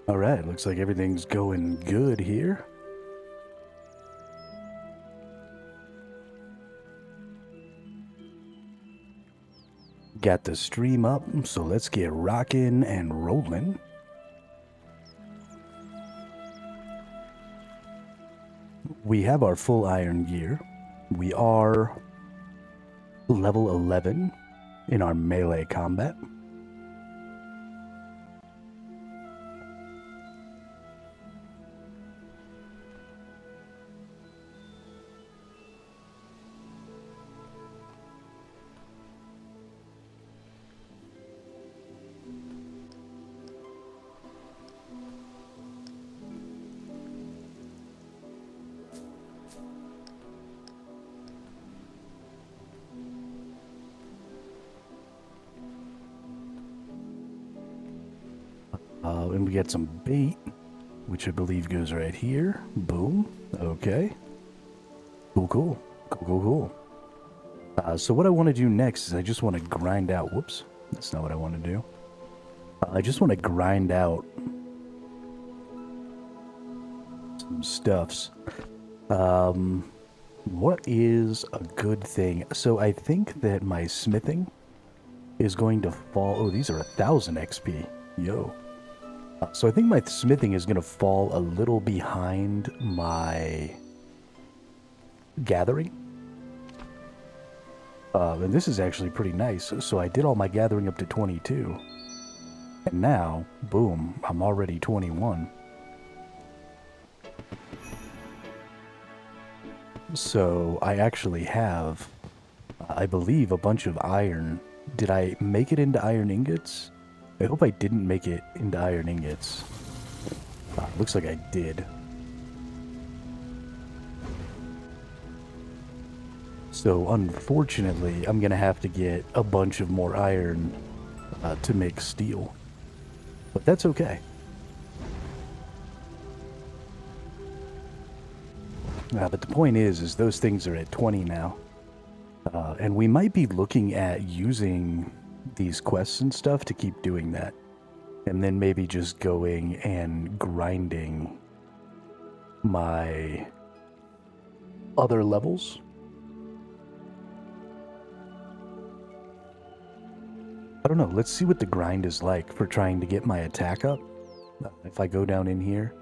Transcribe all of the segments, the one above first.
Alright, looks like everything's going good here. Got the stream up, so let's get rocking and rolling. We have our full iron gear. We are level 11 in our melee combat. And we get some bait, which I believe goes right here. Boom. Okay. Cool. So what I want to do next is I just want to grind out... Whoops. That's not what I want to do. I just want to grind out some stuffs. What is a good thing? So I think that my smithing is going to fall... Oh, these are 1,000 XP. Yo. So I think my smithing is going to fall a little behind my gathering. And this is actually pretty nice. So I did all my gathering up to 22. And now, boom, I'm already 21. So I actually have, I believe, a bunch of iron. Did I make it into iron ingots? I hope I didn't make it into iron ingots. Looks like I did. So unfortunately, I'm gonna have to get a bunch of more iron to make steel. But that's okay. But the point is those things are at 20 now. And we might be looking at using these quests and stuff to keep doing that, and then maybe just going and grinding my other levels. I don't know, let's see what the grind is like for trying to get my attack up. If I go down in here,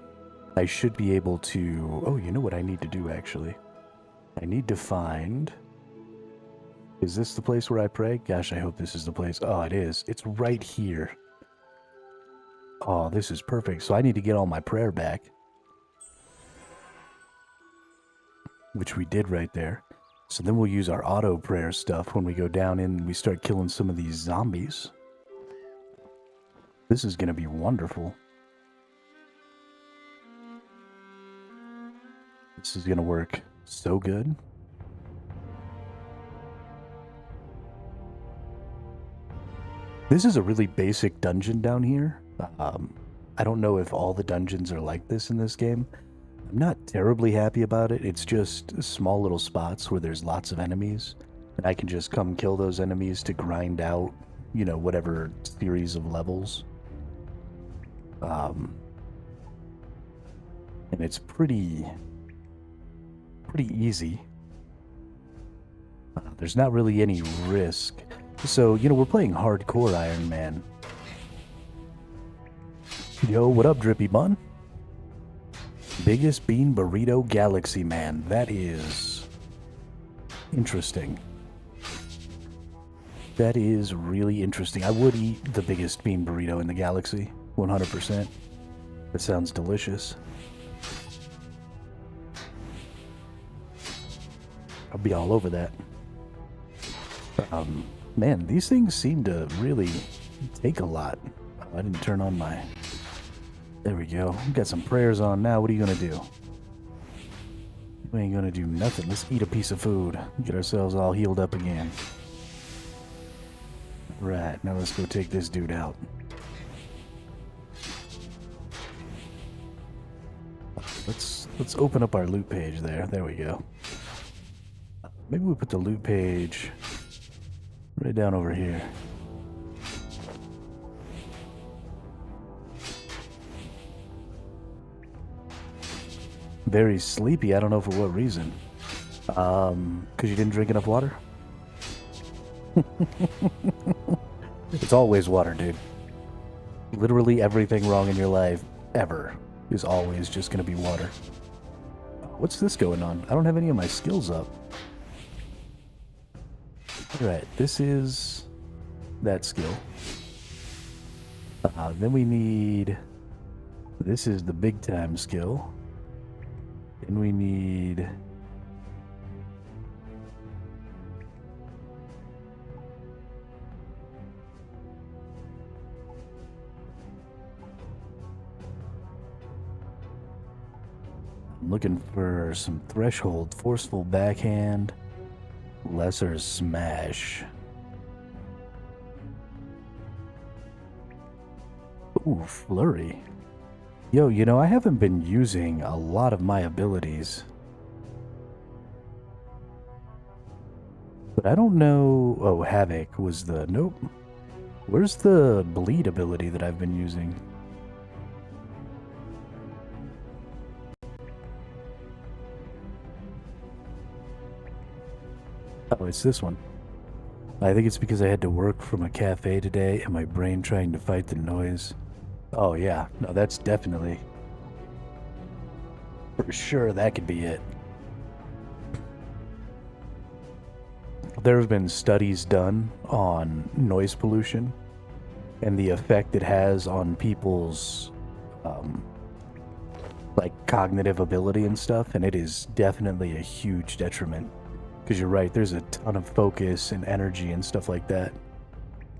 I should be able to... Oh, you know what I need to do actually? I need to find... Is this the place where I pray? Gosh, I hope this is the place. Oh, it is. It's right here. Oh, this is perfect. So I need to get all my prayer back. Which we did right there. So then we'll use our auto prayer stuff when we go down in and we start killing some of these zombies. This is going to be wonderful. This is going to work so good. This is a really basic dungeon down here. I don't know if all the dungeons are like this in this game. I'm not terribly happy about it. It's just small little spots where there's lots of enemies. And I can just come kill those enemies to grind out, you know, whatever series of levels. And it's pretty easy. There's not really any risk. So, you know, we're playing hardcore Iron Man. Yo, what up, Drippy Bun? Biggest bean burrito galaxy, man. That is interesting. That is really interesting. I would eat the biggest bean burrito in the galaxy, 100%. That sounds delicious. I'll be all over that. Man, these things seem to really take a lot. Oh, I didn't turn on my... There we go. We've got some prayers on now. What are you going to do? We ain't going to do nothing. Let's eat a piece of food. Get ourselves all healed up again. Right, now let's go take this dude out. Let's open up our loot page there. There we go. Maybe we put the loot page right down over here. very sleepy. I don't know for what reason. Because you didn't drink enough water? It's always water, dude. Literally everything wrong in your life, ever, is always just gonna be water. What's this going on? I don't have any of my skills up. Alright, this is that skill. Then we need... This is the big time skill. Then we need... I'm looking for some threshold, forceful backhand, lesser smash. Ooh, flurry. Yo, you know, I haven't been using a lot of my abilities. But I don't know... Oh, Havoc was the... Nope. Where's the bleed ability that I've been using? Oh, it's this one. I think it's because I had to work from a cafe today and my brain trying to fight the noise. Oh yeah, no, that's definitely... For sure, that could be it. There have been studies done on noise pollution and the effect it has on people's, like, cognitive ability and stuff, and it is definitely a huge detriment. Because you're right, there's a ton of focus and energy and stuff like that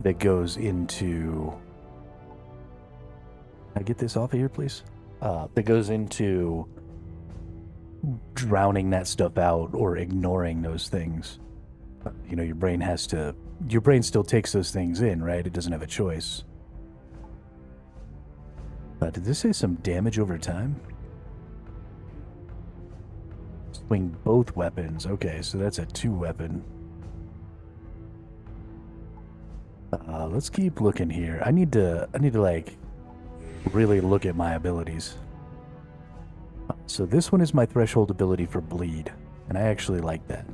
that goes into... Can I get this off of here, please? That goes into drowning that stuff out or ignoring those things. You know, your brain has to... Your brain still takes those things in, right? It doesn't have a choice. Did this say some damage over time? Swing both weapons. Okay, so that's a 2-weapon. Let's keep looking here. I need to like really look at my abilities. So this one is my threshold ability for bleed, and I actually like that.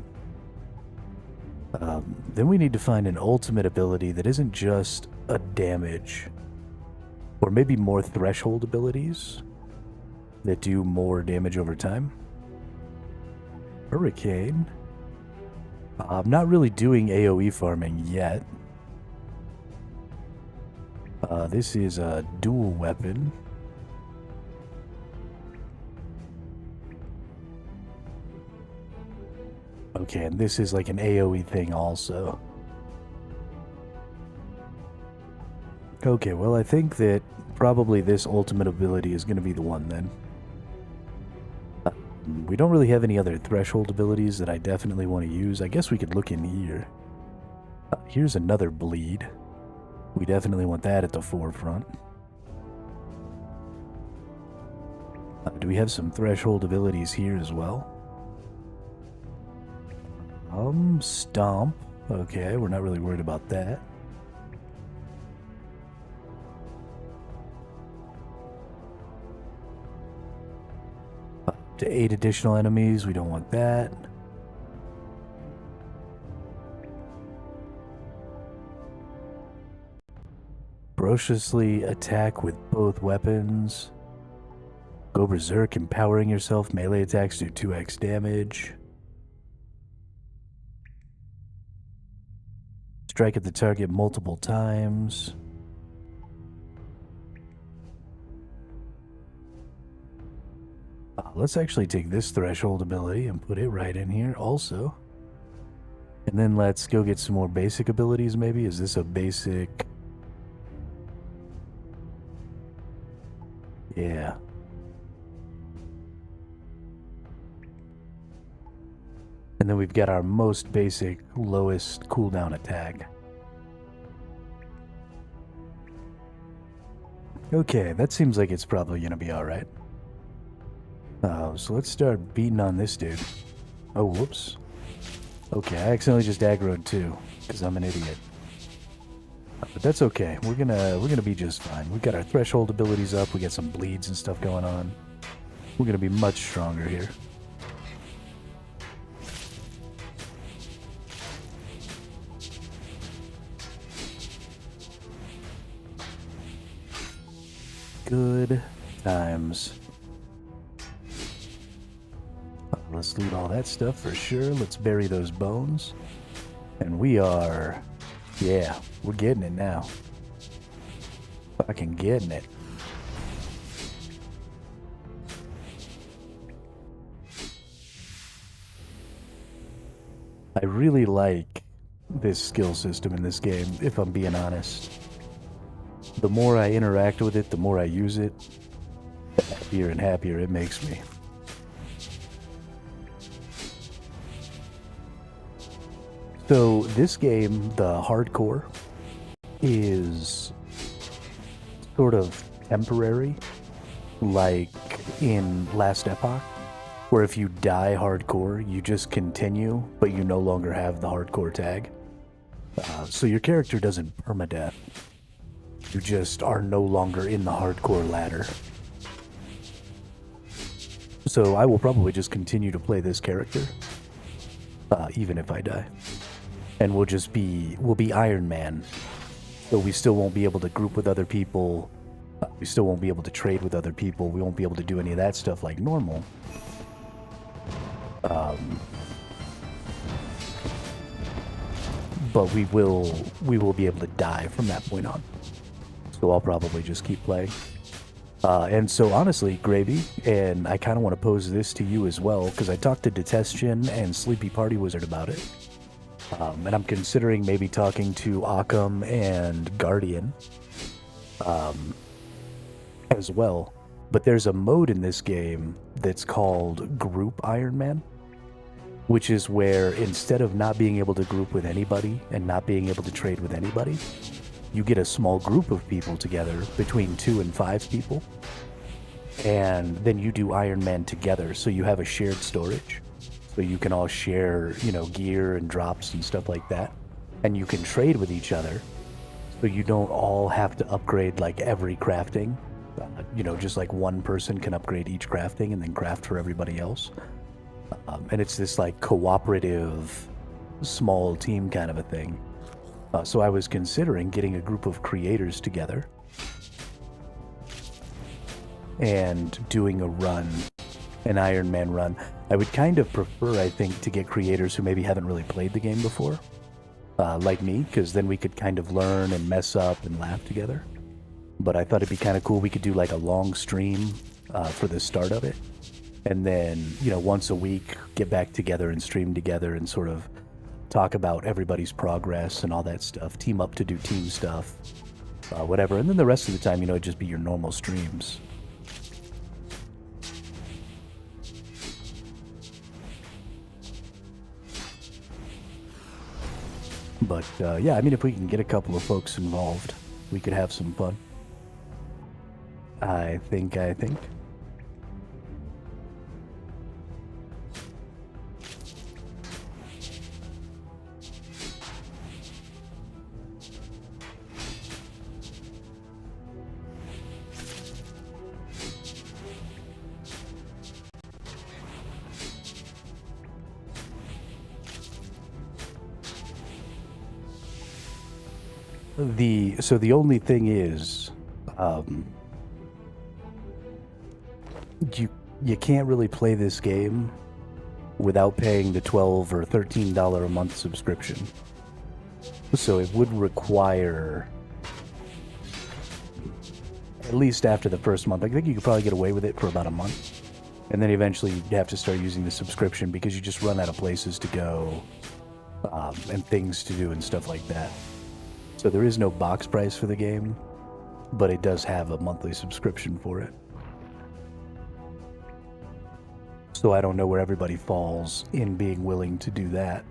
Then we need to find an ultimate ability that isn't just a damage, or maybe more threshold abilities that do more damage over time. Hurricane. I'm not really doing AoE farming yet. This is a dual weapon. Okay, and this is like an AoE thing also. Okay, well, I think that probably this ultimate ability is going to be the one then. We don't really have any other threshold abilities that I definitely want to use. I guess we could look in here. Here's another bleed. We definitely want that at the forefront. Do we have some threshold abilities here as well? Stomp. Okay, we're not really worried about that. To 8 additional enemies, we don't want that. Ferociously attack with both weapons. Go berserk, empowering yourself. Melee attacks do 2x damage. Strike at the target multiple times. Let's actually take this threshold ability and put it right in here also. And then let's go get some more basic abilities maybe. Is this a basic? Yeah. And then we've got our most basic, lowest cooldown attack. Okay, that seems like it's probably going to be alright. So let's start beating on this dude. Oh, whoops. Okay, I accidentally just aggroed too, because I'm an idiot. But that's okay. We're gonna be just fine. We've got our threshold abilities up. We got some bleeds and stuff going on. We're going to be much stronger here. Good times. Let's loot all that stuff for sure. Let's bury those bones. And we are... yeah, we're getting it now. Fucking getting it. I really like this skill system in this game, if I'm being honest. The more I interact with it, the more I use it, the happier and happier it makes me. So this game, the hardcore, is sort of temporary, like in Last Epoch, where if you die hardcore, you just continue, but you no longer have the hardcore tag. So your character doesn't permadeath. You just are no longer in the hardcore ladder. So I will probably just continue to play this character, even if I die. And we'll be Iron Man. So we still won't be able to group with other people. We still won't be able to trade with other people. We won't be able to do any of that stuff like normal. But we will be able to die from that point on. So I'll probably just keep playing. And so honestly, Gravy, and I kind of want to pose this to you as well, because I talked to Detestion and Sleepy Party Wizard about it. And I'm considering maybe talking to Occam and Guardian as well. But there's a mode in this game that's called Group Iron Man, which is where instead of not being able to group with anybody and not being able to trade with anybody, you get a small group of people together, between 2 and 5 people, and then you do Iron Man together, so you have a shared storage. So you can all share, you know, gear and drops and stuff like that, and you can trade with each other, so you don't all have to upgrade like every crafting. You know, just like one person can upgrade each crafting and then craft for everybody else. And it's this like cooperative, small team kind of a thing. So I was considering getting a group of creators together and doing a run, an Iron Man run. I would kind of prefer, I think, to get creators who maybe haven't really played the game before, like me, because then we could kind of learn and mess up and laugh together. But I thought it'd be kind of cool. We could do like a long stream for the start of it. And then, you know, once a week, get back together and stream together and sort of talk about everybody's progress and all that stuff. Team up to do team stuff, whatever. And then the rest of the time, you know, it'd just be your normal streams. But, yeah, I mean, if we can get a couple of folks involved, we could have some fun. I think. So the only thing is, you can't really play this game without paying the $12 or $13 a month subscription. So it would require, at least after the first month, I think you could probably get away with it for about a month. And then eventually you'd have to start using the subscription because you just run out of places to go and things to do and stuff like that. So there is no box price for the game, but it does have a monthly subscription for it. So I don't know where everybody falls in being willing to do that.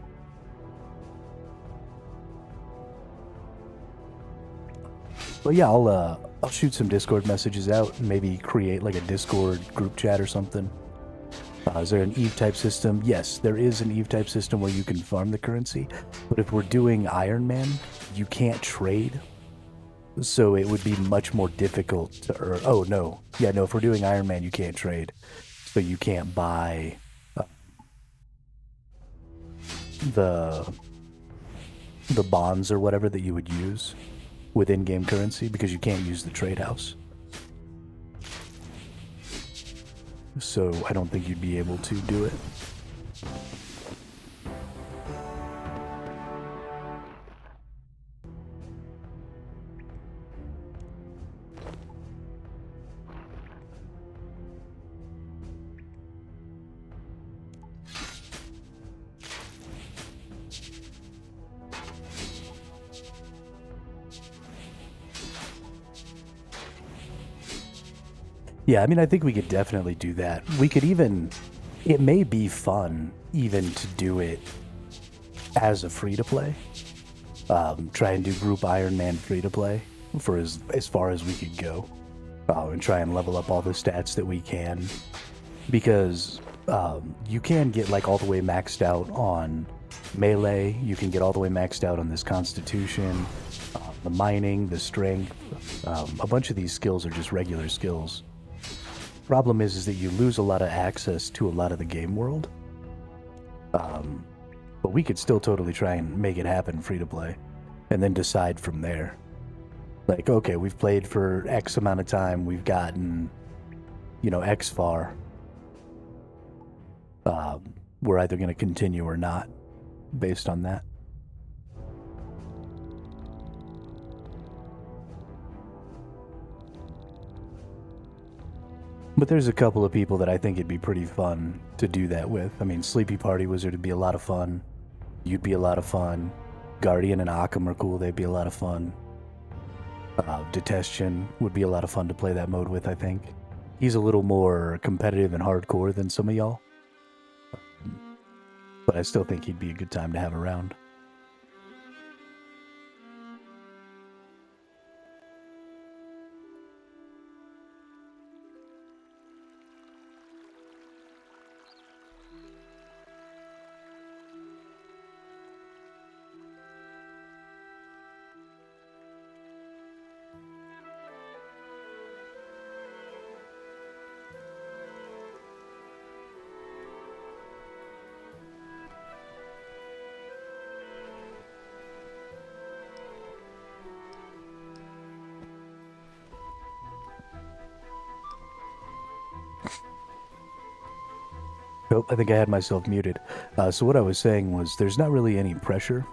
But yeah, I'll shoot some Discord messages out and maybe create like a Discord group chat or something. Is there an Eve type system? Yes, there is an Eve type system where you can farm the currency. But if we're doing Iron Man, you can't trade. So it would be much more difficult to earn. Oh, no. Yeah, no, if we're doing Iron Man, you can't trade. so you can't buy the bonds or whatever that you would use with in-game currency, because you can't use the trade house. So I don't think you'd be able to do it. Yeah, I mean, I think we could definitely do that. We could even, it may be fun even to do it as a free-to-play. Try and do group Ironman free-to-play for as far as we could go. And try and level up all the stats that we can. Because you can get like all the way maxed out on melee. You can get all the way maxed out on this constitution, the mining, the strength. A bunch of these skills are just regular skills. Problem is that you lose a lot of access to a lot of the game world. But we could still totally try and make it happen free to play, and then decide from there. Like, okay, we've played for X amount of time, we've gotten, you know, X far. We're either going to continue or not, based on that. But there's a couple of people that I think it'd be pretty fun to do that with. I mean, Sleepy Party Wizard would be a lot of fun. You'd be a lot of fun. Guardian and Occam are cool. They'd be a lot of fun. Detestion would be a lot of fun to play that mode with, I think. He's a little more competitive and hardcore than some of y'all. But I still think he'd be a good time to have around. Oh, I think I had myself muted. So what I was saying was there's not really any pressure.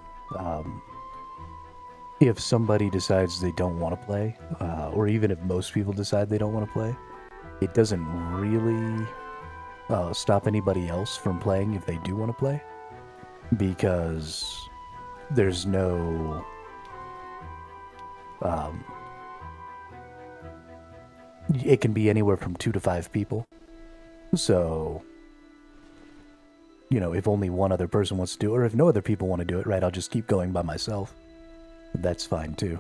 If somebody decides they don't want to play, or even if most people decide they don't want to play, it doesn't really stop anybody else from playing if they do want to play. Because there's no... it can be anywhere from 2 to 5 people. So... you know, if only one other person wants to do it, or if no other people want to do it, right, I'll just keep going by myself. That's fine, too.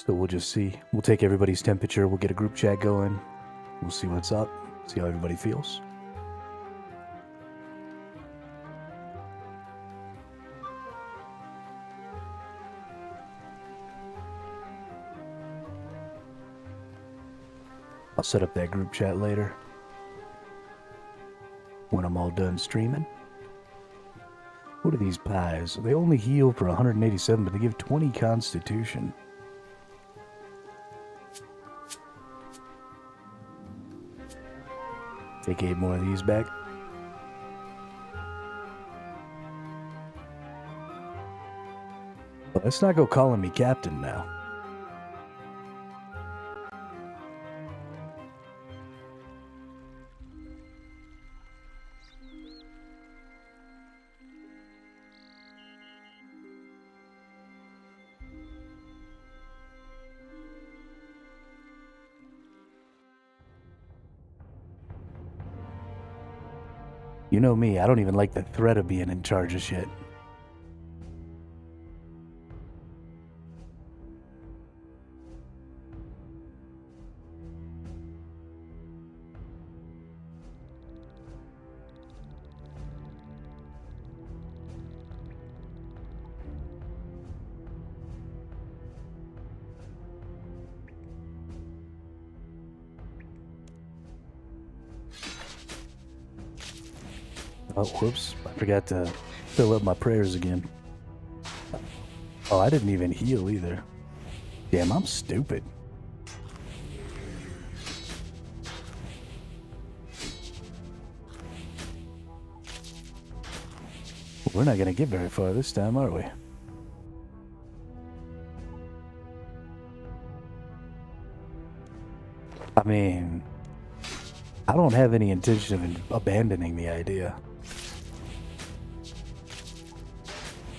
So we'll just see. We'll take everybody's temperature, we'll get a group chat going, we'll see what's up, see how everybody feels. I'll set up that group chat later, when I'm all done streaming. What are these pies? They only heal for 187, but they give 20 constitution. Take 8 more of these back. Well, let's not go calling me captain now. You know me, I don't even like the threat of being in charge of shit. Oh, whoops. I forgot to fill up my prayers again. Oh, I didn't even heal either. Damn, I'm stupid. We're not gonna get very far this time, are we? I mean, I don't have any intention of abandoning the idea.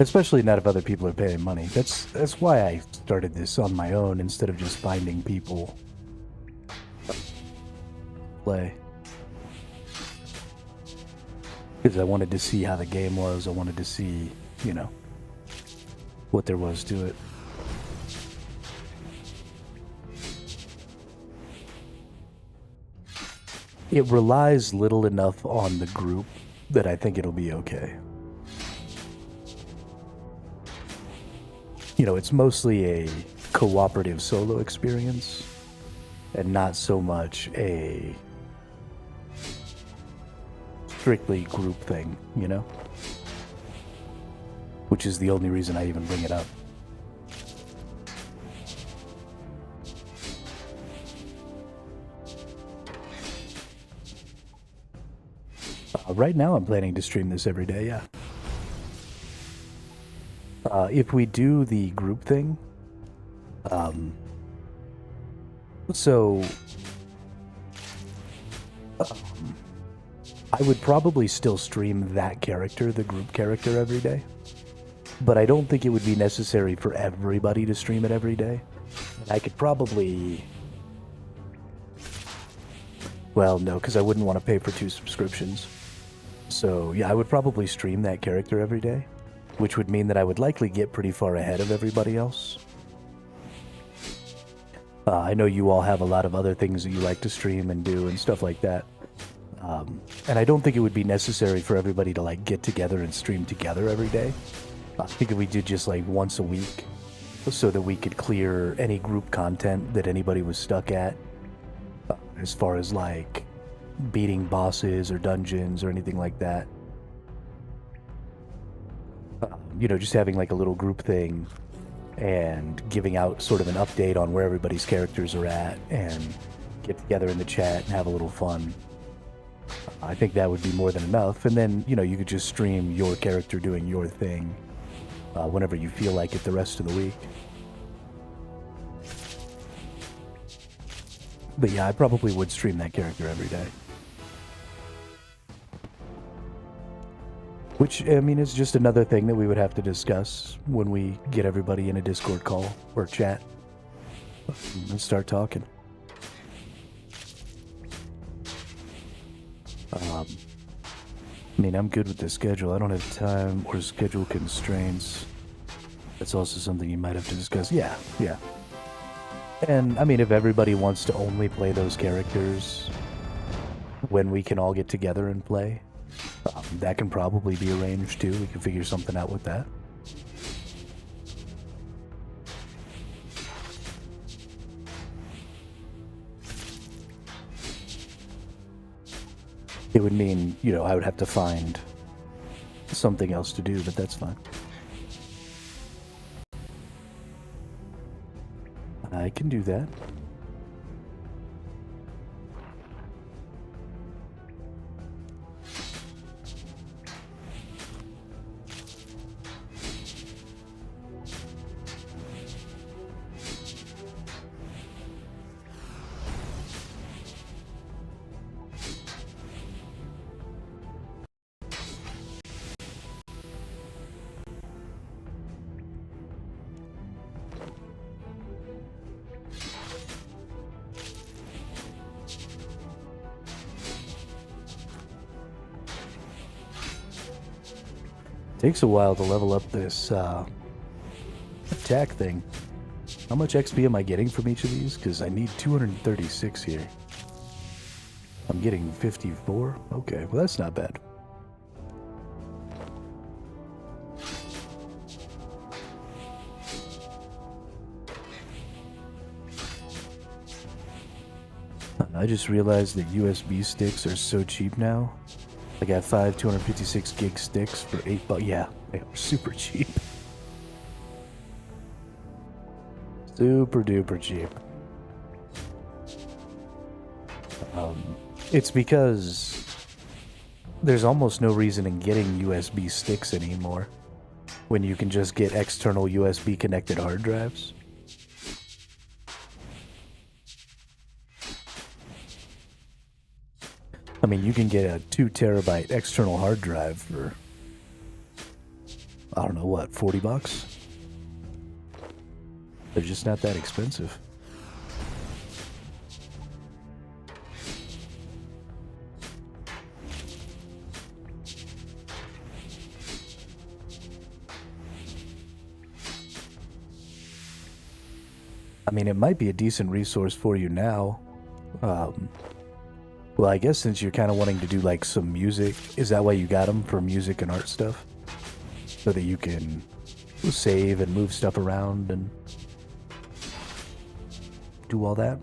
Especially not if other people are paying money. That's why I started this on my own instead of just finding people to play. Because I wanted to see how the game was. I wanted to see, you know, what there was to it. It relies little enough on the group that I think it'll be okay. You know, it's mostly a cooperative solo experience and not so much a strictly group thing, you know? Which is the only reason I even bring it up. Right now I'm planning to stream this every day, yeah. If we do the group thing, so I would probably still stream that character, the group character, every day. But I don't think it would be necessary for everybody to stream it every day. And I could probably... Well, no, because I wouldn't want to pay for 2 subscriptions. So, yeah, I would probably stream that character every day, which would mean that I would likely get pretty far ahead of everybody else. I know you all have a lot of other things that you like to stream and do and stuff like that. And I don't think it would be necessary for everybody to, like, get together and stream together every day. I think if we did just, like, once a week, so that we could clear any group content that anybody was stuck at, as far as, like, beating bosses or dungeons or anything like that. You know, just having, like, a little group thing and giving out sort of an update on where everybody's characters are at and get together in the chat and have a little fun. I think that would be more than enough. And then, you know, you could just stream your character doing your thing whenever you feel like it the rest of the week. But yeah, I probably would stream that character every day. Which, I mean, is just another thing that we would have to discuss when we get everybody in a Discord call or chat and start talking. I mean, I'm good with the schedule. I don't have time or schedule constraints. That's also something you might have to discuss. Yeah. And, I mean, if everybody wants to only play those characters when we can all get together and play, that can probably be arranged too. We can figure something out with that. It would mean, you know, I would have to find something else to do, but that's fine. I can do that. Takes a while to level up this attack thing. How much XP am I getting from each of these? Because I need 236 here. I'm getting 54? Okay, well that's not bad. I just realized that USB sticks are so cheap now I got 5 256 gig sticks for $8. Yeah, they are super cheap. Super duper cheap. It's because there's almost no reason in getting USB sticks anymore when you can just get external USB connected hard drives. I mean, you can get a 2 terabyte external hard drive for, I don't know what, $40? They're just not that expensive. I mean, it might be a decent resource for you now. Well, I guess since you're kind of wanting to do like some music, is that why you got them, for music and art stuff? So that you can save and move stuff around and do all that?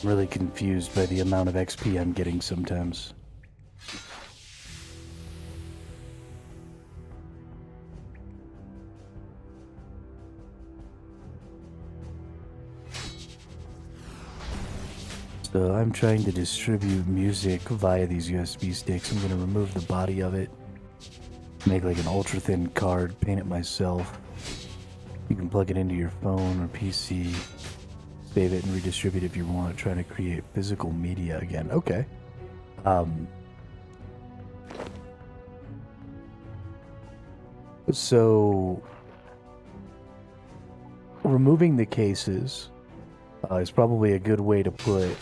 I'm really confused by the amount of XP I'm getting sometimes. So I'm trying to distribute music via these USB sticks. I'm going to remove the body of it, make like an ultra thin card, paint it myself. You can plug it into your phone or PC, save it and redistribute if you want, trying to create physical media again. Okay. So removing the cases is probably a good way to put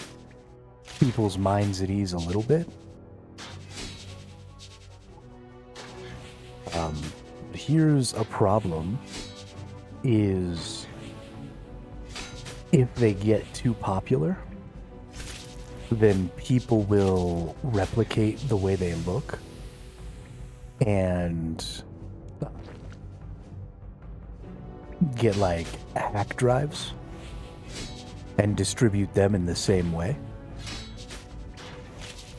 people's minds at ease a little bit. Here's a problem, is if they get too popular, then people will replicate the way they look and get like hack drives and distribute them in the same way.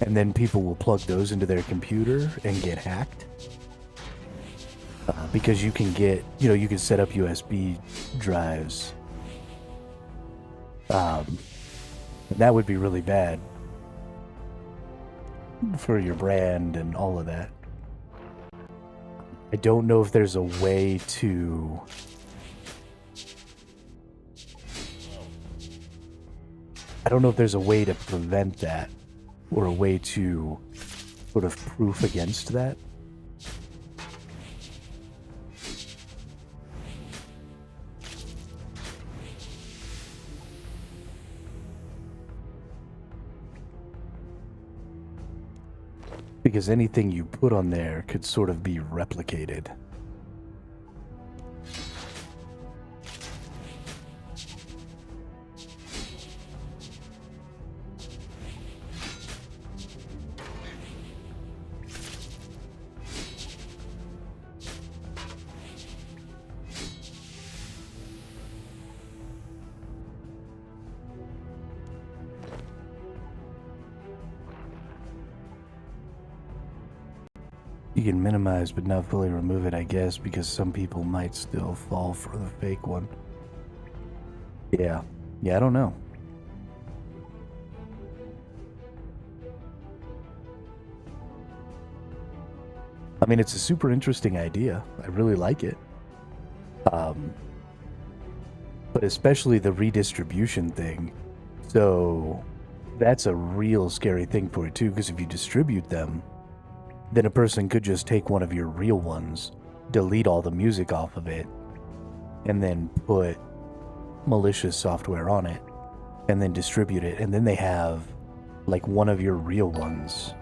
And then people will plug those into their computer and get hacked. Because you can get, you can set up USB drives. And that would be really bad for your brand and all of that. I don't know if there's a way to... I don't know if there's a way to prevent that, or a way to sort of proof against that. Because anything you put on there could sort of be replicated. You can minimize but not fully remove it, I guess, because some people might still fall for the fake one. Yeah. Yeah, I don't know. I mean, it's a super interesting idea. I really like it. But especially the redistribution thing. So that's a real scary thing for it too, because if you distribute them, then a person could just take one of your real ones, delete all the music off of it, and then put malicious software on it, and then distribute it, and then they have like one of your real ones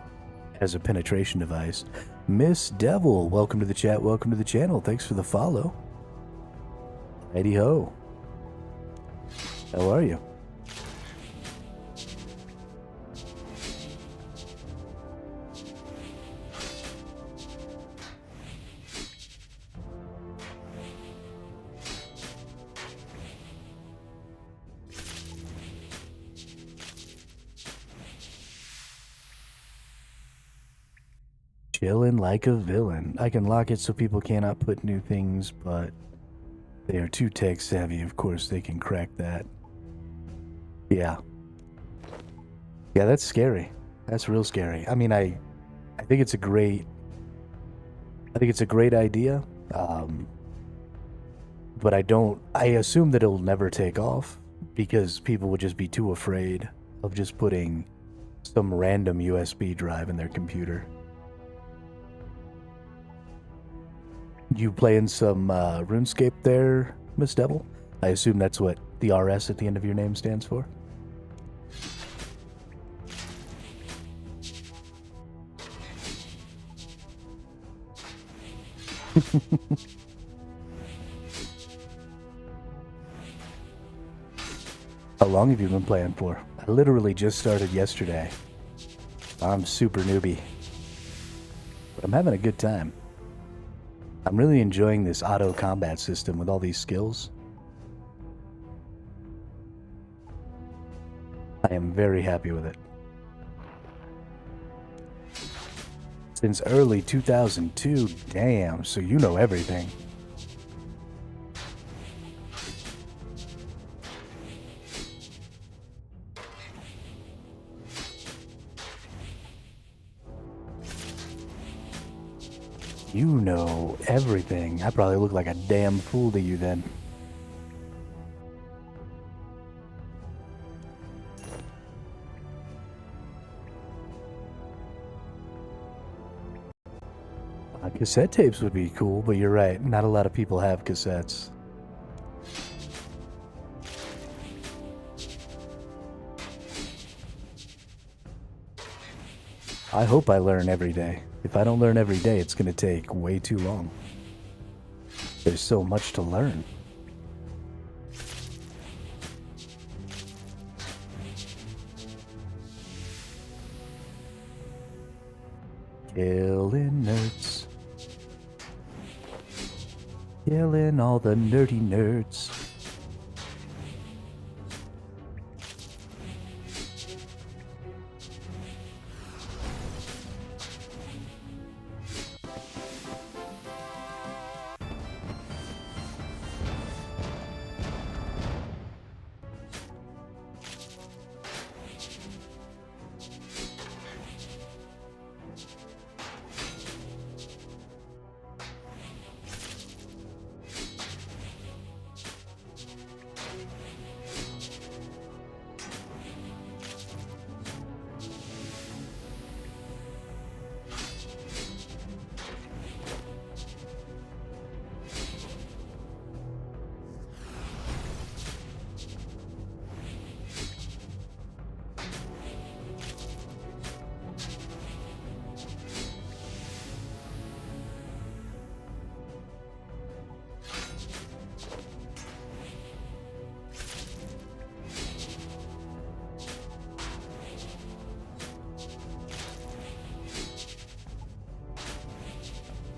as a penetration device. Miss Devil, welcome to the chat, welcome to the channel, thanks for the follow. Righty ho. How are you? Chillin' like a villain. I can lock it so people cannot put new things, but they are too tech savvy. Of course, they can crack that. Yeah. Yeah, that's scary. That's real scary. I mean, I think it's a great idea. But I assume that it'll never take off because people would just be too afraid of just putting some random USB drive in their computer. You playing some Runescape there, Miss Devil? I assume that's what the RS at the end of your name stands for. How long have you been playing for? I literally just started yesterday. I'm super newbie. But I'm having a good time. I'm really enjoying this auto combat system with all these skills. I am very happy with it. Since early 2002, damn, so you know everything. You know everything. I probably look like a damn fool to you then. Cassette tapes would be cool, but you're right. Not a lot of people have cassettes. I hope I learn every day. If I don't learn every day, it's going to take way too long. There's so much to learn. Killing nerds. Killing all the nerdy nerds.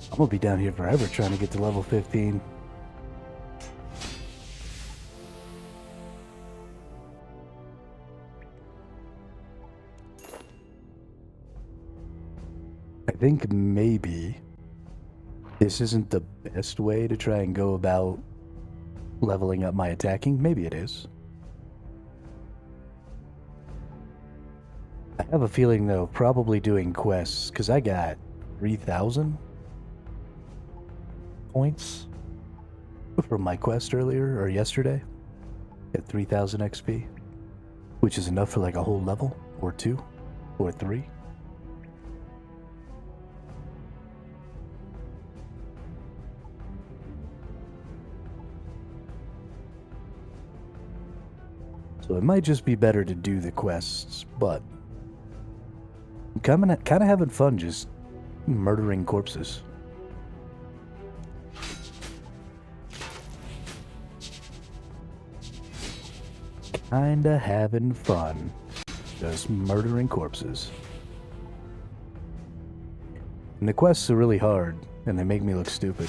I'm gonna be down here forever trying to get to level 15. I think maybe This isn't the best way to try and go about leveling up my attacking. Maybe it is. I have a feeling, though, probably doing quests, because I got 3,000 points from my quest earlier, or yesterday. At 3,000 XP, which is enough for like a whole level, or 2, or 3. So it might just be better to do the quests, but I'm kind of having fun just murdering corpses. Kinda having fun just murdering corpses. And the quests are really hard, and they make me look stupid.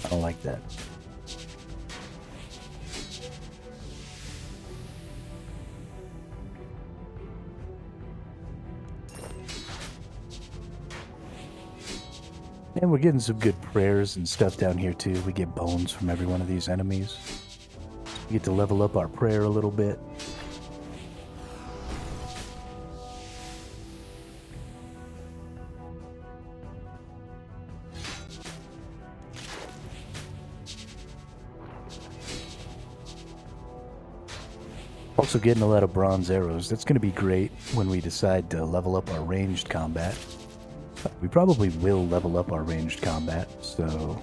I don't like that. And we're getting some good prayers and stuff down here too. We get bones from every one of these enemies. We get to level up our prayer a little bit. Also getting a lot of bronze arrows. That's going to be great when we decide to level up our ranged combat. We probably will level up our ranged combat, so...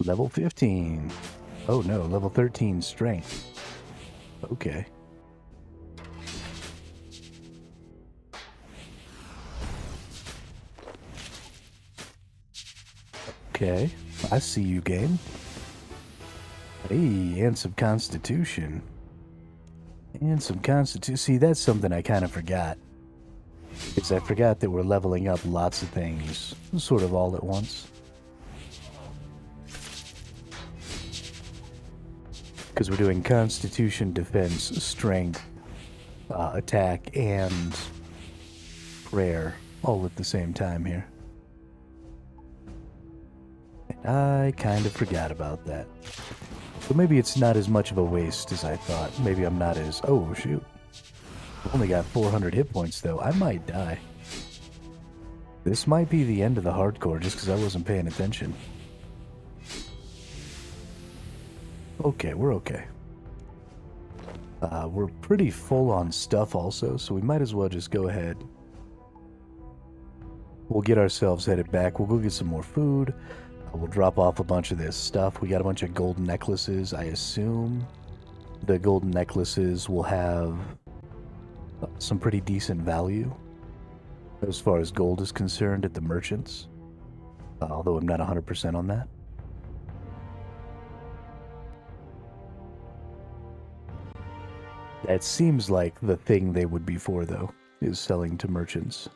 Level 15. Oh no, level 13 strength. Okay. Okay, I see you, game. Hey, and some constitution. And some constitution. See, that's something I kind of forgot. Is I forgot that we're leveling up lots of things, sort of all at once. Because we're doing constitution, defense, strength, attack, and prayer all at the same time here. And I kind of forgot about that. So maybe it's not as much of a waste as I thought. Maybe I'm not as... Oh, shoot. I've only got 400 hit points, though. I might die. This might be the end of the hardcore, just because I wasn't paying attention. Okay, we're okay. We're pretty full on stuff also, so we might as well just go ahead. We'll get ourselves headed back. We'll go get some more food. We'll drop off a bunch of this stuff. We got a bunch of golden necklaces. I assume the golden necklaces will have some pretty decent value as far as gold is concerned at the merchants. Although I'm not 100% on that. That seems like the thing they would be for, though, is selling to merchants.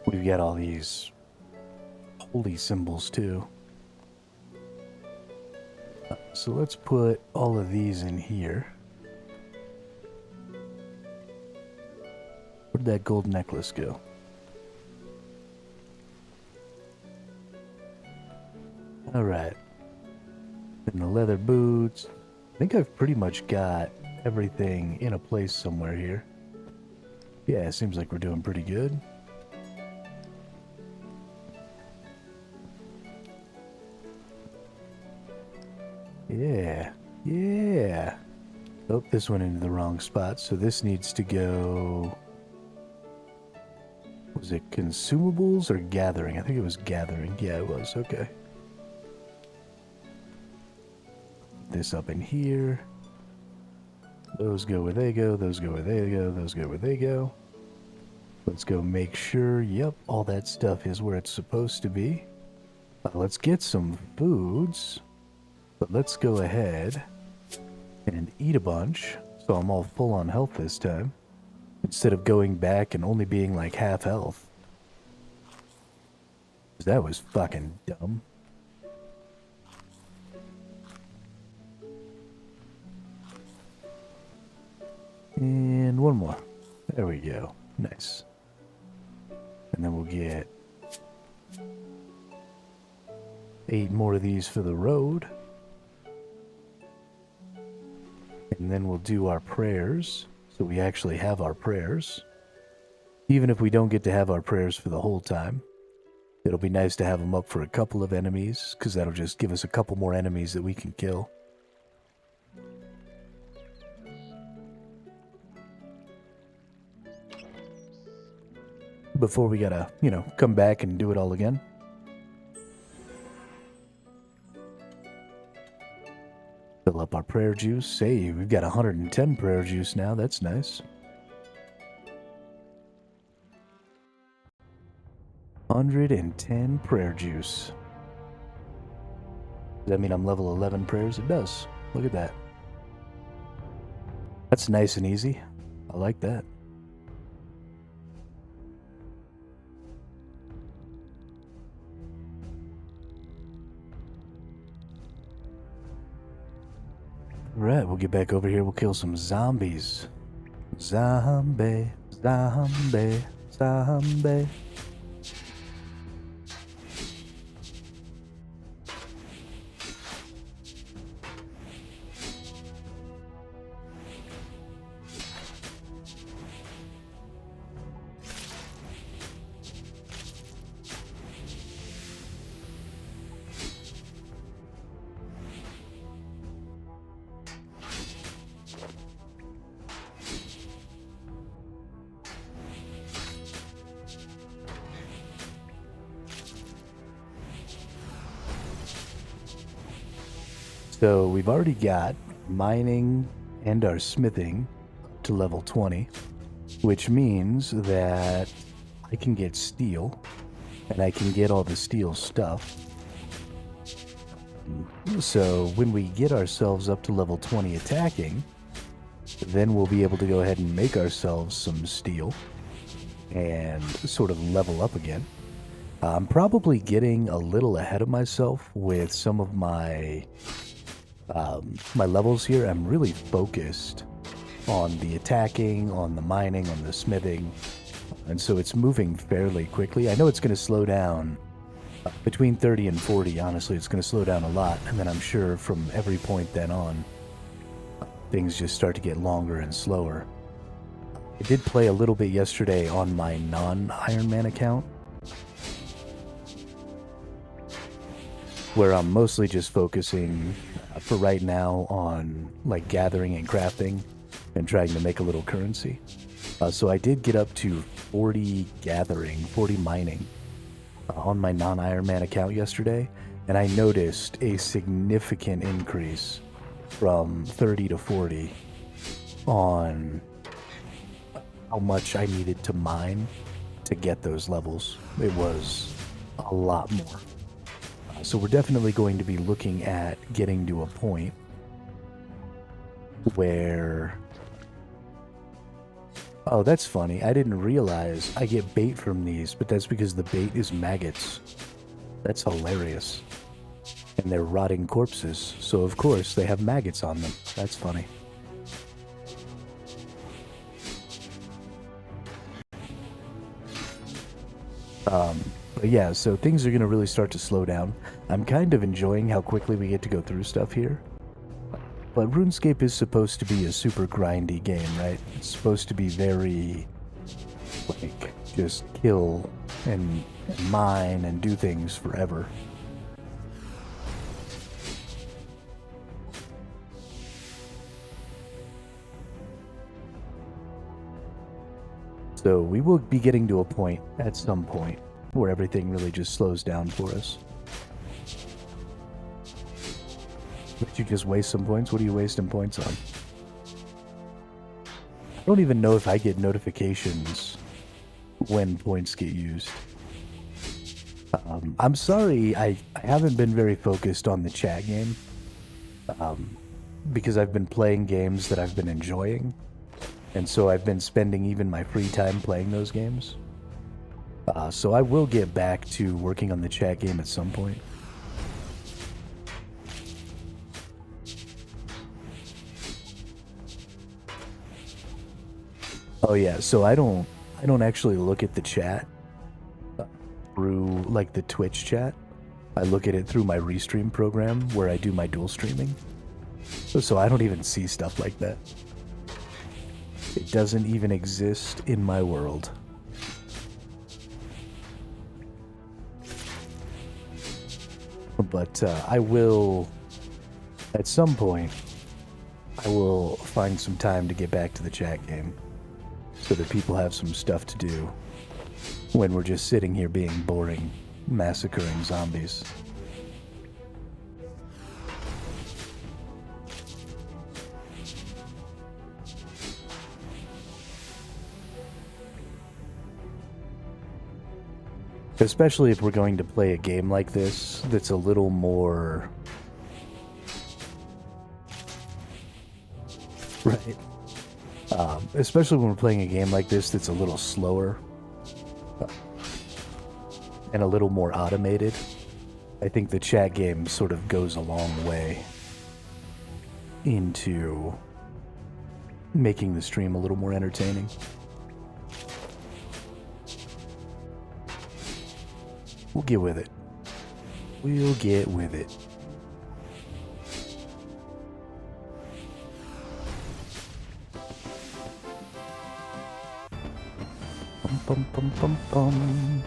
We've got all these holy symbols too. So let's put all of these in here. Where'd that gold necklace go? Alright. And the leather boots. I think I've pretty much got everything in a place somewhere here. Yeah, it seems like we're doing pretty good. Yeah, yeah. Oh, this went into the wrong spot, so this needs to go... Was it consumables or gathering? I think it was gathering. Yeah, it was. Okay. This up in here. Those go where they go, those go where they go, those go where they go. Let's go make sure, yep, all that stuff is where it's supposed to be. Let's get some foods, but let's go ahead and eat a bunch, so I'm all full on health this time, instead of going back and only being like half health. That was fucking dumb. And one more. There we go. Nice. And then we'll get 8 more of these for the road. And then we'll do our prayers, so we actually have our prayers. Even if we don't get to have our prayers for the whole time, it'll be nice to have them up for a couple of enemies, because that'll just give us a couple more enemies that we can kill. Before we gotta, come back and do it all again. Fill up our prayer juice. Hey, we've got 110 prayer juice now. That's nice. 110 prayer juice. Does that mean I'm level 11 prayers? It does. Look at that. That's nice and easy. I like that. Alright, we'll get back over here. We'll kill some zombies. Zombie, zombie, zombie. So we've already got mining and our smithing to level 20, which means that I can get steel, and I can get all the steel stuff. So when we get ourselves up to level 20 attacking, then we'll be able to go ahead and make ourselves some steel and sort of level up again. I'm probably getting a little ahead of myself with some of my levels here. I'm really focused on the attacking, on the mining, on the smithing, and so it's moving fairly quickly. I know it's going to slow down between 30 and 40. Honestly, it's going to slow down a lot, and then I'm sure from every point then on, things just start to get longer and slower. I did play a little bit yesterday on my non-Ironman account, where I'm mostly just focusing for right now on like gathering and crafting and trying to make a little currency. So I did get up to 40 gathering, 40 mining on my non-Ironman account yesterday, and I noticed a significant increase from 30 to 40 on how much I needed to mine to get those levels. It was a lot more. So we're definitely going to be looking at getting to a point where... Oh, that's funny. I didn't realize I get bait from these, but that's because the bait is maggots. That's hilarious. And they're rotting corpses, so of course they have maggots on them. That's funny. But yeah, so things are going to really start to slow down. I'm kind of enjoying how quickly we get to go through stuff here. But RuneScape is supposed to be a super grindy game, right? It's supposed to be very, like, just kill and mine and do things forever. So we will be getting to a point, at some point, where everything really just slows down for us. Did you just waste some points? What are you wasting points on? I don't even know if I get notifications when points get used. I'm sorry, I haven't been very focused on the chat game. Because I've been playing games that I've been enjoying. And so I've been spending even my free time playing those games. So I will get back to working on the chat game at some point. Oh yeah, so I don't actually look at the chat through like the Twitch chat. I look at it through my Restream program where I do my dual streaming. So I don't even see stuff like that. It doesn't even exist in my world. But I will, at some point, I will find some time to get back to the chat game so that people have some stuff to do when we're just sitting here being boring, massacring zombies. Especially if we're going to play a game like this that's a little more... Right. Especially when we're playing a game like this that's a little slower and a little more automated. I think the chat game sort of goes a long way into making the stream a little more entertaining. We'll get with it. We'll get with it. Bum bum bum bum bum.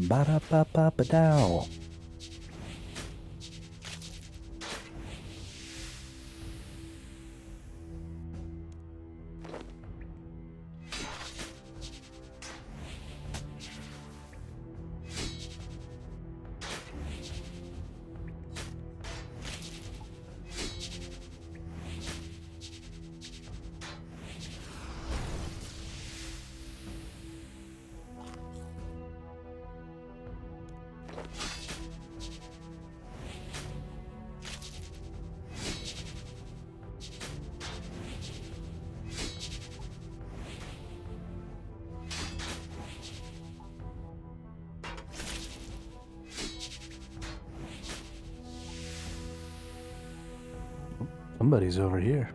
Ba-da-ba-ba-ba-dow. Somebody's over here.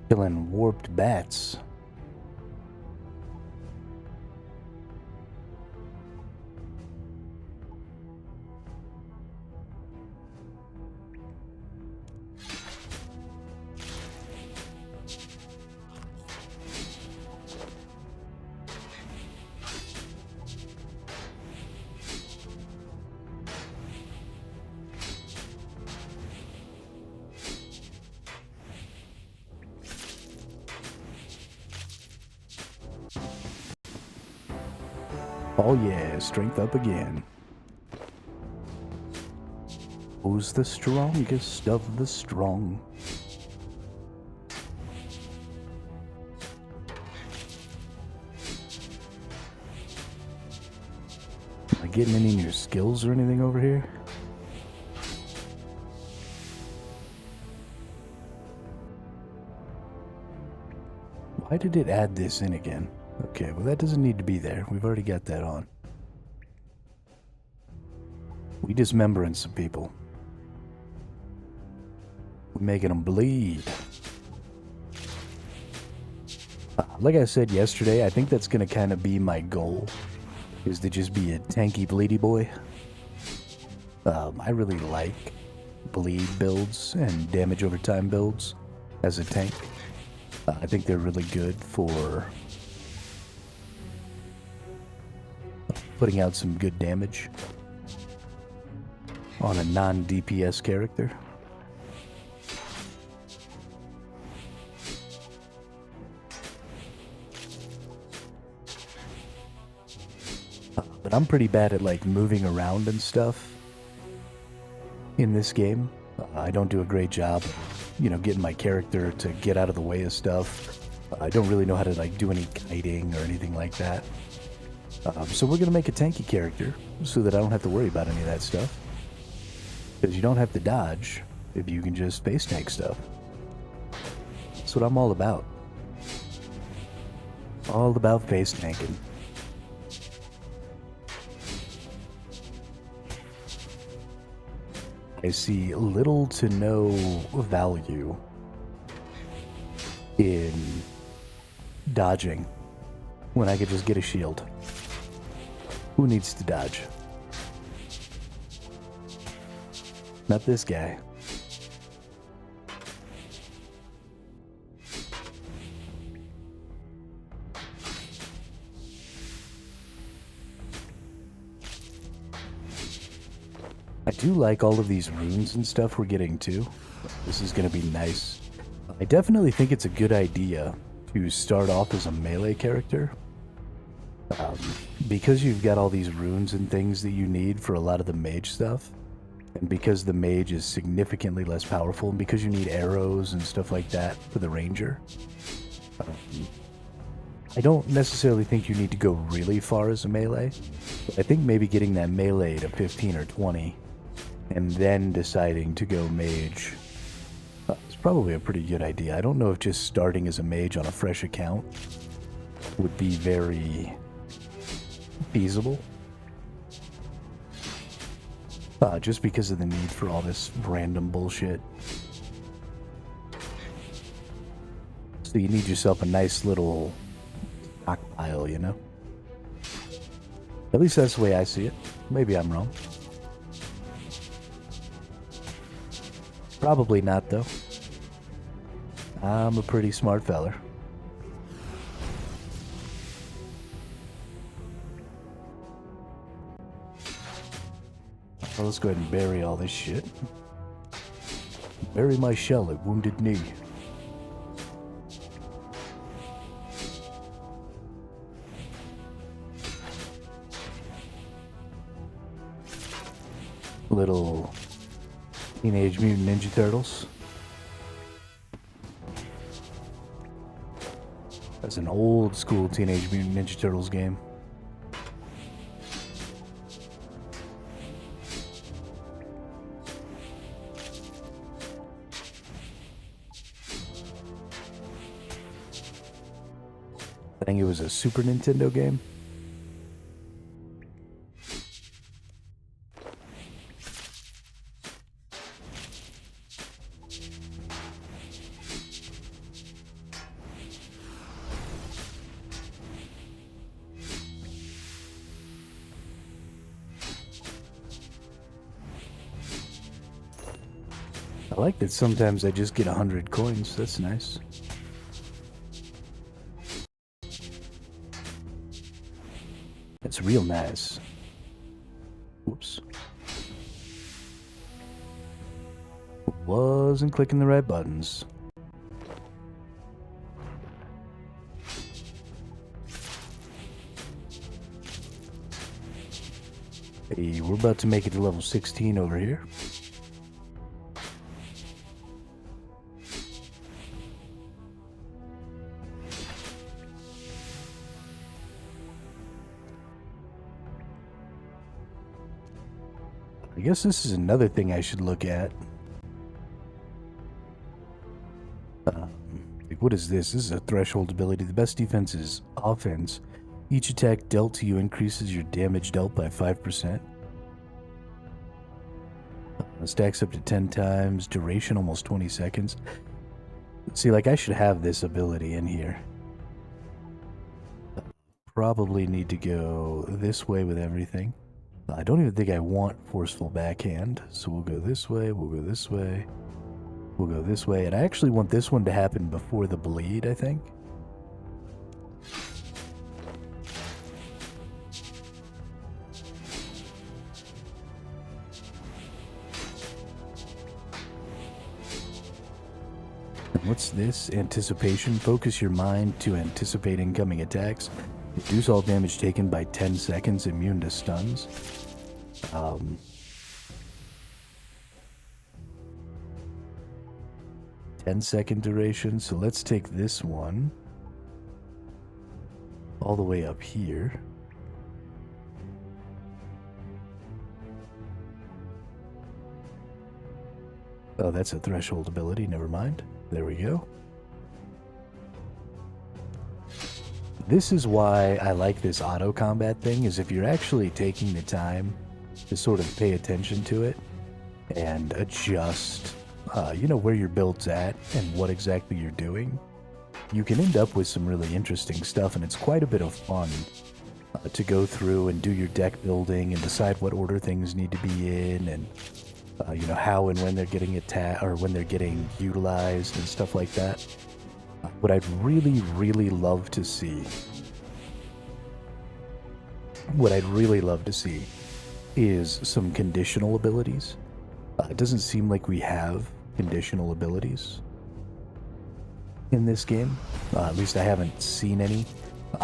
Killing warped bats. Oh yeah, strength up again. Who's the strongest of the strong? Am I getting any new skills or anything over here? Why did it add this in again? Okay, well that doesn't need to be there. We've already got that on. We dismembering some people. We're making them bleed. Like I said yesterday, I think that's going to kind of be my goal. Is to just be a tanky bleedy boy. I really like bleed builds and damage over time builds as a tank. I think they're really good for putting out some good damage on a non-DPS character. But I'm pretty bad at like moving around and stuff in this game. I don't do a great job, getting my character to get out of the way of stuff. I don't really know how to like do any kiting or anything like that. So we're gonna make a tanky character so that I don't have to worry about any of that stuff. Because you don't have to dodge if you can just face tank stuff. That's what I'm all about. All about face tanking. I see little to no value in dodging when I could just get a shield. Who needs to dodge? Not this guy. I do like all of these runes and stuff we're getting too. This is going to be nice. I definitely think it's a good idea to start off as a melee character. Because you've got all these runes and things that you need for a lot of the mage stuff, and because the mage is significantly less powerful, and because you need arrows and stuff like that for the ranger, I don't necessarily think you need to go really far as a melee. But I think maybe getting that melee to 15 or 20 and then deciding to go mage is probably a pretty good idea. I don't know if just starting as a mage on a fresh account would be very feasible. Just because of the need for all this random bullshit. So you need yourself a nice little stockpile, At least that's the way I see it. Maybe I'm wrong. Probably not, though. I'm a pretty smart feller. Well, let's go ahead and bury all this shit. Bury my shell at Wounded Knee. Little Teenage Mutant Ninja Turtles. That's an old school Teenage Mutant Ninja Turtles game. I think it was a Super Nintendo game. I like that sometimes I just get 100 coins. That's nice. That's real nice. Whoops. Wasn't clicking the right buttons. Hey, we're about to make it to level 16 over here. I guess this is another thing I should look at. What is this? This is a threshold ability. The best defense is offense. Each attack dealt to you increases your damage dealt by 5%. Stacks up to 10 times. Duration almost 20 seconds. See, like, I should have this ability in here. Probably need to go this way with everything. I don't even think I want forceful backhand, so we'll go this way, we'll go this way, we'll go this way, and I actually want this one to happen before the bleed, I think. And what's this? Anticipation. Focus your mind to anticipate incoming attacks. Reduce all damage taken by 10 seconds, immune to stuns. 10-second duration, so let's take this one all the way up here. Oh, that's a threshold ability, never mind. There we go. This is why I like this auto combat thing, is if you're actually taking the time to sort of pay attention to it and adjust, where your build's at and what exactly you're doing, you can end up with some really interesting stuff, and it's quite a bit of fun to go through and do your deck building and decide what order things need to be in, and how and when they're getting attacked or when they're getting utilized and stuff like that. What I'd really, really love to see, is some conditional abilities. It doesn't seem like we have conditional abilities in this game. At least I haven't seen any.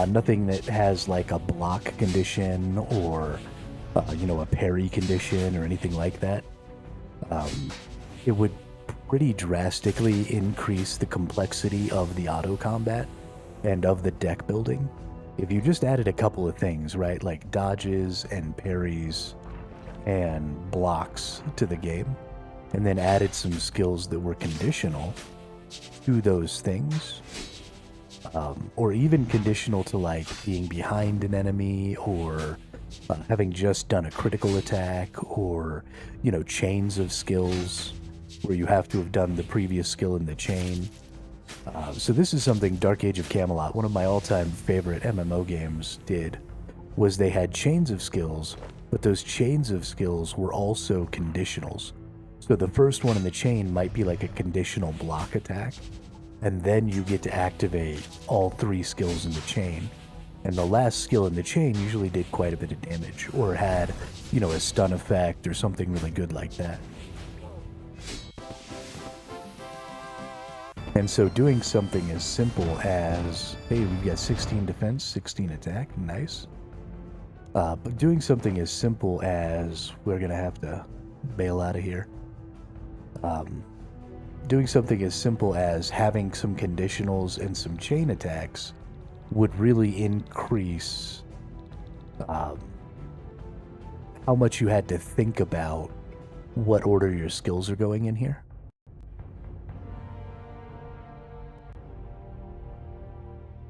Nothing that has like a block condition or, a parry condition or anything like that. It would pretty drastically increase the complexity of the auto combat and of the deck building if you just added a couple of things, right? Like dodges and parries and blocks to the game, and then added some skills that were conditional to those things, or even conditional to like being behind an enemy, or having just done a critical attack, or chains of skills where you have to have done the previous skill in the chain. So this is something Dark Age of Camelot, one of my all-time favorite MMO games, did, was they had chains of skills, but those chains of skills were also conditionals. So the first one in the chain might be like a conditional block attack, and then you get to activate all 3 skills in the chain. And the last skill in the chain usually did quite a bit of damage, or had, a stun effect or something really good like that. And so doing something as simple as, hey, we've got 16 defense, 16 attack, nice. But doing something as simple as, we're going to have to bail out of here. Doing something as simple as having some conditionals and some chain attacks would really increase how much you had to think about what order your skills are going in here.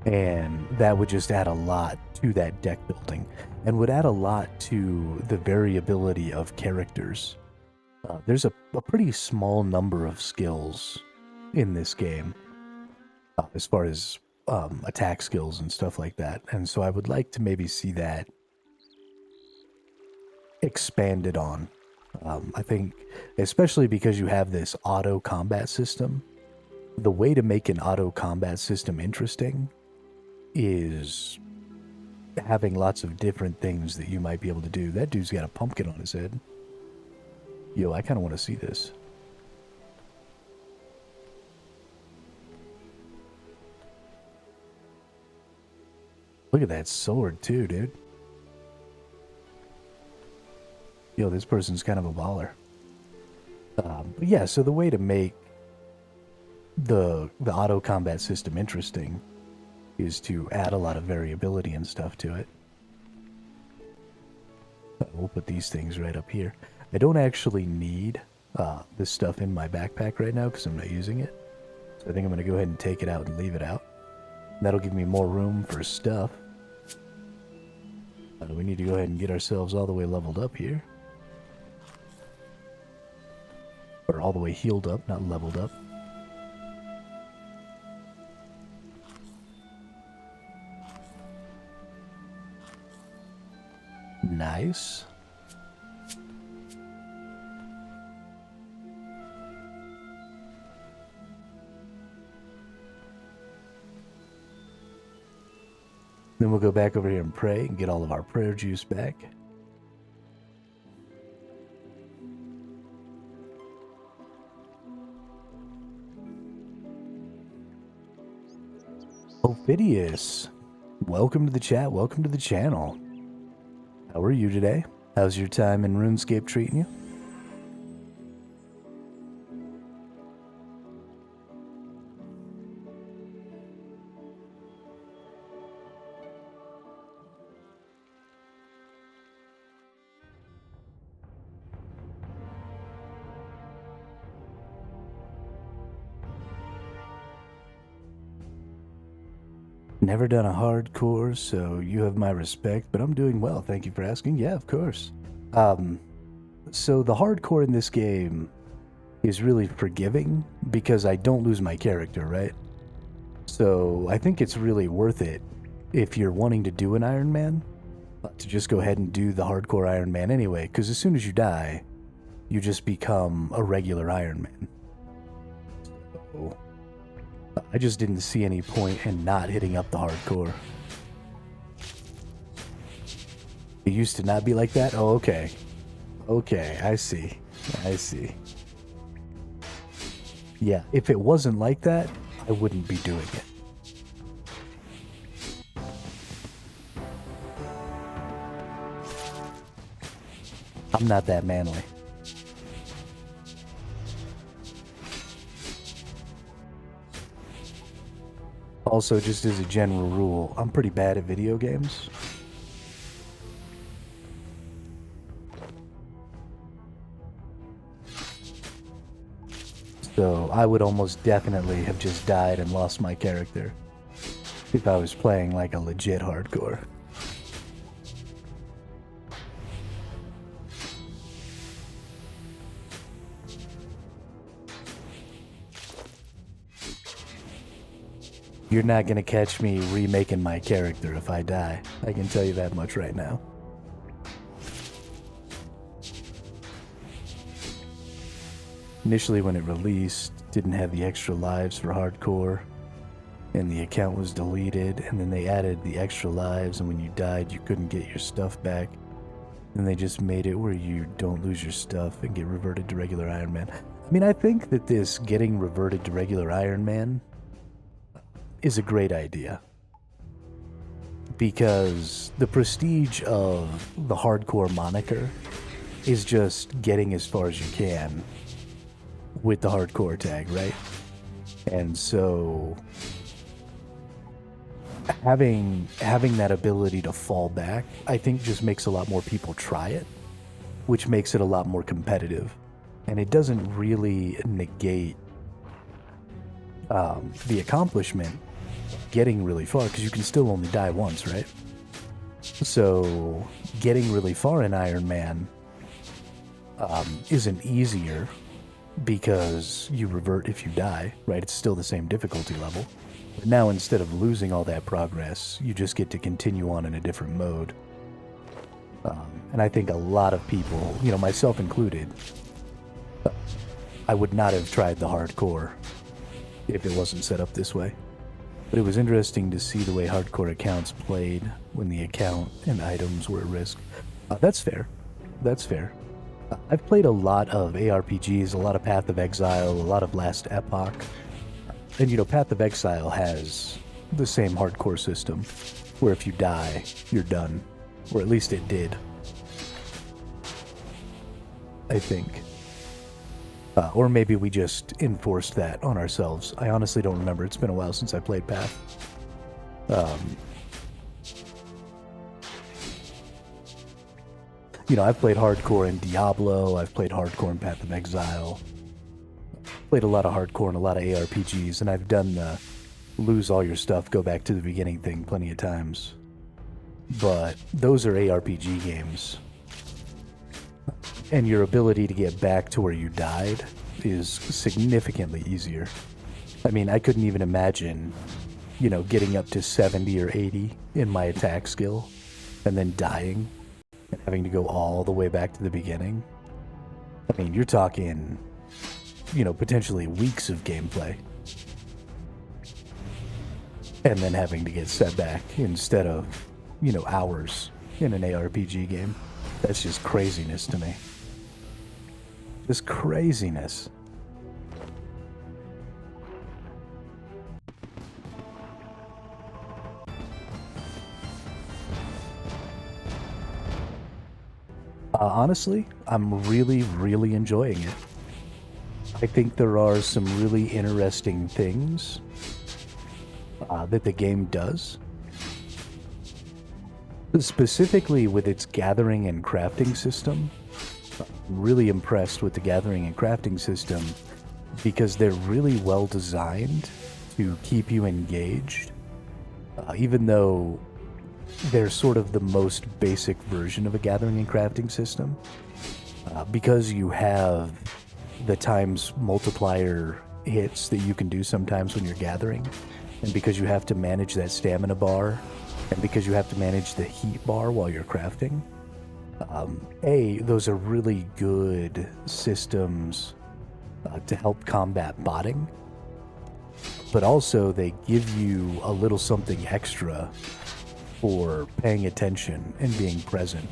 And that would just add a lot to that deck building, and would add a lot to the variability of characters. There's a pretty small number of skills in this game, as far as attack skills and stuff like that. And so I would like to maybe see that expanded on. I think, especially because you have this auto combat system, the way to make an auto combat system interesting is having lots of different things that you might be able to do. That dude's got a pumpkin on his head. Yo, I kind of want to see this. Look at that sword too, dude. Yo, this person's kind of a baller. But yeah, so the way to make the auto combat system interesting is to add a lot of variability and stuff to it. We'll put these things right up here. I don't actually need this stuff in my backpack right now because I'm not using it. So I think I'm going to go ahead and take it out and leave it out. And that'll give me more room for stuff. We need to go ahead and get ourselves all the way leveled up here. Or all the way healed up, not leveled up. Nice. Then we'll go back over here and pray and get all of our prayer juice back. Ophidius. Welcome to the chat. Welcome to the channel. How are you today? How's your time in RuneScape treating you? Never done a hardcore, so you have my respect, but I'm doing well. Thank you for asking. Yeah, of course. So the hardcore in this game is really forgiving because I don't lose my character, right? So I think it's really worth it if you're wanting to do an Ironman to just go ahead and do the hardcore Ironman anyway, because as soon as you die, you just become a regular Ironman. So I just didn't see any point in not hitting up the hardcore. It used to not be like that? Oh, okay. Okay, I see. I see. Yeah, if it wasn't like that, I wouldn't be doing it. I'm not that manly. Also, just as a general rule, I'm pretty bad at video games. So I would almost definitely have just died and lost my character if I was playing like a legit hardcore. You're not gonna catch me remaking my character if I die. I can tell you that much right now. Initially when it released, didn't have the extra lives for hardcore, and the account was deleted, and then they added the extra lives, and when you died you couldn't get your stuff back. And they just made it where you don't lose your stuff and get reverted to regular Iron Man. I mean, I think that this getting reverted to regular Iron Man is a great idea, because the prestige of the hardcore moniker is just getting as far as you can with the hardcore tag, right? And so having that ability to fall back, I think just makes a lot more people try it, which makes it a lot more competitive, and it doesn't really negate the accomplishment getting really far, because you can still only die once, right? So getting really far in Iron Man isn't easier because you revert if you die, right? It's still the same difficulty level. But now instead of losing all that progress, you just get to continue on in a different mode. And I think a lot of people, you know, myself included, I would not have tried the hardcore if it wasn't set up this way. But it was interesting to see the way hardcore accounts played when the account and items were at risk. That's fair. That's fair. I've played a lot of ARPGs, a lot of Path of Exile, a lot of Last Epoch. And, you know, Path of Exile has the same hardcore system, where if you die, you're done. Or at least it did, I think. Or maybe we just enforced that on ourselves. I honestly don't remember. It's been a while since I played Path. You know, I've played hardcore in Diablo. I've played hardcore in Path of Exile. Played a lot of hardcore in a lot of ARPGs, and I've done the lose all your stuff, go back to the beginning thing plenty of times. But those are ARPG games. And your ability to get back to where you died is significantly easier. I mean, I couldn't even imagine, you know, getting up to 70 or 80 in my attack skill and then dying and having to go all the way back to the beginning. I mean, you're talking, you know, potentially weeks of gameplay. And then having to get set back instead of, you know, hours in an ARPG game. That's just craziness to me. Just craziness. Honestly, I'm really, really enjoying it. I think there are some really interesting things that the game does. Specifically with its gathering and crafting system. I'm really impressed with the gathering and crafting system because they're really well designed to keep you engaged. Even though they're sort of the most basic version of a gathering and crafting system, because you have the times multiplier hits that you can do sometimes when you're gathering, and because you have to manage that stamina bar, and because you have to manage the heat bar while you're crafting, those are really good systems to help combat botting, but also they give you a little something extra for paying attention and being present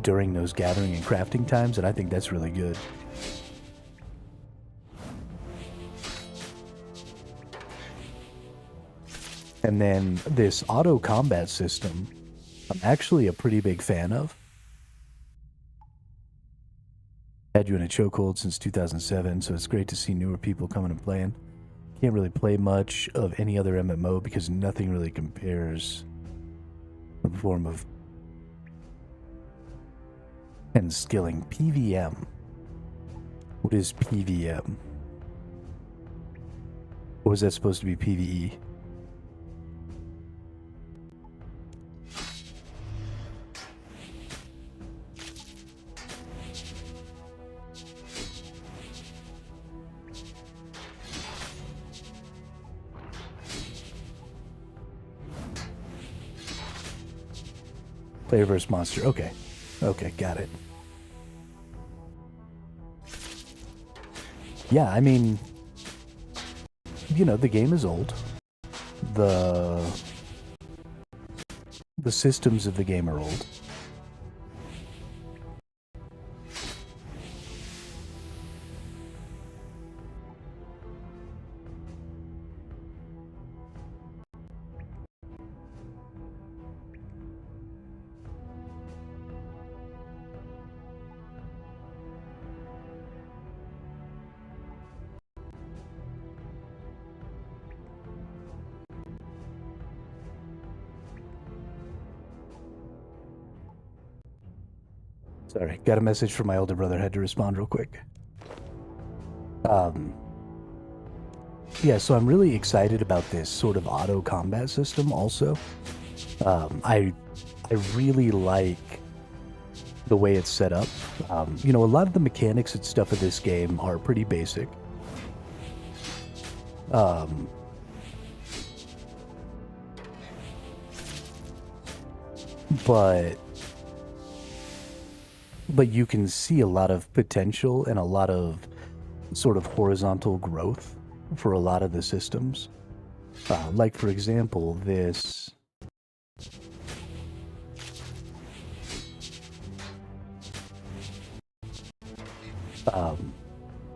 during those gathering and crafting times, and I think that's really good. And then this auto combat system, I'm actually a pretty big fan of. Had you in a chokehold since 2007, so it's great to see newer people coming and playing. Can't really play much of any other MMO because nothing really compares in the form of and skilling. PVM. What is PVM? Or was that supposed to be PvE? Player versus monster. Okay. Okay, got it. Yeah, I mean, you know, the game is old. The systems of the game are old. Sorry, got a message from my older brother. Had to respond real quick. Yeah, so I'm really excited about this sort of auto combat system. Also, I really like the way it's set up. You know, a lot of the mechanics and stuff of this game are pretty basic. But you can see a lot of potential and a lot of sort of horizontal growth for a lot of the systems. Like, for example, this...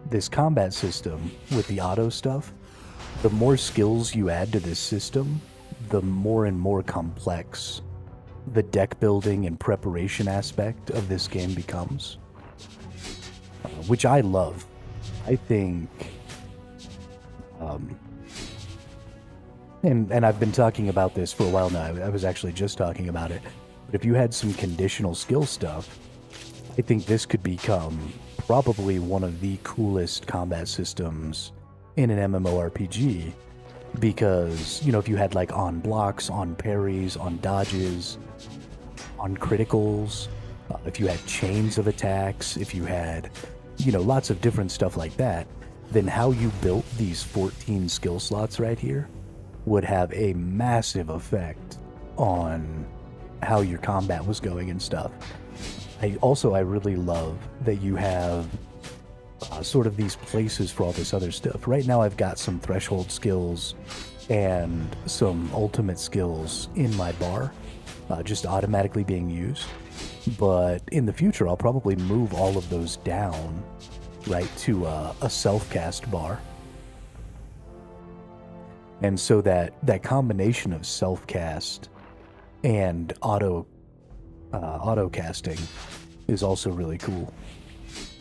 this combat system with the auto stuff, the more skills you add to this system, the more and more complex the deck building and preparation aspect of this game becomes, which I love. I think, and I've been talking about this for a while now. I was actually just talking about it. But if you had some conditional skill stuff, I think this could become probably one of the coolest combat systems in an MMORPG, because, you know, if you had like on blocks, on parries, on dodges, on criticals, if you had chains of attacks, if you had, you know, lots of different stuff like that, then how you built these 14 skill slots right here would have a massive effect on how your combat was going and stuff. I really love that you have sort of these places for all this other stuff. Right now I've got some threshold skills and some ultimate skills in my bar, just automatically being used. But in the future, I'll probably move all of those down, right, to a self-cast bar. And so that combination of self-cast and auto casting is also really cool.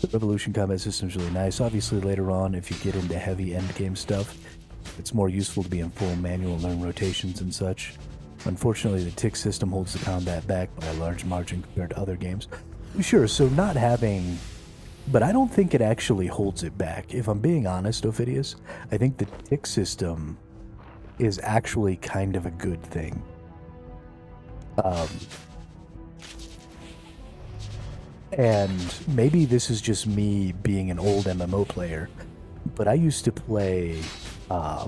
The Revolution combat system is really nice. Obviously, later on, if you get into heavy endgame stuff, it's more useful to be in full manual learn rotations and such. Unfortunately, the tick system holds the combat back by a large margin compared to other games. Sure, so not having... But I don't think it actually holds it back. If I'm being honest, Ophidius, I think the tick system is actually kind of a good thing. And maybe this is just me being an old MMO player, but I used to play... I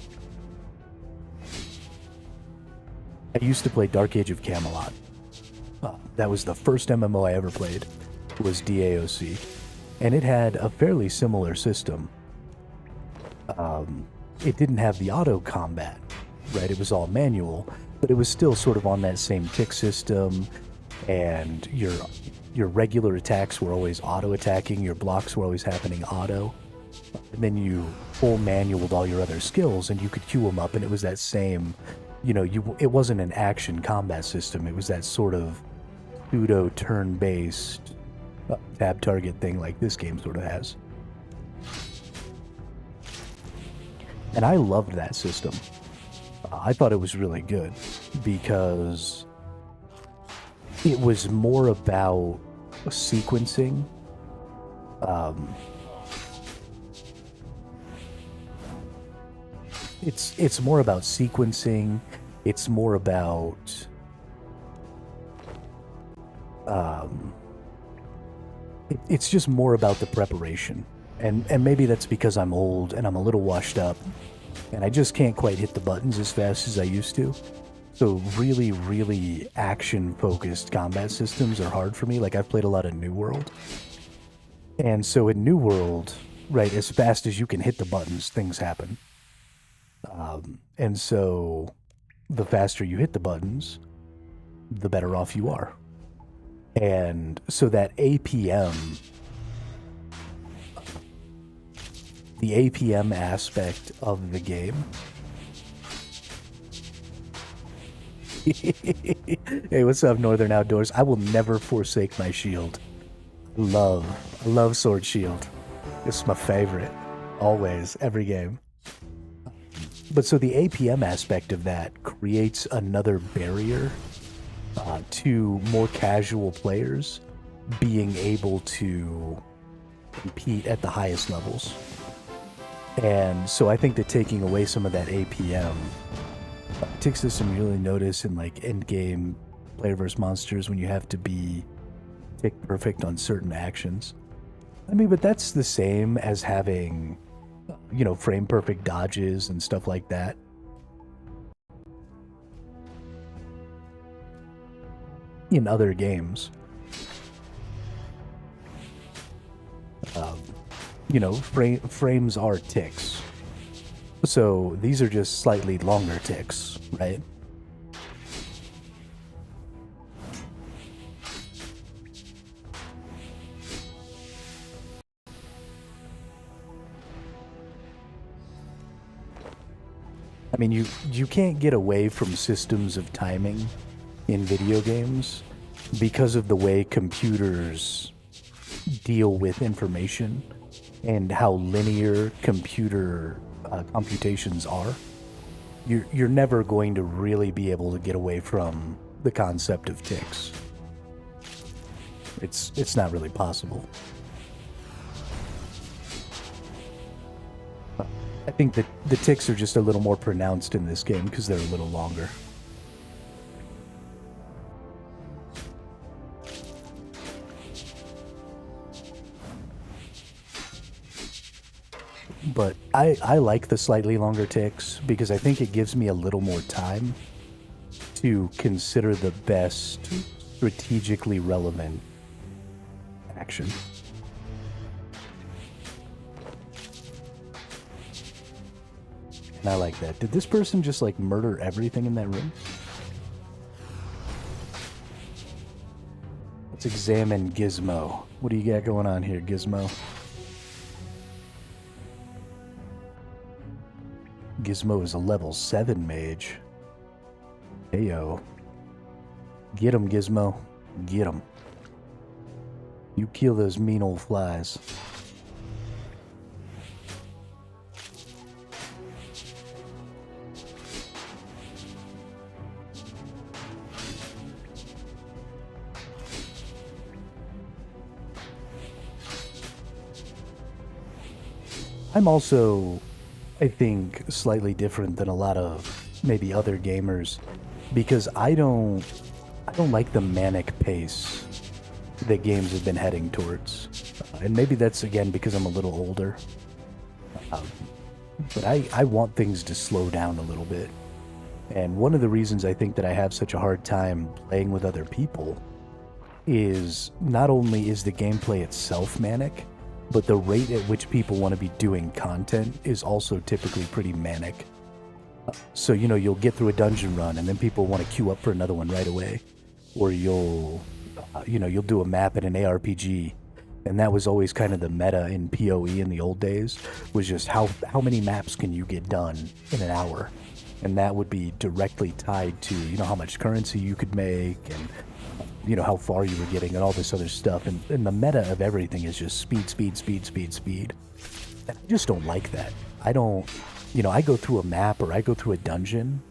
used to play Dark Age of Camelot. That was the first MMO I ever played, was DAOC. And it had a fairly similar system. It didn't have the auto combat, right? It was all manual, but it was still sort of on that same tick system, and your regular attacks were always auto attacking, your blocks were always happening auto. And then you full manualed all your other skills, and you could queue them up, and it was that same, it wasn't an action combat system, it was that sort of pseudo turn-based tab target thing like this game sort of has. And I loved that system. I thought it was really good because it was more about sequencing. It's more about sequencing. It's more about it's just more about the preparation. And maybe that's because I'm old and I'm a little washed up and I just can't quite hit the buttons as fast as I used to. So really, really action-focused combat systems are hard for me. Like, I've played a lot of New World. And so in New World, right, as fast as you can hit the buttons, things happen. And so the faster you hit the buttons, the better off you are. And so that APM, the APM aspect of the game. Hey, what's up, Northern Outdoors? I will never forsake my shield. I love Sword Shield. It's my favorite. Always, every game. But so the APM aspect of that creates another barrier to more casual players being able to compete at the highest levels. And so I think that taking away some of that APM, tick system you really notice in like endgame player versus monsters when you have to be tick perfect on certain actions. I mean, but that's the same as having, frame perfect dodges and stuff like that. In other games. Frames are ticks. So these are just slightly longer ticks, right? I mean, you can't get away from systems of timing in video games because of the way computers deal with information and how linear computer computations are. You're never going to really be able to get away from the concept of ticks. It's not really possible. I think that the ticks are just a little more pronounced in this game because they're a little longer. But I like the slightly longer ticks because I think it gives me a little more time to consider the best strategically relevant action. And I like that. Did this person just like murder everything in that room? Let's examine Gizmo. What do you got going on here, Gizmo? Gizmo is a level 7 mage. Heyo. Get him, Gizmo. Get him. You kill those mean old flies. I'm also, I think, slightly different than a lot of maybe other gamers because I don't like the manic pace that games have been heading towards. And maybe that's again because I'm a little older. Um, but I want things to slow down a little bit. And one of the reasons I think that I have such a hard time playing with other people is not only is the gameplay itself manic, but the rate at which people want to be doing content is also typically pretty manic. So, you know, you'll get through a dungeon run and then people want to queue up for another one right away. Or you'll do a map in an ARPG. And that was always kind of the meta in PoE in the old days, was just how many maps can you get done in an hour? And that would be directly tied to, you know, how much currency you could make and, you know, how far you were getting and all this other stuff. And the meta of everything is just speed, speed, speed, speed, speed. And I just don't like that. I don't, you know, I go through a map or I go through a dungeon,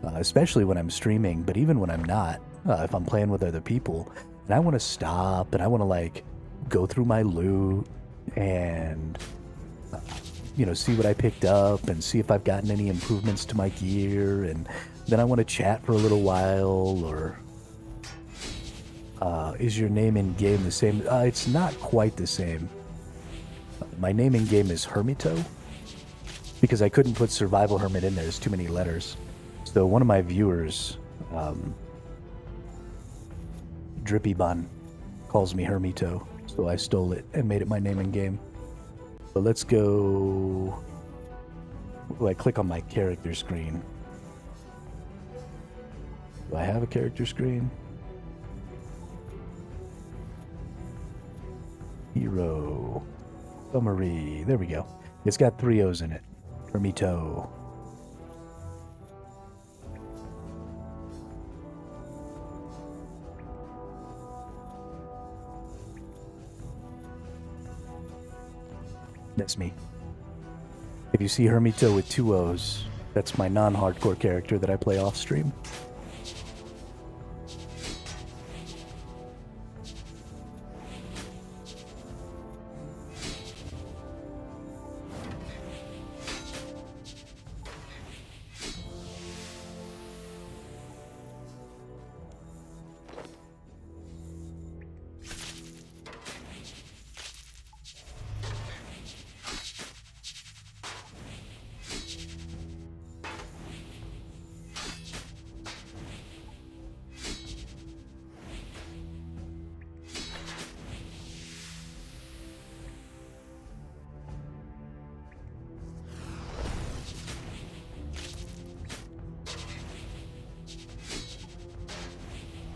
especially when I'm streaming, but even when I'm not, if I'm playing with other people, and I want to stop and I want to, like, go through my loot and, you know, see what I picked up and see if I've gotten any improvements to my gear, and then I want to chat for a little while, or is your name in game the same? It's not quite the same. My name in game is Hermito because I couldn't put Survival Hermit in there. There's too many letters. So one of my viewers, Drippy Bun, calls me Hermito. So I stole it and made it my name in game. But let's go. Do I click on my character screen? Do I have a character screen? Hero. Summary. There we go. It's got 3 O's in it. Hermito. That's me. If you see Hermito with 2 O's, that's my non-hardcore character that I play off stream.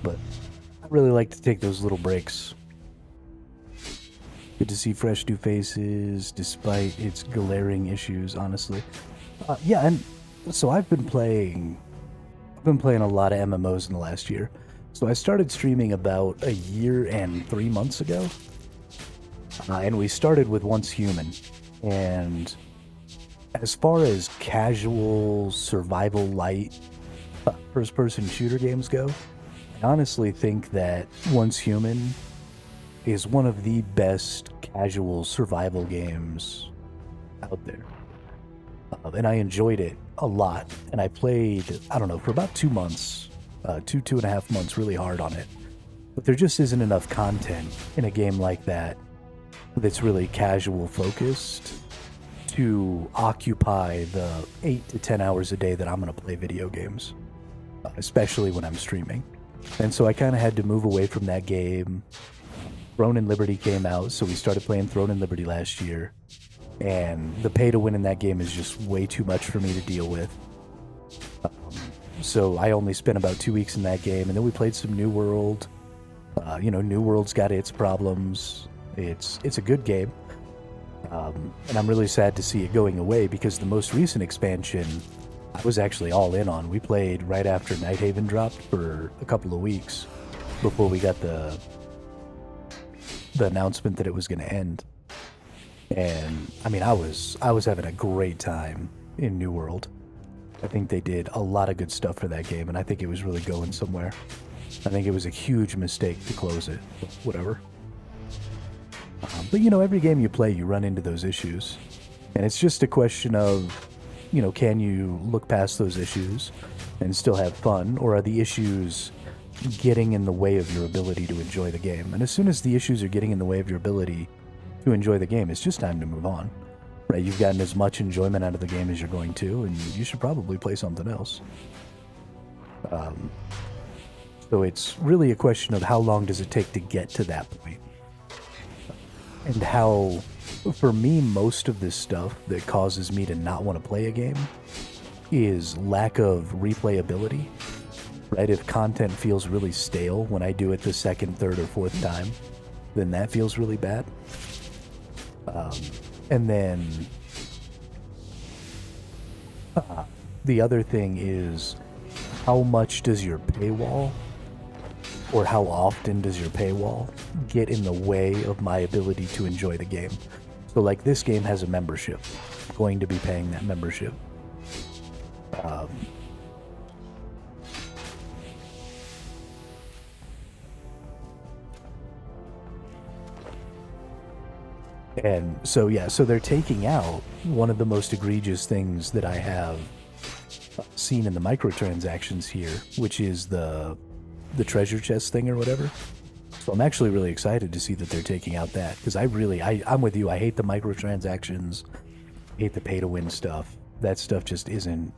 But I really like to take those little breaks. Good to see fresh new faces, despite its glaring issues, honestly. Yeah, and so I've been playing a lot of MMOs in the last year. So I started streaming about a year and 3 months ago. And we started with Once Human. And as far as casual, survival light, first-person shooter games go, I honestly think that Once Human is one of the best casual survival games out there. And I enjoyed it a lot. And I played, I don't know, for about 2 months, 2.5 months really hard on it. But there just isn't enough content in a game like that that's really casual focused to occupy the 8 to 10 hours a day that I'm going to play video games, especially when I'm streaming. And so I kind of had to move away from that game. Throne and Liberty came out, so we started playing Throne and Liberty last year. And the pay to win in that game is just way too much for me to deal with. So I only spent about 2 weeks in that game, and then we played some New World. New World's got its problems. It's a good game. And I'm really sad to see it going away because the most recent expansion I was actually all in on. We played right after Nighthaven dropped for a couple of weeks before we got the the announcement that it was going to end. And I mean, I was having a great time in New World. I think they did a lot of good stuff for that game, and I think it was really going somewhere. I think it was a huge mistake to close it. Whatever. But you know, every game you play, you run into those issues, and it's just a question of, you know, can you look past those issues and still have fun, or are the issues getting in the way of your ability to enjoy the game? And as soon as the issues are getting in the way of your ability to enjoy the game, it's just time to move on. Right, you've gotten as much enjoyment out of the game as you're going to, and you should probably play something else. So it's really a question of how long does it take to get to that point. And how, for me, most of this stuff that causes me to not want to play a game is lack of replayability. Right, if content feels really stale when I do it the second, third, or fourth time, then that feels really bad. And then the other thing is, how much does your paywall, or how often does your paywall get in the way of my ability to enjoy the game? So like, this game has a membership. I'm going to be paying that membership. And so, yeah, so they're taking out one of the most egregious things that I have seen in the microtransactions here, which is the treasure chest thing or whatever. So I'm actually really excited to see that they're taking out that, because I'm with you. I hate the microtransactions, hate the pay-to-win stuff. That stuff just isn't...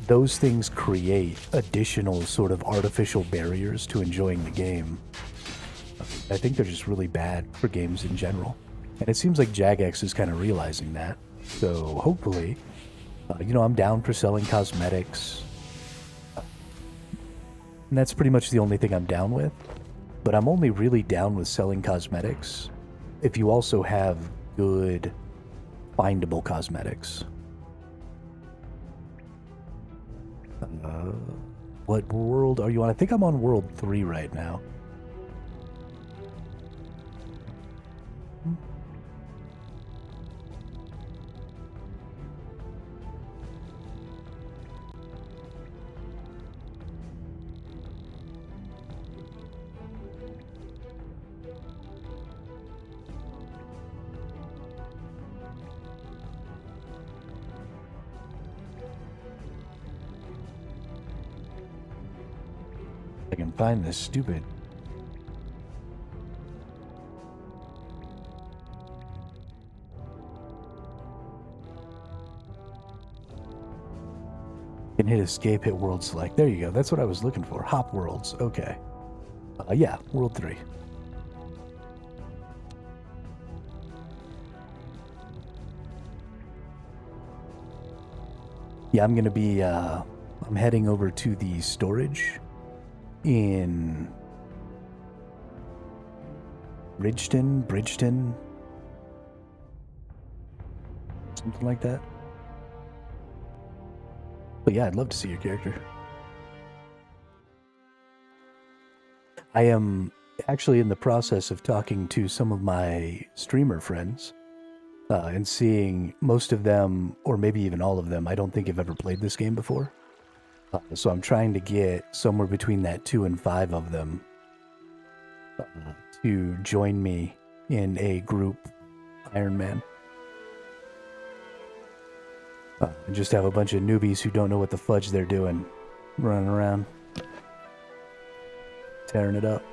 Those things create additional sort of artificial barriers to enjoying the game. I think they're just really bad for games in general. And it seems like Jagex is kind of realizing that. So hopefully, you know, I'm down for selling cosmetics. And that's pretty much the only thing I'm down with. But I'm only really down with selling cosmetics if you also have good, findable cosmetics. What world are you on? I think I'm on World 3 right now. I can find this stupid... Can hit escape, hit world select. There you go. That's what I was looking for. Hop worlds. Okay. Yeah, World 3. Yeah, I'm gonna be, I'm heading over to the storage in Bridgeton, something like that. But yeah, I'd love to see your character. I am actually in the process of talking to some of my streamer friends and seeing most of them, or maybe even all of them, I don't think have ever played this game before. So I'm trying to get somewhere between that 2 and 5 of them to join me in a group Ironman. And just have a bunch of newbies who don't know what the fudge they're doing, running around, tearing it up.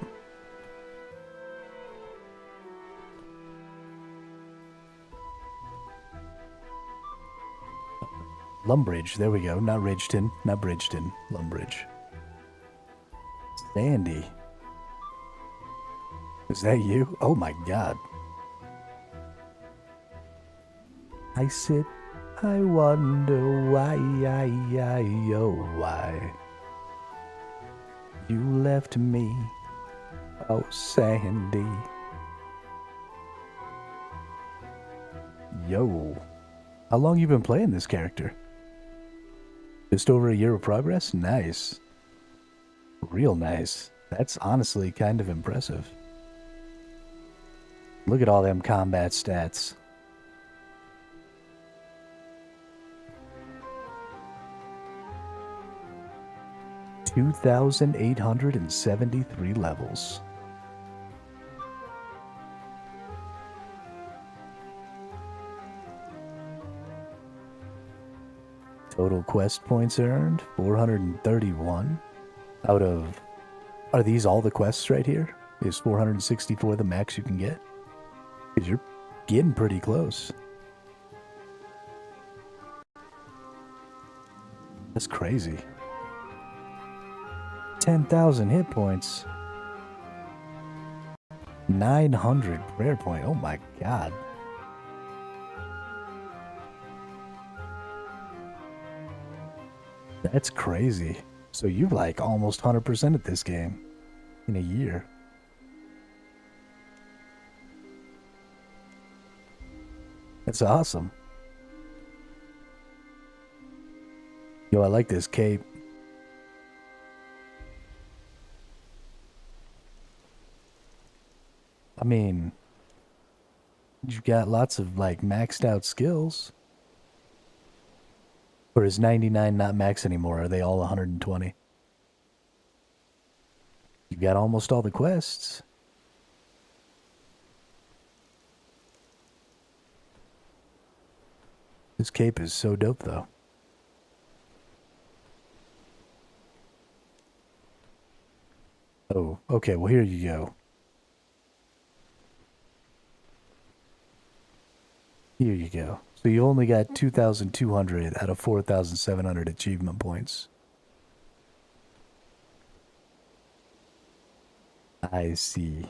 Lumbridge, there we go. Not Ridgeton, not Bridgeton. Lumbridge. Sandy. Is that you? Oh my god. I sit, I wonder why, why you left me, oh Sandy. Yo, how long you been playing this character? Just over a year of progress? Nice. Real nice. That's honestly kind of impressive. Look at all them combat stats. $2,873 levels. Total quest points earned, 431 out of... Are these all the quests right here? Is 464 the max you can get? Because you're getting pretty close. That's crazy. 10,000 hit points. 900 prayer point. Oh my god. That's crazy. So you like almost 100% at this game in a year. That's awesome. Yo, I like this cape. I mean, you've got lots of like maxed out skills. Or is 99 not max anymore? Are they all 120? You got almost all the quests. This cape is so dope, though. Oh, okay, well, here you go. Here you go. So you only got 2,200 out of 4,700 achievement points. I see.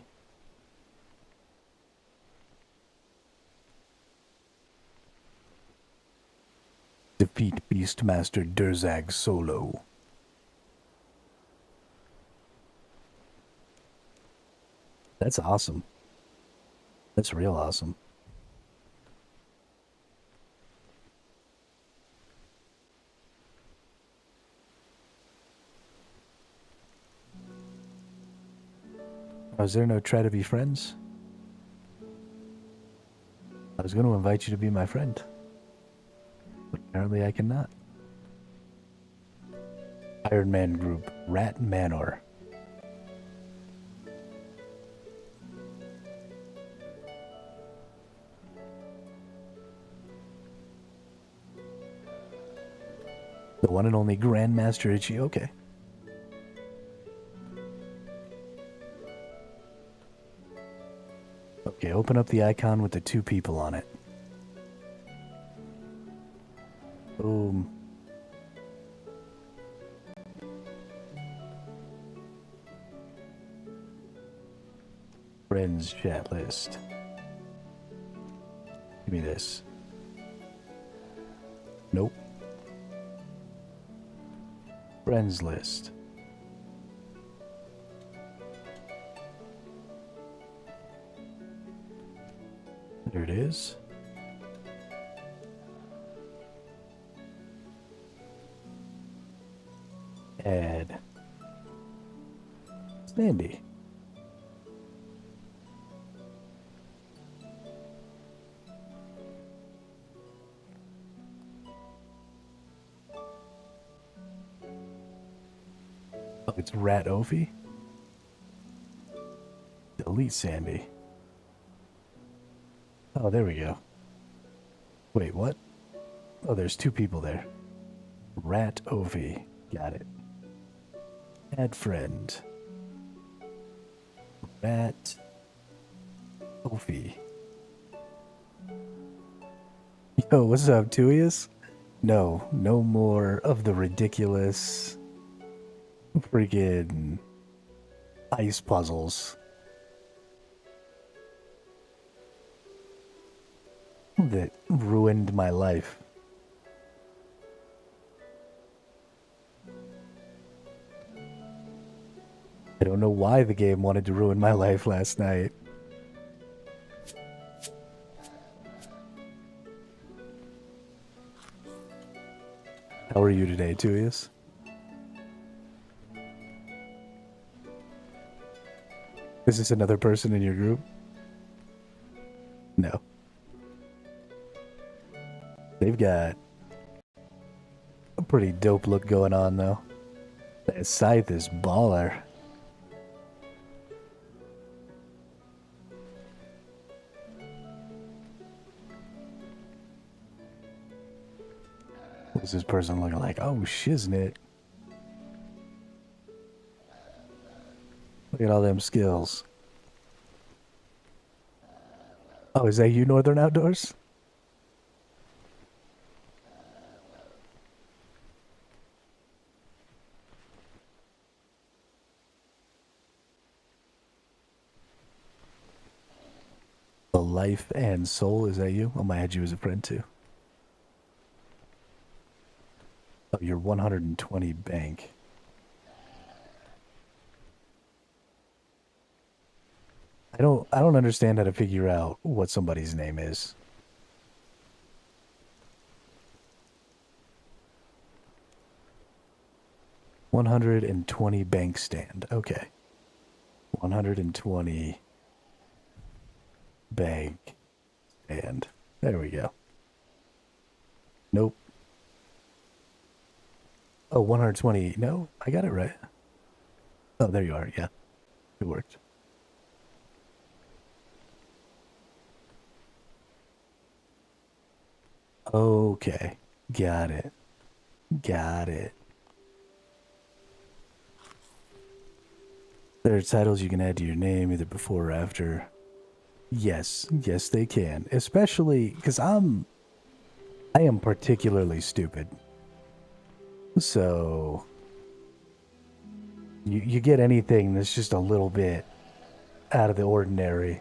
Defeat Beastmaster Durzag solo. That's awesome. That's real awesome. Oh, is there no try to be friends? I was going to invite you to be my friend. But apparently I cannot. Ironman Group, Rat Manor. The one and only Grandmaster Ichi. Okay. Okay, open up the icon with the two people on it. Boom. Friends chat list. Give me this. Nope. Friends list. There it is. Add. Sandy. Oh, it's Rat Ophi. Delete Sandy. Oh, there we go. Wait, what? Oh, there's two people there. Rat Ophi. Got it. Add friend. Rat Ophi. Yo, what's up, Tuius? No, no more of the ridiculous freaking ice puzzles that ruined my life. I don't know why the game wanted to ruin my life last night. How are you today, Tuius? Is this another person in your group? They've got a pretty dope look going on, though. That scythe is baller. What's this person looking like? Oh, shiznit. Look at all them skills. Oh, is that you, Northern Outdoors? The Life and Soul, is that you? Oh, I had you as a friend too. Oh, you're 120 bank. I don't understand how to figure out what somebody's name is. $120 bank stand. Okay. 120 bank stand. There we go. Nope. Oh, 120. No, I got it right. Oh, there you are. Yeah. It worked. Okay. Got it. Got it. There are titles you can add to your name either before or after. Yes. Yes, they can. Especially because I am particularly stupid. So you get anything that's just a little bit out of the ordinary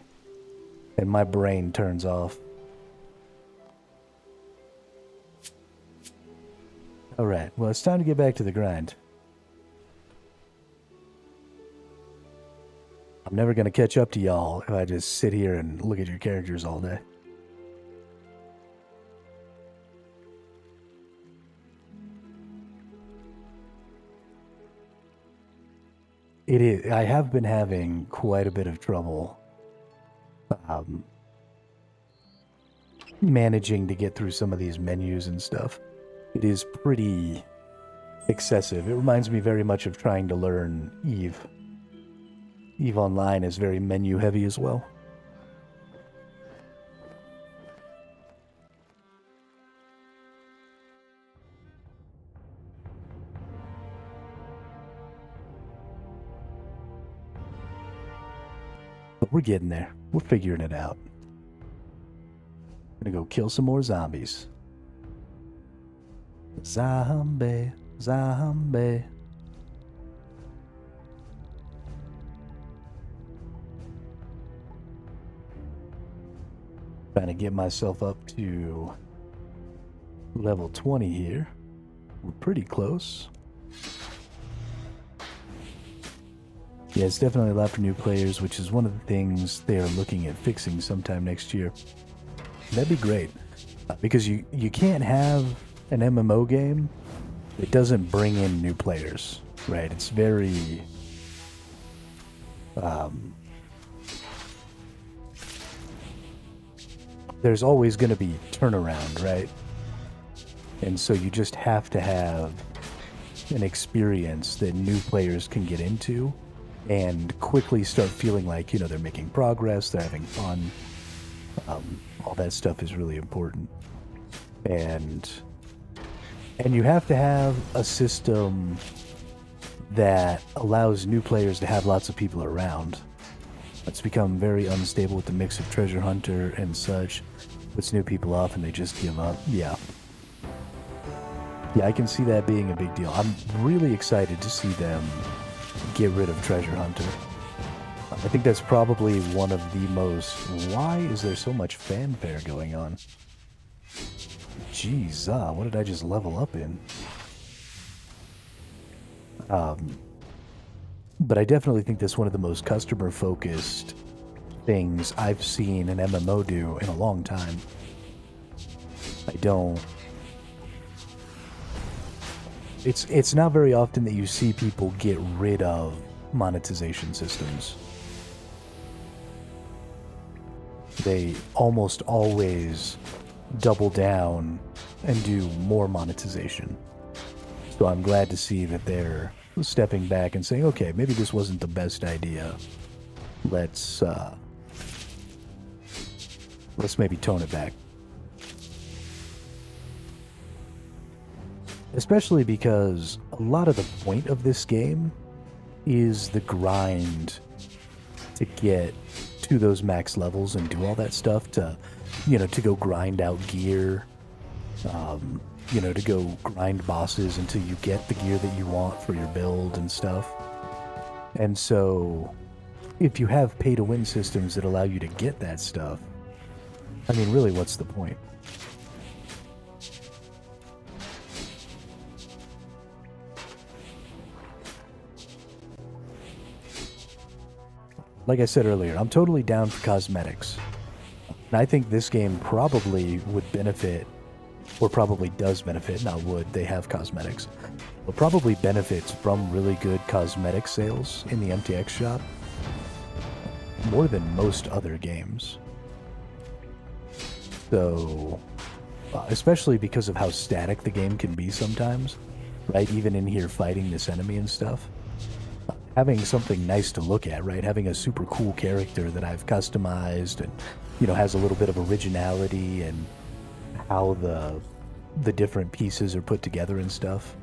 and my brain turns off. Alright, well, it's time to get back to the grind. I'm never going to catch up to y'all if I just sit here and look at your characters all day. It is. I have been having quite a bit of trouble managing to get through some of these menus and stuff. It is pretty excessive. It reminds me very much of trying to learn Eve. Eve Online is very menu heavy as well. But we're getting there. We're figuring it out. Gonna go kill some more zombies. Zombie, zombie. Trying to get myself up to level 20 here. We're pretty close. Yeah, it's definitely a lot for new players, which is one of the things they are looking at fixing sometime next year. That'd be great. Because you can't have an MMO game that doesn't bring in new players, right? It's very... there's always going to be turnaround, right? And so you just have to have an experience that new players can get into and quickly start feeling like, you know, they're making progress, they're having fun. All that stuff is really important. And you have to have a system that allows new players to have lots of people around. It's become very unstable with the mix of treasure hunter and such. Puts new people off and they just give up. Yeah. Yeah, I can see that being a big deal. I'm really excited to see them get rid of treasure hunter. I think that's probably one of the most... Why is there so much fanfare going on? Jeez, what did I just level up in? But I definitely think that's one of the most customer-focused things I've seen an MMO do in a long time. It's not very often that you see people get rid of monetization systems. They almost always double down and do more monetization. So I'm glad to see that they're stepping back and saying, okay, maybe this wasn't the best idea. Let's maybe tone it back. Especially because a lot of the point of this game is the grind to get to those max levels and do all that stuff to, to go grind out gear, to go grind bosses until you get the gear that you want for your build and stuff. And so, if you have pay-to-win systems that allow you to get that stuff, I mean, really, what's the point? Like I said earlier, I'm totally down for cosmetics. And I think this game probably would benefit, or probably does benefit, not would, they have cosmetics, but probably benefits from really good cosmetic sales in the MTX shop more than most other games. So, especially because of how static the game can be sometimes, right? Even in here fighting this enemy and stuff. Having something nice to look at, right? Having a super cool character that I've customized and, has a little bit of originality and how the different pieces are put together and stuff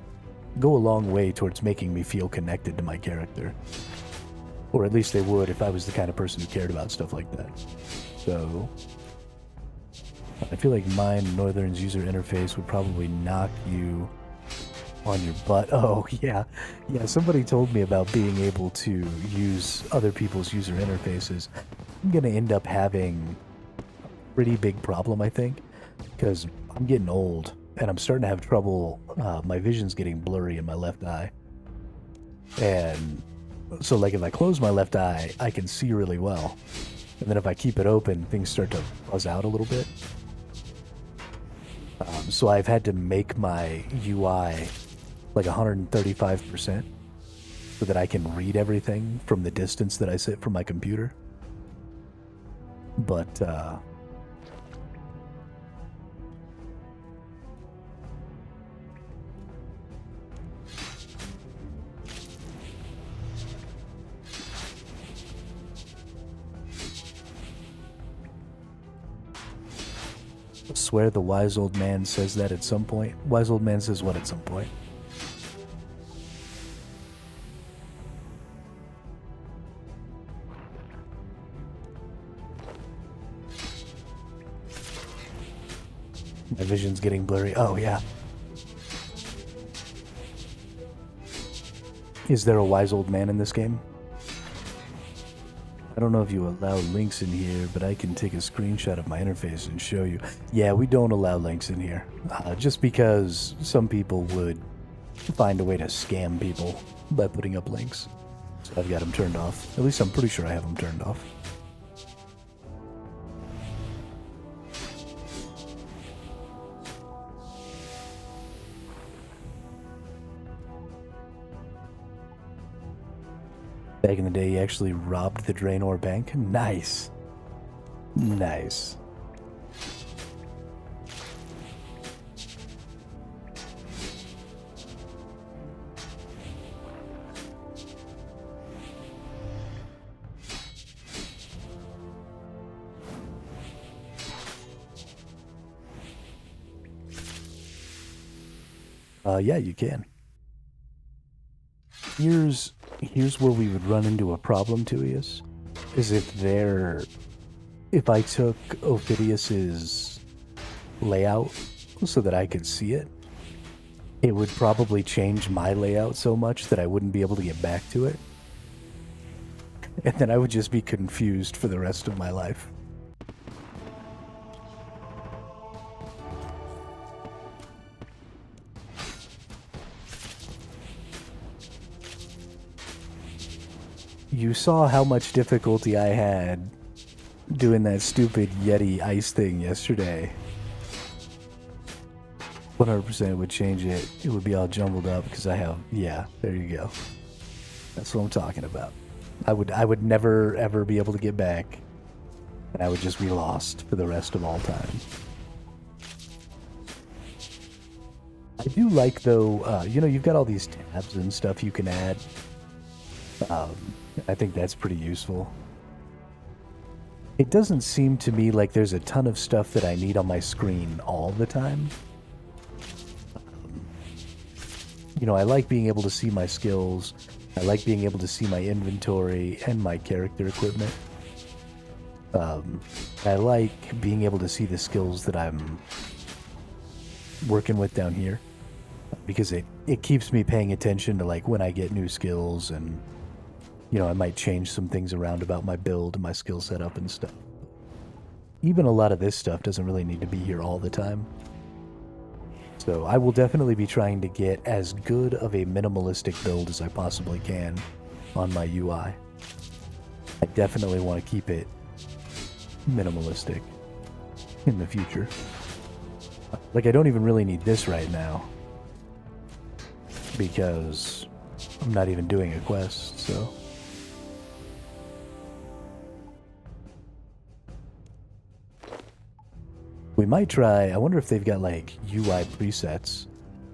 go a long way towards making me feel connected to my character. Or at least they would if I was the kind of person who cared about stuff like that. So, I feel like mine, Northern's user interface would probably knock you on your butt. Oh, yeah. Yeah, somebody told me about being able to use other people's user interfaces. I'm going to end up having a pretty big problem, I think, because I'm getting old, and I'm starting to have trouble. My vision's getting blurry in my left eye. And so, like, if I close my left eye, I can see really well. And then if I keep it open, things start to buzz out a little bit. So I've had to make my UI like 135% so that I can read everything from the distance that I sit from my computer. But, I swear the wise old man says that at some point. Wise old man says what at some point? My vision's getting blurry. Oh, yeah. Is there a wise old man in this game? I don't know if you allow links in here, but I can take a screenshot of my interface and show you. Yeah, we don't allow links in here. Just because some people would find a way to scam people by putting up links. So I've got them turned off. At least I'm pretty sure I have them turned off. Back in the day, he actually robbed the Draenor bank. Nice. Nice. Yeah, you can. Here's where we would run into a problem, Tuius, is if I took Ophidius's layout so that I could see it, it would probably change my layout so much that I wouldn't be able to get back to it. And then I would just be confused for the rest of my life. You saw how much difficulty I had doing that stupid Yeti ice thing yesterday. 100% would change it. It would be all jumbled up because I have... Yeah, there you go. That's what I'm talking about. I would never, ever be able to get back. And I would just be lost for the rest of all time. I do like, though, you know, you've got all these tabs and stuff you can add. I think that's pretty useful. It doesn't seem to me like there's a ton of stuff that I need on my screen all the time. You know, I like being able to see my skills. I like being able to see my inventory and my character equipment. I like being able to see the skills that I'm working with down here, because it keeps me paying attention to, like, when I get new skills, and, you know, I might change some things around about my build and my skill setup and stuff. Even a lot of this stuff doesn't really need to be here all the time. So I will definitely be trying to get as good of a minimalistic build as I possibly can on my UI. I definitely want to keep it minimalistic in the future. Like, I don't even really need this right now, because I'm not even doing a quest, so... We might try, I wonder if they've got, like, UI presets.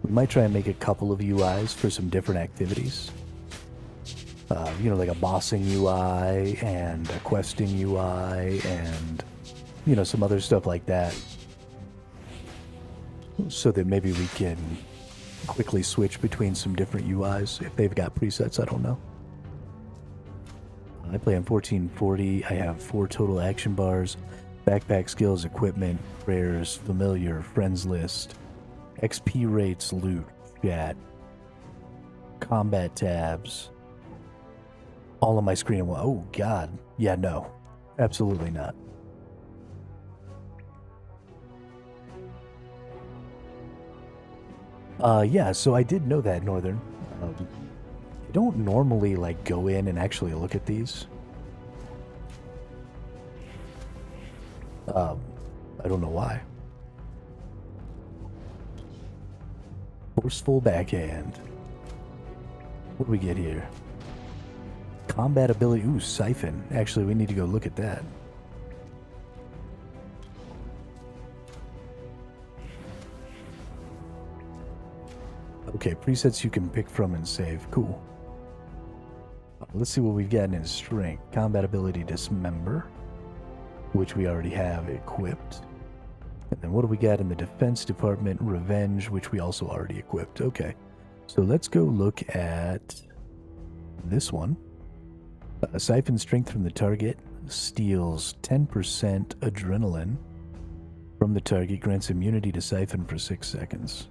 We might try and make a couple of UIs for some different activities. You know, like a bossing UI and a questing UI and, you know, some other stuff like that. So that maybe we can quickly switch between some different UIs if they've got presets, I don't know. I play on 1440, I have 4 total action bars. Backpack skills, equipment, prayers, familiar, friends list, XP rates, loot, chat, combat tabs, all on my screen. Oh, God. Yeah, no. Absolutely not. Yeah, so I did know that, Northern. I don't normally, like, go in and actually look at these. I don't know why. Forceful backhand. What do we get here? Combat ability. Ooh, siphon. Actually, we need to go look at that. Okay, presets you can pick from and save. Cool. Let's see what we've got in strength. Combat ability dismember, which we already have equipped. And then what do we got in the defense department? Revenge, which we also already equipped. Okay, so let's go look at this one. Siphon strength from the target, steals 10% adrenaline from the target, grants immunity to siphon for 6 seconds.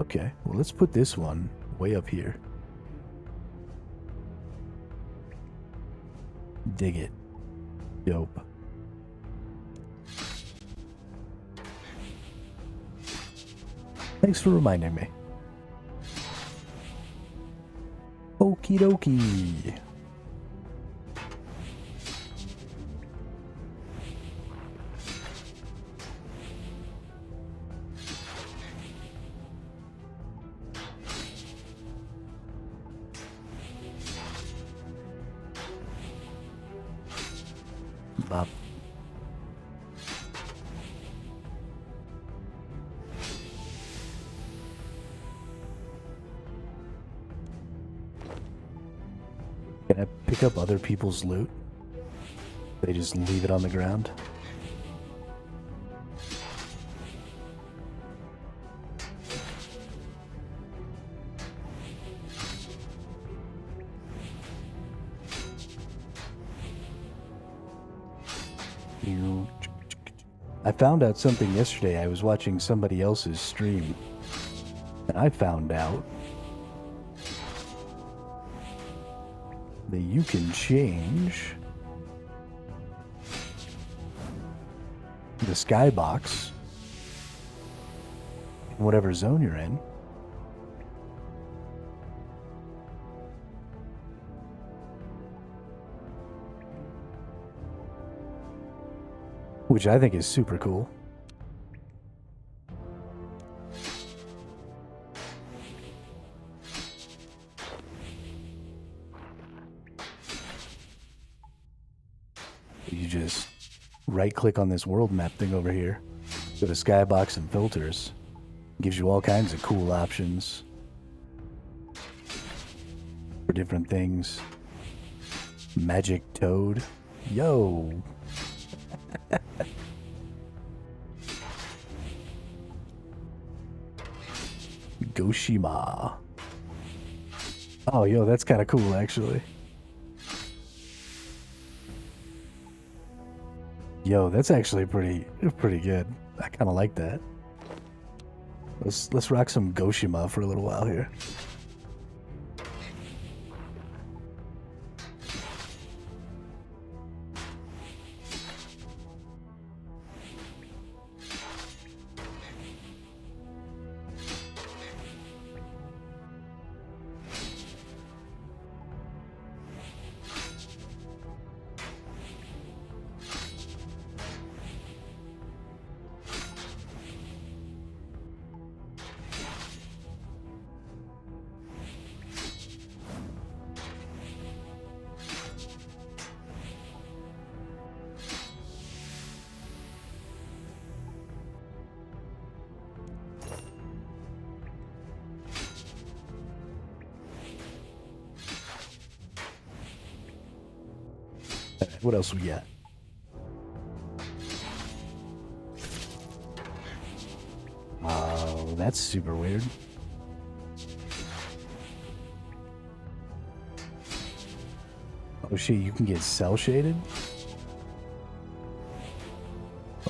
Okay, well, let's put this one way up here. Dig it. Dope. Thanks for reminding me. Okie dokie. Bob. Can I pick up other people's loot? They just leave it on the ground? I found out something yesterday. I was watching somebody else's stream, and I found out that you can change the skybox in whatever zone you're in. Which I think is super cool. You just right click on this world map thing over here, go to skybox and filters, Gives you all kinds of cool options for different things. Magic Toad. Yo! Goshima. Oh, yo, that's kind of cool, actually. Yo, that's actually pretty good. I kind of like that. Let's rock some Goshima for a little while here. What else we got? Oh, that's super weird. Oh shit, you can get cell shaded?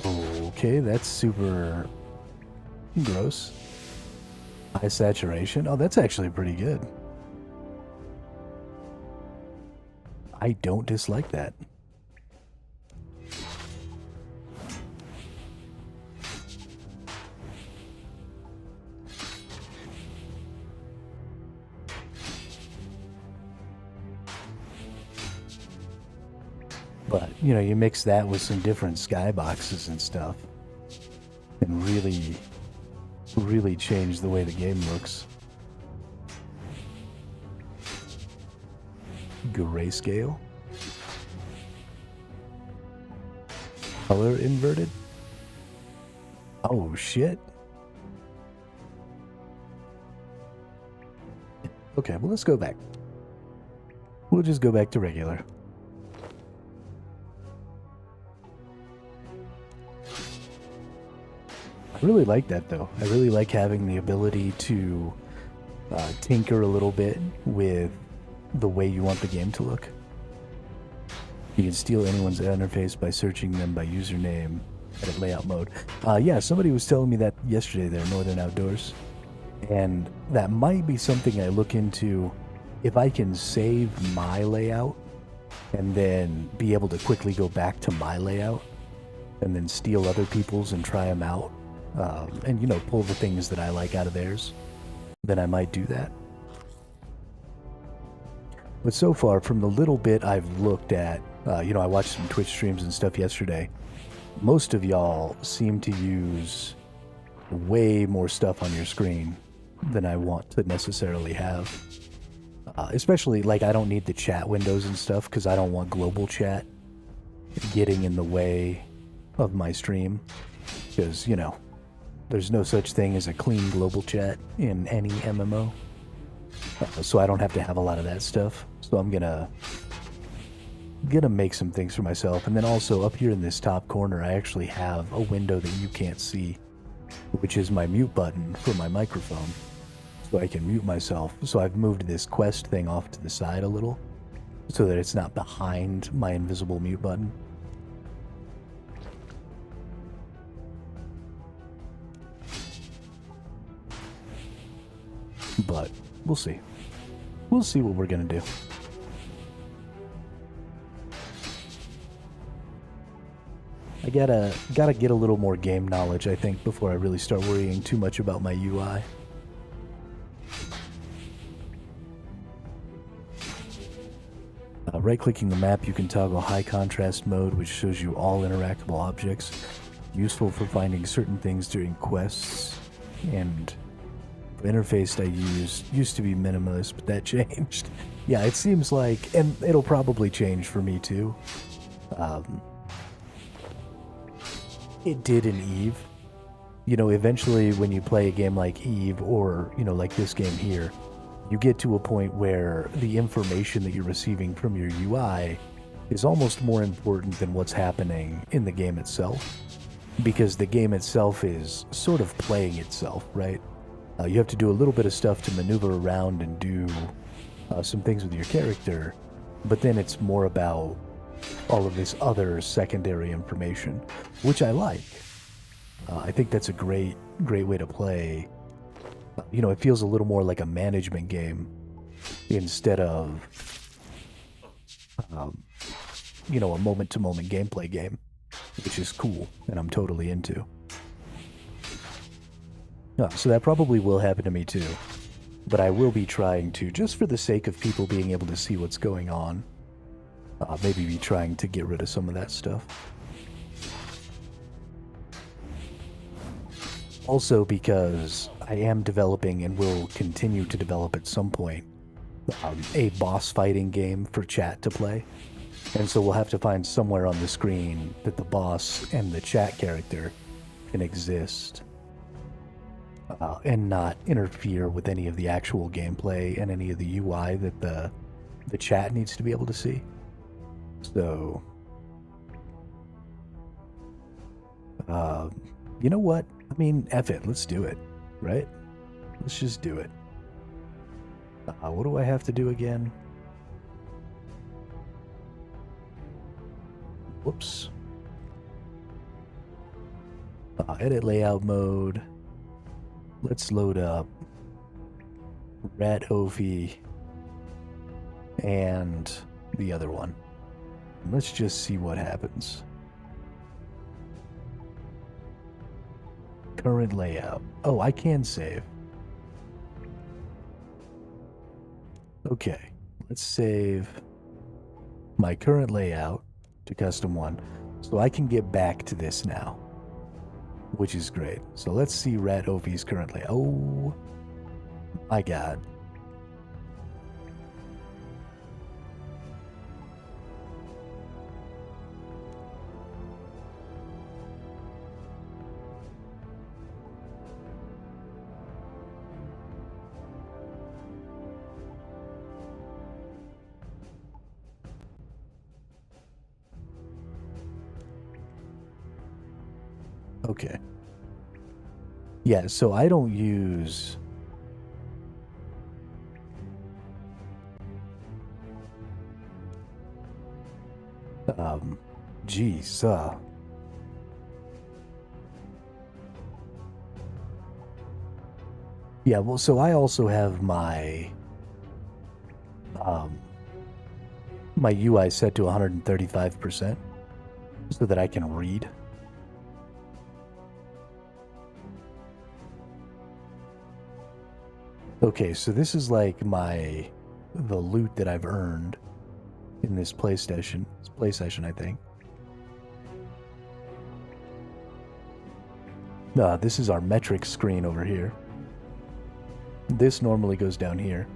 Okay, that's super gross. High saturation? Oh, that's actually pretty good. I don't dislike that. But, you know, you mix that with some different skyboxes and stuff, and really change the way the game looks. Grayscale. Color inverted. Oh shit. Okay, well let's go back. We'll just go back to regular. I really like that though. I really like having the ability to tinker a little bit with the way you want the game to look. You can steal anyone's interface by searching them by username, edit layout mode. Yeah, somebody was telling me that yesterday there, Northern Outdoors. And that might be something I look into if I can save my layout and then be able to quickly go back to my layout and then steal other people's and try them out. And, you know, pull the things that I like out of theirs. Then I might do that. But so far, from the little bit I've looked at, you know, I watched some Twitch streams and stuff yesterday. Most of y'all seem to use way more stuff on your screen than I want to necessarily have. Especially, like, I don't need the chat windows and stuff because I don't want global chat getting in the way of my stream. Because, you know, there's no such thing as a clean global chat in any MMO. So I don't have to have a lot of that stuff. So I'm gonna make some things for myself. And then also up here in this top corner, I actually have a window that you can't see, which is my mute button for my microphone. So I can mute myself. So I've moved this quest thing off to the side a little so that it's not behind my invisible mute button. But we'll see. We'll see what we're gonna do. I gotta get a little more game knowledge, I think, before I really start worrying too much about my UI. Right-clicking the map, you can toggle high contrast mode, which shows you all interactable objects. Useful for finding certain things during quests. And the interface I used to be minimalist, but that changed. Yeah, it seems like, and it'll probably change for me too. It did in Eve, you know, eventually when you play a game like Eve or, you know, like this game here, you get to a point where the information that you're receiving from your UI is almost more important than what's happening in the game itself, because the game itself is sort of playing itself, right? You have to do a little bit of stuff to maneuver around and do some things with your character, but then it's more about all of this other secondary information, which I like. I think that's a great way to play. You know, it feels a little more like a management game instead of, you know, a moment-to-moment gameplay game, which is cool, and I'm totally into. So that probably will happen to me too, but I will be trying to, just for the sake of people being able to see what's going on, maybe be trying to get rid of some of that stuff. Also because I am developing and will continue to develop at some point a boss fighting game for chat to play. And so we'll have to find somewhere on the screen that the boss and the chat character can exist and not interfere with any of the actual gameplay and any of the UI that the chat needs to be able to see. So, you know what? I mean, F it. Let's do it, right? Let's just do it. What do I have to do again? Whoops. Edit layout mode. Let's load up Rat Ophi and the other one. Let's just see what happens. Current layout. Oh, I can save. Okay, let's save my current layout to custom one, so I can get back to this now, which is great. So let's see Rat Ophi's current layout. Oh my god. Okay. Yeah, so I don't use... Geez, yeah, well, so I also have my my UI set to 135% so that I can read. Okay, so this is like the loot that I've earned in this play session, I think. This is our metrics screen over here. This normally goes down here.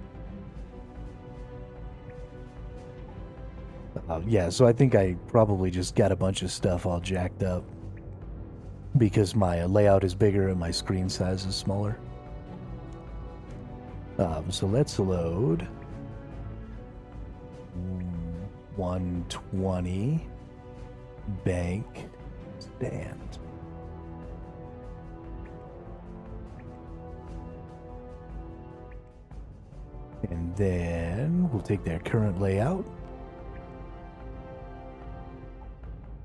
Yeah, so I think I probably just got a bunch of stuff all jacked up because my layout is bigger and my screen size is smaller. So let's load 120 bank stand. And then we'll take their current layout.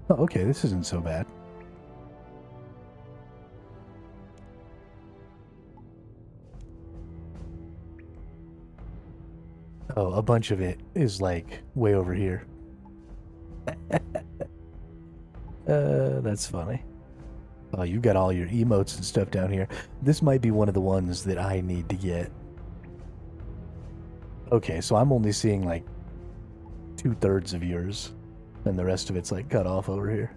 Oh, okay, this isn't so bad. Oh, a bunch of it is like way over here. That's funny. Oh, you got all your emotes and stuff down here. This might be one of the ones that I need to get. Okay, so I'm only seeing like 2/3 of yours, and the rest of it's like cut off over here.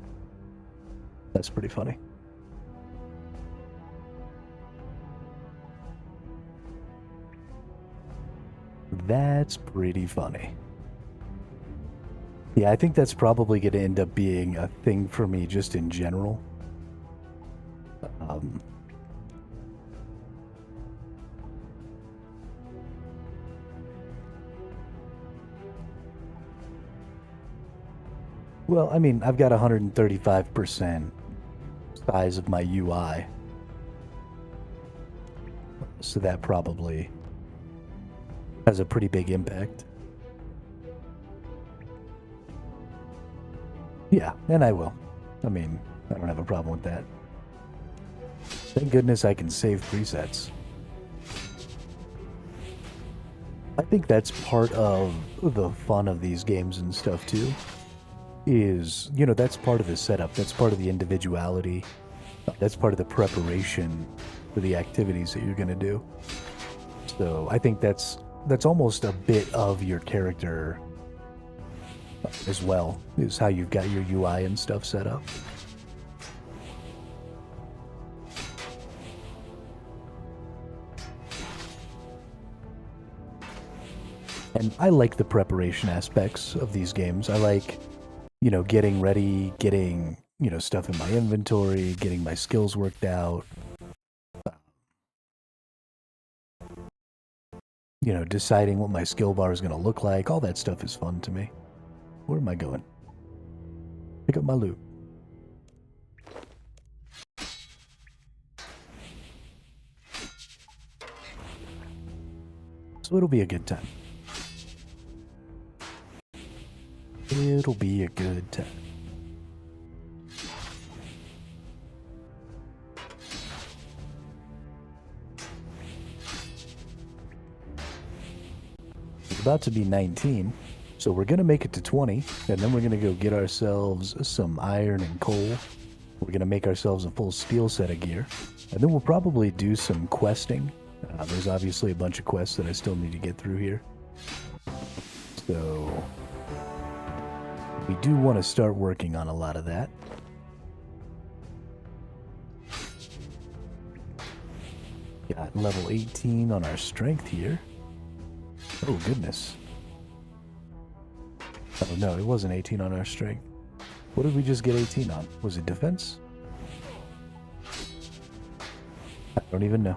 That's pretty funny. That's pretty funny. Yeah, I think that's probably going to end up being a thing for me just in general. Well, I mean, I've got 135% size of my UI. So that probably has a pretty big impact. Yeah, and I will. I mean, I don't have a problem with that. Thank goodness I can save presets. I think that's part of the fun of these games and stuff too. Is, you know, that's part of the setup. That's part of the individuality. That's part of the preparation for the activities that you're going to do. So I think that's almost a bit of your character as well, is how you've got your UI and stuff set up. And I like the preparation aspects of these games. I like, you know, getting ready, getting, you know, stuff in my inventory, getting my skills worked out. You know, deciding what my skill bar is going to look like. All that stuff is fun to me. Where am I going? Pick up my loot. So it'll be a good time. It'll be a good time. It's about to be 19, so we're going to make it to 20, and then we're going to go get ourselves some iron and coal. We're going to make ourselves a full steel set of gear, and then we'll probably do some questing. There's obviously a bunch of quests that I still need to get through here. So we do want to start working on a lot of that. Got level 18 on our strength here. Oh, goodness. Oh, no, it wasn't 18 on our strength. What did we just get 18 on? Was it defense? I don't even know.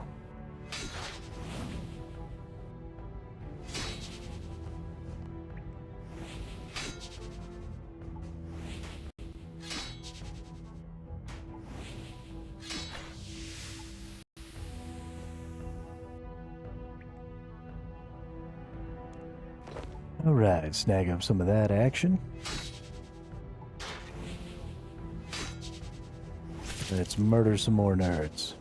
Alright, snag up some of that action. Let's murder some more nerds.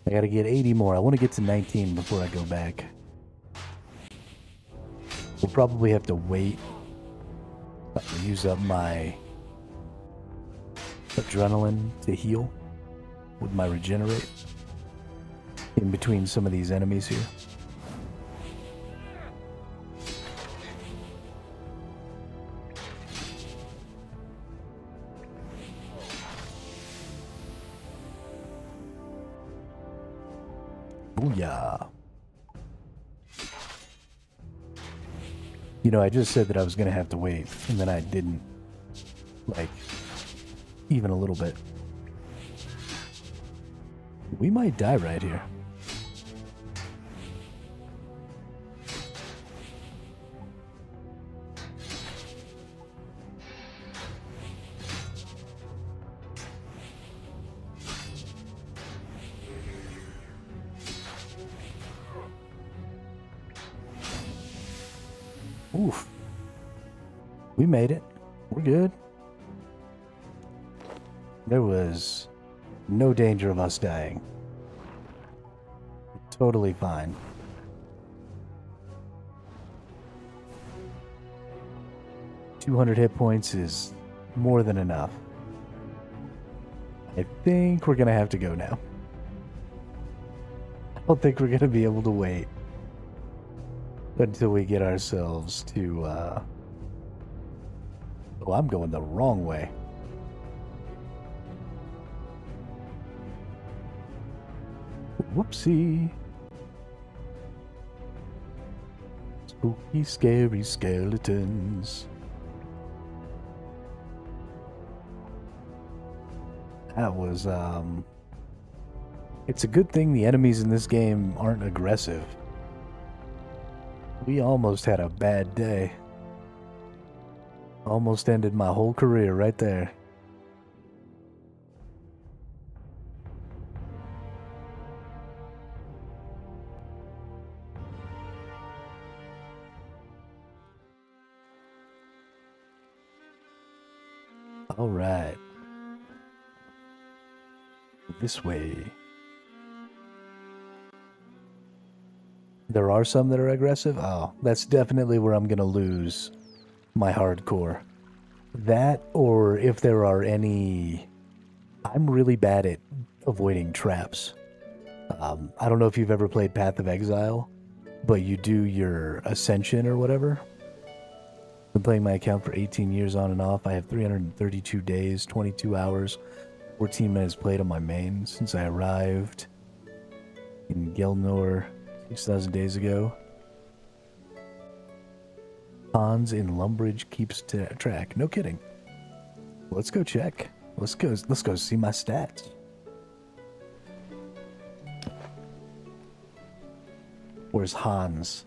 I gotta get 80 more. I want to get to 19 before I go back. We'll probably have to wait. I'll use up my adrenaline to heal with my regenerate in between some of these enemies here. Booyah. You know, I just said that I was going to have to wait, and then I didn't. Like, even a little bit. We might die right here. Oof. We made it. We're good. There was no danger of us dying. Totally fine. $200 hit points is more than enough. I think we're gonna have to go now. I don't think we're gonna be able to wait until we get ourselves to, Oh, I'm going the wrong way. Whoopsie. Spooky, scary skeletons. That was, It's a good thing the enemies in this game aren't aggressive. We almost had a bad day. Almost ended my whole career right there. All right. This way. There are some that are aggressive? Oh, that's definitely where I'm gonna lose my hardcore. That, or if there are any... I'm really bad at avoiding traps. I don't know if you've ever played Path of Exile, but you do your Ascension or whatever. Been playing my account for 18 years on and off. I have 332 days, 22 hours, 14 minutes played on my main since I arrived in Gelnor 6,000 days ago. Hans in Lumbridge keeps track. No kidding. Let's go check. Let's go see my stats. Where's Hans?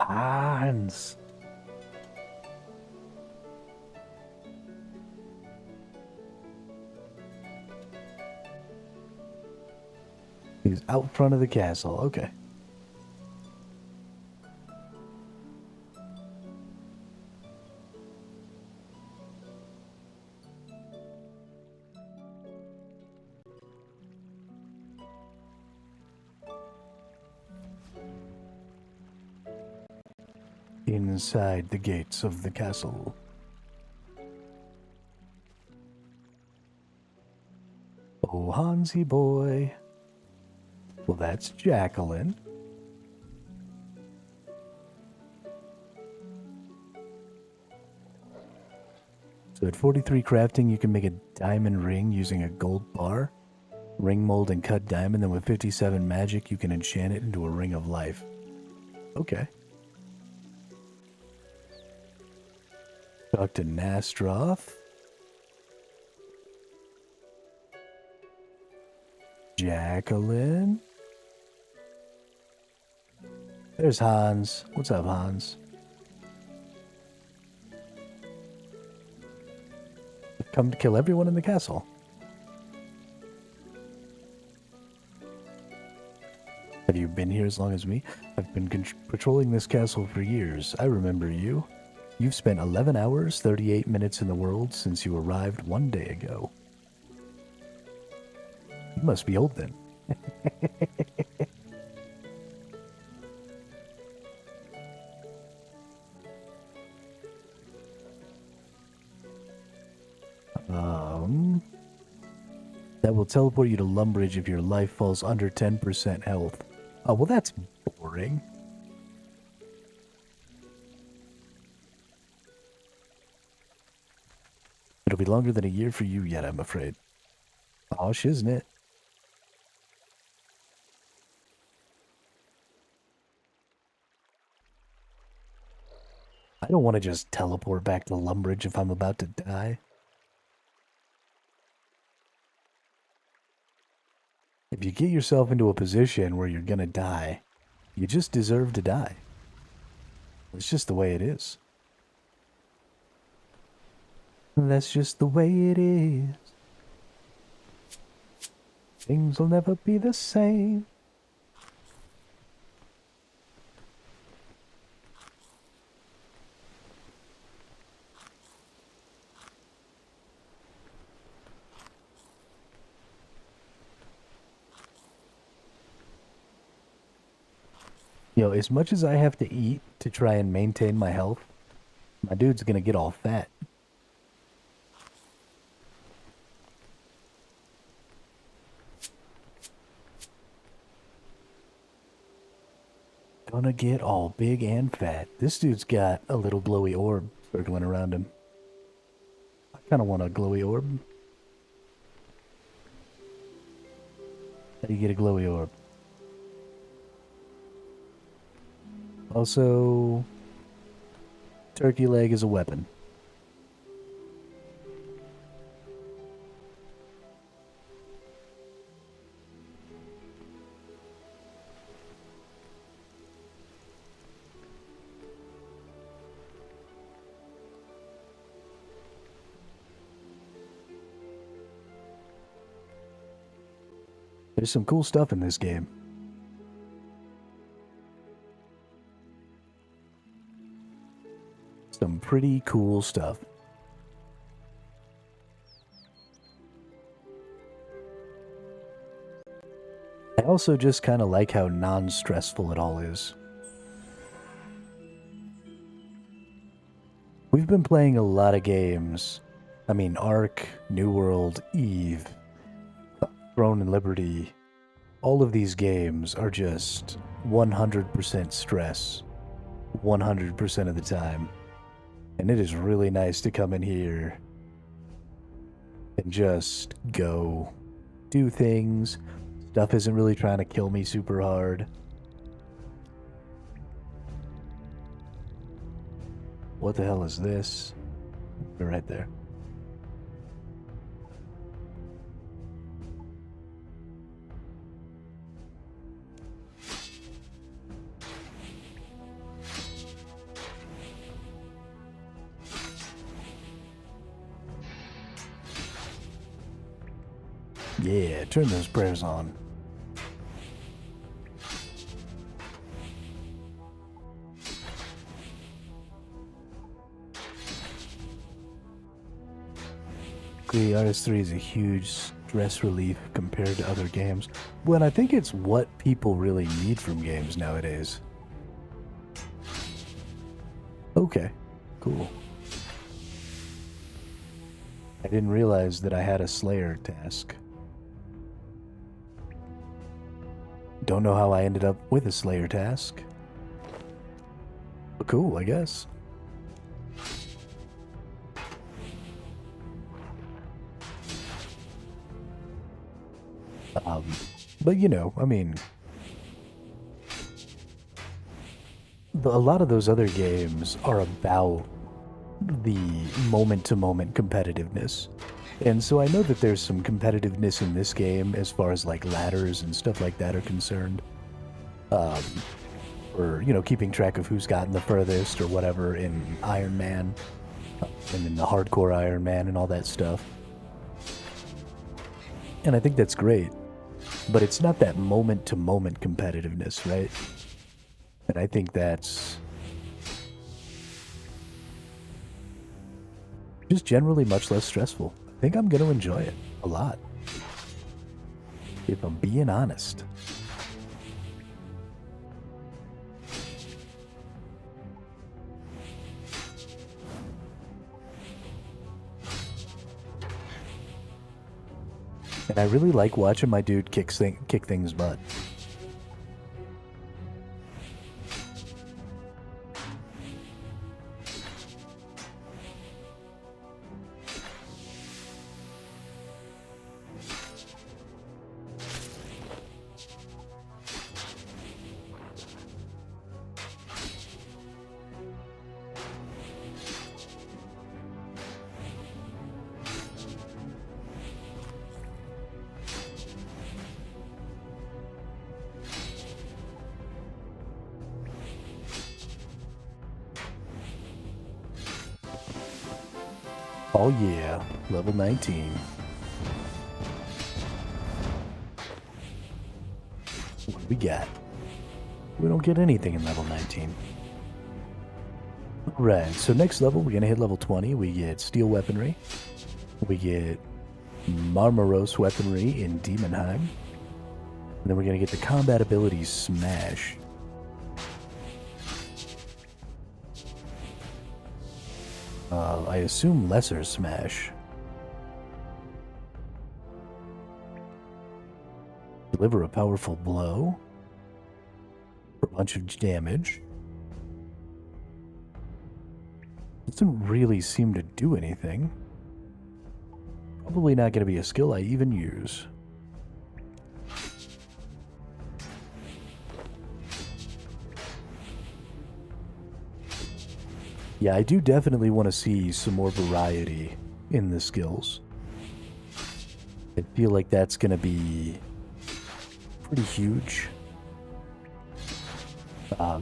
Hans. He's out front of the castle. Okay. Inside the gates of the castle. Oh, Hansy boy. Well, that's Jacqueline. So at 43 crafting, you can make a diamond ring using a gold bar, ring mold and cut diamond. Then with 57 magic, you can enchant it into a ring of life. Okay. Talk to Nastroth. Jacqueline. There's Hans. What's up, Hans? I've come to kill everyone in the castle. Have you been here as long as me? I've been patrolling this castle for years. I remember you. You've spent 11 hours, 38 minutes in the world since you arrived 1 day ago. You must be old then. That will teleport you to Lumbridge if your life falls under 10% health. Oh, well, that's boring. It'll be longer than a year for you yet, I'm afraid. Oh, isn't it? I don't want to just teleport back to Lumbridge if I'm about to die. If you get yourself into a position where you're gonna die, you just deserve to die. It's just the way it is. That's just the way it is. Things will never be the same. Yo, as much as I have to eat to try and maintain my health, my dude's gonna get all fat. Gonna get all big and fat. This dude's got a little glowy orb circling around him. I kinda want a glowy orb. How do you get a glowy orb? Also, turkey leg is a weapon. There's some cool stuff in this game. Some pretty cool stuff. I also just kind of like how non-stressful it all is. We've been playing a lot of games. I mean, Ark, New World, Eve, Throne and Liberty. All of these games are just 100% stress 100% of the time. And it is really nice to come in here and just go do things. Stuff isn't really trying to kill me super hard. What the hell is this? They're right there. Yeah, turn those prayers on. RS3 is a huge stress relief compared to other games. Well, I think it's what people really need from games nowadays. Okay, cool. I didn't realize that I had a Slayer task. Don't know how I ended up with a Slayer task. But cool, I guess. But you know, I mean, a lot of those other games are about the moment-to-moment competitiveness. And so I know that there's some competitiveness in this game as far as like ladders and stuff like that are concerned. Or, you know, keeping track of who's gotten the furthest or whatever in Ironman. And in the hardcore Ironman and all that stuff. And I think that's great. But it's not that moment-to-moment competitiveness, right? And I think that's just generally much less stressful. I think I'm going to enjoy it a lot, if I'm being honest. And I really like watching my dude kick things butt. Oh yeah, level 19. What do we got? We don't get anything in level 19. Right, so next level, we're going to hit level 20. We get steel weaponry. We get Marmaros weaponry in Demonheim. And then we're going to get the combat ability Smash. I assume lesser smash. Deliver a powerful blow for a bunch of damage. Doesn't really seem to do anything. Probably not going to be a skill I even use. Yeah, I do definitely want to see some more variety in the skills. I feel like that's going to be pretty huge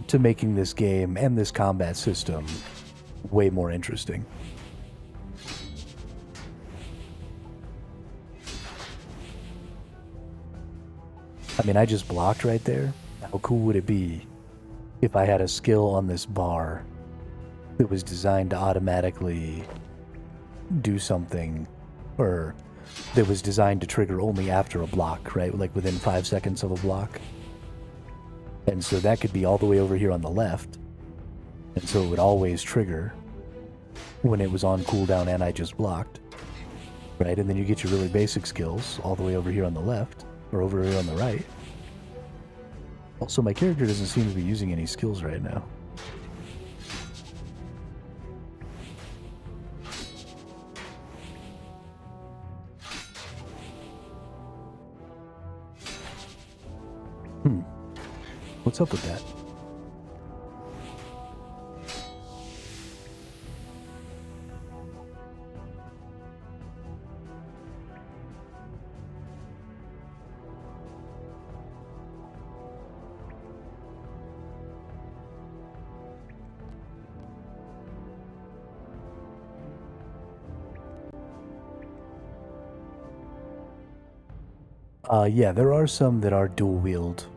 to making this game and this combat system way more interesting. I mean, I just blocked right there. How cool would it be if I had a skill on this bar that was designed to automatically do something, or that was designed to trigger only after a block, right? Like within 5 seconds of a block. And so that could be all the way over here on the left. And so it would always trigger when it was on cooldown and I just blocked. Right? And then you get your really basic skills all the way over here on the left, or over here on the right. Also, my character doesn't seem to be using any skills right now. What's up with that? Yeah, there are some that are dual wield.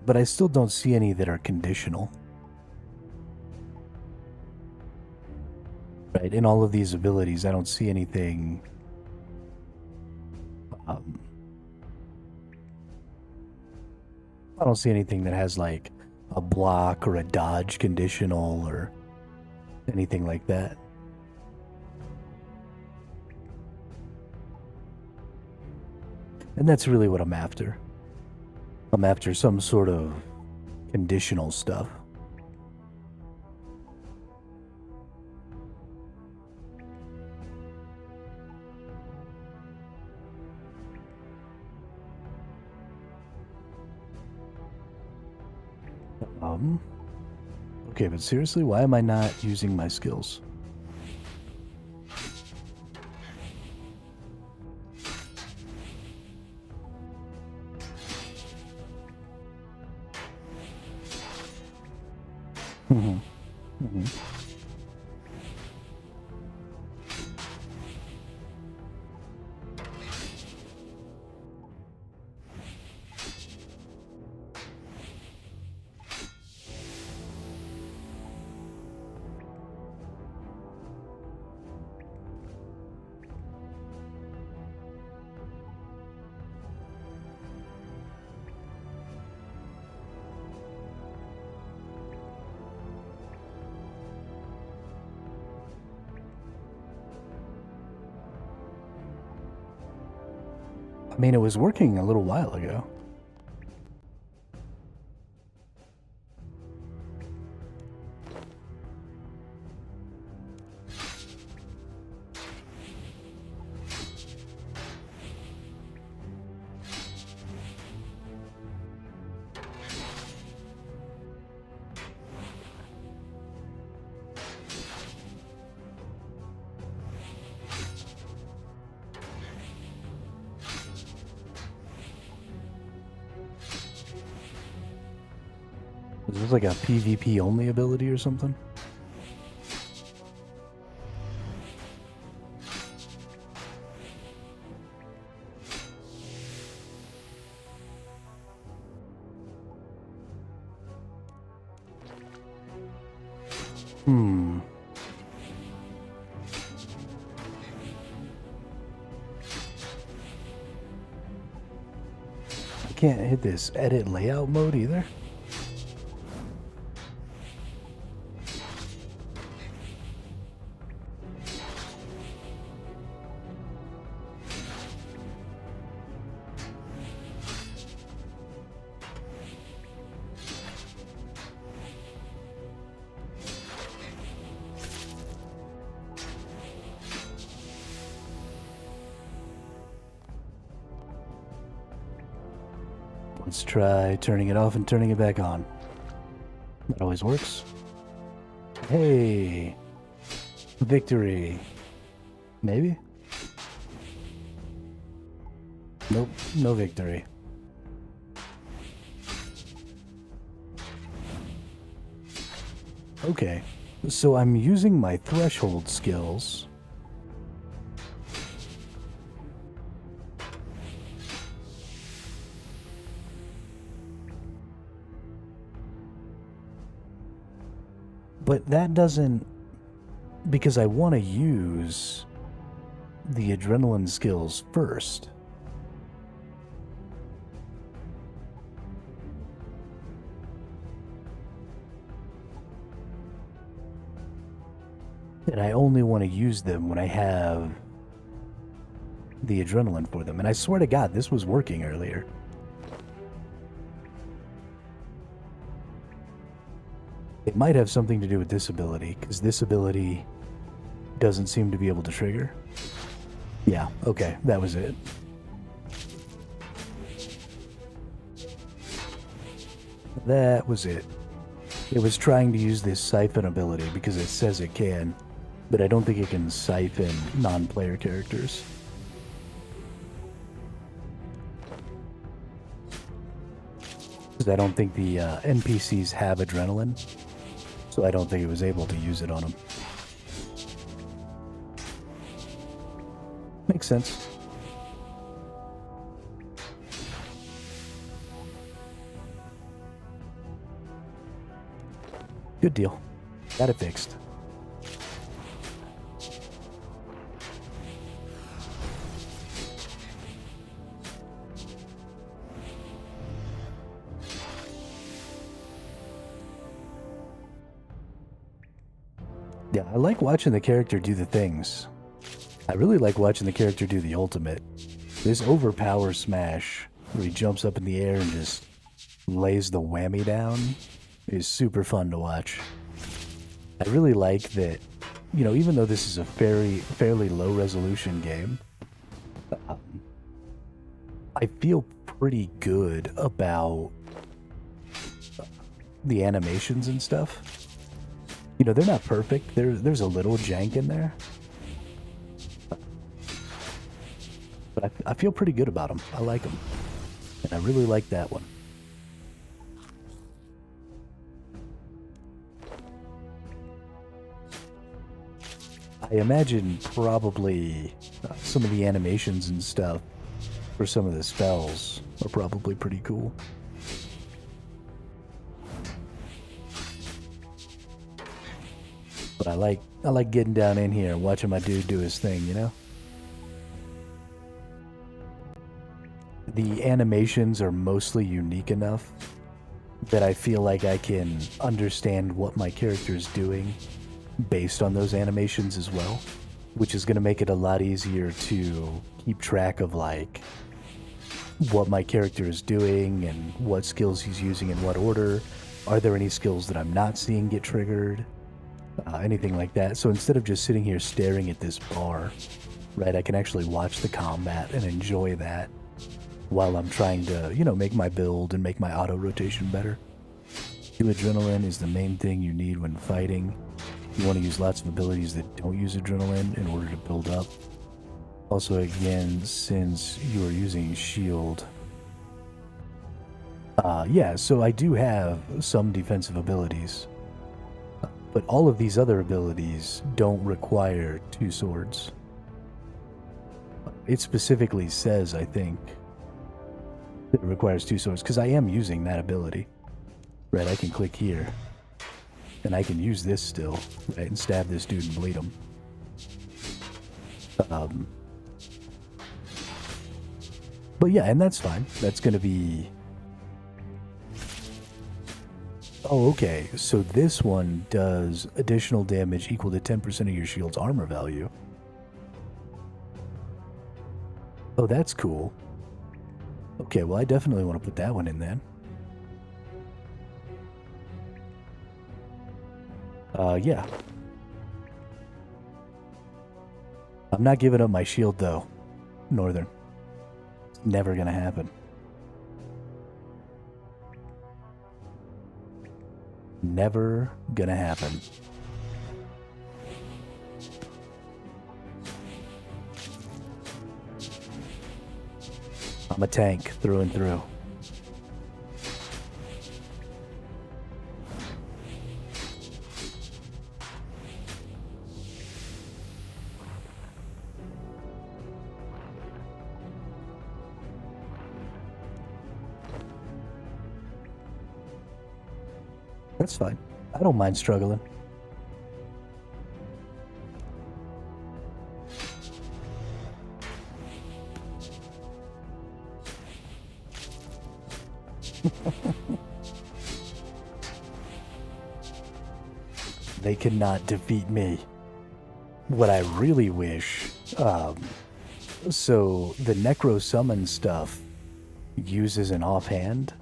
But I still don't see any that are conditional. Right, in all of these abilities, I don't see anything... I don't see anything that has, like, a block or a dodge conditional or anything like that. And that's really what I'm after. I'm after some sort of conditional stuff. Okay, but seriously, why am I not using my skills? I mean, it was working a little while ago. Is this like a PvP only ability or something? I can't hit this edit layout mode either. Let's try turning it off and turning it back on. That always works. Hey! Victory. Maybe? Nope, no victory. Okay, so I'm using my threshold skills. But that doesn't... Because I want to use the adrenaline skills first. And I only want to use them when I have the adrenaline for them. And I swear to God, this was working earlier. It might have something to do with this ability, because this ability doesn't seem to be able to trigger. Yeah, okay, that was it. That was it. It was trying to use this siphon ability because it says it can, but I don't think it can siphon non-player characters. Because I don't think the NPCs have adrenaline, so I don't think it was able to use it on them. Makes sense. Good deal. Got it fixed. Yeah, I like watching the character do the things. I really like watching the character do the ultimate. This overpower smash, where he jumps up in the air and just lays the whammy down, is super fun to watch. I really like that, you know, even though this is a fairly low resolution game, I feel pretty good about the animations and stuff. You know, they're not perfect. There's a little jank in there. But I feel pretty good about them. I like them. And I really like that one. I imagine probably some of the animations and stuff for some of the spells are probably pretty cool. But I like getting down in here and watching my dude do his thing, you know? The animations are mostly unique enough that I feel like I can understand what my character is doing based on those animations as well, which is going to make it a lot easier to keep track of like what my character is doing and what skills he's using in what order. Are there any skills that I'm not seeing get triggered? Anything like that. So instead of just sitting here staring at this bar, right, I can actually watch the combat and enjoy that while I'm trying to, you know, make my build and make my auto rotation better. Adrenaline is the main thing you need when fighting. You want to use lots of abilities that don't use adrenaline in order to build up. Also, again, since you are using shield, yeah, so I do have some defensive abilities, but all of these other abilities don't require two swords. It specifically says, I think, that it requires two swords, because I am using that ability. Right, I can click here, and I can use this still, right, and stab this dude and bleed him. But yeah, and that's fine. That's going to be... Oh, okay. So this one does additional damage equal to 10% of your shield's armor value. Oh, that's cool. Okay, well, I definitely want to put that one in then. Yeah. I'm not giving up my shield, though, Northern. It's never gonna happen. Never gonna happen. I'm a tank through and through. That's fine. I don't mind struggling. They cannot defeat me. What I really wish, so the Necro Summon stuff uses an offhand,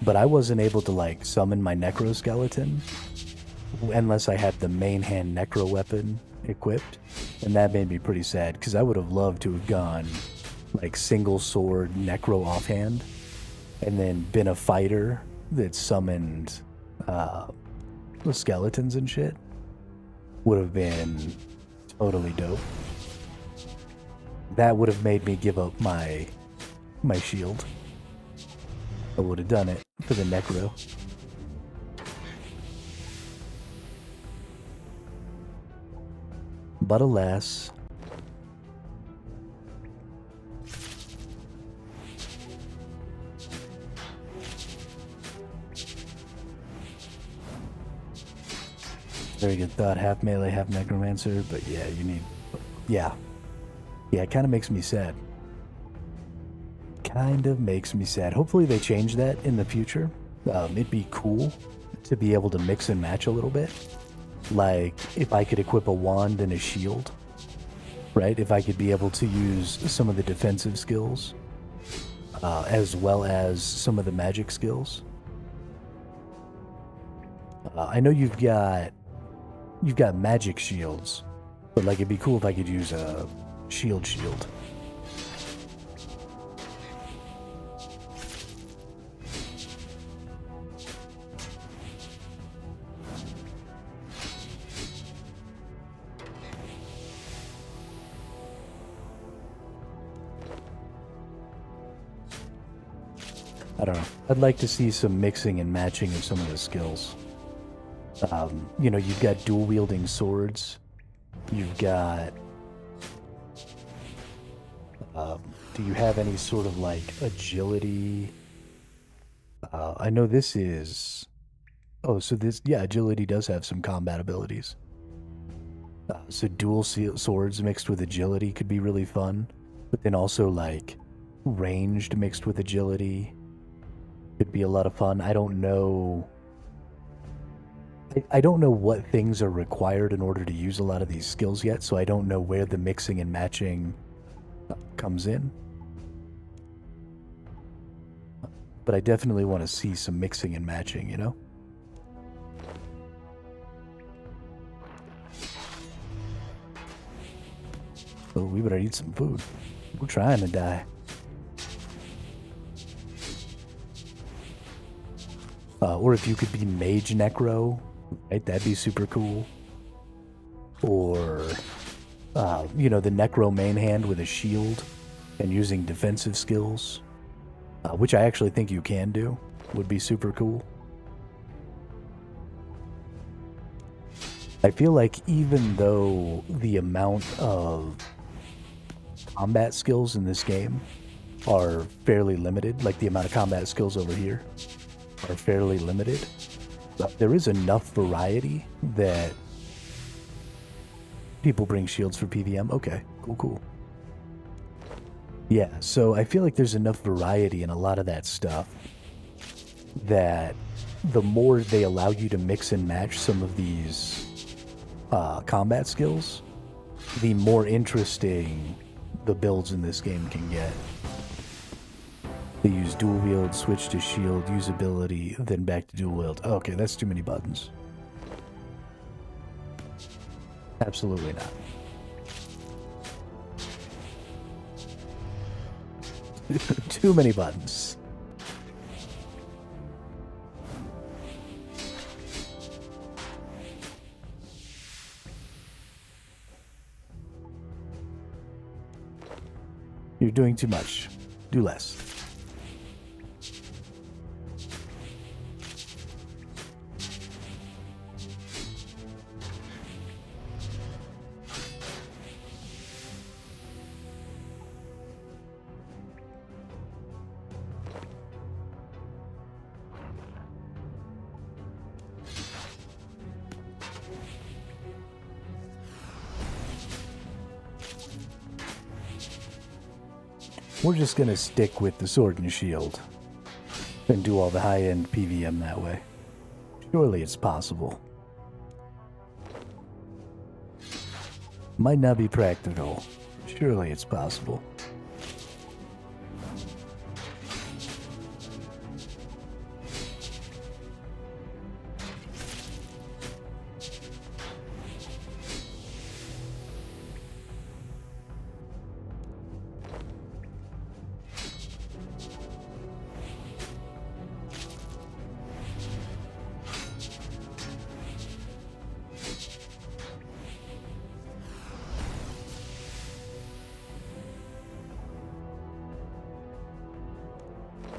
but I wasn't able to like summon my Necro Skeleton unless I had the main hand Necro weapon equipped, and that made me pretty sad because I would have loved to have gone like single sword Necro offhand and then been a fighter that summoned the skeletons and shit. Would have been totally dope. That would have made me give up my shield. I would have done it for the Necro. But alas, very good thought. Half melee, half necromancer, but yeah, you need... Yeah, it kind of makes me sad. Hopefully they change that in the future. It'd be cool to be able to mix and match a little bit. Like, if I could equip a wand and a shield, right? If I could be able to use some of the defensive skills, as well as some of the magic skills. I know you've got magic shields, but like it'd be cool if I could use a shield. I don't know. I'd like to see some mixing and matching of some of the skills. You know, you've got dual wielding swords. You've got... do you have any sort of like agility? I know this is... Oh, so this... Yeah, agility does have some combat abilities. So dual swords mixed with agility could be really fun. But then also like ranged mixed with agility could be a lot of fun. I don't know... I don't know what things are required in order to use a lot of these skills yet, so I don't know where the mixing and matching comes in. But I definitely want to see some mixing and matching, you know? Oh, we better eat some food. We're trying to die. Or if you could be Mage Necro, right? That'd be super cool. Or, you know, the Necro main hand with a shield and using defensive skills, which I actually think you can do, would be super cool. I feel like even though the amount of combat skills in this game are fairly limited, like the amount of combat skills over here are fairly limited, but there is enough variety that people bring shields for PVM. Okay, cool. Yeah, so I feel like there's enough variety in a lot of that stuff that the more they allow you to mix and match some of these combat skills, the more interesting the builds in this game can get. They use dual wield, switch to shield, use ability, then back to dual wield. Okay, that's too many buttons. Absolutely not. Too many buttons. You're doing too much. Do less. We're just gonna stick with the sword and shield and do all the high-end PVM that way. Surely it's possible. Might not be practical. Surely it's possible.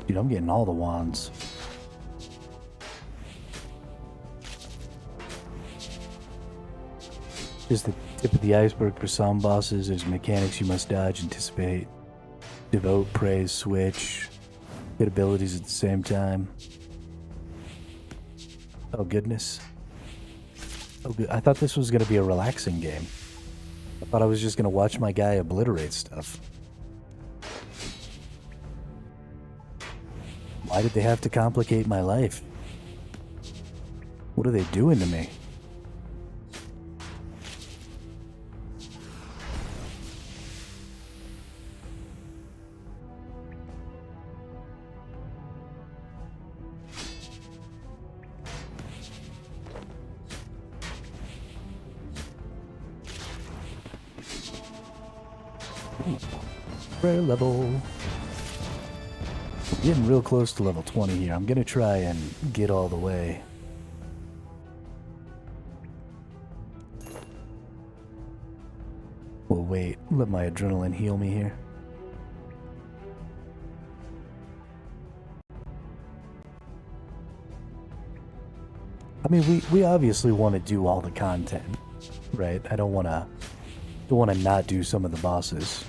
Dude, I'm getting all the wands. Just the tip of the iceberg for some bosses. There's mechanics you must dodge, anticipate, devote, praise, switch, get abilities at the same time. Oh goodness. Oh good. I thought this was gonna be a relaxing game. I thought I was just gonna watch my guy obliterate stuff. Why did they have to complicate my life? What are they doing to me? Prayer level. Getting real close to level 20 here. I'm gonna try and get all the way. Well, wait. Let my adrenaline heal me here. I mean, we obviously want to do all the content, right? I don't want to not do some of the bosses.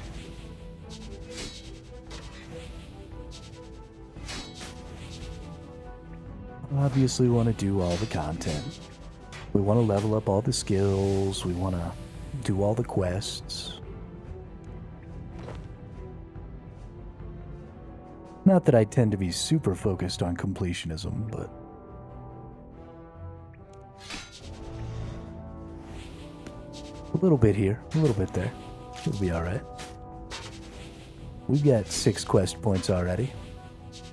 Obviously want to do all the content. We want to level up all the skills. We want to do all the quests. Not that I tend to be super focused on completionism, but a little bit here, a little bit there. It'll be alright. We've got 6 quest points already.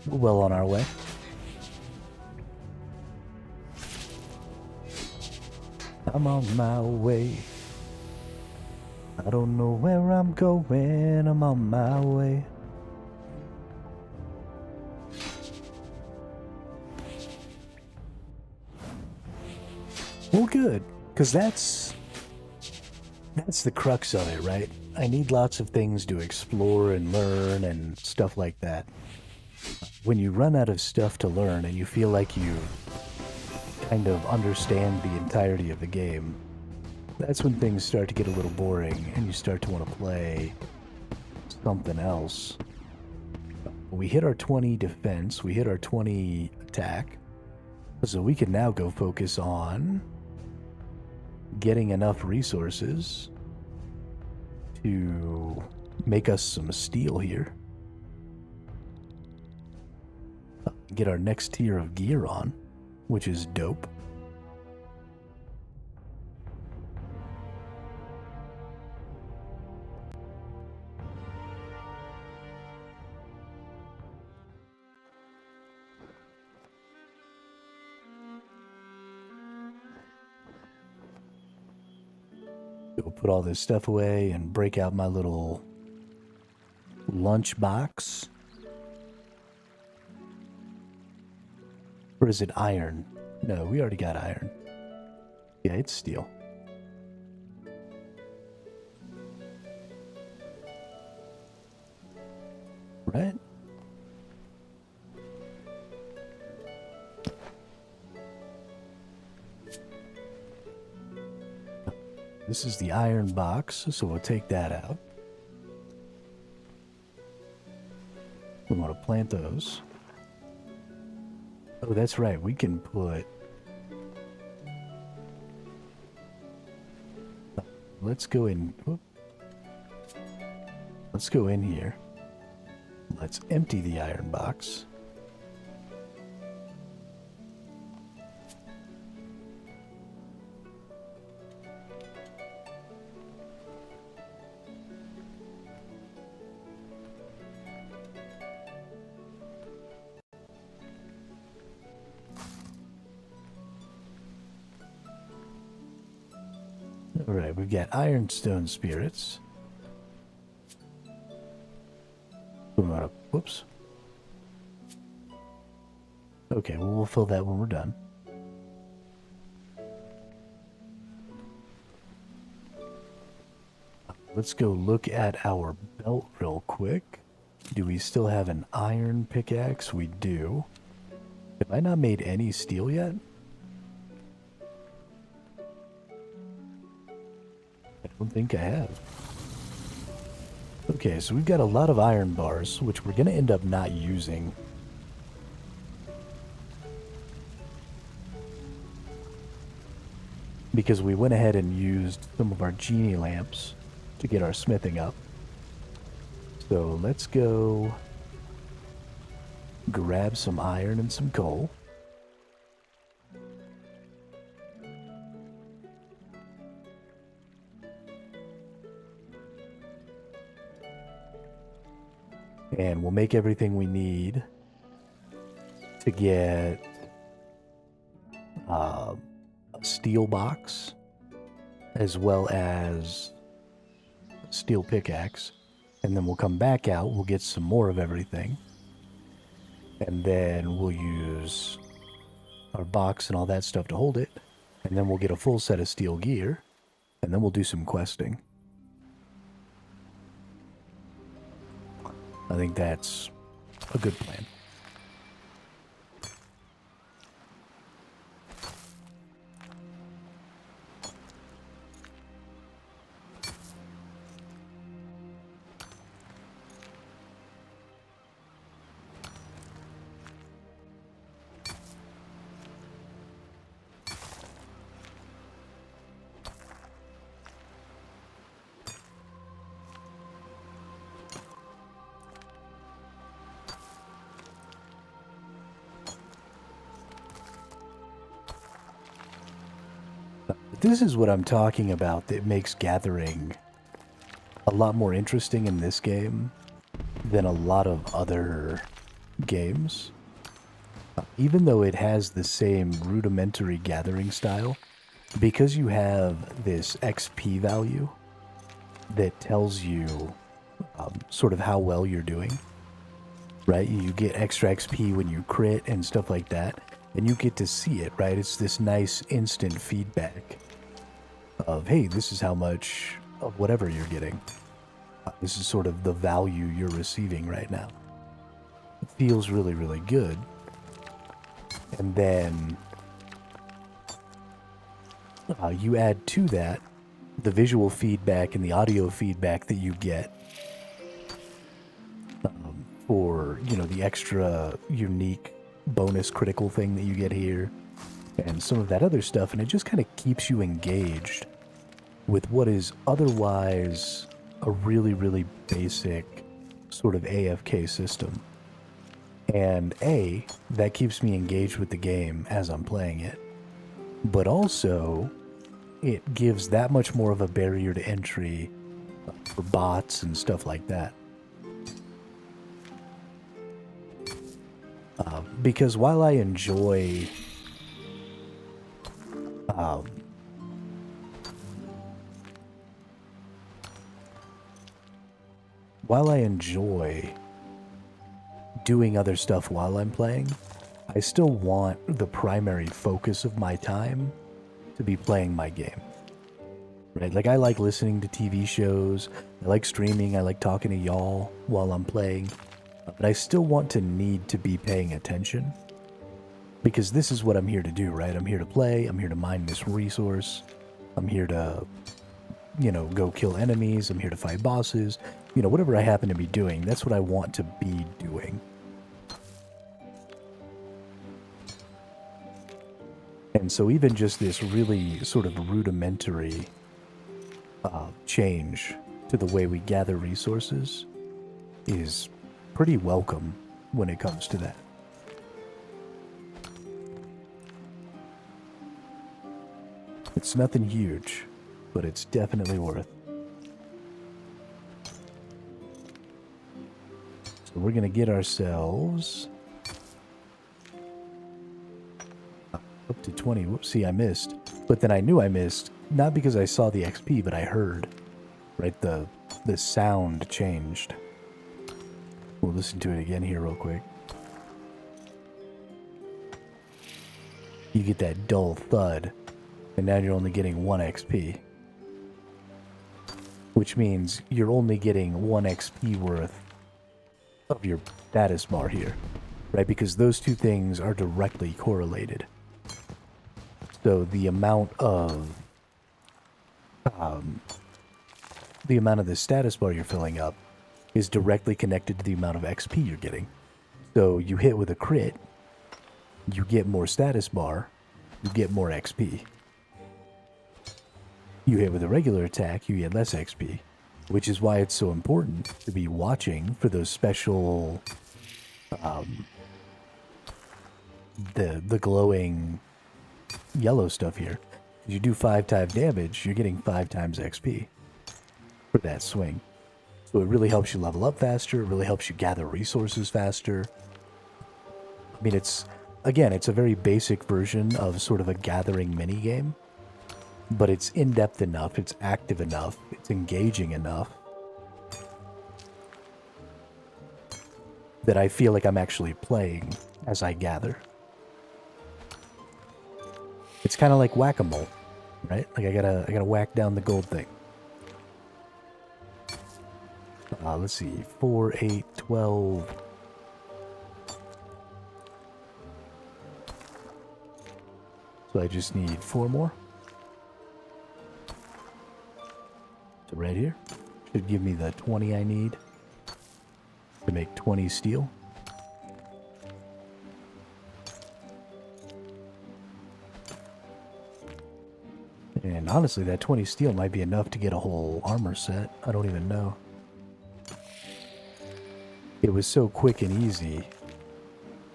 We're well on our way. I'm on my way. I don't know where I'm going. I'm on my way. Well, good, because that's the crux of it, right? I need lots of things to explore and learn and stuff like that. When you run out of stuff to learn and you feel like you kind of understand the entirety of the game, that's when things start to get a little boring and you start to want to play something else. We hit our 20 defense, we hit our 20 attack, so we can now go focus on getting enough resources to make us some steel here. Get our next tier of gear on, which is dope. Go put all this stuff away and break out my little lunch box. Or is it iron? No, we already got iron. Yeah, it's steel. right? This is the iron box, so we'll take that out. We want to plant those. Oh, that's right. We can put... Let's go in... Let's go in here. Let's empty the iron box. Alright, we've got ironstone spirits. Whoops. Okay, well, we'll fill that when we're done. Let's go look at our belt real quick. Do we still have an iron pickaxe? We do. Have I not made any steel yet? I don't think I have. Okay, so we've got a lot of iron bars, which we're going to end up not using. Because we went ahead and used some of our genie lamps to get our smithing up. So let's go grab some iron and some coal. And we'll make everything we need to get a steel box as well as a steel pickaxe. And then we'll come back out, we'll get some more of everything. And then we'll use our box and all that stuff to hold it. And then we'll get a full set of steel gear. And then we'll do some questing. I think that's a good plan. This is what I'm talking about that makes gathering a lot more interesting in this game than a lot of other games. Even though it has the same rudimentary gathering style, because you have this XP value that tells you sort of how well you're doing, right? You get extra XP when you crit and stuff like that, and you get to see it, right? It's this nice instant feedback of, hey, this is how much of whatever you're getting. This is sort of the value you're receiving right now. It feels really, really good. And then you add to that the visual feedback and the audio feedback that you get for, you know, the extra unique bonus critical thing that you get here and some of that other stuff, and it just kind of keeps you engaged with what is otherwise a really, really basic sort of AFK system. And that keeps me engaged with the game as I'm playing it. But also, it gives that much more of a barrier to entry for bots and stuff like that. Because while I enjoy doing other stuff while I'm playing, I still want the primary focus of my time to be playing my game. Right? Like, I like listening to TV shows, I like streaming, I like talking to y'all while I'm playing. But I still want to need to be paying attention. Because this is what I'm here to do, right? I'm here to play, I'm here to mine this resource, I'm here to, you know, go kill enemies, I'm here to fight bosses, you know, whatever I happen to be doing, that's what I want to be doing. And so even just this really sort of rudimentary change to the way we gather resources is pretty welcome when it comes to that. It's nothing huge, but it's definitely worth. So we're going to get ourselves up to 20. Whoops, see, I missed. But then I knew I missed, not because I saw the XP, but I heard, right? The sound changed. We'll listen to it again here real quick. You get that dull thud. And now you're only getting 1 XP. Which means you're only getting 1 XP worth of your status bar here. Right? Because those two things are directly correlated. So the amount of the status bar you're filling up is directly connected to the amount of XP you're getting. So you hit with a crit, you get more status bar, you get more XP. You hit with a regular attack, you get less XP, which is why it's so important to be watching for those special, the glowing yellow stuff here. You do 5 times damage, you're getting 5 times XP for that swing. So it really helps you level up faster, it really helps you gather resources faster. I mean, it's a very basic version of sort of a gathering minigame. But it's in-depth enough, it's active enough, it's engaging enough that I feel like I'm actually playing as I gather. It's kind of like whack-a-mole, right? Like I gotta whack down the gold thing. Let's see, 4, 8, 12. So I just need 4 more. So right here should give me the 20 I need to make 20 steel. And honestly, that 20 steel might be enough to get a whole armor set. I don't even know. It was so quick and easy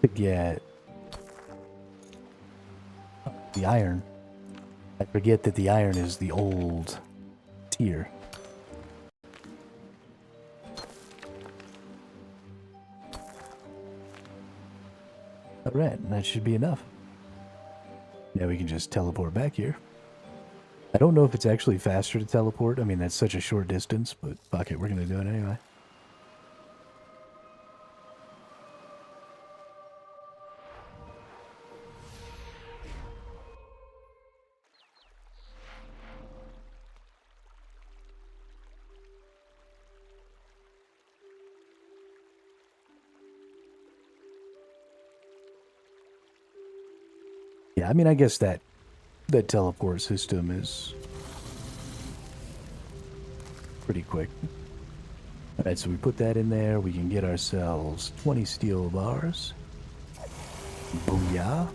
to get the iron. I forget that the iron is the old tier. Alright, that should be enough. Now we can just teleport back here. I don't know if it's actually faster to teleport. I mean, that's such a short distance, but fuck it, we're gonna do it anyway. Yeah, I mean, I guess that teleport system is pretty quick. Alright, so we put that in there. We can get ourselves 20 steel bars. Booyah.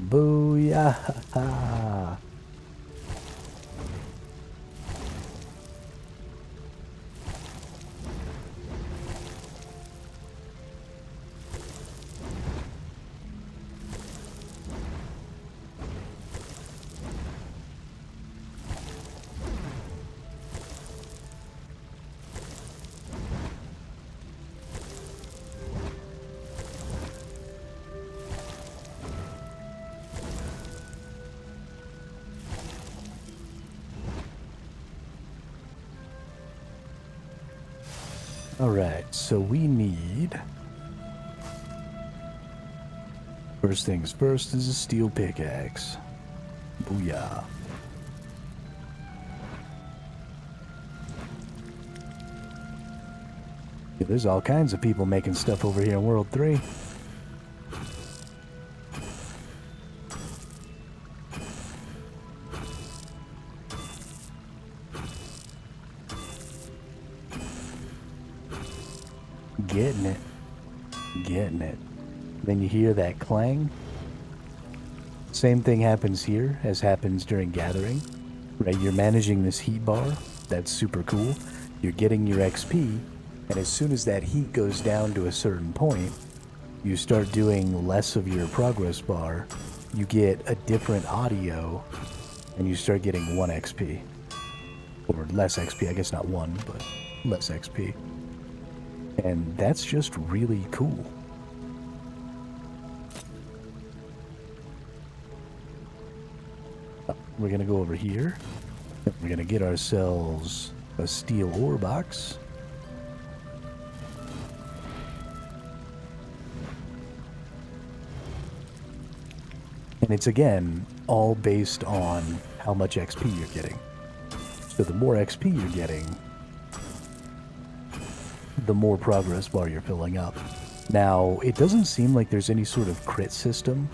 Booyah. Alright, so we need... First things first is a steel pickaxe. Booyah. There's all kinds of people making stuff over here in World 3. Getting it. Getting it. Then you hear that clang. Same thing happens here as happens during gathering. Right, you're managing this heat bar. That's super cool. You're getting your XP, and as soon as that heat goes down to a certain point, you start doing less of your progress bar. You get a different audio, and you start getting 1 XP. Or less XP, I guess not 1, but less XP. And that's just really cool. We're gonna go over here. We're gonna get ourselves a steel ore box. And it's again all based on how much XP you're getting. So the more XP you're getting, the more progress bar you're filling up. Now, it doesn't seem like there's any sort of crit system.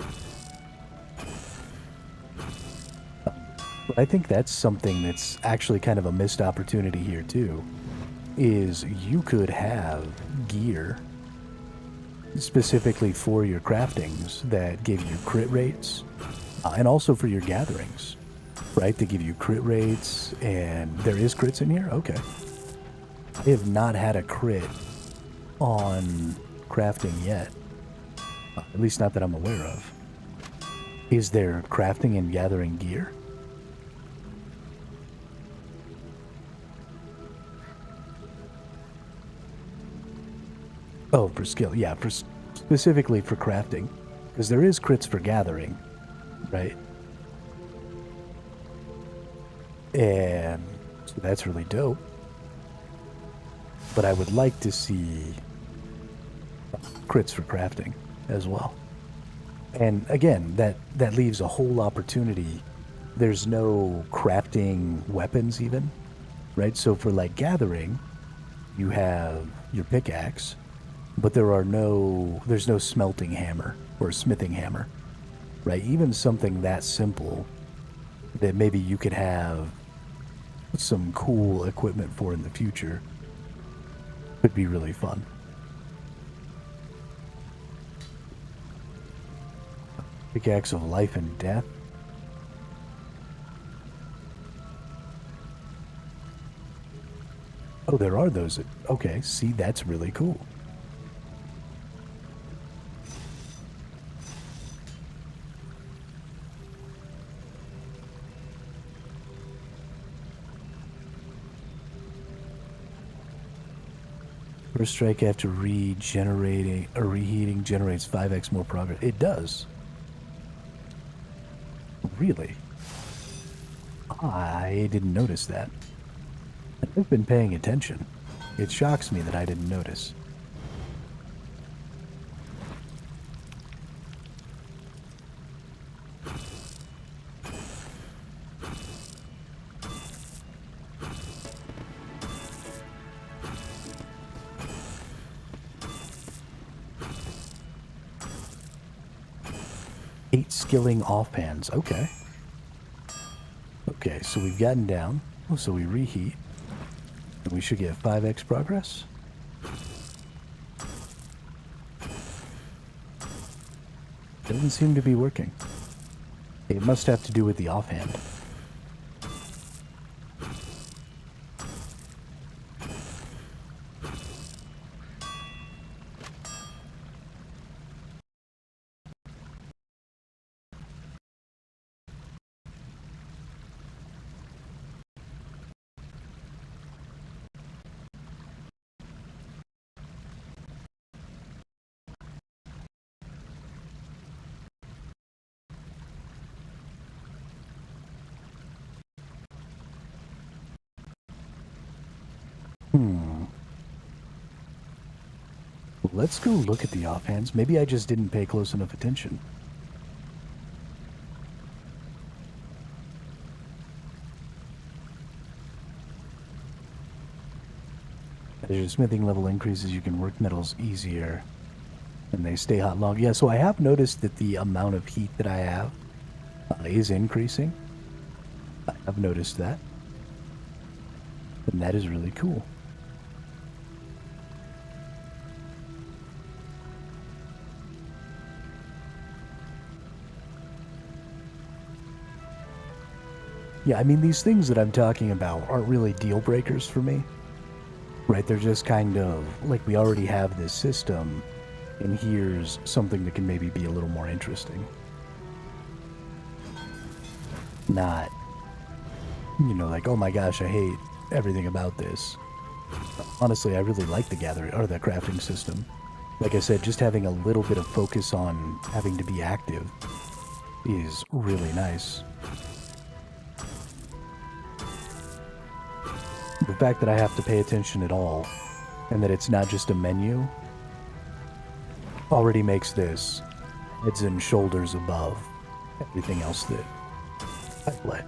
But I think that's something that's actually kind of a missed opportunity here too, is you could have gear specifically for your craftings that give you crit rates, and also for your gatherings, right? They give you crit rates, and there is crits in here? Okay. I have not had a crit on crafting yet, at least not that I'm aware of. Is there crafting and gathering gear? Oh, for skill, yeah, for specifically for crafting, because there is crits for gathering, right? And so that's really dope. But I would like to see crits for crafting as well. And again, that leaves a whole opportunity. There's no crafting weapons even, right? So for like gathering, you have your pickaxe, but there's no smelting hammer or smithing hammer, right? Even something that simple that maybe you could have some cool equipment for in the future could be really fun. Pickaxe of life and death. Oh, there are those. Okay, see, that's really cool. First strike after reheating generates 5x more progress. It does. Really? I didn't notice that. I've been paying attention. It shocks me that I didn't notice. Skilling offhands. Okay. Okay, so we've gotten down. Oh, so we reheat. And we should get 5x progress. Doesn't seem to be working. It must have to do with the offhand. Let's go look at the offhands. Maybe I just didn't pay close enough attention. As your smithing level increases, you can work metals easier, and they stay hot long. Yeah, so I have noticed that the amount of heat that I have is increasing. I have noticed that. And that is really cool. Yeah, I mean, these things that I'm talking about aren't really deal breakers for me. Right, they're just kind of like we already have this system, and here's something that can maybe be a little more interesting. Not, you know, like, oh my gosh, I hate everything about this. Honestly, I really like the gathering or the crafting system. Like I said, just having a little bit of focus on having to be active is really nice. The fact that I have to pay attention at all, and that it's not just a menu, already makes this heads and shoulders above everything else that I play.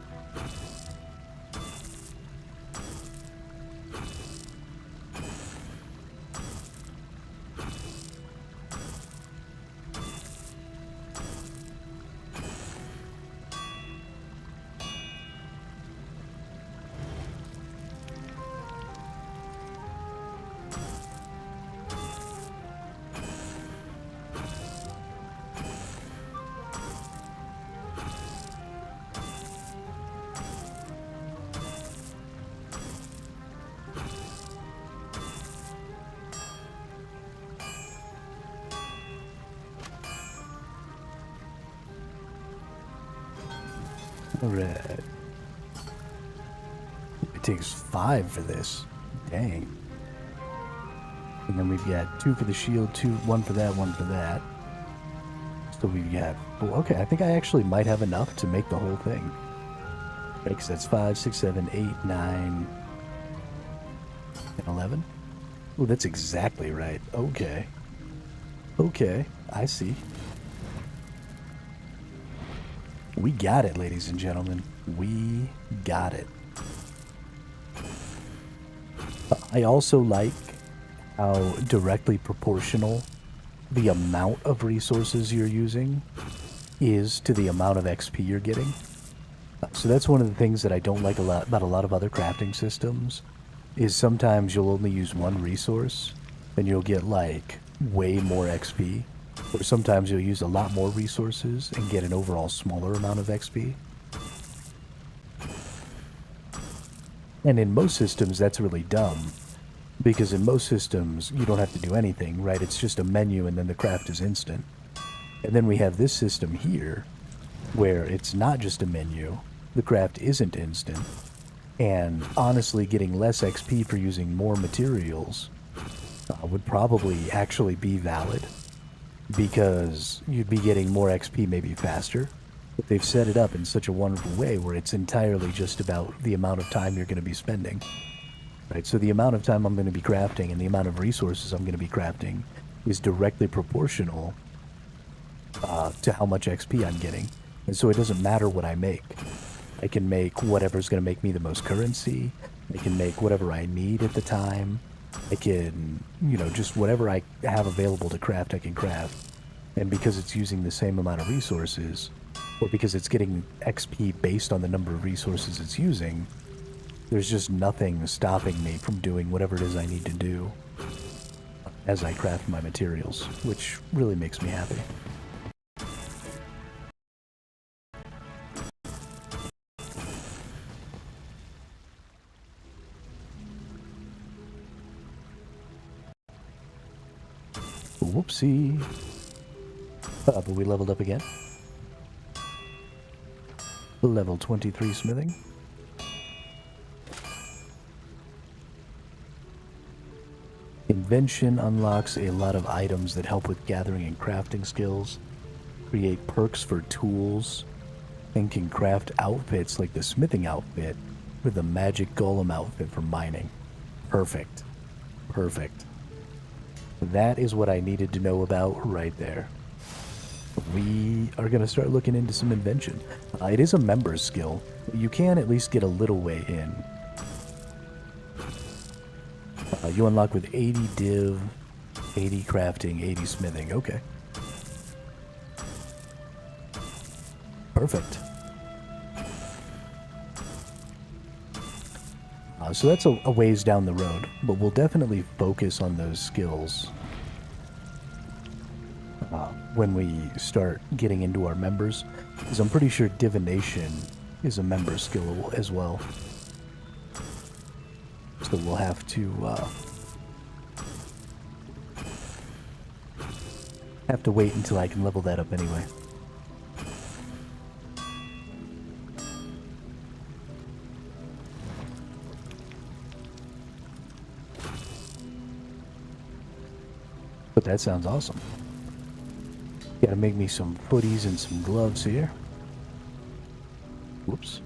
Alright. It takes 5 for this. Dang. And then we've got 2 for the shield, 1 for that, 1 for that. So we've got... Well, okay, I think I actually might have enough to make the whole thing. Right, because that's 5, 6, 7, 8, 9, and 11. Oh, that's exactly right. Okay. Okay, I see. We got it, ladies and gentlemen. We got it. I also like how directly proportional the amount of resources you're using is to the amount of XP you're getting. So that's one of the things that I don't like a lot about a lot of other crafting systems, is sometimes you'll only use one resource and you'll get like way more XP. Or sometimes you'll use a lot more resources and get an overall smaller amount of XP. And in most systems, that's really dumb. Because in most systems, you don't have to do anything, right? It's just a menu and then the craft is instant. And then we have this system here, where it's not just a menu, the craft isn't instant. And honestly, getting less XP for using more materials would probably actually be valid. Because you'd be getting more XP maybe faster. But they've set it up in such a wonderful way where it's entirely just about the amount of time you're going to be spending. Right, so the amount of time I'm going to be crafting and the amount of resources I'm going to be crafting is directly proportional to how much XP I'm getting. And so it doesn't matter what I make. I can make whatever's going to make me the most currency. I can make whatever I need at the time. I can, you know, just whatever I have available to craft, I can craft. And because it's using the same amount of resources, or because it's getting XP based on the number of resources it's using, there's just nothing stopping me from doing whatever it is I need to do as I craft my materials, which really makes me happy. Whoopsie. But we leveled up again. Level 23 smithing. Invention unlocks a lot of items that help with gathering and crafting skills, create perks for tools, and can craft outfits like the smithing outfit with the magic golem outfit for mining. Perfect. Perfect. That is what I needed to know about right there. We are going to start looking into some invention. It is a member's skill. You can at least get a little way in. You unlock with 80 div, 80 crafting, 80 smithing. Okay. Perfect. So that's a ways down the road, but we'll definitely focus on those skills when we start getting into our members, because I'm pretty sure divination is a member skill as well. So we'll have to wait until I can level that up anyway. But that sounds awesome. Gotta make me some footies and some gloves here. Whoops.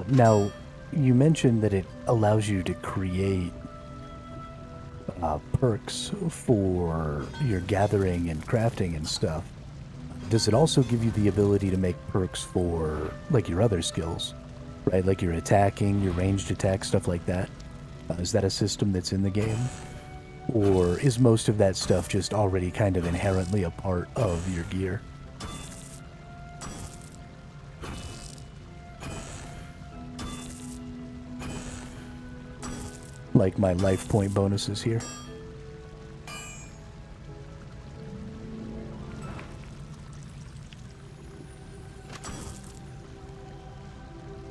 Now, you mentioned that it allows you to create perks for your gathering and crafting and stuff. Does it also give you the ability to make perks for, like, your other skills? Right, like your attacking, your ranged attack, stuff like that? Is that a system that's in the game? Or is most of that stuff just already kind of inherently a part of your gear? Like my life point bonuses here.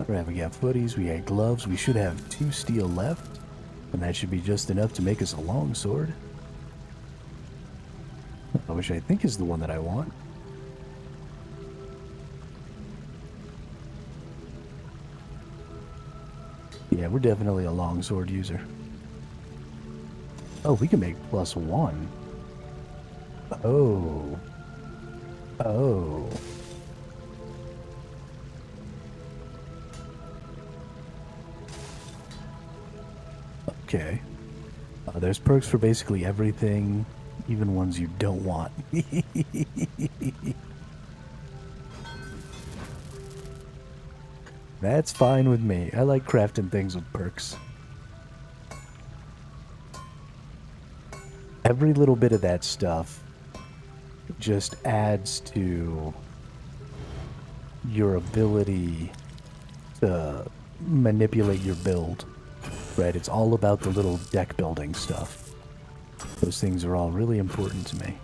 Alright, we got footies, we got gloves, we should have 2 steel left, and that should be just enough to make us a longsword. Which I think is the one that I want. Yeah, we're definitely a longsword user. Oh, we can make +1. Oh. Oh. Okay. There's perks for basically everything, even ones you don't want. That's fine with me. I like crafting things with perks. Every little bit of that stuff just adds to your ability to manipulate your build, right? It's all about the little deck building stuff. Those things are all really important to me.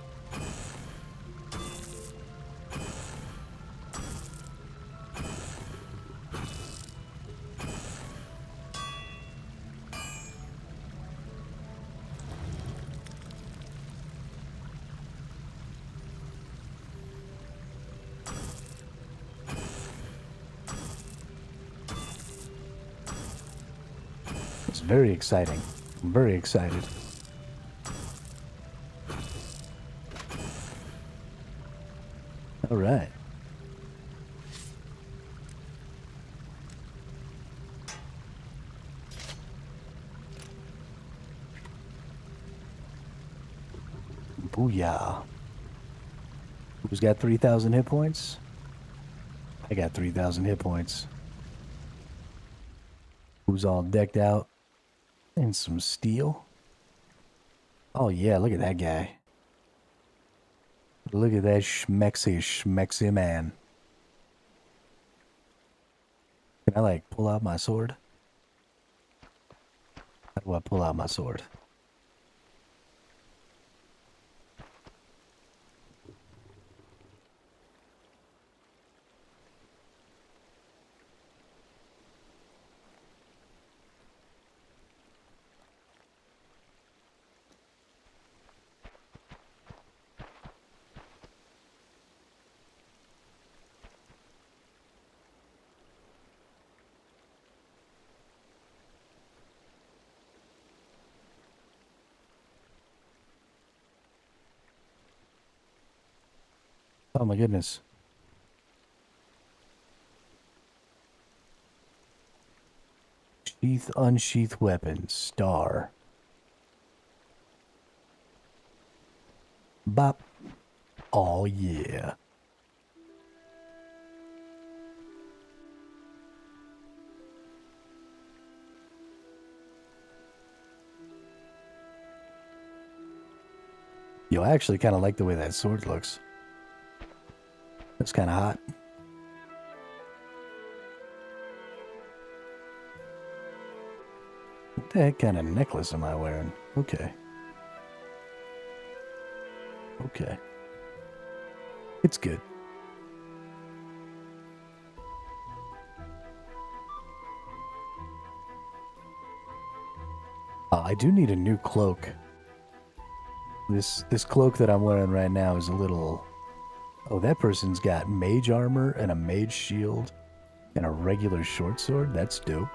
It's very exciting. I'm very excited. All right. Booyah. Who's got 3,000 hit points? I got 3,000 hit points. Who's all decked out in some steel? Oh yeah, look at that guy. Look at that schmexy man. Can I, like, pull out my sword? How do I pull out my sword? Oh my goodness. Sheath, unsheath weapons. Star. Bop. Oh, yeah. Yo, I actually kind of like the way that sword looks. That's kind of hot. What the heck kind of necklace am I wearing? Okay. Okay. It's good. I do need a new cloak. This cloak that I'm wearing right now is a little... Oh, that person's got mage armor and a mage shield and a regular short sword. That's dope.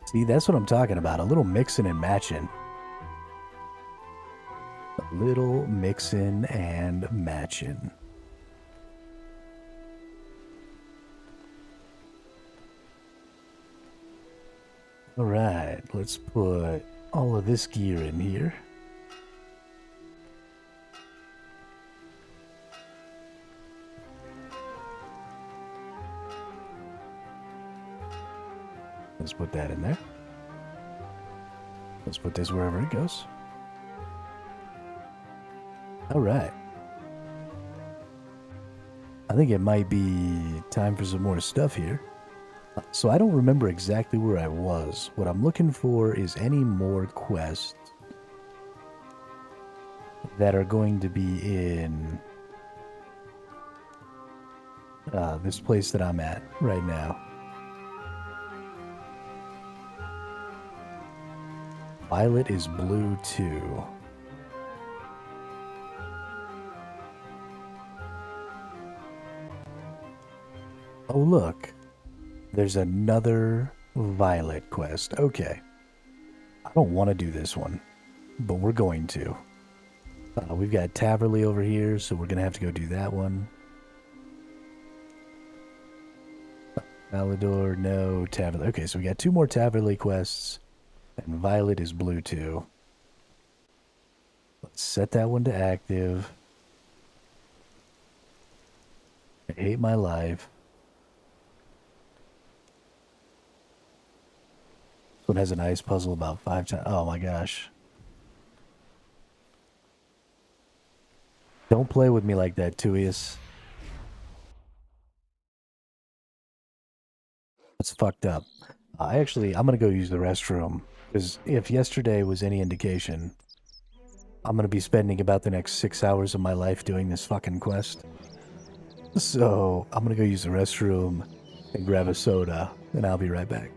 See, that's what I'm talking about. A little mixing and matching. A little mixing and matching. Alright, let's put all of this gear in here. Let's put that in there. Let's put this wherever it goes. Alright. I think it might be time for some more stuff here. So I don't remember exactly where I was. What I'm looking for is any more quests that are going to be in this place that I'm at right now. Violet is blue too. Oh, look. There's another Violet quest. Okay. I don't want to do this one, but we're going to. We've got Taverley over here, so we're going to have to go do that one. Malador, no. Taverley. Okay, so we got 2 more Taverley quests, and Violet is blue too. Let's set that one to active. I hate my life. This one has an ice puzzle about 5 times. Oh my gosh. Don't play with me like that, Tuius. That's fucked up. I'm going to go use the restroom. Because if yesterday was any indication, I'm going to be spending about the next 6 hours of my life doing this fucking quest. So, I'm going to go use the restroom and grab a soda, and I'll be right back.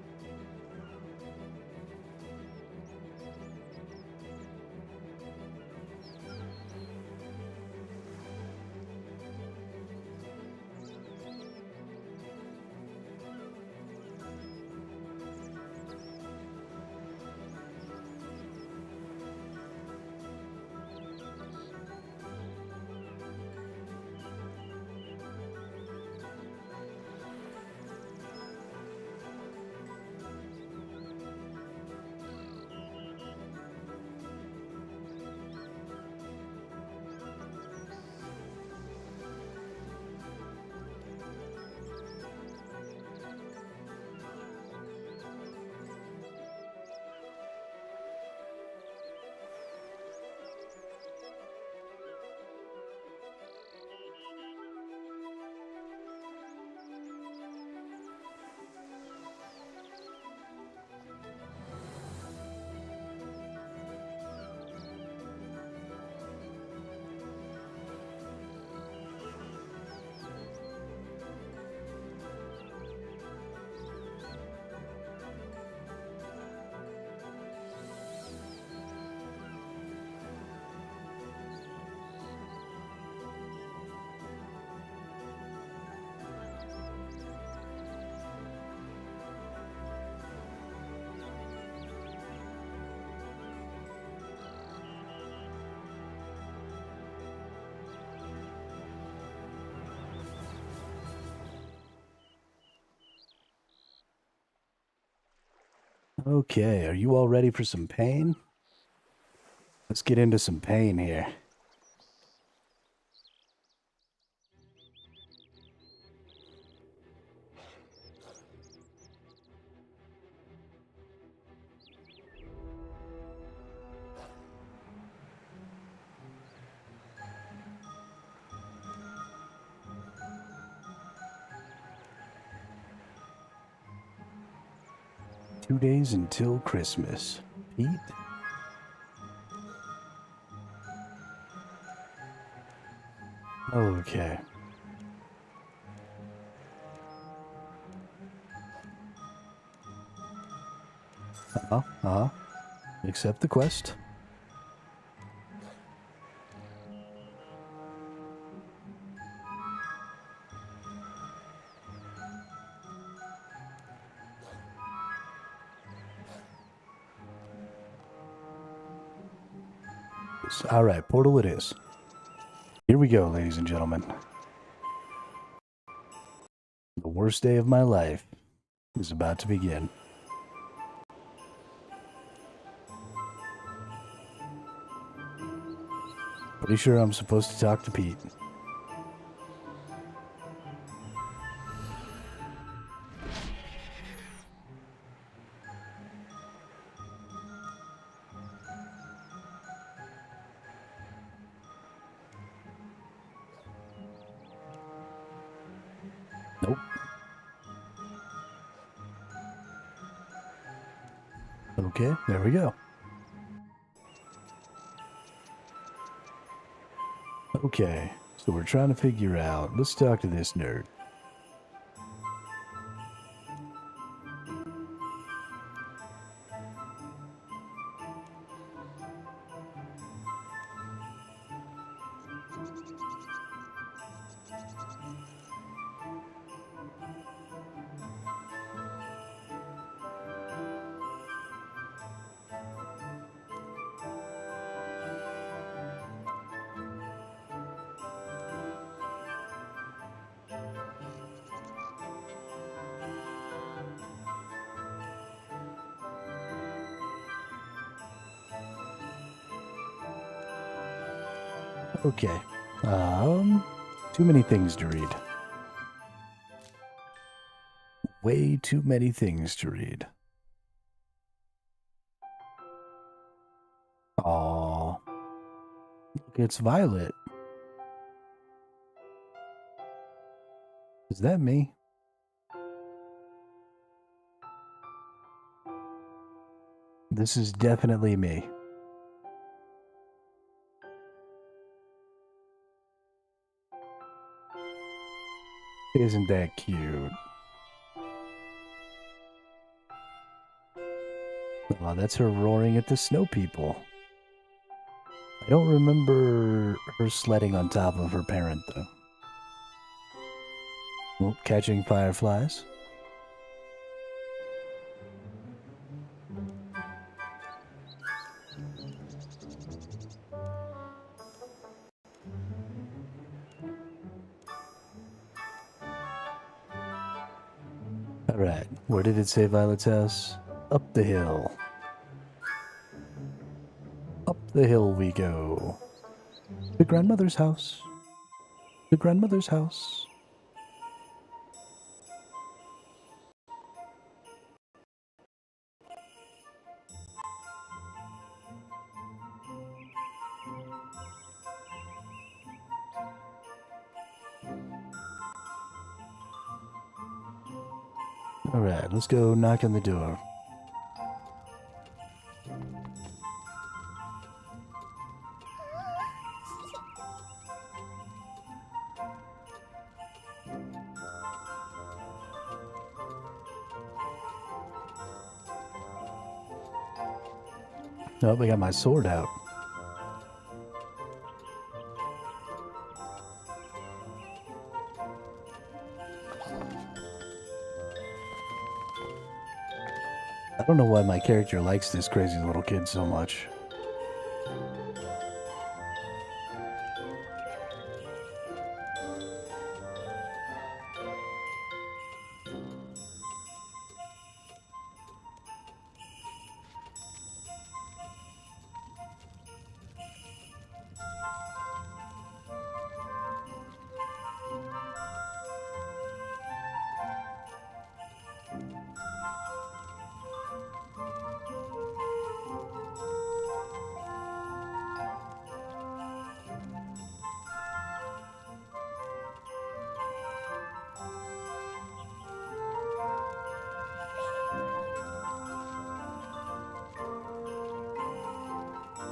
Okay, are you all ready for some pain? Let's get into some pain here. Two days until Christmas. Pete? Okay. Accept the quest. Alright, portal it is. Here we go, ladies and gentlemen. The worst day of my life is about to begin. Pretty sure I'm supposed to talk to Pete. Nope. Okay, there we go. Okay, so we're trying to figure out. Let's talk to this nerd. Okay. Too many things to read. Way too many things to read. Aww. Look, it's Violet. Is that me? This is definitely me. Isn't that cute? Oh, that's her roaring at the snow people. I don't remember her sledding on top of her parent, though. Well, catching fireflies. Alright, where did it say Violet's house? Up the hill. Up the hill we go. The grandmother's house. The grandmother's house. Alright, let's go knock on the door. Oh, I got my sword out. I don't know why my character likes this crazy little kid so much.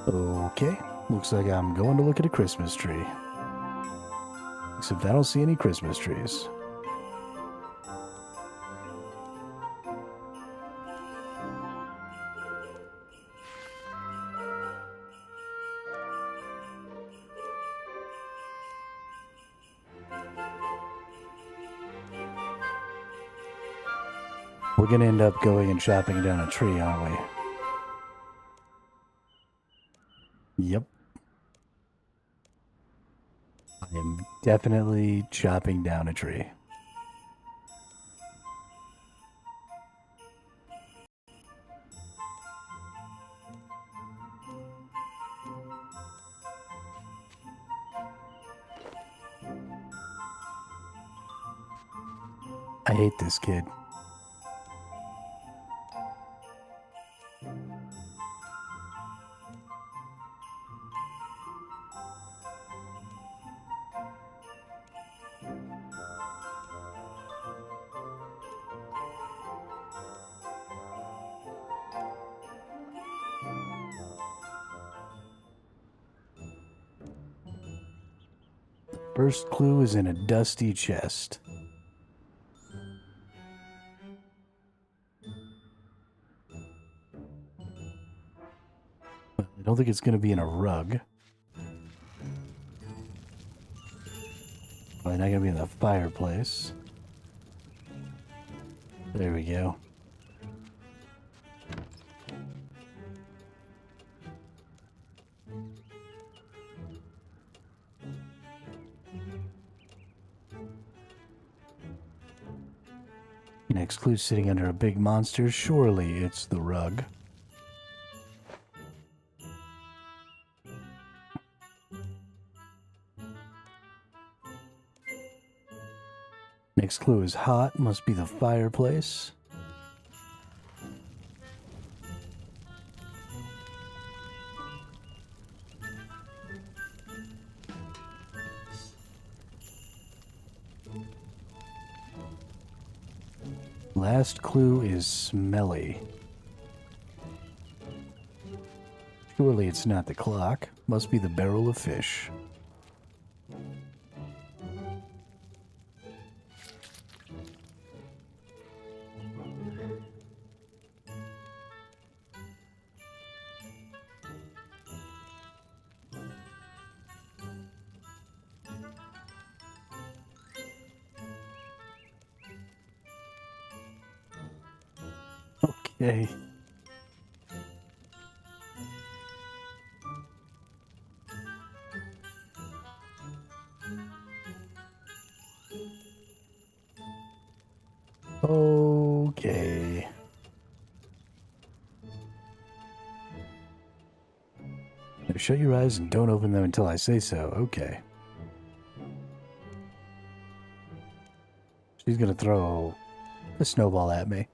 Okay, looks like I'm going to look at a Christmas tree. Except I don't see any Christmas trees. We're gonna end up going and chopping down a tree, aren't we? Yep. I am definitely chopping down a tree. I hate this kid. First clue is in a dusty chest. I don't think it's going to be in a rug. Probably not going to be in the fireplace. There we go. Next clue sitting under a big monster. Surely it's the rug. Next clue is hot. Must be the fireplace. Last clue is smelly. Surely it's not the clock. Must be the barrel of fish. Okay. Okay. Now shut your eyes and don't open them until I say so. Okay. She's gonna throw a snowball at me.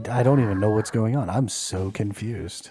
I don't even know what's going on. I'm so confused.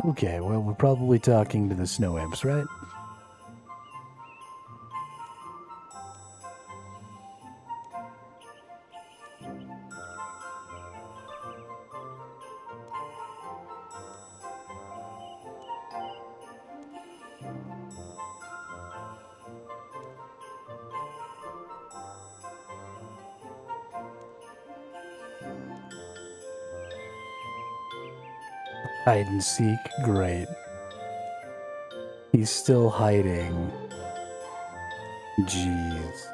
Okay, well, we're probably talking to the snow imps, right? Hide and seek, great. He's still hiding. Jeez.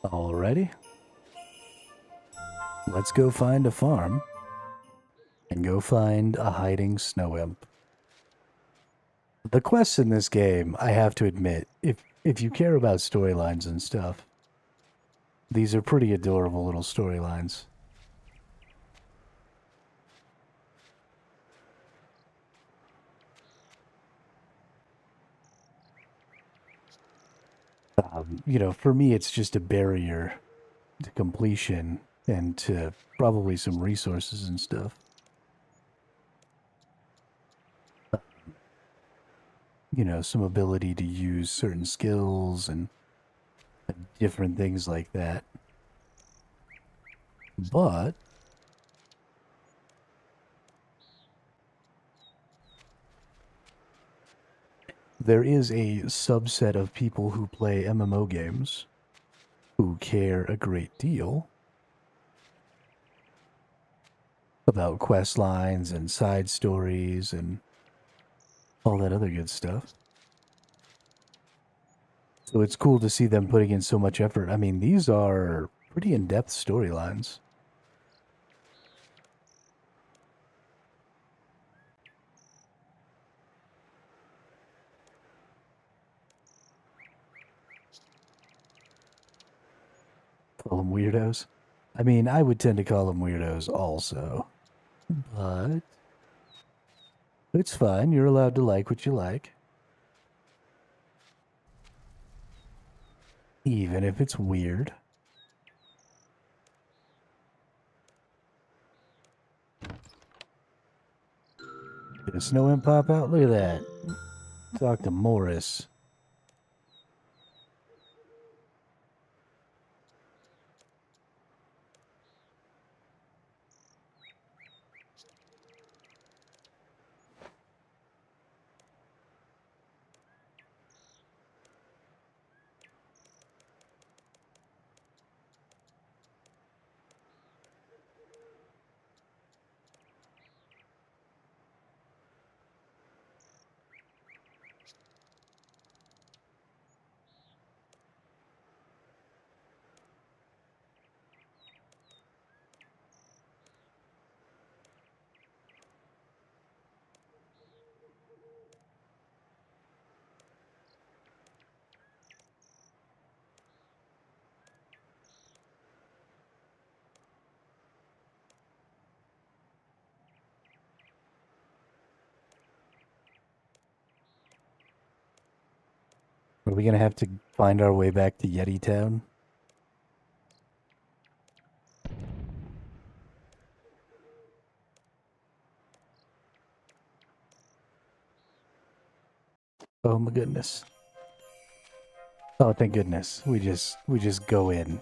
Alrighty. Let's go find a farm and go find a hiding snow imp. The quests in this game, I have to admit, if you care about storylines and stuff, these are pretty adorable little storylines. You know, for me, it's just a barrier to completion and to probably some resources and stuff. You know, some ability to use certain skills and different things like that. But there is a subset of people who play MMO games who care a great deal about quest lines and side stories and all that other good stuff. So it's cool to see them putting in so much effort. I mean, these are pretty in-depth storylines. Call them weirdos. I mean, I would tend to call them weirdos also. But it's fine. You're allowed to like what you like. Even if it's weird. Did a snow imp pop out? Look at that. Talk to Morris. Are we gonna have to find our way back to Yeti Town? Oh my goodness. Oh, thank goodness. We just go in.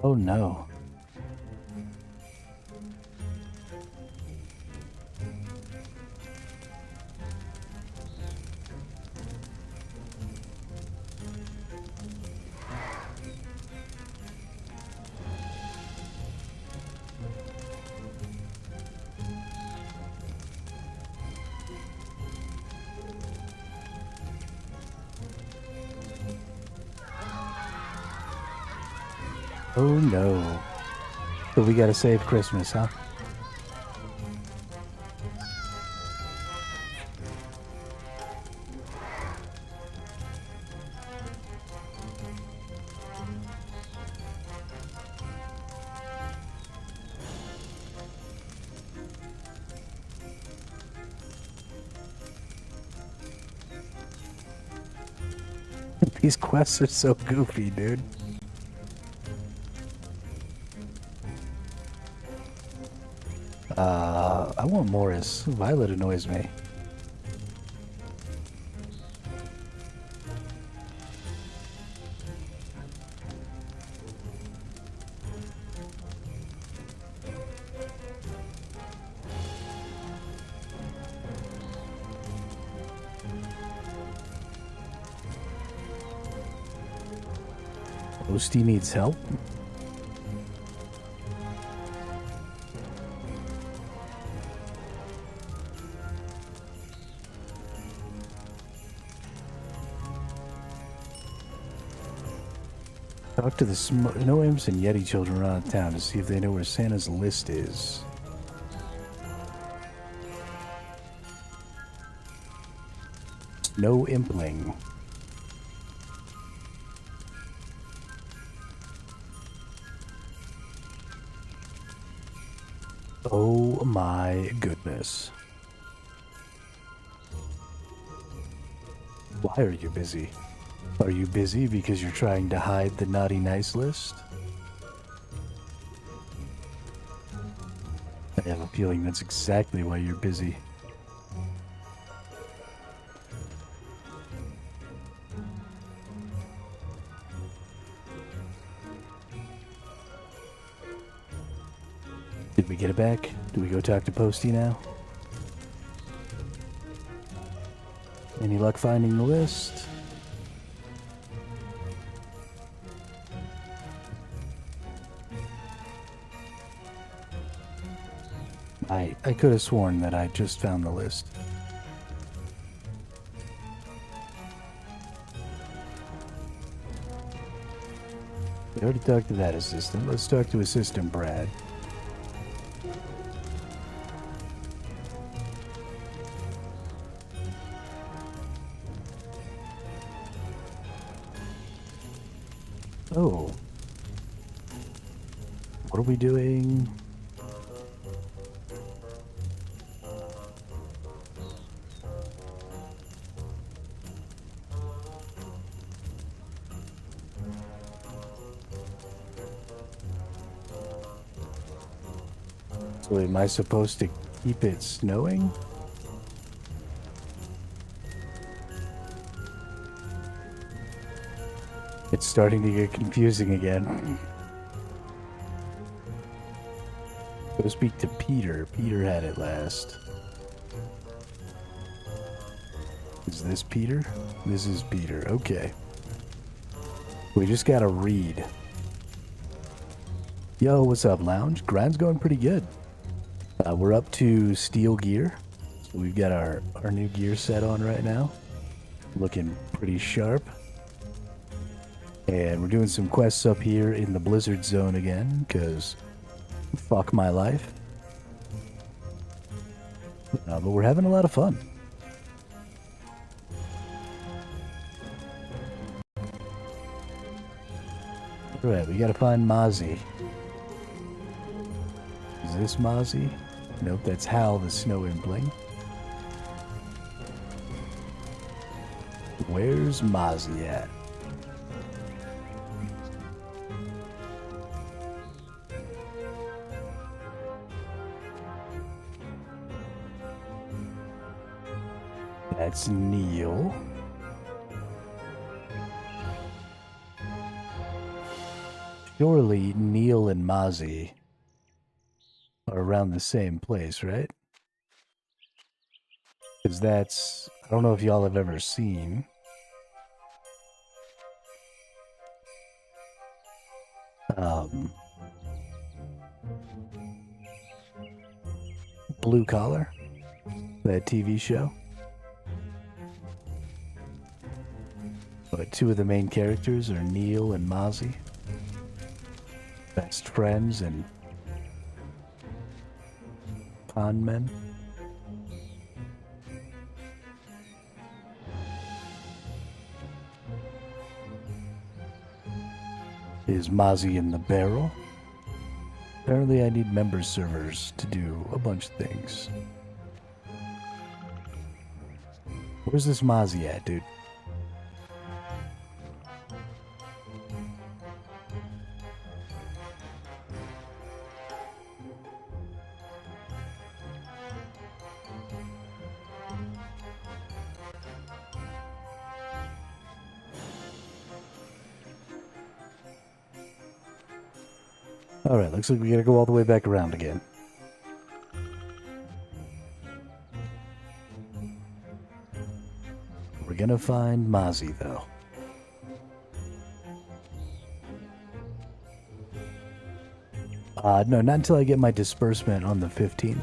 Oh no. Oh no. So we gotta save Christmas, huh? These quests are so goofy, dude. I want Morris. Violet annoys me. Toasty needs help. Talk to the Snow Imps and Yeti children around town to see if they know where Santa's list is. Snow Impling. Oh my goodness. Why are you busy? Are you busy because you're trying to hide the naughty nice list? I have a feeling that's exactly why you're busy. Did we get it back? Do we go talk to Posty now? Any luck finding the list? I could have sworn that I just found the list. We already talked to that assistant. Let's talk to Assistant Brad. Oh. What are we doing? So am I supposed to keep it snowing? It's starting to get confusing again. Go speak to Peter. Peter had it last. Is this Peter? This is Peter. Okay. We just gotta read. Yo, what's up, Lounge? Grind's going pretty good. We're up to steel gear. So we've got our new gear set on right now. Looking pretty sharp. And we're doing some quests up here in the Blizzard Zone again, because fuck my life. But we're having a lot of fun. Alright, we gotta find Mozzie. Is this Mozzie? Nope, that's Hal the Snow Impling. Where's Mozzie at? That's Neil. Surely Neil and Mozzie are around the same place, right? Because that's... I don't know if y'all have ever seen... Blue Collar? That TV show? But two of the main characters are Neil and Mozzie. Best friends and pond men. Is Mozzie in the barrel? Apparently I need member servers to do a bunch of things. Where's this Mozzie at, dude? Alright, looks like we gotta go all the way back around again. We're gonna find Mozzie, though. No, not until I get my disbursement on the 15th.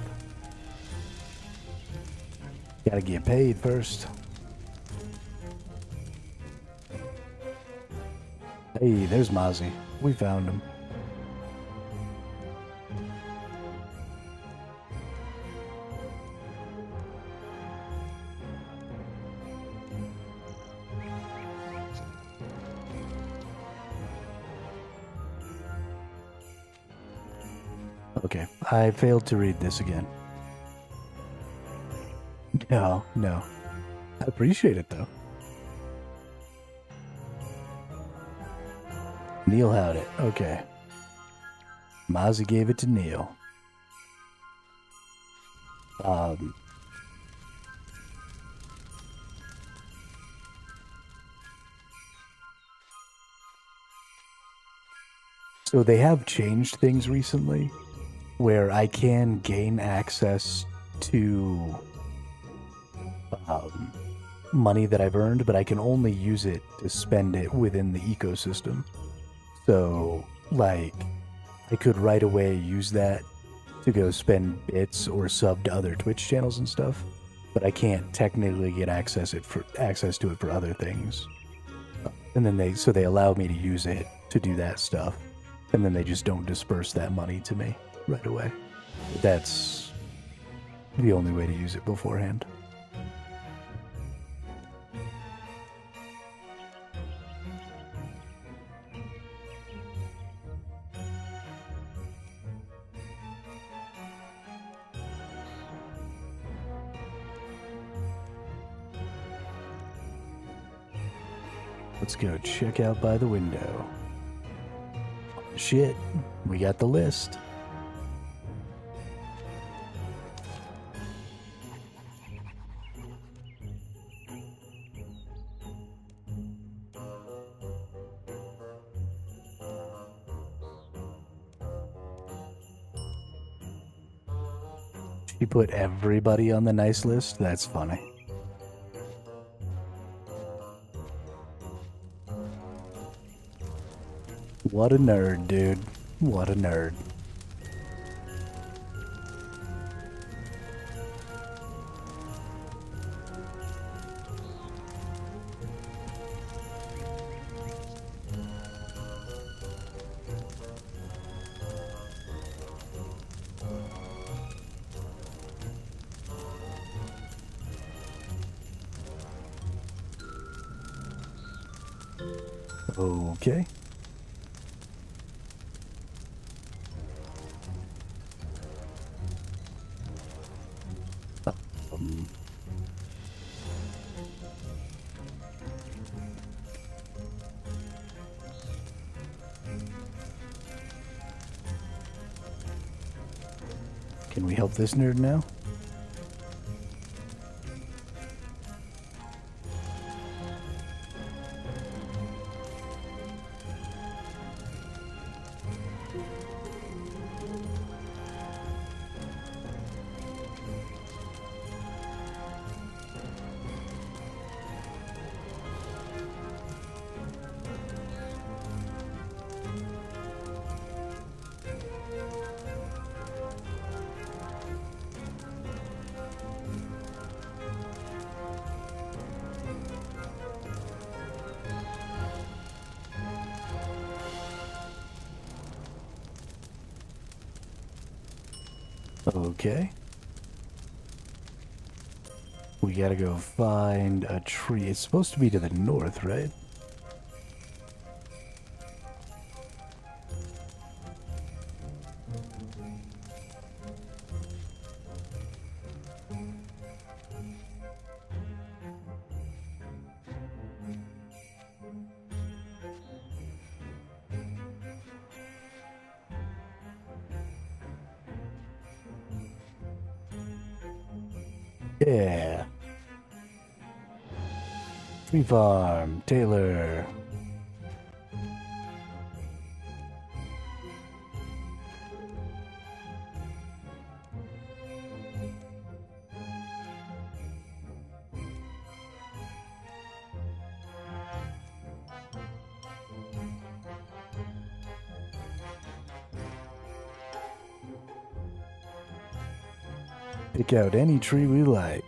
Gotta get paid first. Hey, there's Mozzie. We found him. Okay, I failed to read this again. No. I appreciate it, though. Neil had it. Okay. Mozzie gave it to Neil. So they have changed things recently where I can gain access to money that I've earned, but I can only use it to spend it within the ecosystem. So, like, I could right away use that to go spend bits or sub to other Twitch channels and stuff, but I can't technically get access to it for other things. And then they allow me to use it to do that stuff, and then they just don't disperse that money to me right away. That's the only way to use it beforehand. Let's go check out by the window. Shit, we got the list. She put everybody on the nice list? That's funny. What a nerd, dude. What a nerd. Okay. Can we help this nerd now? Okay. We gotta go find a tree. It's supposed to be to the north, right? Yeah. Tree farm, Taylor. Pick out any tree we like.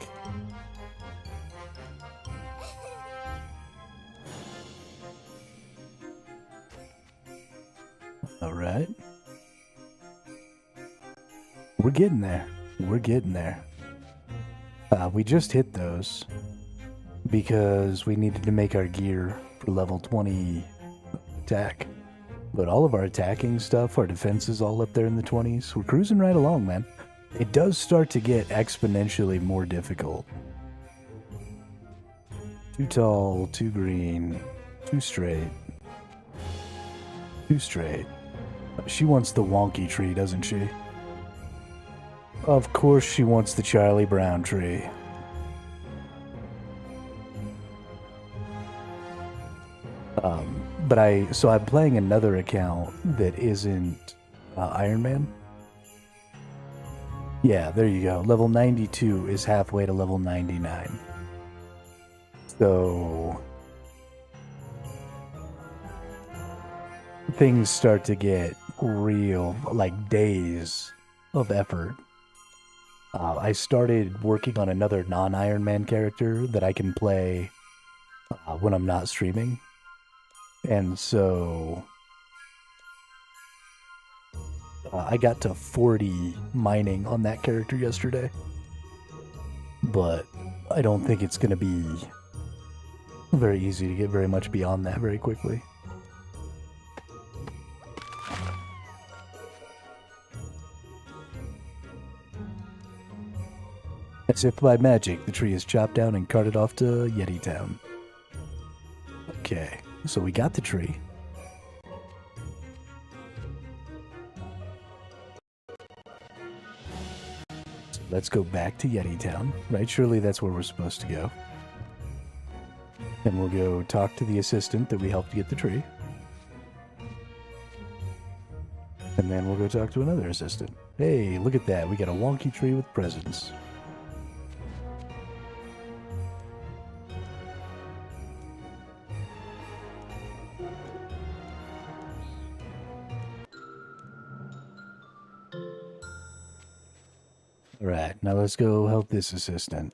Alright. We're getting there. We're getting there. We just hit those because we needed to make our gear for level 20 attack. But all of our attacking stuff, our defense is all up there in the 20s. We're cruising right along, man. It does start to get exponentially more difficult. Too tall, too green, too straight. Too straight. She wants the wonky tree, doesn't she? Of course she wants the Charlie Brown tree. So I'm playing another account that isn't Ironman. Yeah, there you go. Level 92 is halfway to level 99. So things start to get real, like days of effort. I started working on another non-Iron Man character that I can play when I'm not streaming. And so I got to 40 mining on that character yesterday. But I don't think it's going to be very easy to get very much beyond that very quickly. As if by magic, the tree is chopped down and carted off to Yeti Town. Okay, so we got the tree. So let's go back to Yeti Town, right? Surely that's where we're supposed to go. And we'll go talk to the assistant that we helped get the tree. And then we'll go talk to another assistant. Hey, look at that. We got a wonky tree with presents. Alright, now let's go help this assistant.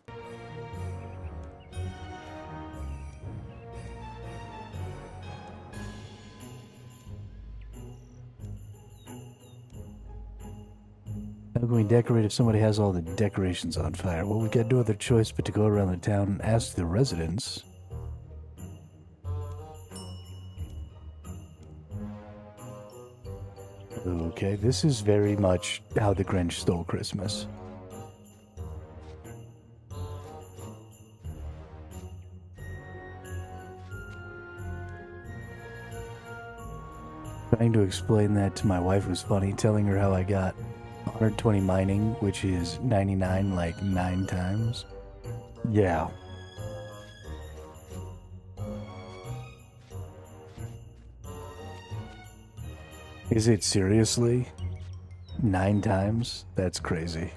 How can we decorate if somebody has all the decorations on fire? Well, we got no other choice but to go around the town and ask the residents. Okay, this is very much how the Grinch stole Christmas. Trying to explain that to my wife was funny, telling her how I got 120 mining, which is 99 like 9 times. Yeah. Is it seriously? 9 times? That's crazy.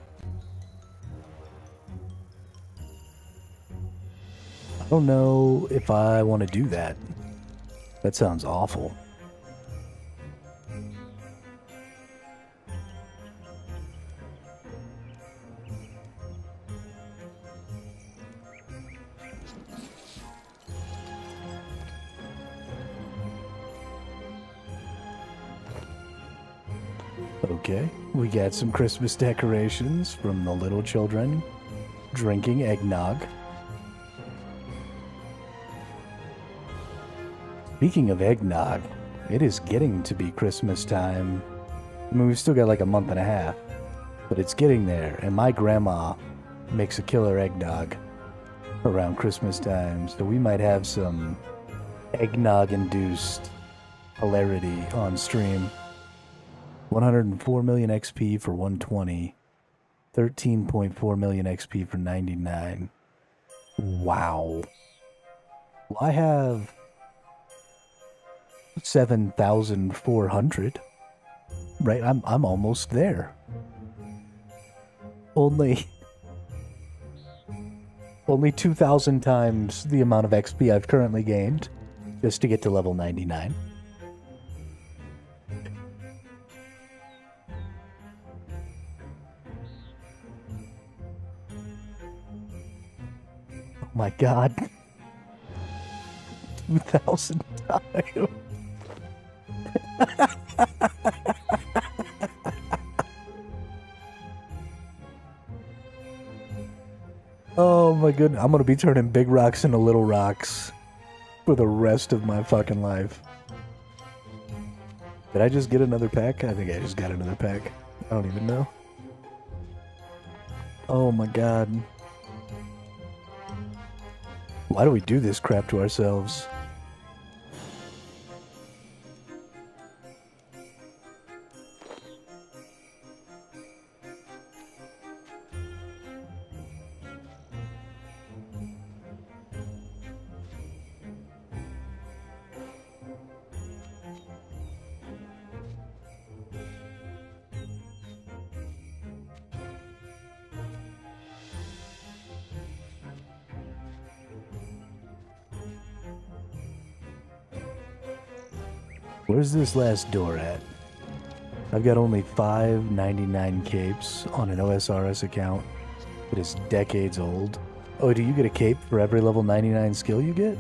I don't know if I want to do that. That sounds awful. Okay, we got some Christmas decorations from the little children drinking eggnog. Speaking of eggnog, it is getting to be Christmas time. I mean, we've still got like a month and a half, but it's getting there, and my grandma makes a killer eggnog around Christmas time, so we might have some eggnog-induced hilarity on stream. 104 million XP for 120. 13.4 million XP for 99. Wow. Well, I have 7,400. Right? I'm almost there. Only 2,000 times the amount of XP I've currently gained just to get to level 99. my god. 2,000 times. Oh my goodness. I'm gonna be turning big rocks into little rocks for the rest of my fucking life. Did I just get another pack? I think I just got another pack. I don't even know. Oh my god. Why do we do this crap to ourselves? Where's this last door at? I've got only 599 capes on an OSRS account that is decades old. Oh, do you get a cape for every level 99 skill you get?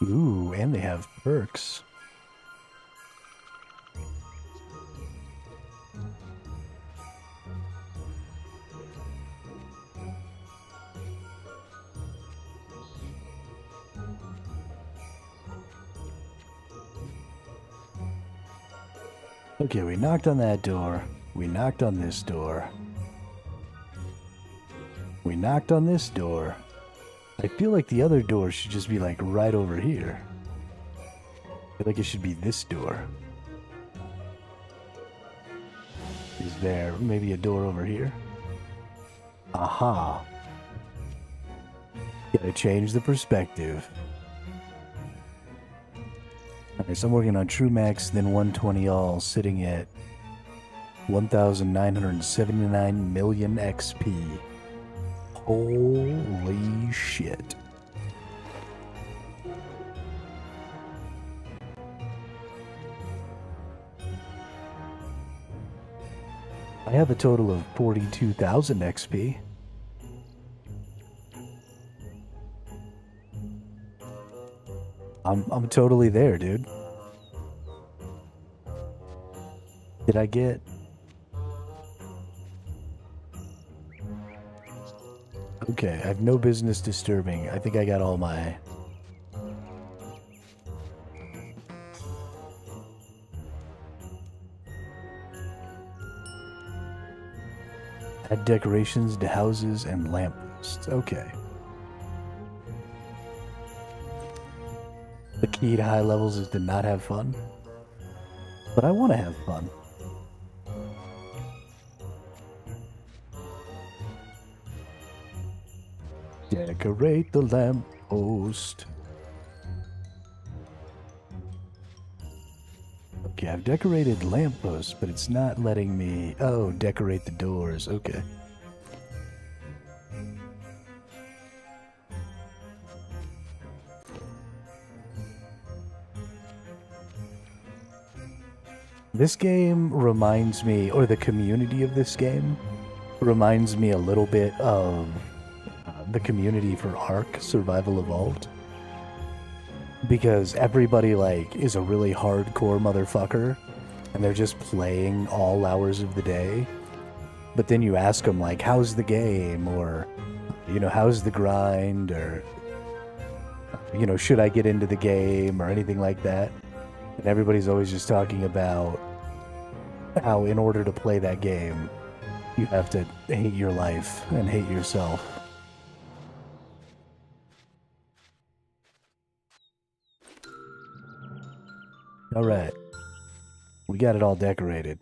Ooh, and they have perks. Okay, we knocked on that door. We knocked on this door. We knocked on this door. I feel like the other door should just be like right over here. I feel like it should be this door. Is there maybe a door over here? Aha. Gotta change the perspective. Alright, so I'm working on True Max, then 120 all, sitting at 1,979 million XP. Holy shit. I have a total of 42,000 XP. I'm totally there, dude. Did I get... Okay, I have no business disturbing. I think I got all my... Add decorations to houses and lampposts. Okay. The key to high levels is to not have fun. But I want to have fun. Decorate the lamppost. Okay, I've decorated lampposts, but it's not letting me... Oh, decorate the doors. Okay. This game reminds me, or the community of this game reminds me a little bit of the community for Ark Survival Evolved. Because everybody, like, is a really hardcore motherfucker, and they're just playing all hours of the day. But then you ask them, like, how's the game? Or, you know, how's the grind? Or, you know, should I get into the game? Or anything like that. And everybody's always just talking about how in order to play that game, you have to hate your life and hate yourself. Alright. We got it all decorated.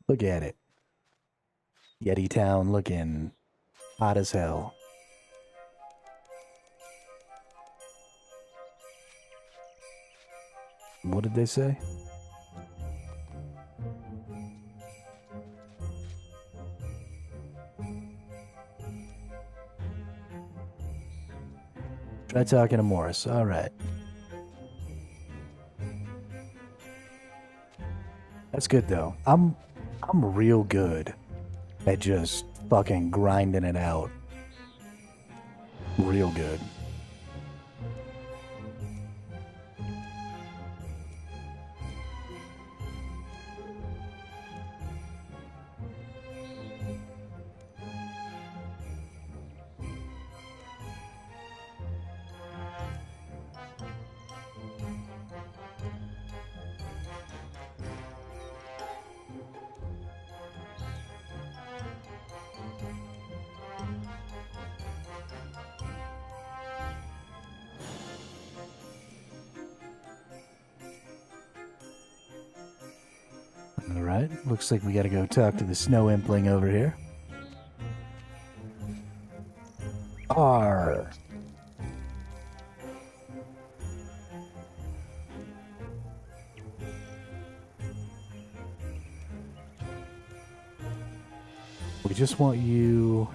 Look at it. Yeti Town looking hot as hell. What did they say? Try talking to Morris. All right. That's good though. I'm real good at just fucking grinding it out. Real good. Alright, looks like we gotta go talk to the snow impling over here. Arr! We just want you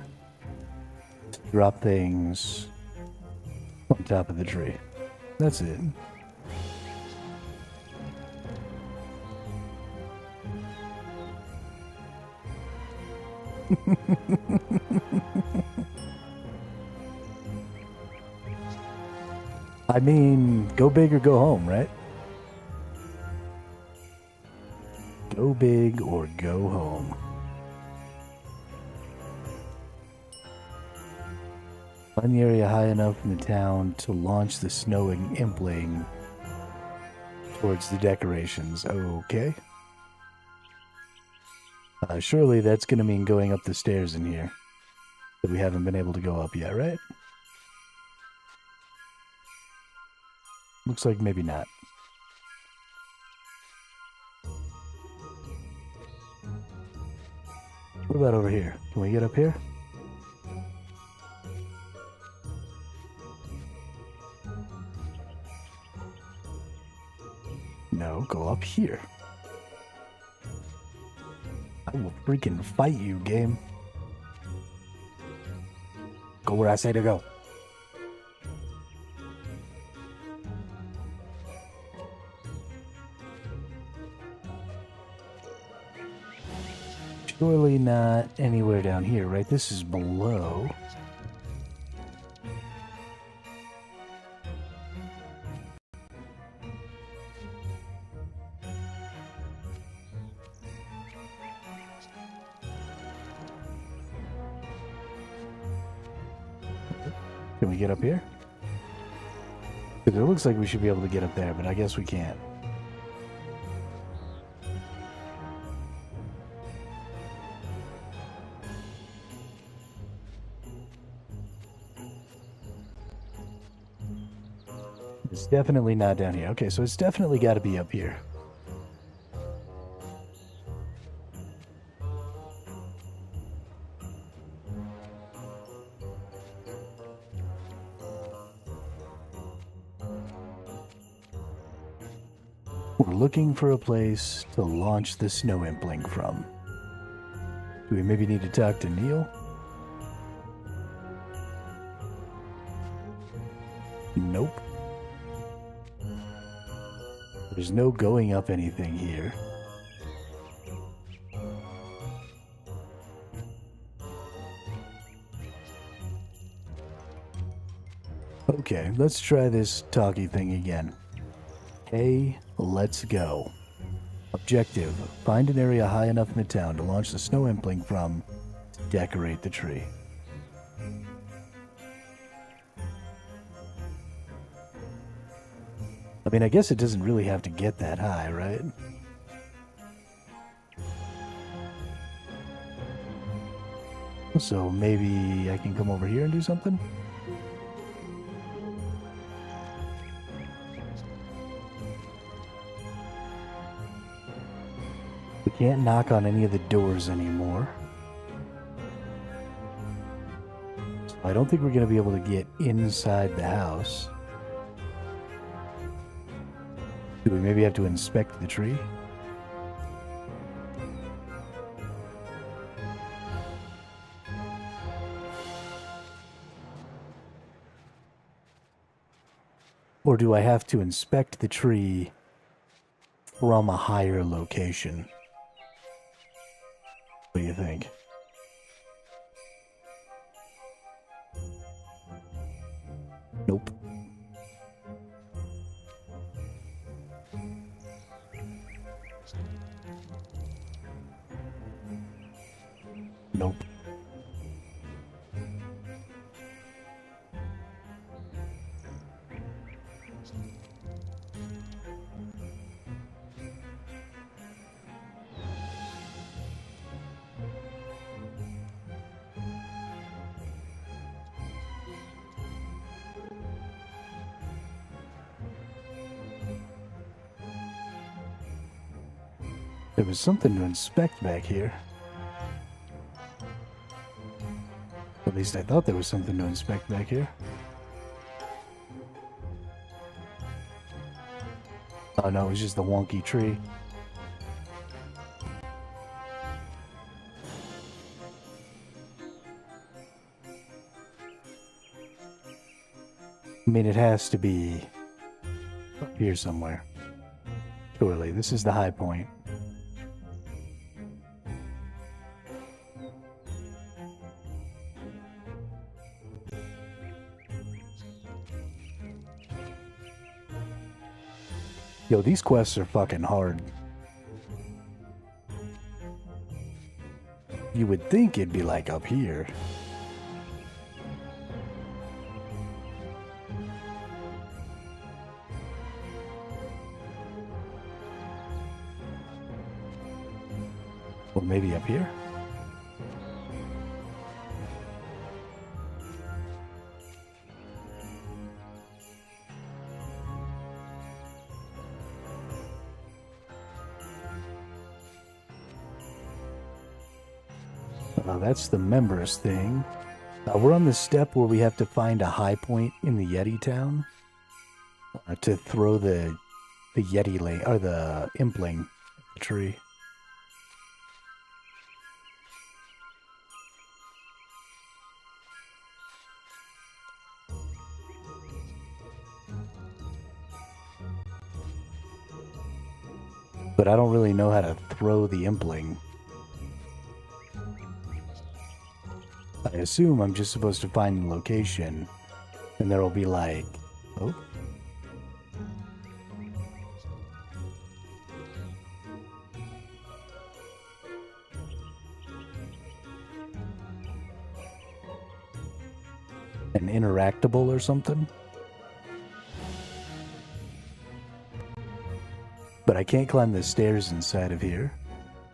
to drop things on top of the tree. That's it. I mean, go big or go home, right? Go big or go home. Find the area high enough in the town to launch the snowing impling towards the decorations. Okay. Surely that's going to mean going up the stairs in here that we haven't been able to go up yet, right? Looks like maybe not. What about over here? Can we get up here? No, go up here. I will freaking fight you, game. Go where I say to go. Surely not anywhere down here, right? This is below. Can we get up here? Because it looks like we should be able to get up there, but I guess we can't. It's definitely not down here. Okay, so it's definitely got to be up here. We're looking for a place to launch the snow impling from. Do we maybe need to talk to Neil? Nope. There's no going up anything here. Okay, let's try this talkie thing again. Hey, let's go. Objective, find an area high enough in the town to launch the snow impling from to decorate the tree. I mean, I guess it doesn't really have to get that high, right? So maybe I can come over here and do something? We can't knock on any of the doors anymore. So I don't think we're going to be able to get inside the house. Do we maybe have to inspect the tree? Or do I have to inspect the tree from a higher location? What do you think? Nope. Nope. There was something to inspect back here. At least I thought there was something to inspect back here. Oh no, it was just the wonky tree. I mean, it has to be up here somewhere. Surely, this is the high point. Yo, these quests are fucking hard. You would think it'd be like up here. Or maybe up here? That's the members thing. We're on the step where we have to find a high point in the Yeti town to throw the Yeti lane or the impling tree. But I don't really know how to throw the impling. I assume I'm just supposed to find the location, and there will be like, oh. An interactable or something? But I can't climb the stairs inside of here.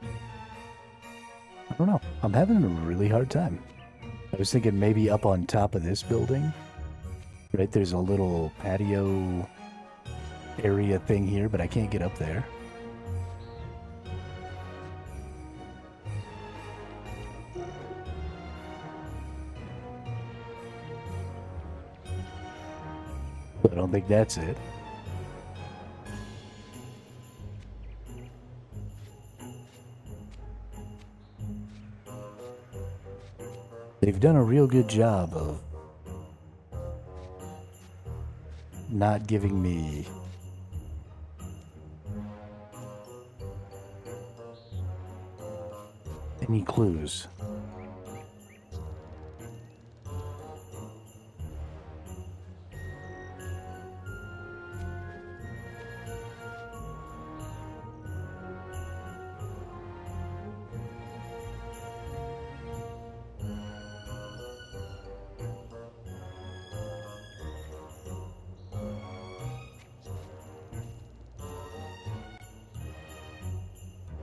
I don't know. I'm having a really hard time. I was thinking maybe up on top of this building. Right, there's a little patio area thing here, but I can't get up there. But I don't think that's it. They've done a real good job of not giving me any clues.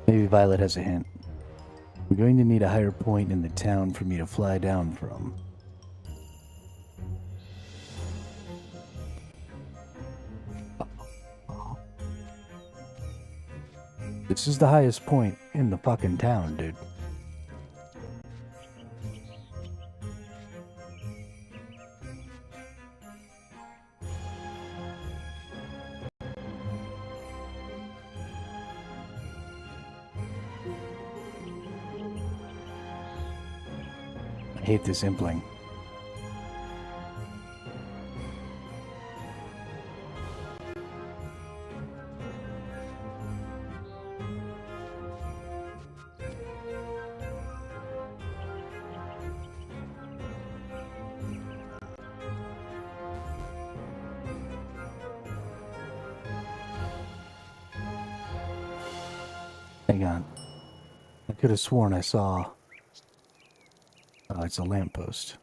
Maybe Violet has a hint. We're going to need a higher point in the town for me to fly down from. This is the highest point in the fucking town, dude. I hate this impling. Hang on. I could have sworn I saw... Oh, it's a lamppost.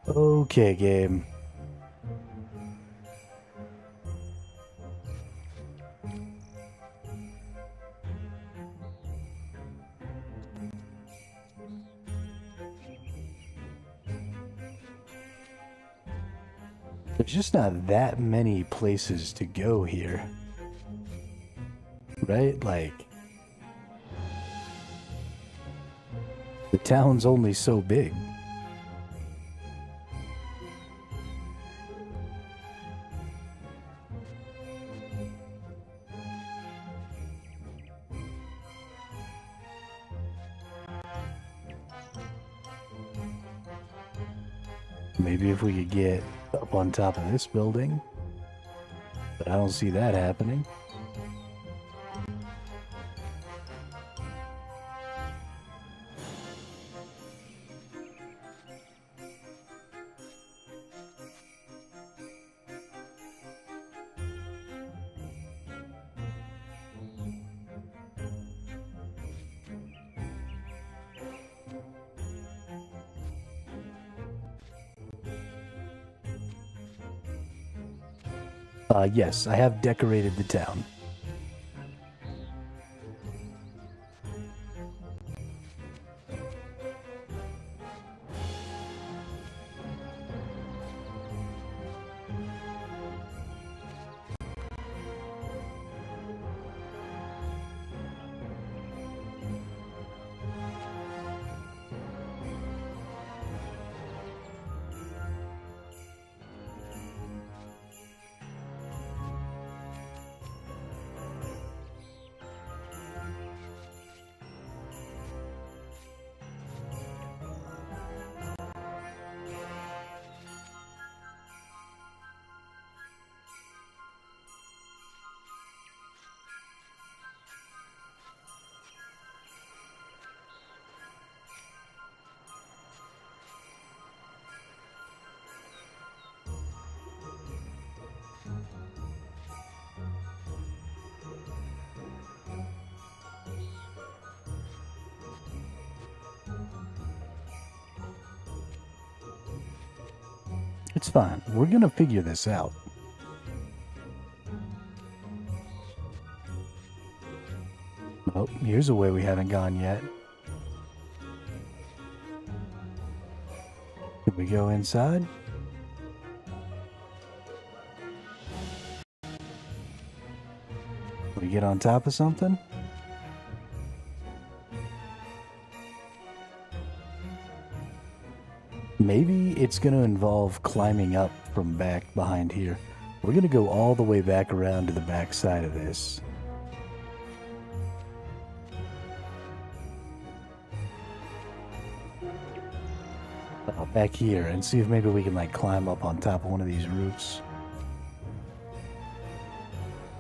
Okay, game. There's just not that many places to go here. Right? Like... the town's only so big. Maybe if we could get up on top of this building. But I don't see that happening. Yes, I have decorated the town. It's fine. We're gonna figure this out. Oh, here's a way we haven't gone yet. Can we go inside? Can we get on top of something? Maybe it's going to involve climbing up from back behind here. We're going to go all the way back around to the back side of this. Back here and see if maybe we can like climb up on top of one of these roofs.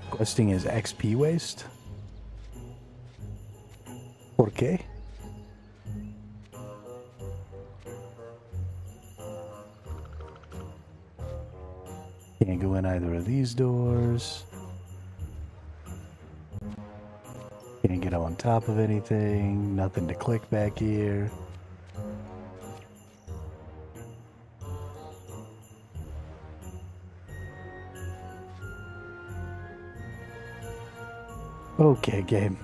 Questing is XP waste. ¿Por qué? Can't go in either of these doors. Can't get on top of anything. Nothing to click back here. Okay, game.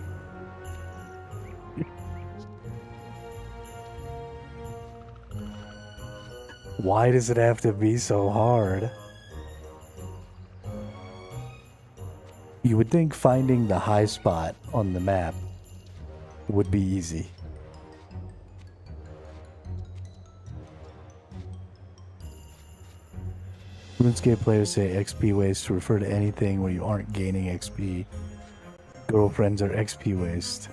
Why does it have to be so hard? You would think finding the high spot on the map would be easy. RuneScape players say XP waste to refer to anything where you aren't gaining XP. Girlfriends are XP waste.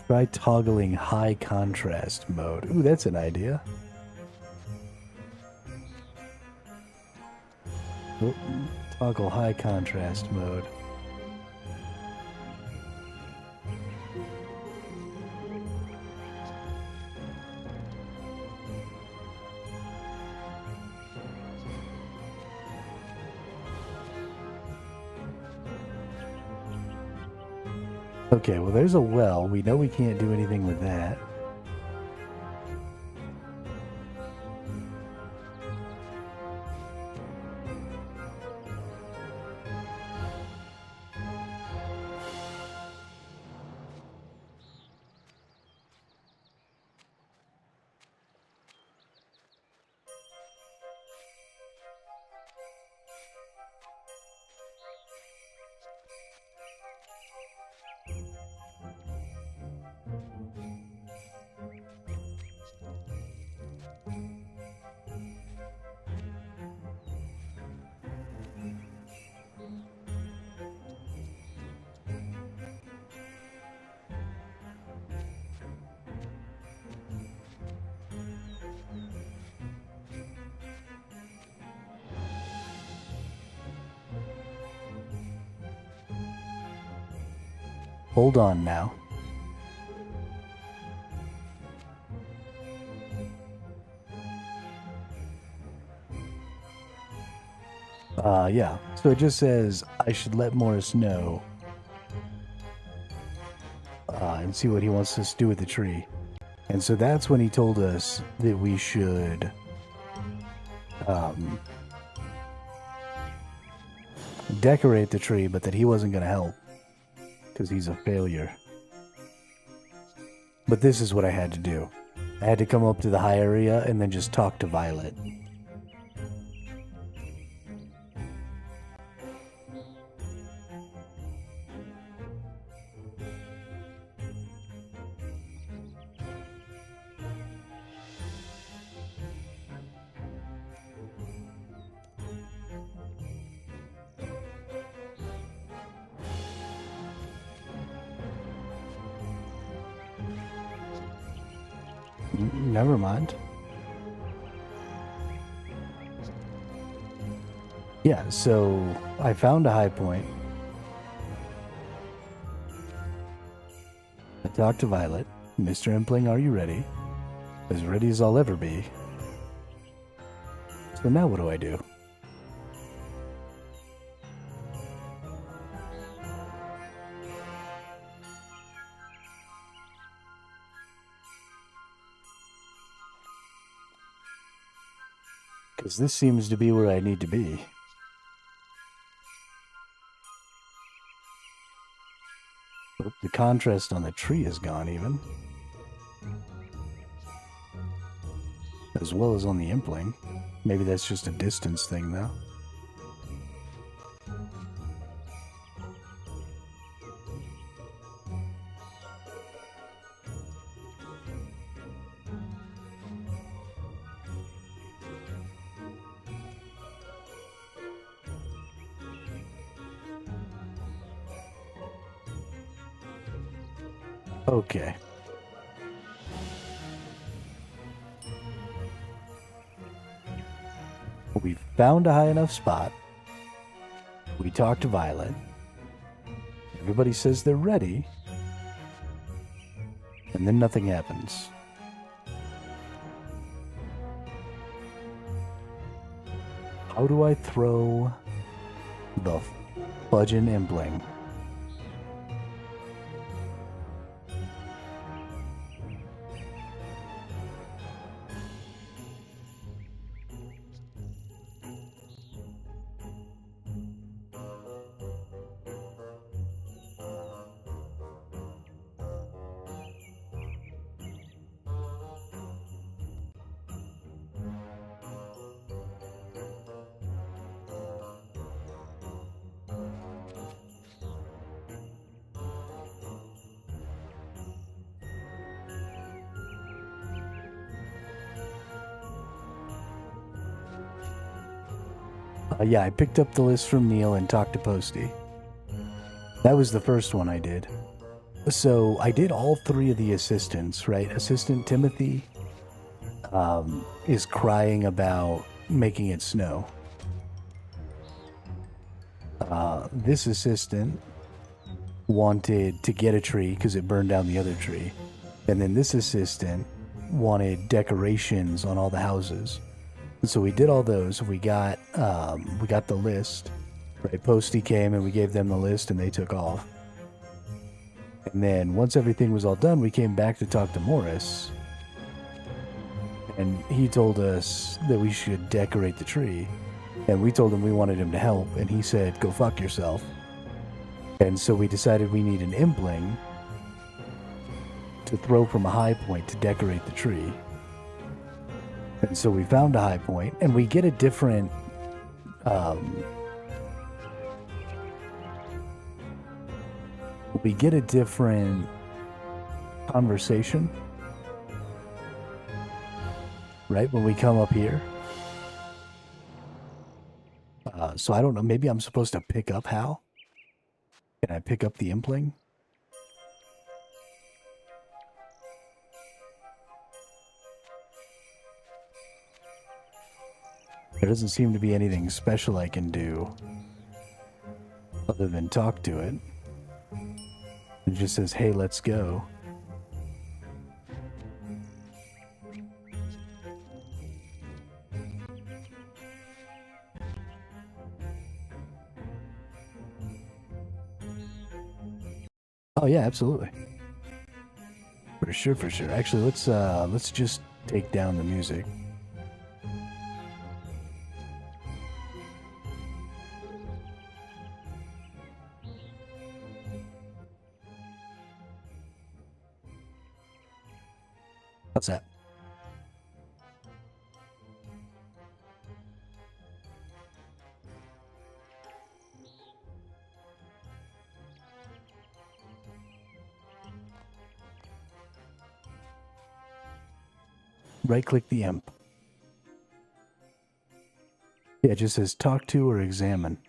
Try toggling high contrast mode. Ooh, that's an idea. Oh, toggle high contrast mode. Okay, well there's a well. We know we can't do anything with that. Hold on now. Yeah. So it just says I should let Morris know and see what he wants us to do with the tree. And so that's when he told us that we should decorate the tree, but that he wasn't going to help because he's a failure. But this is what I had to do. I had to come up to the high area and then just talk to Violet. Never mind. Yeah, so I found a high point. I talked to Violet. Mr. Impling, are you ready? As ready as I'll ever be. So now what do I do? Because this seems to be where I need to be. Oh, the contrast on the tree is gone even. As well as on the Impling. Maybe that's just a distance thing though. Okay. We found a high enough spot. We talked to Violet. Everybody says they're ready. And then nothing happens. How do I throw the fudgin' Impling? Yeah, I picked up the list from Neil and talked to Posty. That was the first one I did. So I did all three of the assistants, right? Assistant Timothy is crying about making it snow. This assistant wanted to get a tree because it burned down the other tree. And then this assistant wanted decorations on all the houses. And so we did all those. We got the list. Right, Posty came and we gave them the list and they took off. And then once everything was all done, we came back to talk to Morris. And he told us that we should decorate the tree. And we told him we wanted him to help. And he said, go fuck yourself. And so we decided we need an impling to throw from a high point to decorate the tree. And so we found a high point, and we get a different conversation, right, when we come up here. So I don't know, maybe I'm supposed to pick up Hal? Can I pick up the impling? There doesn't seem to be anything special I can do other than talk to it. It just says, hey, let's go. Oh yeah, absolutely. For sure, for sure. Actually, let's just take down the music. What's that? Right-click the imp. Yeah, it just says talk to or examine.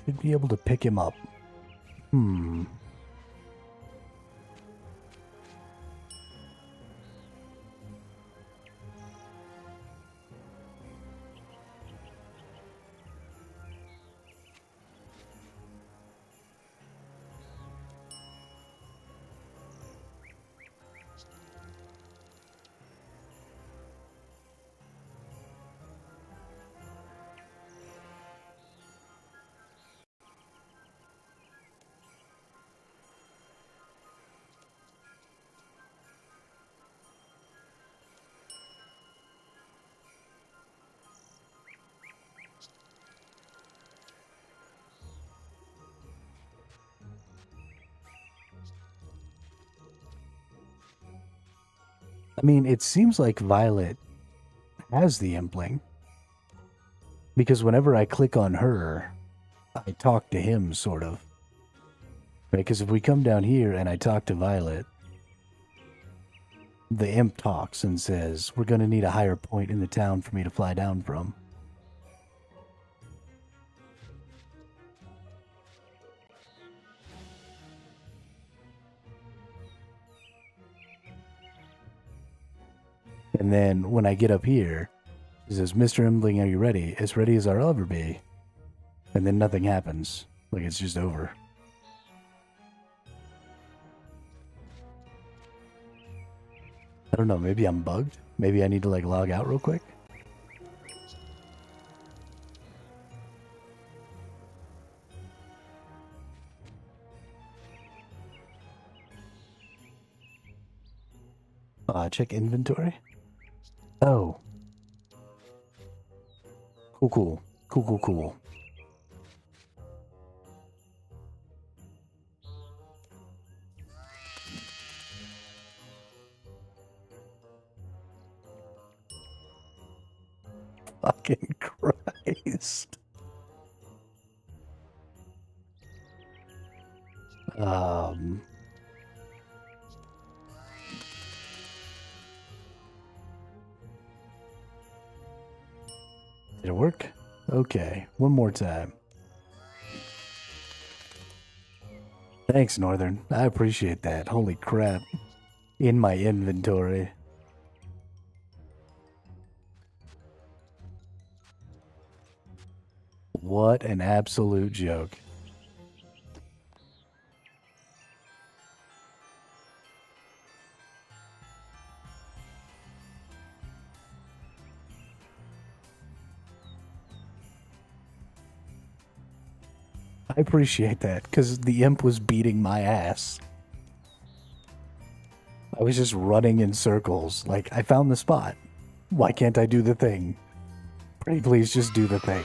Should be able to pick him up. I mean, it seems like Violet has the impling. Because whenever I click on her, I talk to him, sort of. Right? Because if we come down here and I talk to Violet, the imp talks and says, we're going to need a higher point in the town for me to fly down from. And then when I get up here, it says, Mr. Imbling, are you ready? As ready as I'll ever be. And then nothing happens. Like it's just over. I don't know, maybe I'm bugged? Maybe I need to like log out real quick? Check inventory? Oh. Cool. Christ. Did it work? Okay, one more time. Thanks, Northern. I appreciate that. Holy crap. In my inventory. What an absolute joke. I appreciate that, because the imp was beating my ass. I was just running in circles. Like, I found the spot. Why can't I do the thing? Pretty please just do the thing.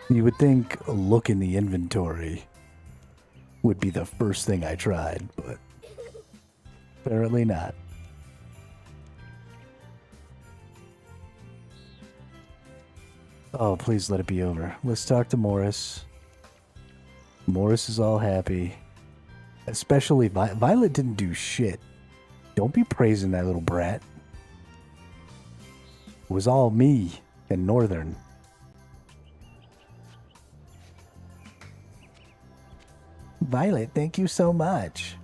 You would think a look in the inventory would be the first thing I tried, but apparently not. Oh, please let it be over. Let's talk to Morris. Morris is all happy. Especially Violet didn't do shit. Don't be praising that little brat. It was all me and Northern. Violet, thank you so much.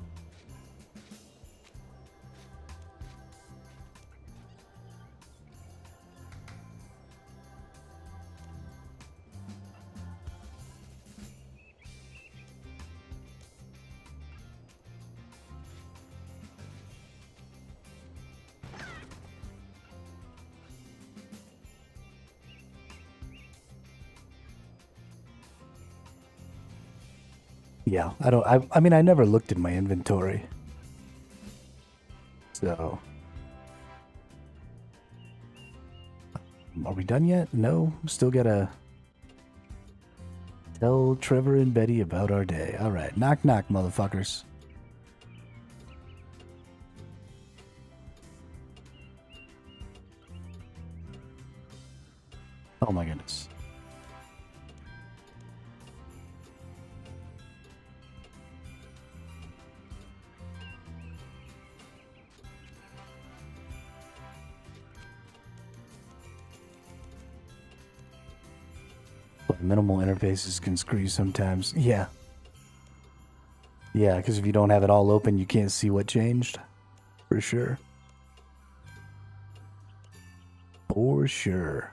Yeah, I mean, I never looked in my inventory. So. Are we done yet? No, still gotta tell Trevor and Betty about our day. Alright, knock knock, motherfuckers. Oh my goodness. But minimal interfaces can screw you sometimes. Yeah. Yeah, because if you don't have it all open, you can't see what changed. For sure. For sure.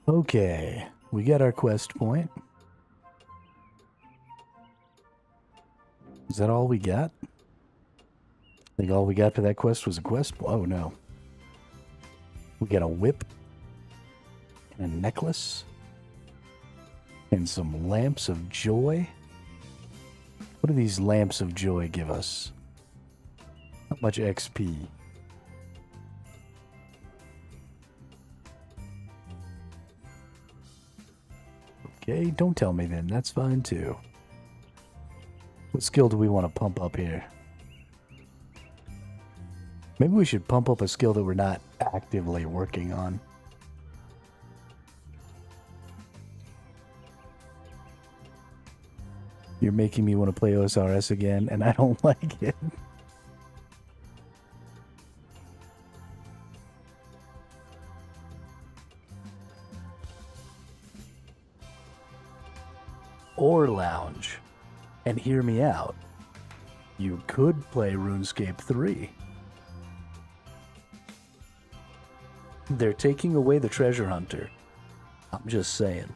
Okay, we got our quest point. Is that all we got? I think all we got for that quest was a quest. Oh no. We got a whip and a necklace and some lamps of joy. What do these lamps of joy give us? How much XP? Okay, don't tell me then. That's fine too. What skill do we want to pump up here? Maybe we should pump up a skill that we're not actively working on. You're making me want to play OSRS again, and I don't like it. Or lounge. And hear me out. You could play RuneScape 3. They're taking away the treasure hunter. I'm just saying.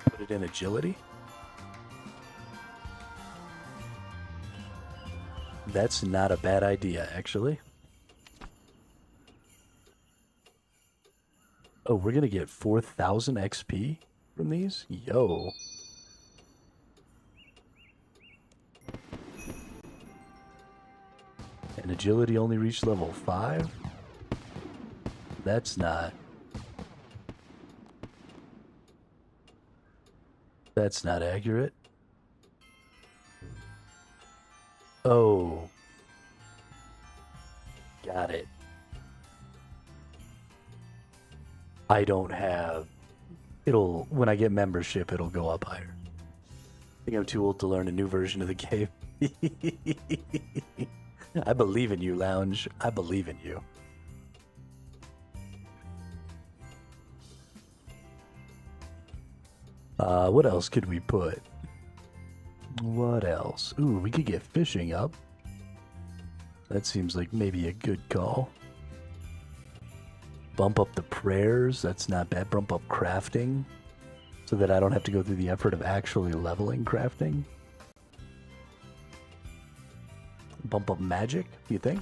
Put it in agility? That's not a bad idea, actually. Oh, we're gonna get 4,000 XP from these? Yo. And agility only reached level 5? That's not... That's not accurate. Oh. Got it. I don't have... It'll... When I get membership, it'll go up higher. I think I'm too old to learn a new version of the game. I believe in you, Lounge. I believe in you. What else could we put? What else? Ooh, we could get fishing up. That seems like maybe a good call. Bump up the prayers. That's not bad. Bump up crafting. So that I don't have to go through the effort of actually leveling crafting. Bump up magic, you think?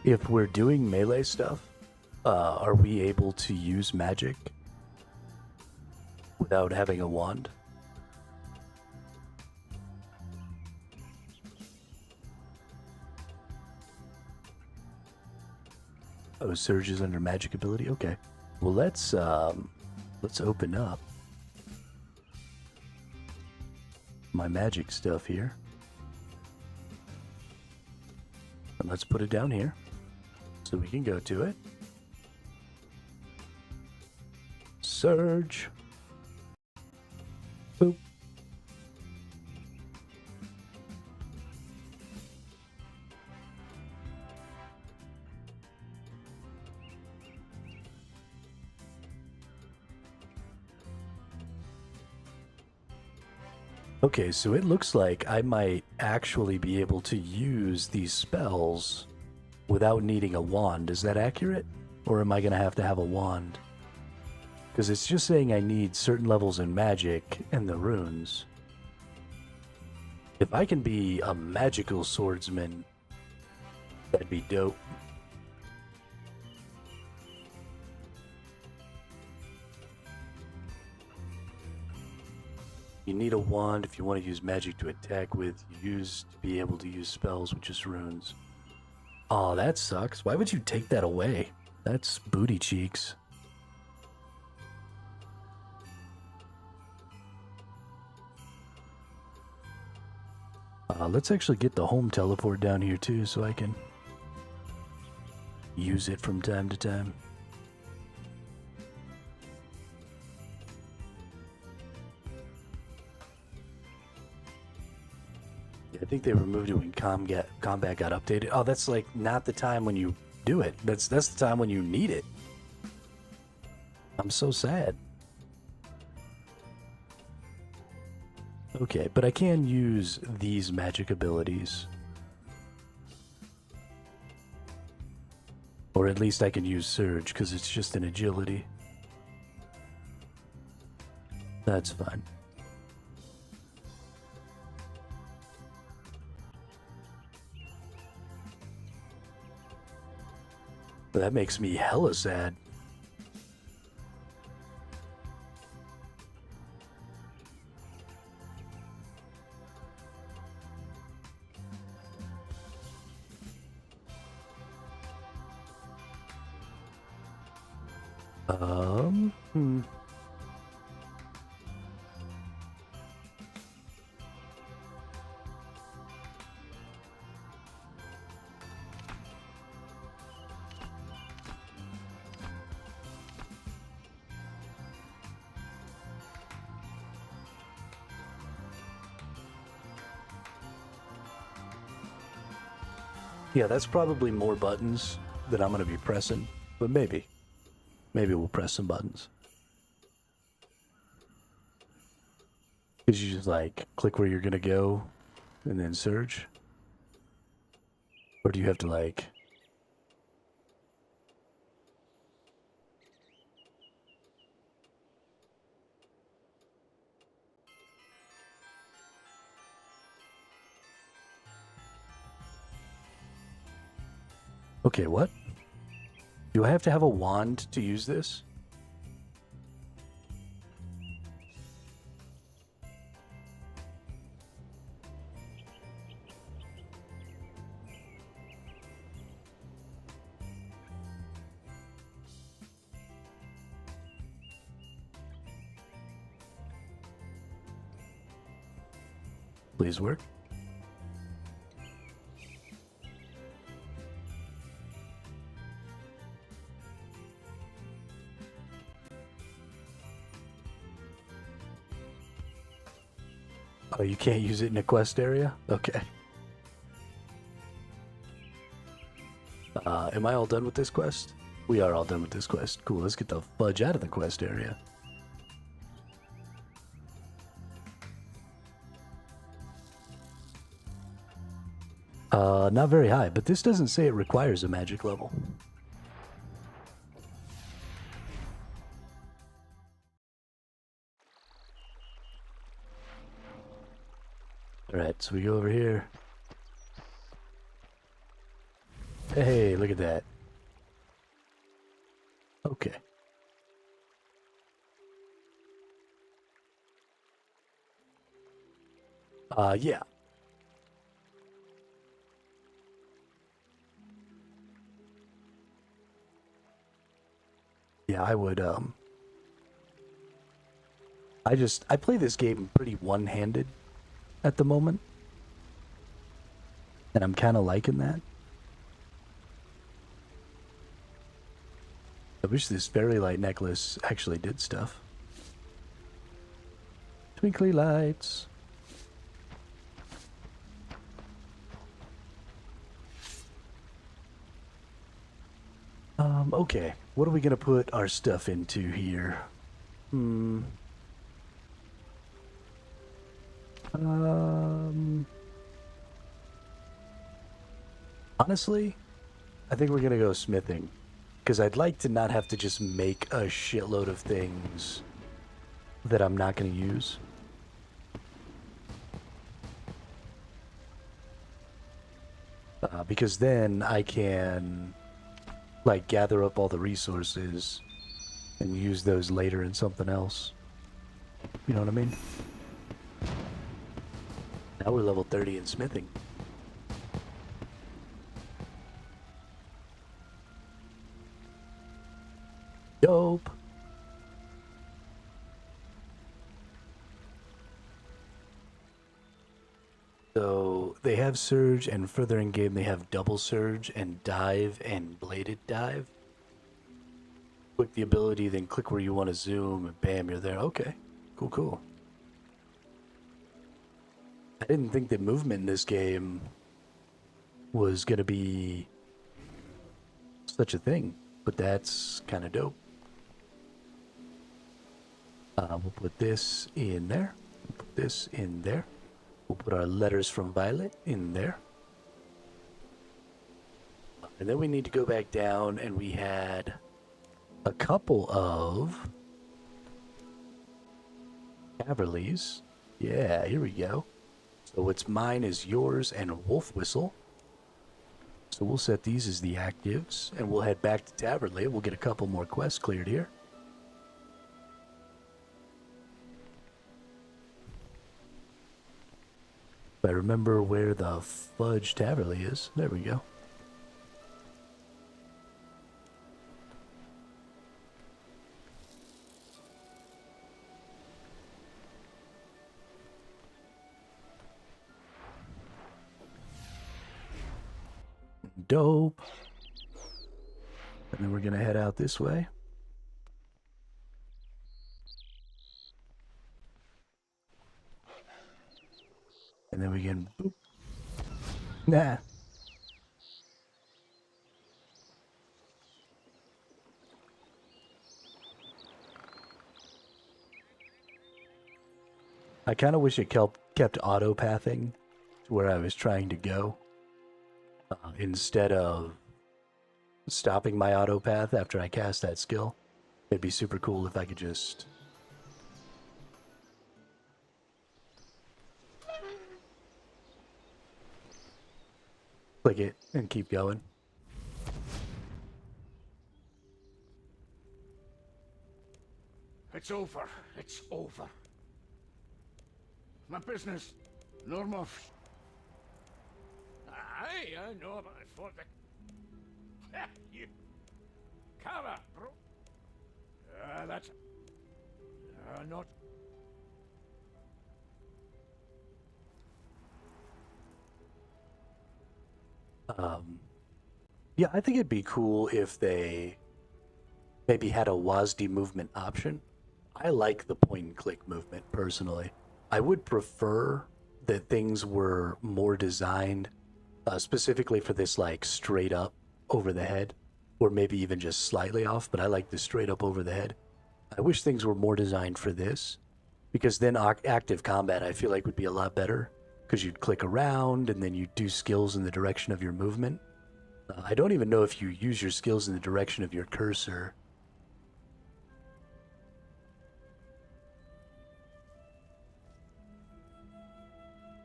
If we're doing melee stuff, are we able to use magic without having a wand? Oh, Surge is under magic ability? Okay. Well, let's open up my magic stuff here. And let's put it down here so we can go to it. Surge. Boop. Okay, so it looks like I might actually be able to use these spells without needing a wand. Is that accurate? Or am I going to have a wand? Because it's just saying I need certain levels in magic and the runes. If I can be a magical swordsman, that'd be dope. You need a wand if you want to use magic to attack with. You use to be able to use spells with just runes. Oh, that sucks. Why would you take that away? That's booty cheeks. Let's actually get the home teleport down here too so I can use it from time to time. I think they removed it when combat got updated. Oh, that's like not the time when you do it. That's the time when you need it. I'm so sad. Okay, but I can use these magic abilities. Or at least I can use Surge because it's just an agility. That's fine. That makes me hella sad. Hmm. Yeah, that's probably more buttons that I'm going to be pressing, but maybe we'll press some buttons. Because you just like click where you're going to go and then Surge? Or do you have to like... Okay, what? Do I have to have a wand to use this? Please work. Oh, you can't use it in a quest area? Okay. Am I all done with this quest? We are all done with this quest. Cool, let's get the fudge out of the quest area. Not very high, but this doesn't say it requires a magic level. Alright, so we go over here. Hey, look at that. Okay. Yeah. Yeah, I would, I play this game pretty one-handed at the moment. And I'm kind of liking that. I wish this fairy light necklace actually did stuff. Twinkly lights. Okay. What are we gonna put our stuff into here? Honestly, I think we're gonna go smithing. Because I'd like to not have to just make a shitload of things that I'm not gonna use. Because then I can, like, gather up all the resources and use those later in something else. You know what I mean? Now we're level 30 in smithing. Dope. So they have surge, and further in game they have double surge and dive and bladed dive. Click the ability, then click where you want to zoom, and bam, you're there. Okay, cool, cool. I didn't think that movement in this game was gonna be such a thing, but that's kind of dope. We'll put this in there. We'll put this in there. We'll put our letters from Violet in there. And then we need to go back down, and we had a couple of Caverlies. Yeah, here we go. So what's mine is yours and Wolf Whistle. So we'll set these as the actives, and we'll head back to Taverley. We'll get a couple more quests cleared here. If I remember where the fudge Taverley is. There we go. Dope. And then we're gonna head out this way. And then we can boop. Nah. I kind of wish it kept auto-pathing to where I was trying to go. Instead of stopping my auto-path after I cast that skill. It'd be super cool if I could just... click it and keep going. It's over. It's over. My business. No more. I know about it for the. You. Kara, bro. That's. Not. Yeah, I think it'd be cool if they maybe had a WASD movement option. I like the point and click movement personally. I would prefer that things were more designed specifically for this like straight up over the head, or maybe even just slightly off, but I like the straight up over the head. I wish things were more designed for this, because then active combat I feel like would be a lot better, because you'd click around and then you'd do skills in the direction of your movement. I don't even know if you use your skills in the direction of your cursor.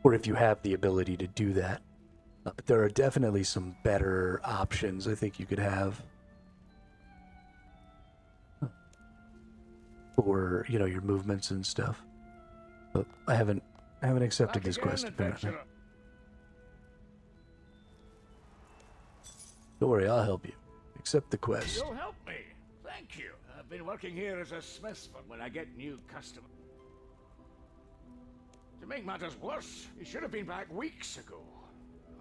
Or if you have the ability to do that. But there are definitely some better options I think you could have for, you know, your movements and stuff. But I haven't accepted this quest apparently. Don't worry, I'll help you. Accept the quest. You'll help me. Thank you. I've been working here as a smith for when I get new customers. To make matters worse, you should have been back weeks ago.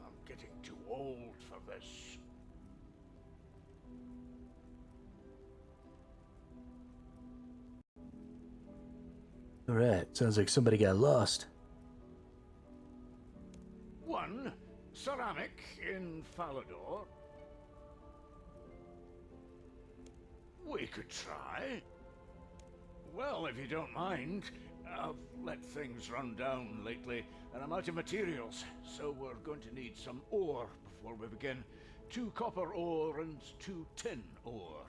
I'm getting too old for this. Alright, sounds like somebody got lost. One, ceramic in Falador. We could try. Well, if you don't mind, I've let things run down lately, and I'm out of materials, so we're going to need some ore before we begin. 2 copper ore and 2 tin ore.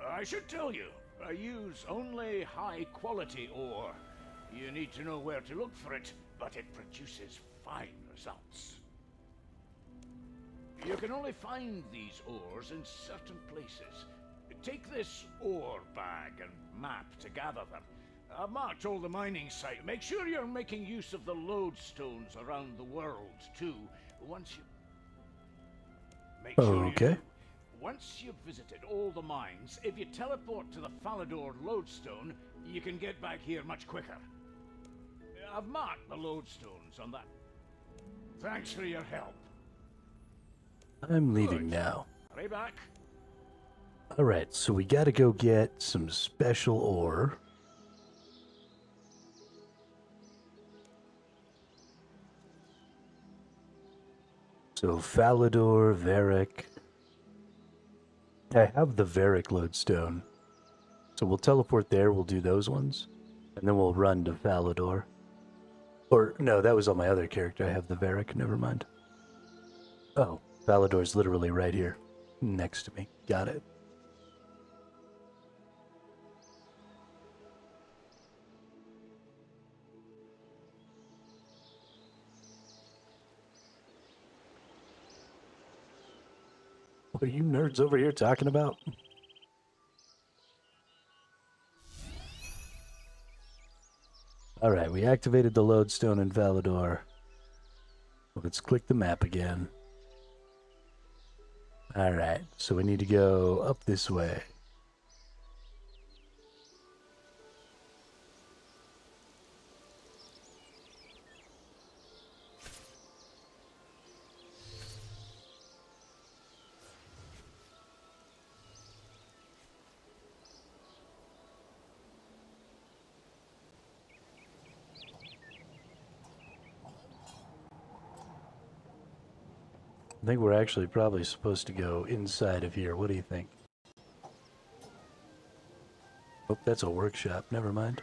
I should tell you, I use only high-quality ore. You need to know where to look for it, but it produces fine results. You can only find these ores in certain places. Take this ore bag and map to gather them. I've marked all the mining sites. Make sure you're making use of the lodestones around the world, too. Once you... Make sure you do. Once you've visited all the mines, if you teleport to the Falador lodestone, you can get back here much quicker. I've marked the lodestones on that. Thanks for your help. I'm leaving now. Hurry back. Alright, so we gotta go get some special ore. So Falador, Varric. I have the Varric lodestone. So we'll teleport there, we'll do those ones. And then we'll run to Falador. Or, no, that was on my other character. I have the Varric, never mind. Oh, Falador's literally right here. Next to me. Got it. What are you nerds over here talking about? Alright, we activated the lodestone in Falador. Let's click the map again. Alright, so we need to go up this way. I think we're actually probably supposed to go inside of here. What do you think? Oh, that's a workshop. Never mind.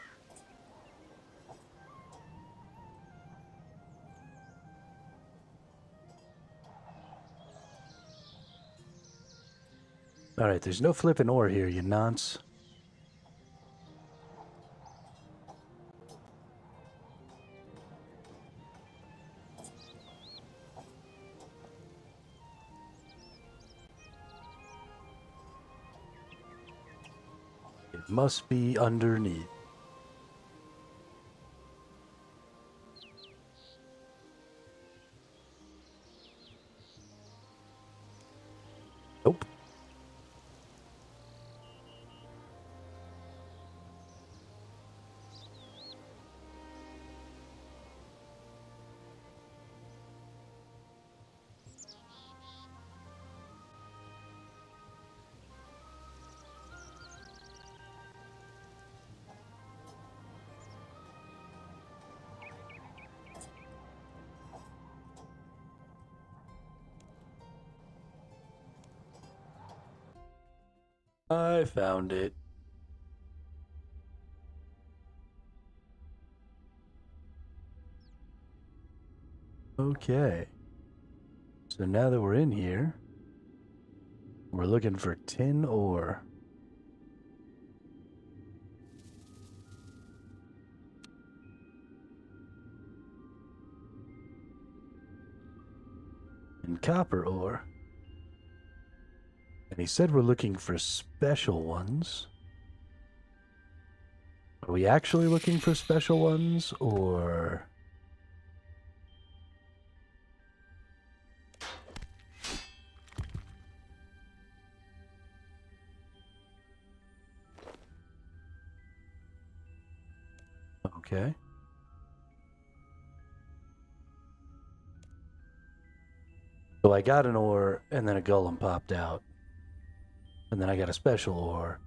Alright, there's no flipping ore here, you nonce. Must be underneath. Nope. I found it. Okay. So now that we're in here, we're looking for tin ore. And copper ore. And he said we're looking for special ones. Are we actually looking for special ones, or... Okay. So I got an ore, and then a golem popped out. And then I got a special ore.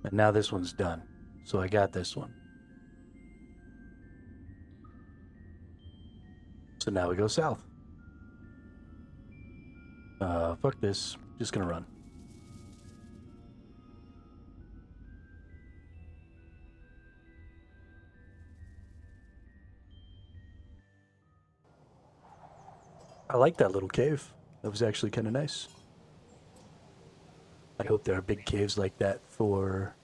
And now this one's done. So I got this one. So now we go south. Fuck this. Just gonna run. I like that little cave. That was actually kind of nice. I hope there are big caves like that for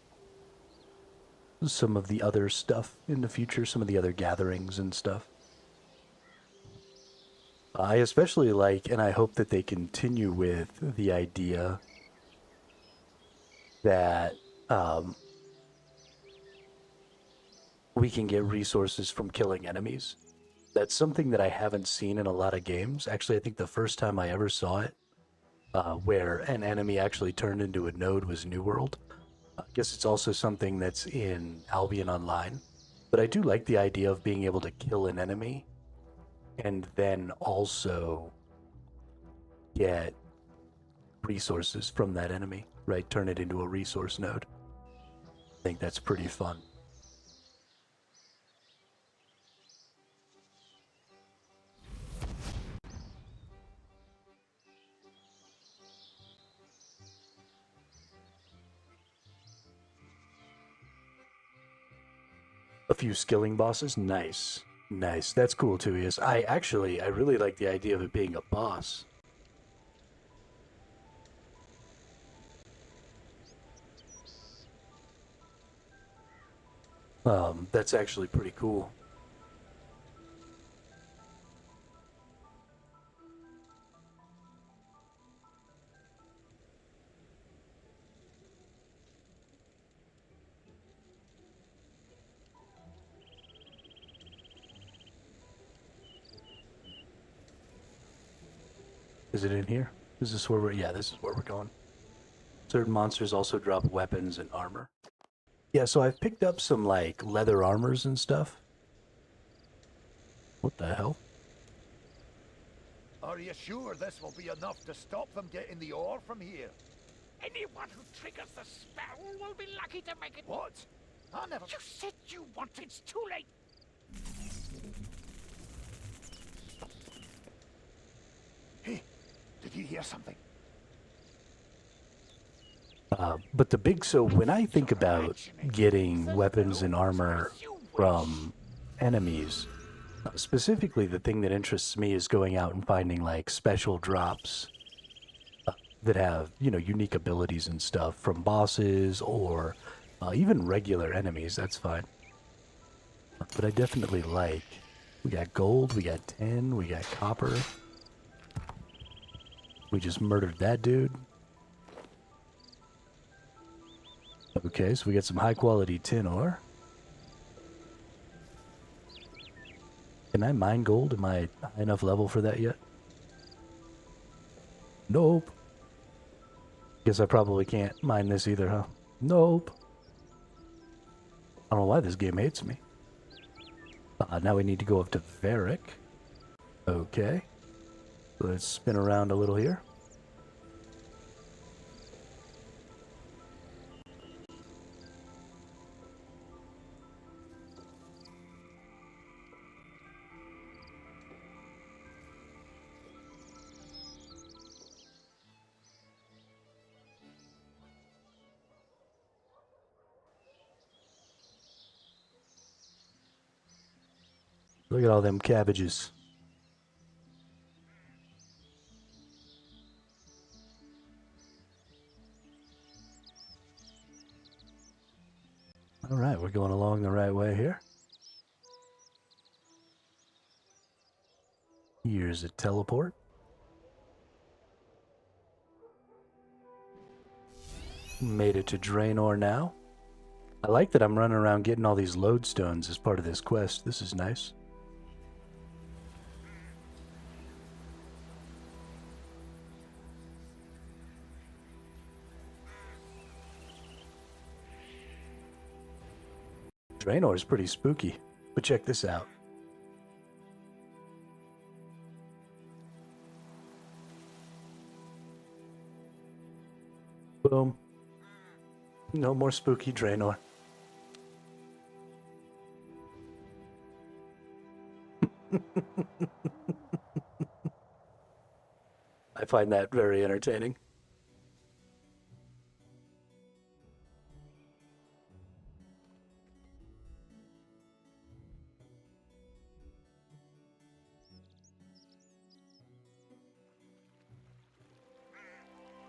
some of the other stuff in the future, some of the other gatherings and stuff. I especially like, and I hope that they continue with the idea that we can get resources from killing enemies. That's something that I haven't seen in a lot of games. Actually, I think the first time I ever saw it, where an enemy actually turned into a node, was New World. I guess it's also something that's in Albion Online. But I do like the idea of being able to kill an enemy and then also get resources from that enemy, right? Turn it into a resource node. I think that's pretty fun. A few skilling bosses, nice. Nice, that's cool too, yes. I really like the idea of it being a boss. That's actually pretty cool. Is it in here? Is this where we're... Yeah, this is where we're going. Certain monsters also drop weapons and armor. Yeah, so I've picked up some, like, leather armors and stuff. What the hell? Are you sure this will be enough to stop them getting the ore from here? Anyone who triggers the spell will be lucky to make it. What? I never... You said you wanted. It's too late. Hey, did you hear something? But the big... So when I think about getting weapons and armor from enemies, specifically the thing that interests me is going out and finding, like, special drops that have, you know, unique abilities and stuff from bosses or even regular enemies. That's fine. But I definitely like... We got gold, we got tin, we got copper. We just murdered that dude. Okay, so we got some high quality tin ore. Can I mine gold? Am I high enough level for that yet? Nope. Guess I probably can't mine this either, huh? Nope. I don't know why this game hates me. Now we need to go up to Varric. Okay. Let's spin around a little here. Look at all them cabbages. All right, we're going along the right way here. Here's a teleport. Made it to Draenor now. I like that I'm running around getting all these lodestones as part of this quest. This is nice. Draenor is pretty spooky, but check this out. Boom. No more spooky Draenor. I find that very entertaining.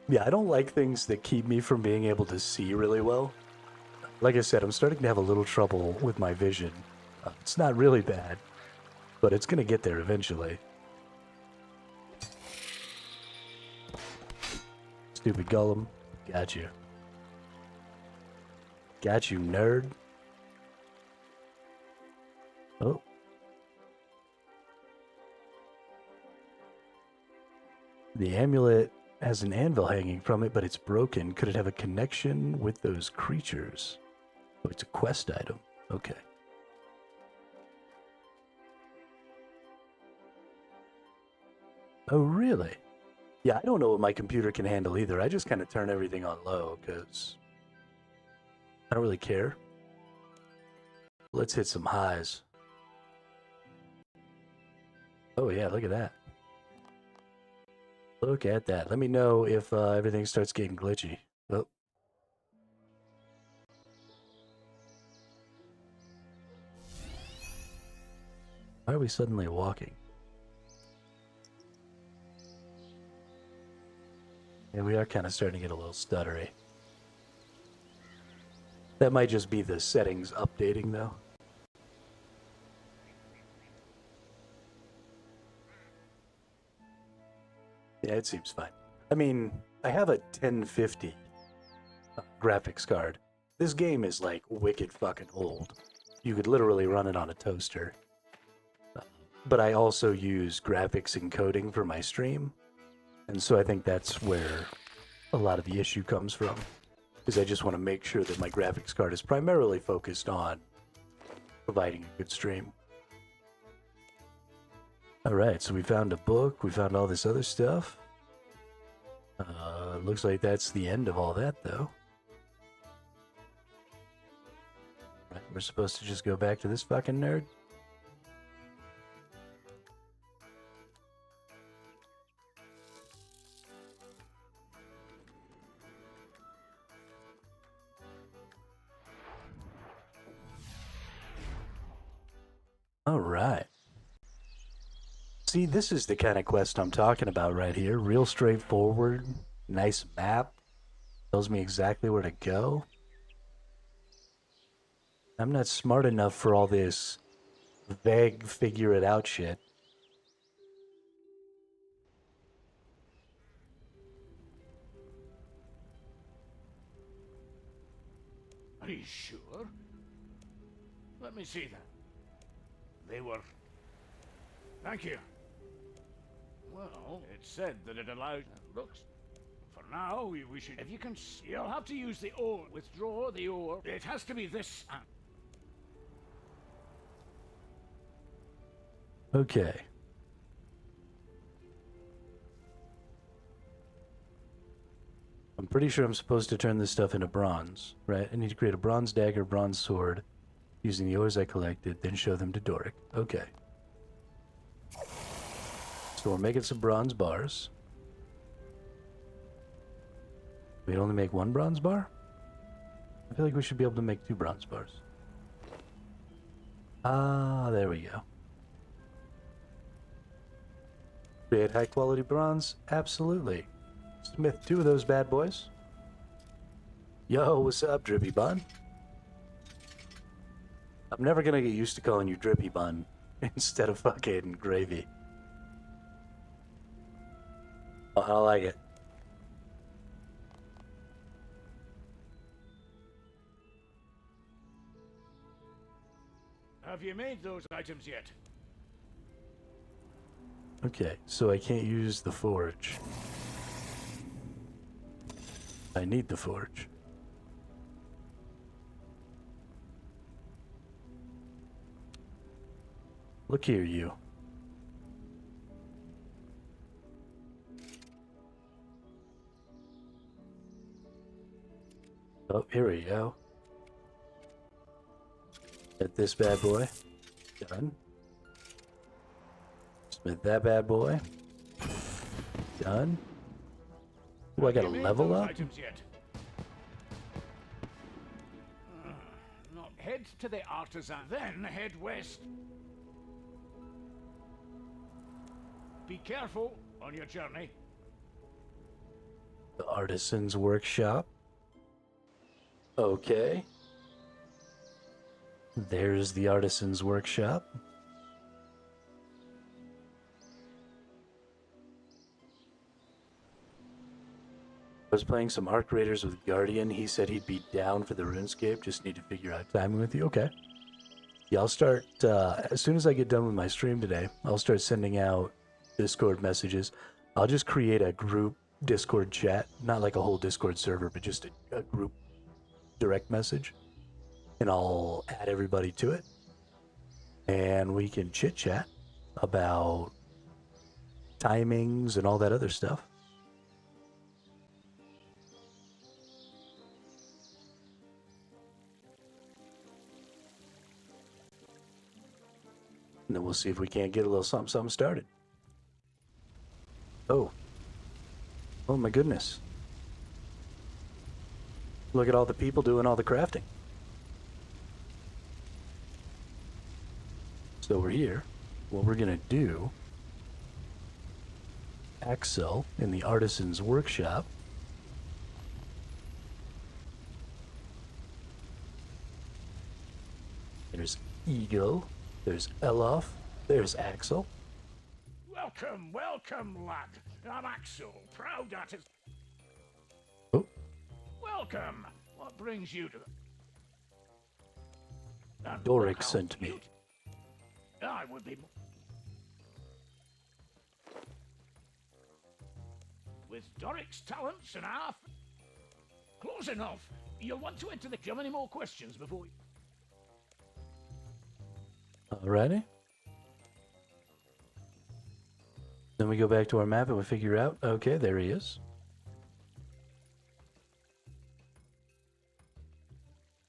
Yeah, I don't like things that keep me from being able to see really well. Like I said, I'm starting to have a little trouble with my vision. It's not really bad, but it's going to get there eventually. Stupid Gollum. Got you. Got you, nerd. Oh. The amulet has an anvil hanging from it, but it's broken. Could it have a connection with those creatures? Oh, it's a quest item. Okay. Oh, really? Yeah, I don't know what my computer can handle either. I just kind of turn everything on low because I don't really care. Let's hit some highs. Oh, yeah, look at that. Look at that. Let me know if everything starts getting glitchy. Oh. Why are we suddenly walking? Yeah, we are kind of starting to get a little stuttery. That might just be the settings updating, though. Yeah, it seems fine. I mean, I have a 1050 graphics card. This game is like wicked fucking old. You could literally run it on a toaster. But I also use graphics encoding for my stream. And so I think that's where a lot of the issue comes from. Because I just want to make sure that my graphics card is primarily focused on providing a good stream. Alright, so we found a book, we found all this other stuff. Looks like that's the end of all that, though. Right, we're supposed to just go back to this fucking nerd? Alright. See, this is the kind of quest I'm talking about right here. Real straightforward, nice map. Tells me exactly where to go. I'm not smart enough for all this vague figure it out shit. sure? Let me see them. They were... Thank you. Well, it said that it allowed... Looks... For now, we should... If you can... You'll have to use the ore. Withdraw the ore. It has to be this... Okay. I'm pretty sure I'm supposed to turn this stuff into bronze, right? I need to create a bronze dagger, bronze sword, using the ores I collected, then show them to Doric. Okay. So we're making some bronze bars. We only make one bronze bar? I feel like we should be able to make 2 bronze bars. Ah, there we go. Create high quality bronze? Absolutely. Smith 2 of those bad boys. Yo, what's up, Drippy Bun? I'm never gonna get used to calling you Drippy Bun instead of fucking Gravy. Oh, I like it. Have you made those items yet? Okay, so I can't use the forge. I need the forge. Look here, you. Oh, here we go. Get this bad boy. Done. Smith that bad boy. Done. Oh, I gotta level up? Not head to the artisan, then head west. Be careful on your journey. The artisan's workshop. Okay. There's the artisan's workshop. I was playing some Arc Raiders with Guardian. He said he'd be down for the RuneScape. Just need to figure out timing with you. Okay. Yeah, I'll start, as soon as I get done with my stream today, I'll start sending out Discord messages. I'll just create a group Discord chat. Not like a whole Discord server, but just a group direct message. And I'll add everybody to it. And we can chit-chat about timings and all that other stuff. And then we'll see if we can't get a little something started. Oh. Oh my goodness. Look at all the people doing all the crafting. So we're here. What we're gonna do, Axel in the artisan's workshop. There's Eagle. There's Elof. There's Axel. Welcome, welcome, lad. I'm Axel, proud artist. Oh. Welcome. What brings you to the... Doric sent me. I would be... With Doric's talents and half... Close enough. You'll want to enter the... Do you have any more questions before... Alrighty. Then we go back to our map and we figure out, okay, there he is.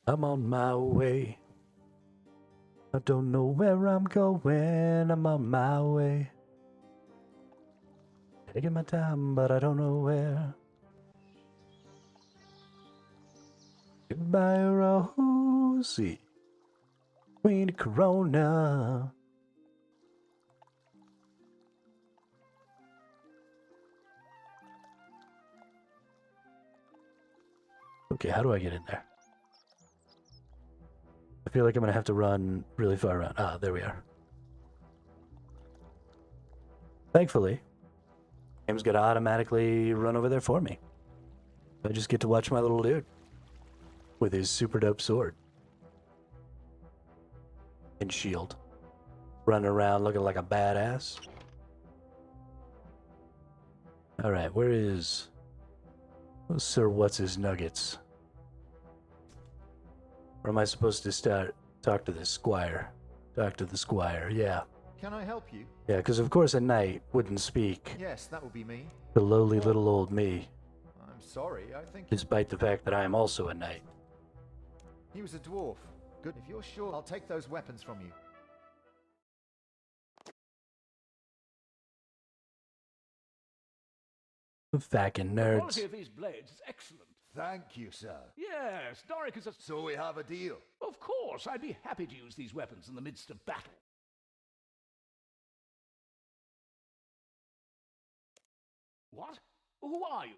I'm on my way. I don't know where I'm going. I'm on my way. Taking my time, but I don't know where. Goodbye, Rosie. Queen Corona. Okay, how do I get in there? I feel like I'm gonna have to run really far around. Ah, there we are. Thankfully, the game's gonna automatically run over there for me. I just get to watch my little dude. with his super dope sword and shield, running around looking like a badass. All right, where is Sir What's His Nuggets? Or am I supposed to talk to the squire? Talk to the squire, yeah. Can I help you? Yeah, because of course a knight wouldn't speak Yes, that would be me. to lowly little old me, I'm sorry, I think despite the fact that I am also a knight. he was a dwarf. Good. If you're sure, I'll take those weapons from you. Fucking The nerds. quality of these blades is excellent. Thank you, sir. Yes, Doric is a... So we have a deal. Of course, I'd be happy to use these weapons in the midst of battle. What? Who are you?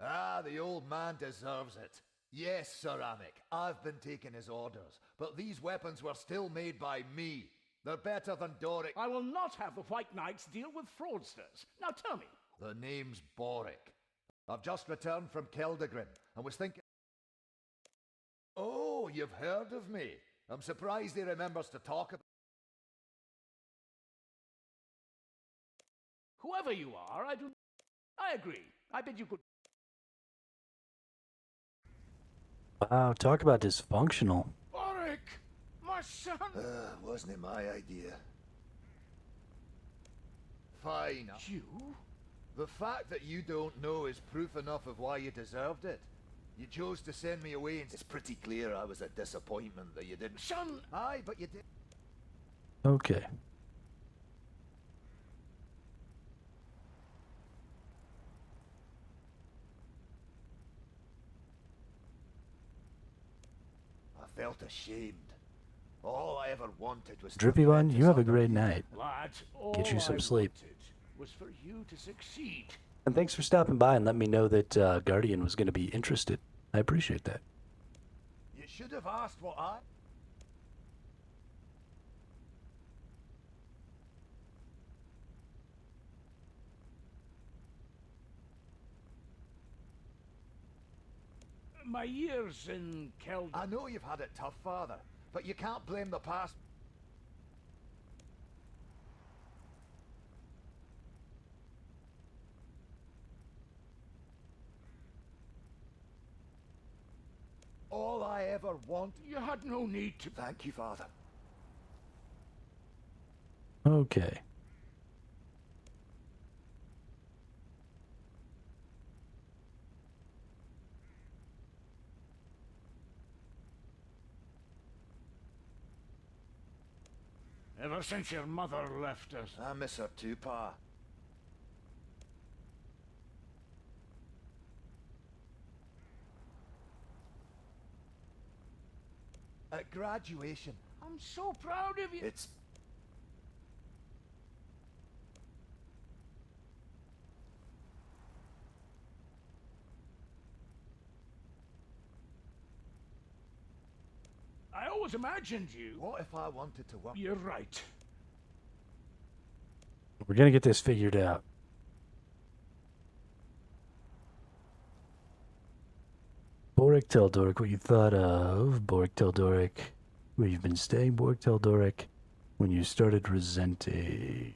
Ah, the old man deserves it. Yes, Sir Amic, I've been taking his orders, but these weapons were still made by me. They're better than Doric. I will not have the White Knights deal with fraudsters. Now tell me. The name's Boric. I've just returned from Keldagrin and was thinking... Oh, you've heard of me. I'm surprised he remembers to talk about... Whoever you are, I agree. I bid you good... Wow, talk about dysfunctional. Boric! My son! Wasn't it my idea? Fine. You? The fact that you don't know is proof enough of why you deserved it. You chose to send me away and it's pretty clear I was a disappointment that you didn't... Son! Aye, but you did... Okay. I felt ashamed. All I ever wanted was... to Drippy admit one, to you have a something. great night. Lad, all Get you some I sleep. wanted was for you to succeed. And thanks for stopping by and letting me know that Guardian was going to be interested. I appreciate that. You should have asked what I... My years in Keld... I know you've had it tough, Father, but you can't blame the past. All I ever want... You had no need to... Thank you, Father. Okay. Ever since your mother left us... I miss her too, Pa. At graduation, I'm so proud of you. it's... I always imagined you... What if I wanted to work... You're right. We're going to get this figured out. Boric, tell Doric what you thought of. Boric, tell Doric where you've been staying. Boric, tell Doric when you started resenting.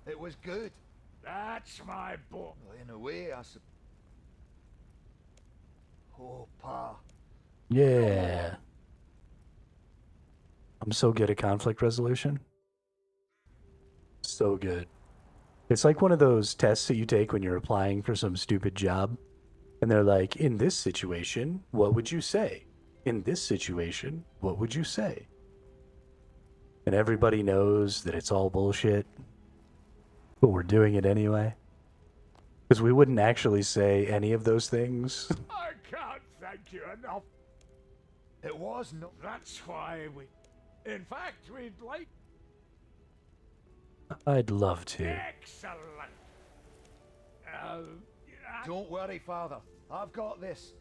It was good. That's my boy. Well, in a way, I suppose... Oh, Pa. Yeah. I'm so good at conflict resolution. So good. It's like one of those tests that you take when you're applying for some stupid job. And they're like, in this situation, what would you say? In this situation, what would you say? And everybody knows that it's all bullshit. But we're doing it anyway. Because we wouldn't actually say any of those things. I can't thank you enough. It was no... That's why we... In fact, we'd like... I'd love to. Excellent. Don't worry, Father. I've got this.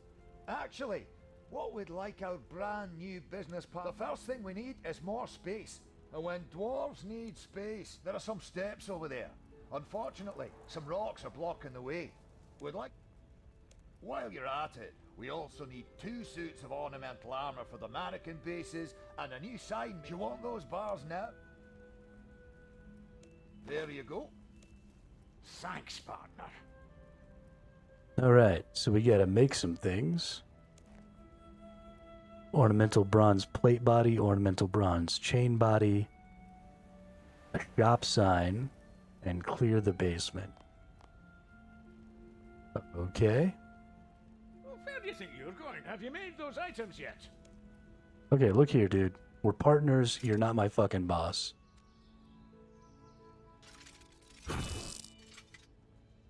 Actually, what we'd like our brand new business partner... The first thing we need is more space. And when dwarves need space, there are some steps over there. Unfortunately, some rocks are blocking the way. We'd like... While you're at it, We also need 2 suits of ornamental armor for the mannequin bases and a new sign. Do you want those bars now? There you go. Thanks, partner. Alright, so we gotta make some things. Ornamental bronze plate body, ornamental bronze chain body, a shop sign, and clear the basement. Okay. Well, where do you think you're going? Have you made those items yet? Okay, look here, dude. We're partners. You're not my fucking boss.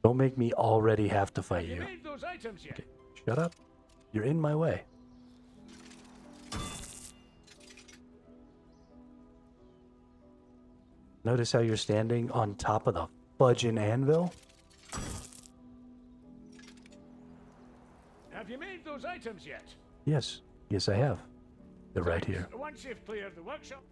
Don't make me already have to fight Have you. you made those items yet? Okay, shut up. You're in my way. Notice how you're standing on top of the fudging anvil? Have you made those items yet? Yes. Yes, I have. They're right here. Once you've cleared the workshop.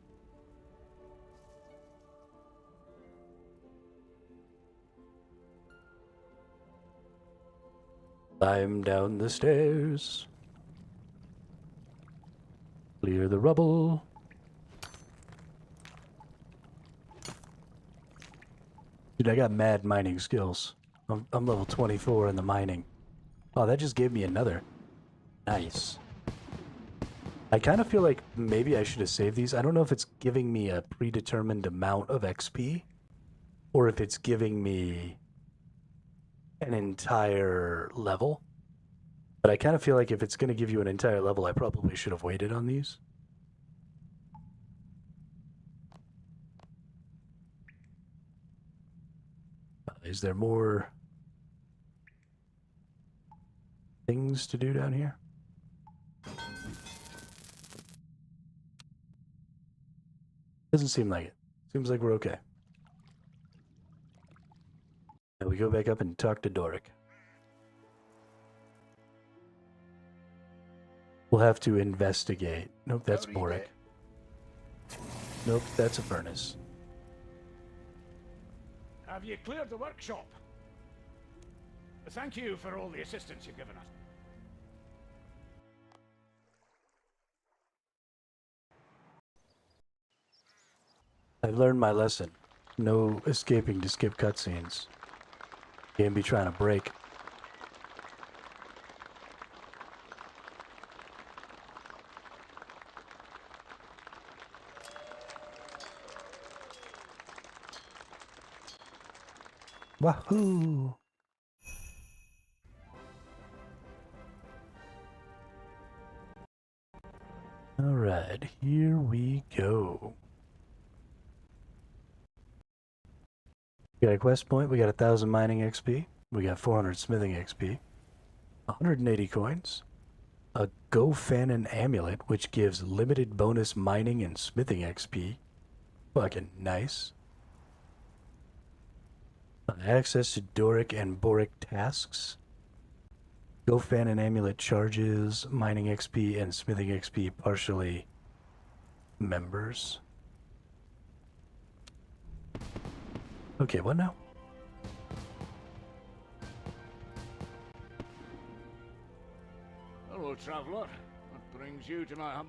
Climb down the stairs. Clear the rubble. Dude, I got mad mining skills. I'm level 24 in the mining. Oh, that just gave me another. Nice. I kind of feel like maybe I should have saved these. I don't know if it's giving me a predetermined amount of XP or if it's giving me an entire level. But I kind of feel like if it's going to give you an entire level, I probably should have waited on these. Is there more things to do down here? Doesn't seem like it. Seems like we're okay. Now we go back up and talk to Doric. We'll have to investigate. Nope, that's Howdy Boric. there. Nope, that's a furnace. Have you cleared the workshop? Thank you for all the assistance you've given us. I've learned my lesson. No escaping to skip cutscenes. Game be trying to break. Wahoo! Alright, here we go. We got a quest point, we got 1,000 mining XP, we got 400 smithing XP, 180 coins, a Go-Fanon amulet, which gives limited bonus mining and smithing XP. Fucking nice. Access to Doric and Boric tasks. Go-Fanon amulet charges mining XP and smithing XP partially members. Okay, what now? Hello, traveller. What brings you to my home?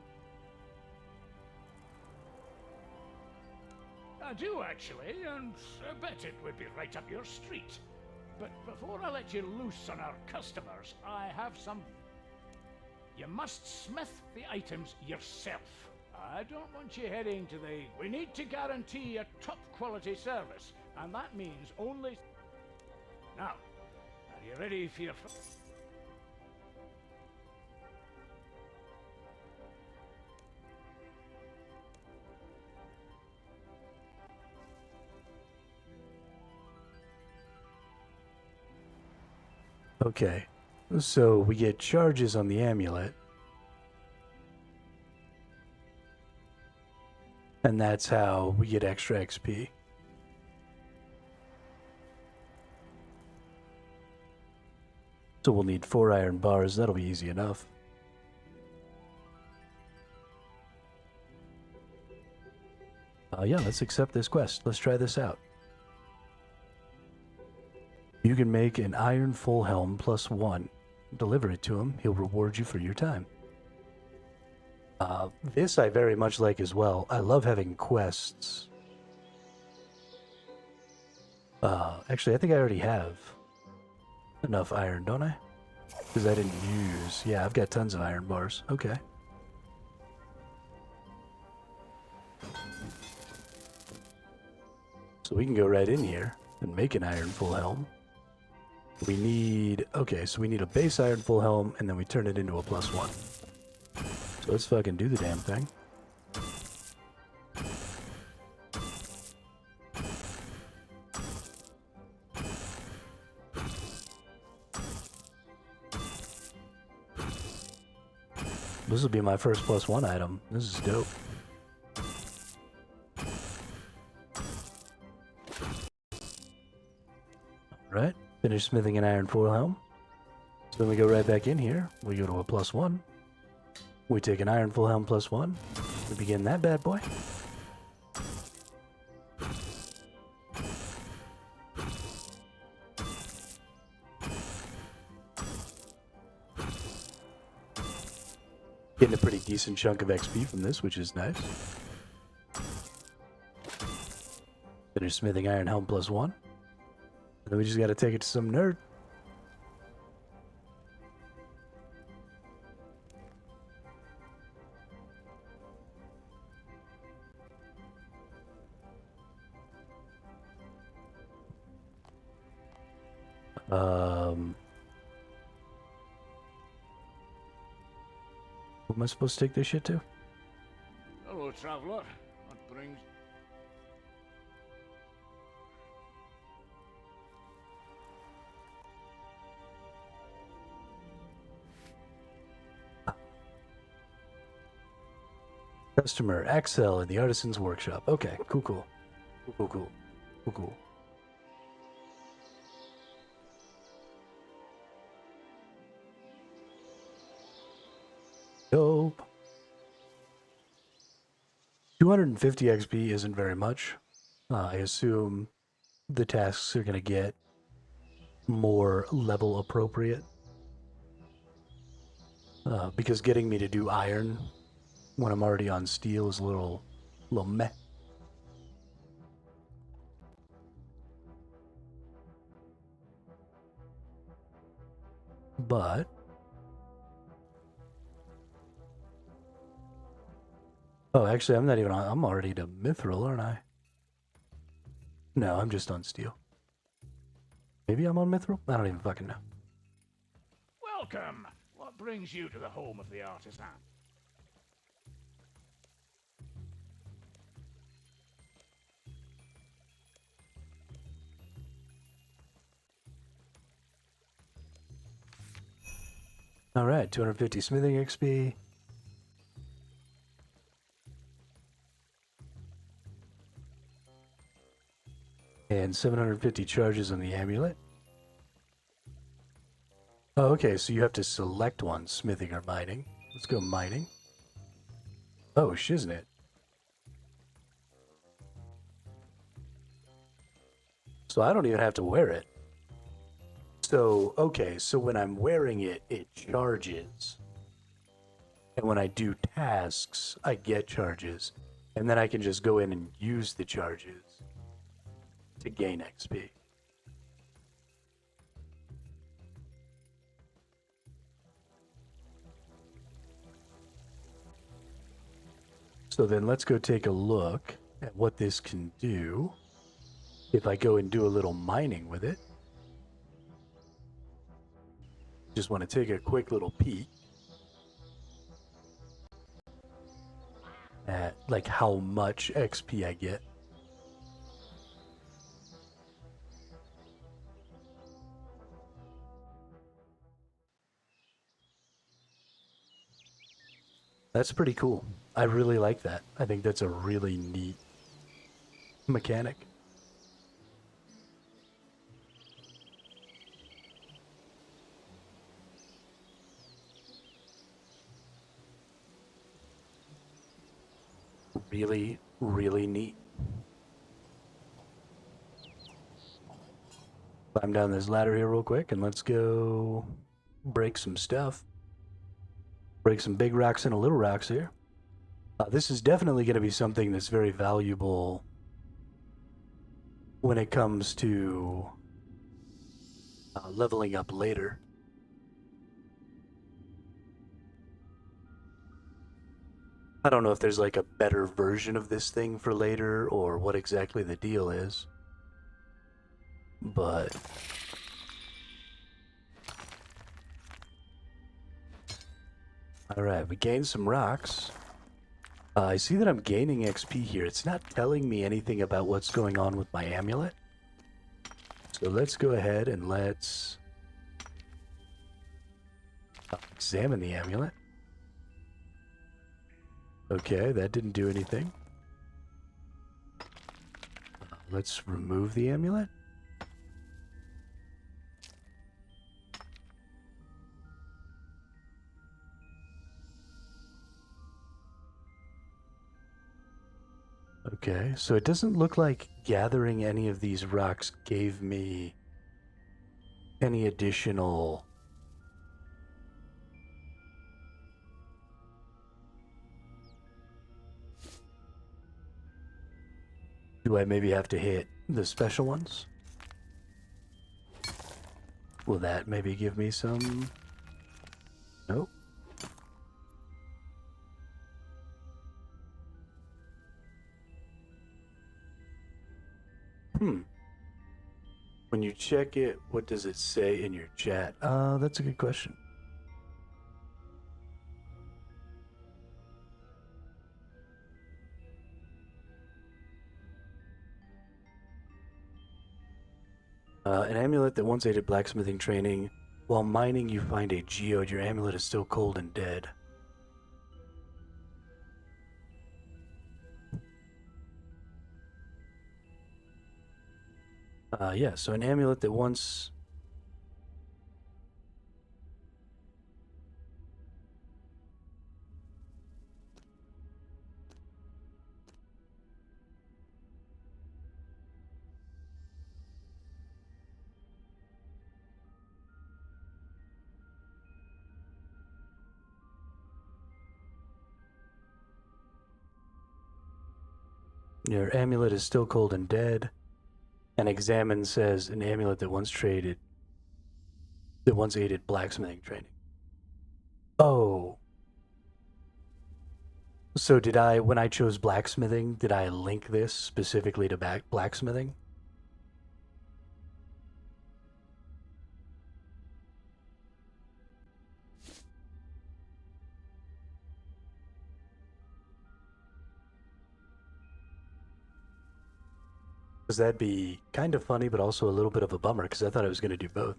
I do, actually, and I bet it would be right up your street. But before I let you loose on our customers, I have some... You must smith the items yourself. I don't want you heading to the... We need to guarantee a top-quality service, and that means only... Now, are you ready for your... Okay, so we get charges on the amulet. And that's how we get extra XP. So we'll need 4 iron bars, that'll be easy enough. Yeah, let's accept this quest. Let's try this out. You can make an iron full helm +1. deliver it to him. He'll reward you for your time. This I very much like as well. I love having quests. Actually, I think I already have enough iron, don't I? Because I didn't use... Yeah, I've got tons of iron bars. Okay. So we can go right in here and make an iron full helm. We need... Okay, so we need a base iron full helm, and then we turn it into a +1. So let's fucking do the damn thing. This will be my first +1 item. This is dope. Alright, finish smithing an iron foil helm. So then we go right back in here. We go to a +1. We take an iron full helm +1. We begin that bad boy. Getting a pretty decent chunk of XP from this, which is nice. Finish smithing iron helm +1. And then we just gotta take it to some nerd. Who am I supposed to take this shit to? Hello, traveler. What brings... Customer, Axel in the Artisan's Workshop. Okay, cool. Cool. Dope. 250 XP isn't very much. I assume the tasks are going to get more level appropriate. Because getting me to do iron when I'm already on steel is a little meh. But oh, actually, I'm not even on. I'm already to mithril, aren't I? No, I'm just on steel. Maybe I'm on mithril? I don't even fucking know. Welcome! What brings you to the home of the artisan? Alright, 250 smithing XP. And 750 charges on the amulet. Oh, okay, so you have to select one, smithing or mining. Let's go mining. Oh, shiznit. So I don't even have to wear it. So, okay, so when I'm wearing it, it charges. And when I do tasks, I get charges. And then I can just go in and use the charges to gain XP. So then let's go take a look at what this can do if I go and do a little mining with it. Just want to take a quick little peek at like how much XP I get. That's pretty cool. I really like that. I think that's a really neat mechanic. Really, really neat. Climb down this ladder here real quick and let's go break some stuff. Break some big rocks and little rocks here. This is definitely going to be something that's very valuable when it comes to leveling up later. I don't know if there's like a better version of this thing for later or what exactly the deal is. But alright, we gained some rocks. I see that I'm gaining XP here. It's not telling me anything about what's going on with my amulet. So let's go ahead and let's examine the amulet. Okay, that didn't do anything. Let's remove the amulet. Okay, so it doesn't look like gathering any of these rocks gave me any additional Do I maybe have to hit the special ones? Will that maybe give me some? Nope. When you check it, what does it say in your chat? That's a good question. An amulet that once aided blacksmithing training. While mining, you find a geode. Your amulet is still cold and dead. Yeah, so an amulet that once... Your amulet is still cold and dead. And examine says an amulet that once aided blacksmithing training. Oh. So did I, when I chose blacksmithing, did I link this specifically to blacksmithing? Because that'd be kind of funny, but also a little bit of a bummer, because I thought I was going to do both.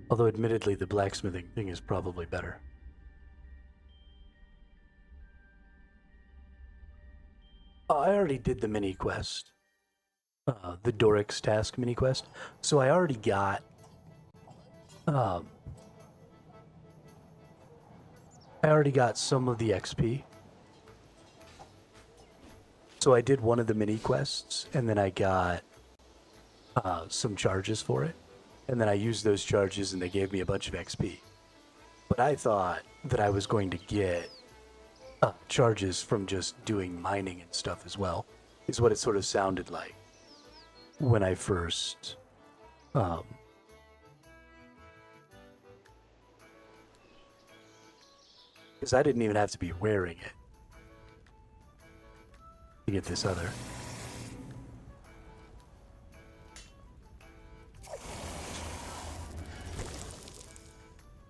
Although, admittedly, the blacksmithing thing is probably better. I already did the mini quest. The Doric's task mini quest. So I already got... I already got some of the XP. So I did one of the mini quests, and then I got some charges for it. And then I used those charges, and they gave me a bunch of XP. But I thought that I was going to get charges from just doing mining and stuff as well, is what it sort of sounded like when I first... because I didn't even have to be wearing it to get this other.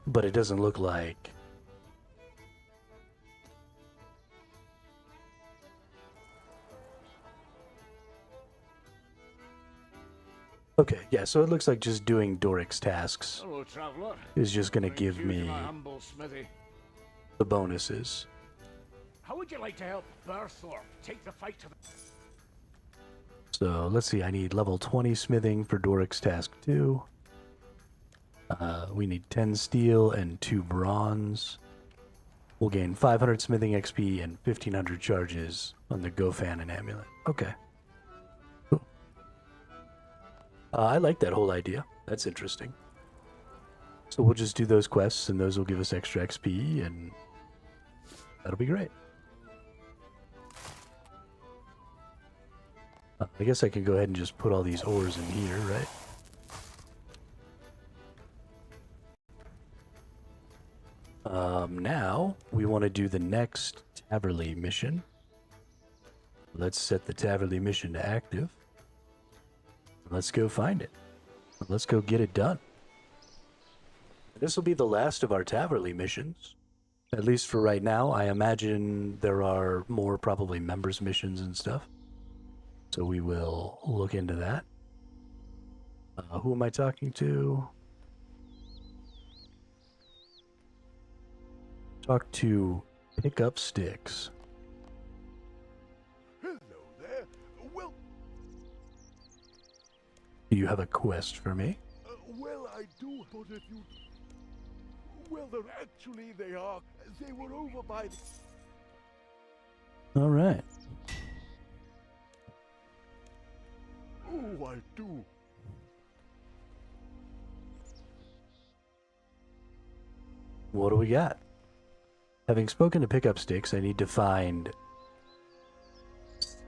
But it doesn't look like... Okay, yeah, so it looks like just doing Doric's tasks Hello, traveler. is just going to Brings give you to me my humble smithy. the bonuses. How would you like to help Berthorpe take the fight to the... So let's see, I need level 20 smithing for Doric's task 2. We need 10 steel and 2 bronze. We'll gain 500 smithing XP and 1500 charges on the Gofan and amulet. Okay. Cool. I like that whole idea. That's interesting. So we'll just do those quests, and those will give us extra XP, and that'll be great. I guess I can go ahead and just put all these ores in here, right? Now we want to do the next Taverley mission. Let's set the Taverley mission to active. Let's go find it. Let's go get it done. This will be the last of our Taverley missions. At least for right now. I imagine there are more probably members missions and stuff. So we will look into that. Who am I talking to? Talk to Pick Up Sticks. Hello there. Well, Do you have a quest for me? well, I do, but if you... Well, they are. They were over by the... All right. Oh, I do. What do we got? Having spoken to Pick Up Sticks, I need to find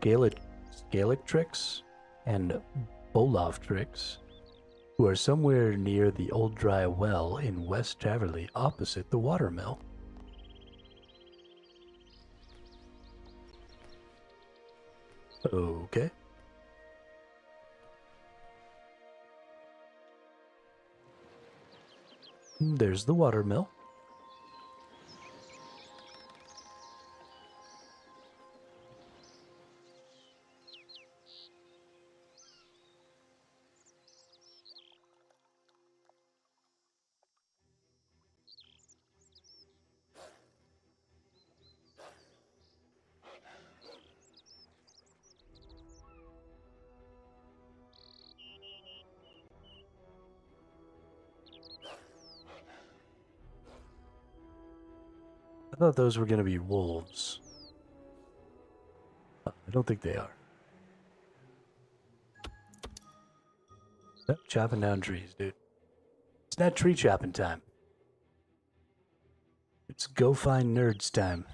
Scalatrix and Boloftrix, who are somewhere near the old dry well in West Taverley, opposite the watermill. Okay. There's the watermill. I thought those were going to be wolves. I don't think they are. Yep, chopping down trees, dude. It's not tree chopping time. It's go find nerds time.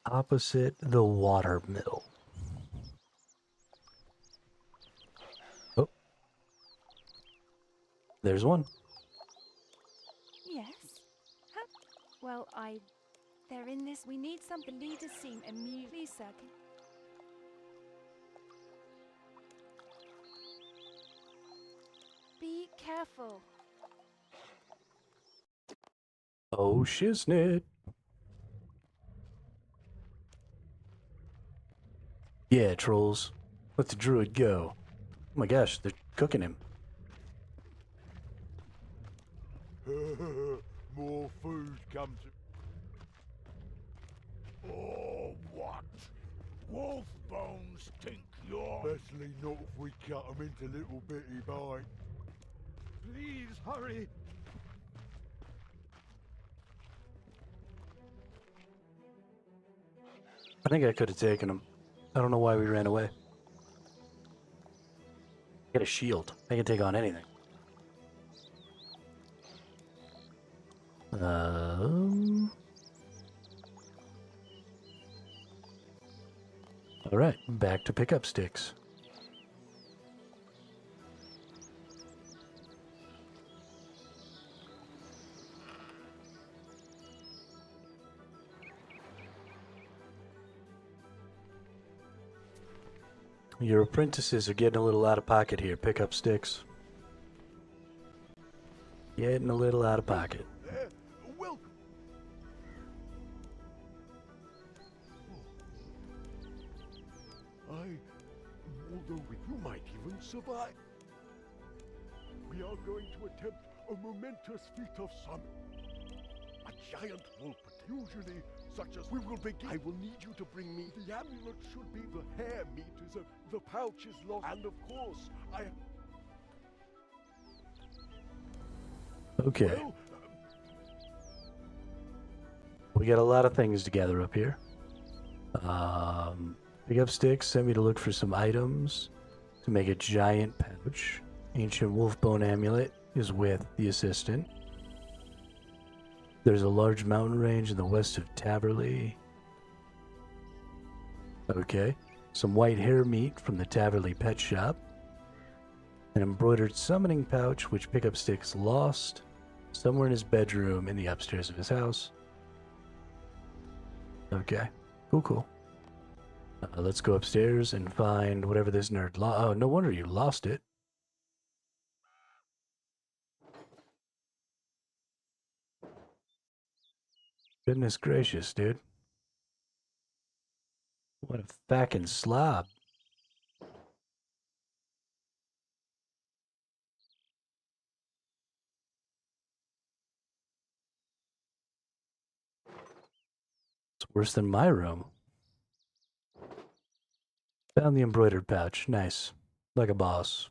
Opposite the watermill. Oh. There's one. Yes. Huh? Well, they're in this. We need some. The leaders seem immune. Please, sir. Be careful. Oh, shiznit. Yeah, trolls. Let the druid go. Oh my gosh, they're cooking him. More food comes. Oh, what? Wolf bones think you're... Especially not if we cut them into little bitty bites. Please hurry. I think I could have taken him. I don't know why we ran away. Get a shield. I can take on anything. Alright, back to Pick Up Sticks. Your apprentices are getting a little out of pocket here. Pick Up Sticks. Getting a little out of pocket. Welcome. Although you might even survive. We are going to attempt a momentous feat of summon. A giant wolf, usually such as we will begin. I will need you to bring me. The amulet should be the hair meat, the pouch is lost, and of course, Okay. Well, We got a lot of things to gather up here. Pick up sticks, send me to look for some items to make a giant pouch. Ancient wolf bone amulet is with the assistant. There's a large mountain range in the west of Taverley. Okay. Some white hare meat from the Taverley pet shop. An embroidered summoning pouch which Pickup Sticks lost somewhere in his bedroom in the upstairs of his house. Okay. Cool. Let's go upstairs and find whatever this nerd lost. Oh, no wonder you lost it. Goodness gracious, dude. What a fucking slob. It's worse than my room. Found the embroidered pouch. Nice. Like a boss.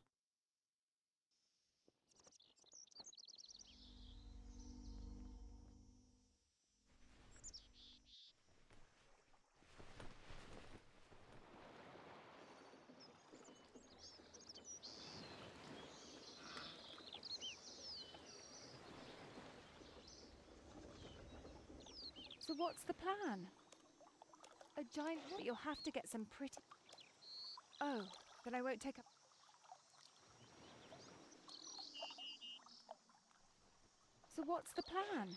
So what's the plan? A giant wolf? You'll have to get some pretty... Oh, then I won't take up... So what's the plan?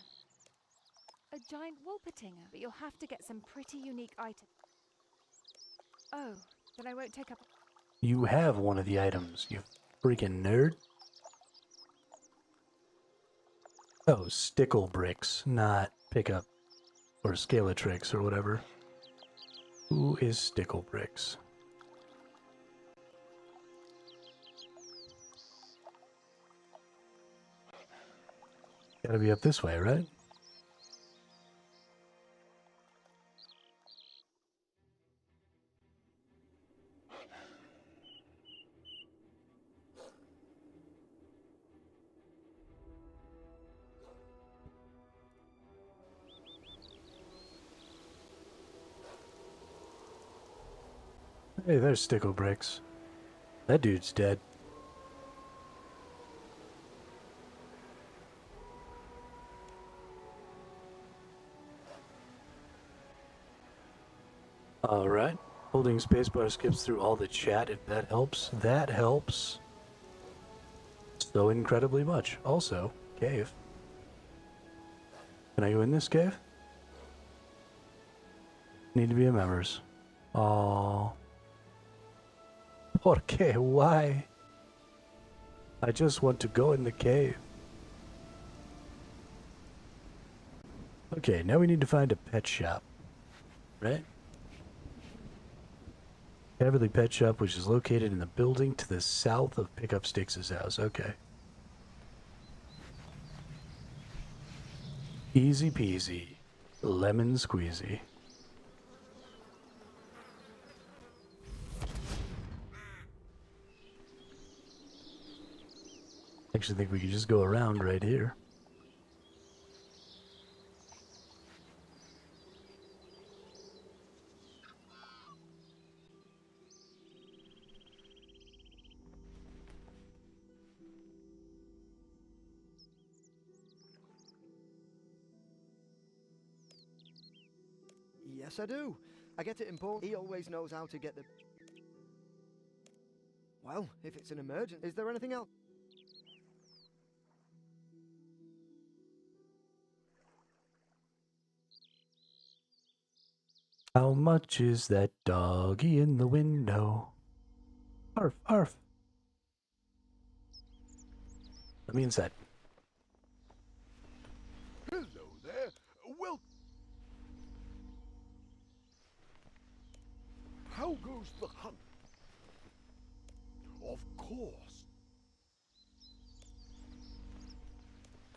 A giant wolpertinger, but you'll have to get some pretty unique items. Oh, then I won't take up... You have one of the items, you freaking nerd. Oh, stickle bricks, not pickup or scalatrix or whatever. Who is stickle bricks? Gotta be up this way, right? Hey, there's stickle bricks. That dude's dead. Alright. Holding spacebar skips through all the chat if that helps. That helps so incredibly much. Also, cave. Can I go in this cave? Need to be a members. Oh. ¿Por qué? Why? I just want to go in the cave. Okay, now we need to find a pet shop. Right? Beverly Pet Shop, which is located in the building to the south of Pickup Sticks' house. Okay. Easy peasy. Lemon squeezy. Actually think we could just go around right here. Yes, I do. I get it important. He always knows how to get the... Well, if it's an emergency, is there anything else? How much is that doggy in the window? Arf, arf. Let me inside. hello there. Well, how goes the hunt? Of course.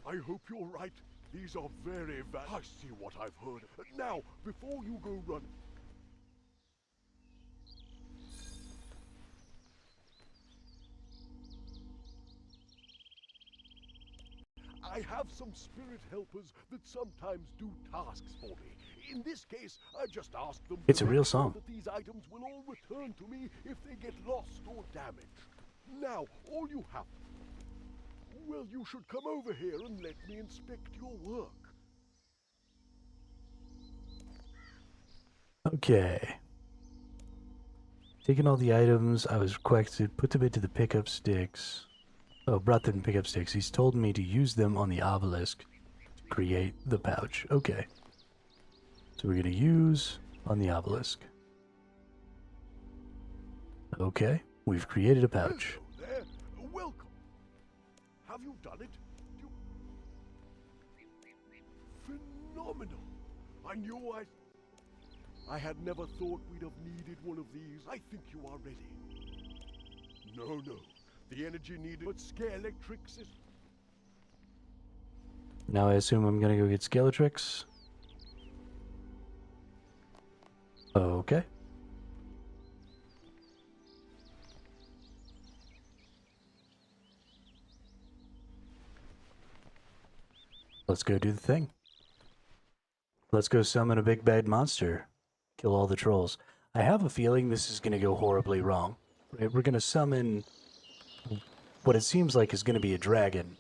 I hope you're right. These are very bad. I see what I've heard. Now, before you go run... I I have some spirit helpers that sometimes do tasks for me. In this case, I just ask them It's to a real make sure song. that these items will all return to me if they get lost or damaged. Now, all you have... Well, you should come over here and let me inspect your work. Okay. Taking all the items I was requested, put them into the pickup sticks. Oh, brought them pickup sticks. He's told me to use them on the obelisk to create the pouch. Okay. So we're going to use on the obelisk. Okay. We've created a pouch. Hello there. Welcome. Have you done it? Phenomenal. I knew I had never thought we'd have needed one of these. I think you are ready. No. The energy needed, but Scaletrix is... Now I assume I'm going to go get Scaletrix. Okay. Let's go do the thing. Let's go summon a big bad monster. Kill all the trolls. I have a feeling this is going to go horribly wrong. Right? We're going to summon what it seems like is going to be a dragon.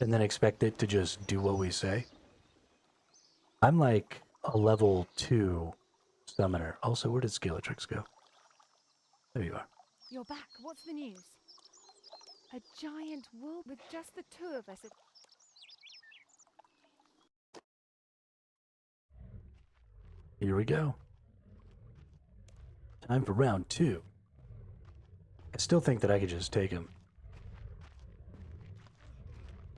And then expect it to just do what we say. I'm like a level 2 summoner. Also, where did Scaletrix go? There you are. You're back. What's the news? A giant wolf with just the two of us. Here we go. Time for round 2. I still think that I could just take him.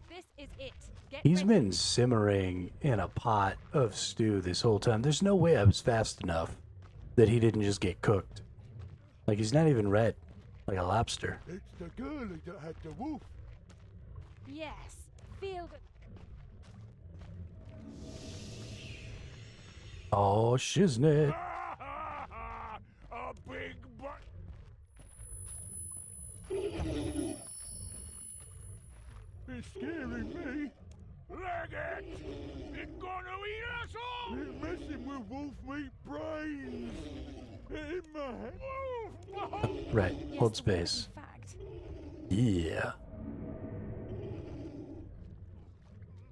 This is it. Get He's ready. been simmering in a pot of stew this whole time. There's no way I was fast enough that he didn't just get cooked. Like, he's not even red, like a lobster. It's the girlie that had the wolf. Yes. Feel the... Oh, shiznit. A big butt. It's scaring me. Leg it! It's gonna eat us all! It's messing with wolf meat brains. In my head. Wolf! Right, Yes, hold the space. wolf, in fact. Yeah.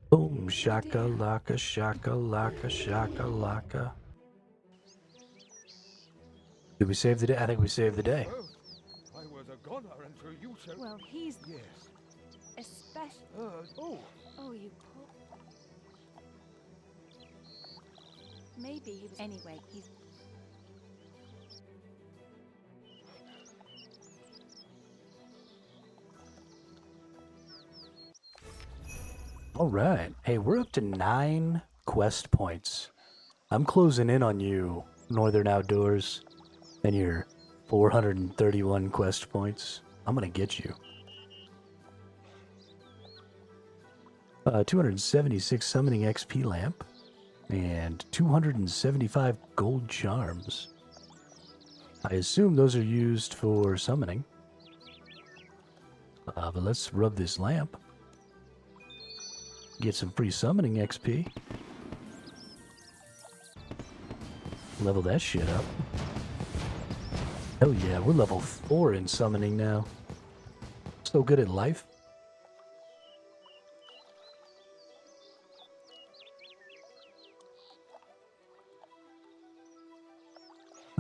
Boom, shakalaka, shakalaka, shakalaka. Did we save the day? I think we saved the day. I was a goner until you said... Well, he's Yes. especially... Oh. Oh, you poor... Maybe he was... Anyway, he's... All right. Hey, we're up to 9 quest points. I'm closing in on you, Northern Outdoors, and your 431 quest points. I'm gonna get you. 276 summoning XP lamp and 275 gold charms. I assume those are used for summoning. But let's rub this lamp. Get some free summoning XP. Level that shit up. Hell yeah, we're level 4 in summoning now. So good at life.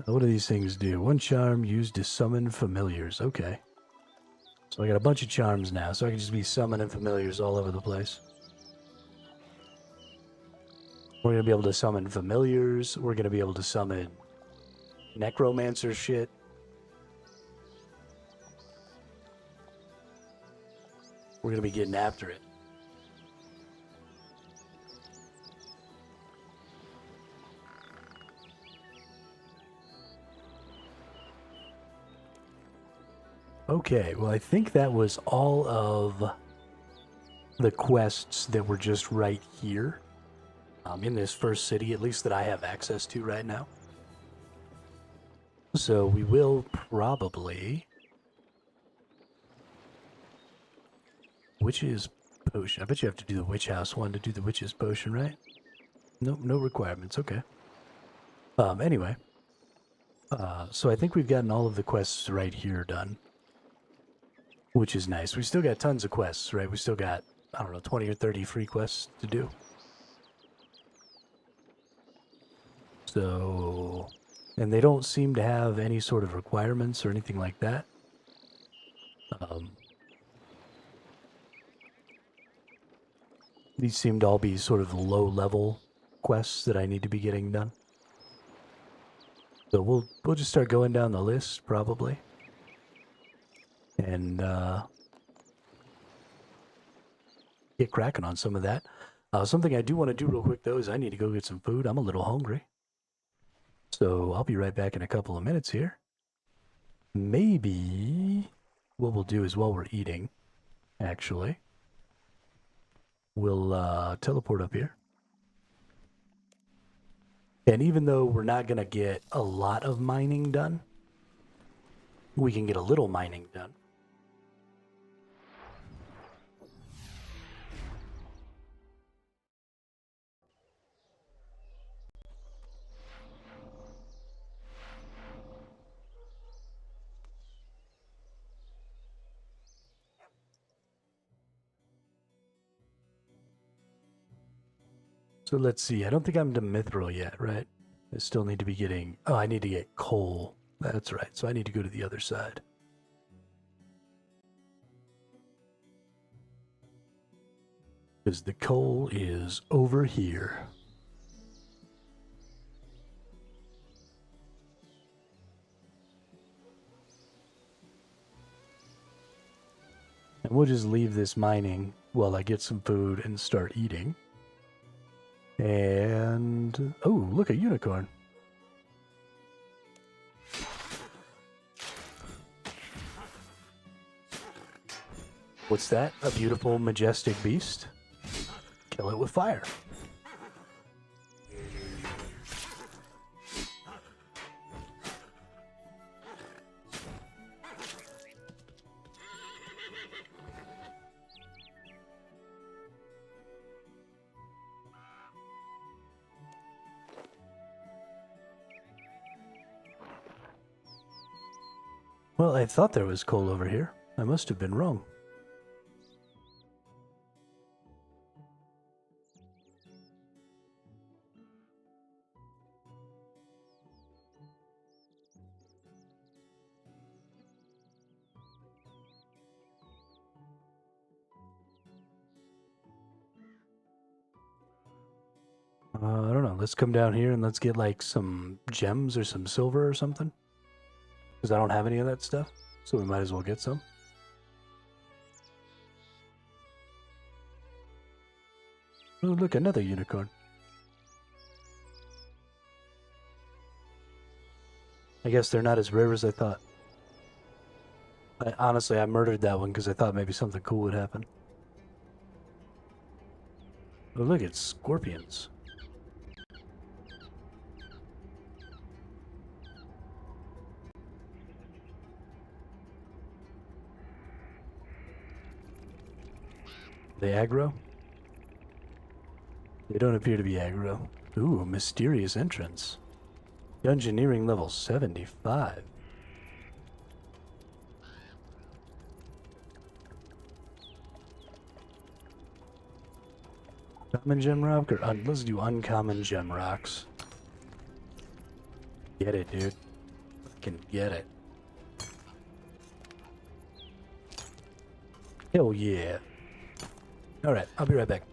What do these things do? One charm used to summon familiars. Okay. So I got a bunch of charms now, so I can just be summoning familiars all over the place. We're going to be able to summon familiars. We're going to be able to summon necromancer shit. We're going to be getting after it. Okay, well, I think that was all of the quests that were just right here. In this first city, at least that I have access to right now. So we will probably... Which is potion. I bet you have to do the witch house one to do the witch's potion, right? Nope, no requirements. Okay. Anyway. So I think we've gotten all of the quests right here done. Which is nice. We still got tons of quests, right? We still got, I don't know, 20 or 30 free quests to do. So... And they don't seem to have any sort of requirements or anything like that. These seem to all be sort of low-level quests that I need to be getting done. So we'll just start going down the list, probably. And get cracking on some of that. Something I do want to do real quick, though, is I need to go get some food. I'm a little hungry. So I'll be right back in a couple of minutes here. Maybe what we'll do is while we're eating, actually, we'll teleport up here. And even though we're not going to get a lot of mining done, we can get a little mining done. So let's see. I don't think I'm to Mithril yet, right? I still need to be getting... Oh, I need to get coal. That's right. So I need to go to the other side. Because the coal is over here. And we'll just leave this mining while I get some food and start eating. And... Oh, look, a unicorn. What's that? A beautiful, majestic beast? Kill it with fire. Well, I thought there was coal over here. I must have been wrong. I don't know. Let's come down here and let's get like some gems or some silver or something. Because I don't have any of that stuff. So we might as well get some. Oh, look, another unicorn. I guess they're not as rare as I thought. Honestly, I murdered that one because I thought maybe something cool would happen. Oh, look, it's scorpions. They aggro? They don't appear to be aggro. Ooh, mysterious entrance. Dungeoneering level 75. Common gem rock or let's do uncommon gem rocks. Get it, dude. Fucking get it. Hell yeah. Alright, I'll be right back.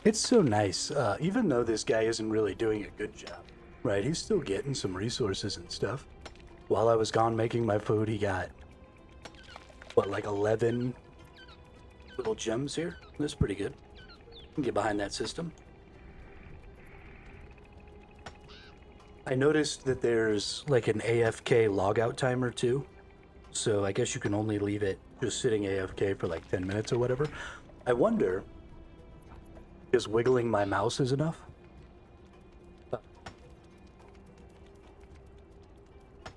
It's so nice, even though this guy isn't really doing a good job, right? He's still getting some resources and stuff. While I was gone making my food, he got, what, like 11 little gems here? That's pretty good. Can get behind that system. I noticed that there's like an AFK logout timer too. So I guess you can only leave it just sitting AFK for like 10 minutes or whatever. I wonder, is wiggling my mouse is enough?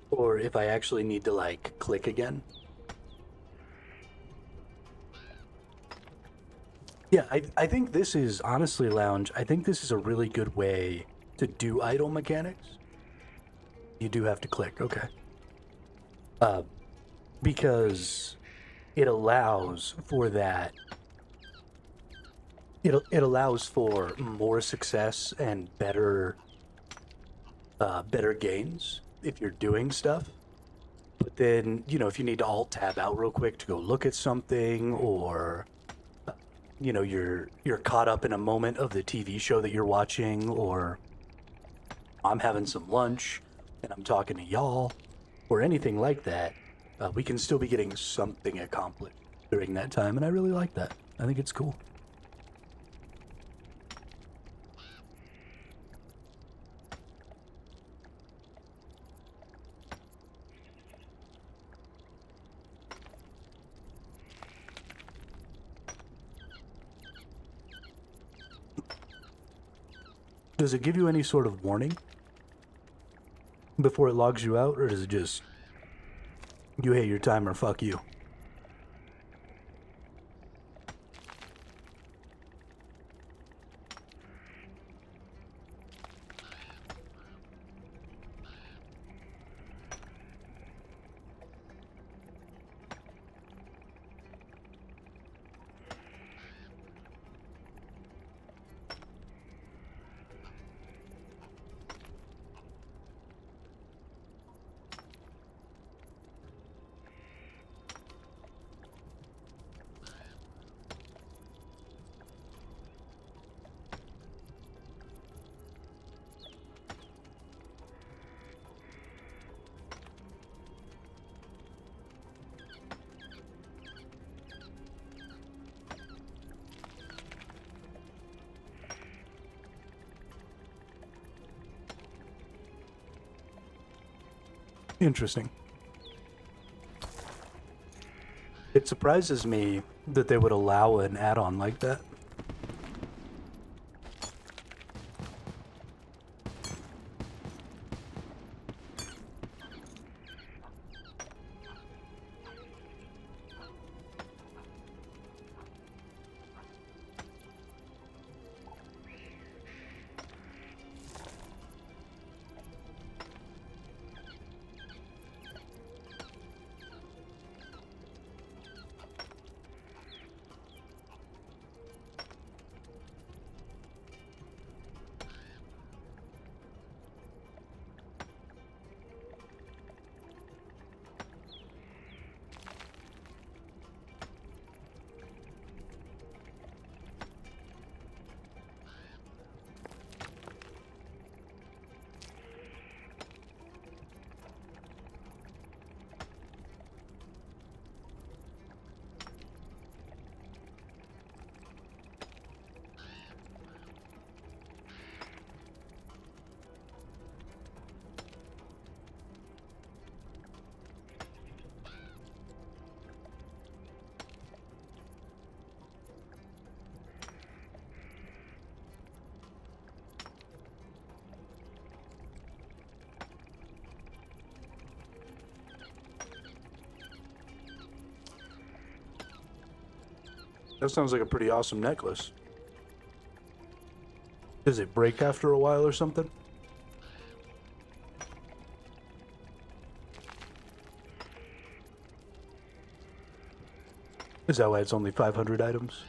Or if I actually need to like click again. Yeah, I think this is, honestly, Lounge, I think this is a really good way to do idle mechanics. You do have to click, okay. Because it allows for that. It allows for more success and better gains if you're doing stuff. But then, you know, if you need to alt tab out real quick to go look at something, or you know, you're caught up in a moment of the TV show that you're watching, or I'm having some lunch and I'm talking to y'all, or anything like that, we can still be getting something accomplished during that time, and I really like that. I think it's cool. Does it give you any sort of warning before it logs you out, or is it just, you hate your timer, fuck you? Interesting. It surprises me that they would allow an add-on like that. That sounds like a pretty awesome necklace. Does it break after a while or something? Is that why it's only 500 items?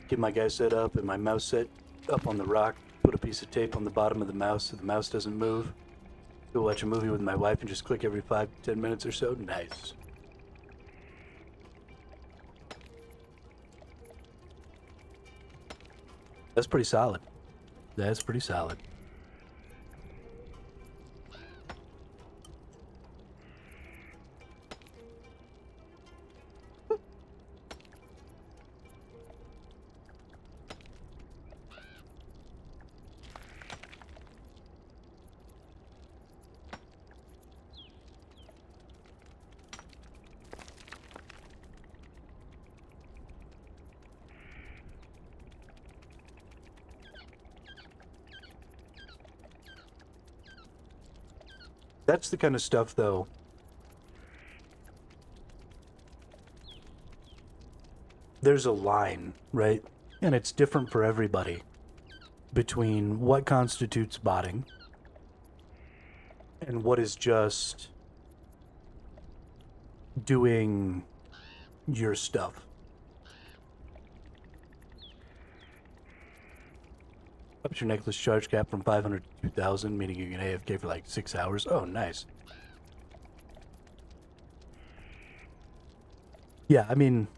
Get my guy set up and my mouse set up on the rock. Put a piece of tape on the bottom of the mouse so the mouse doesn't move. Go watch a movie with my wife and just click every 5 to 10 minutes or so. Nice. That's pretty solid. That's pretty solid. That's the kind of stuff, though. There's a line, right? And it's different for everybody between what constitutes botting and what is just doing your stuff. Ups your necklace charge cap from 500 to 2,000, meaning you can AFK for like 6 hours. Oh, nice. Yeah, I mean,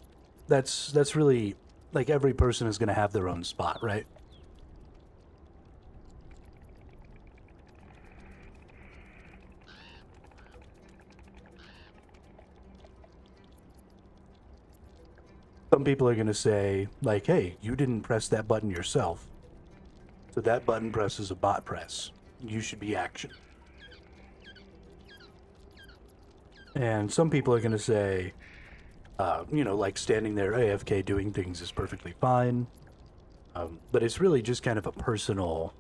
that's really, like, every person is going to have their own spot, right? Some people are going to say, like, hey, you didn't press that button yourself. So that button press is a bot press. You should be action. And some people are going to say, you know, like standing there AFK doing things is perfectly fine. But it's really just kind of a personal...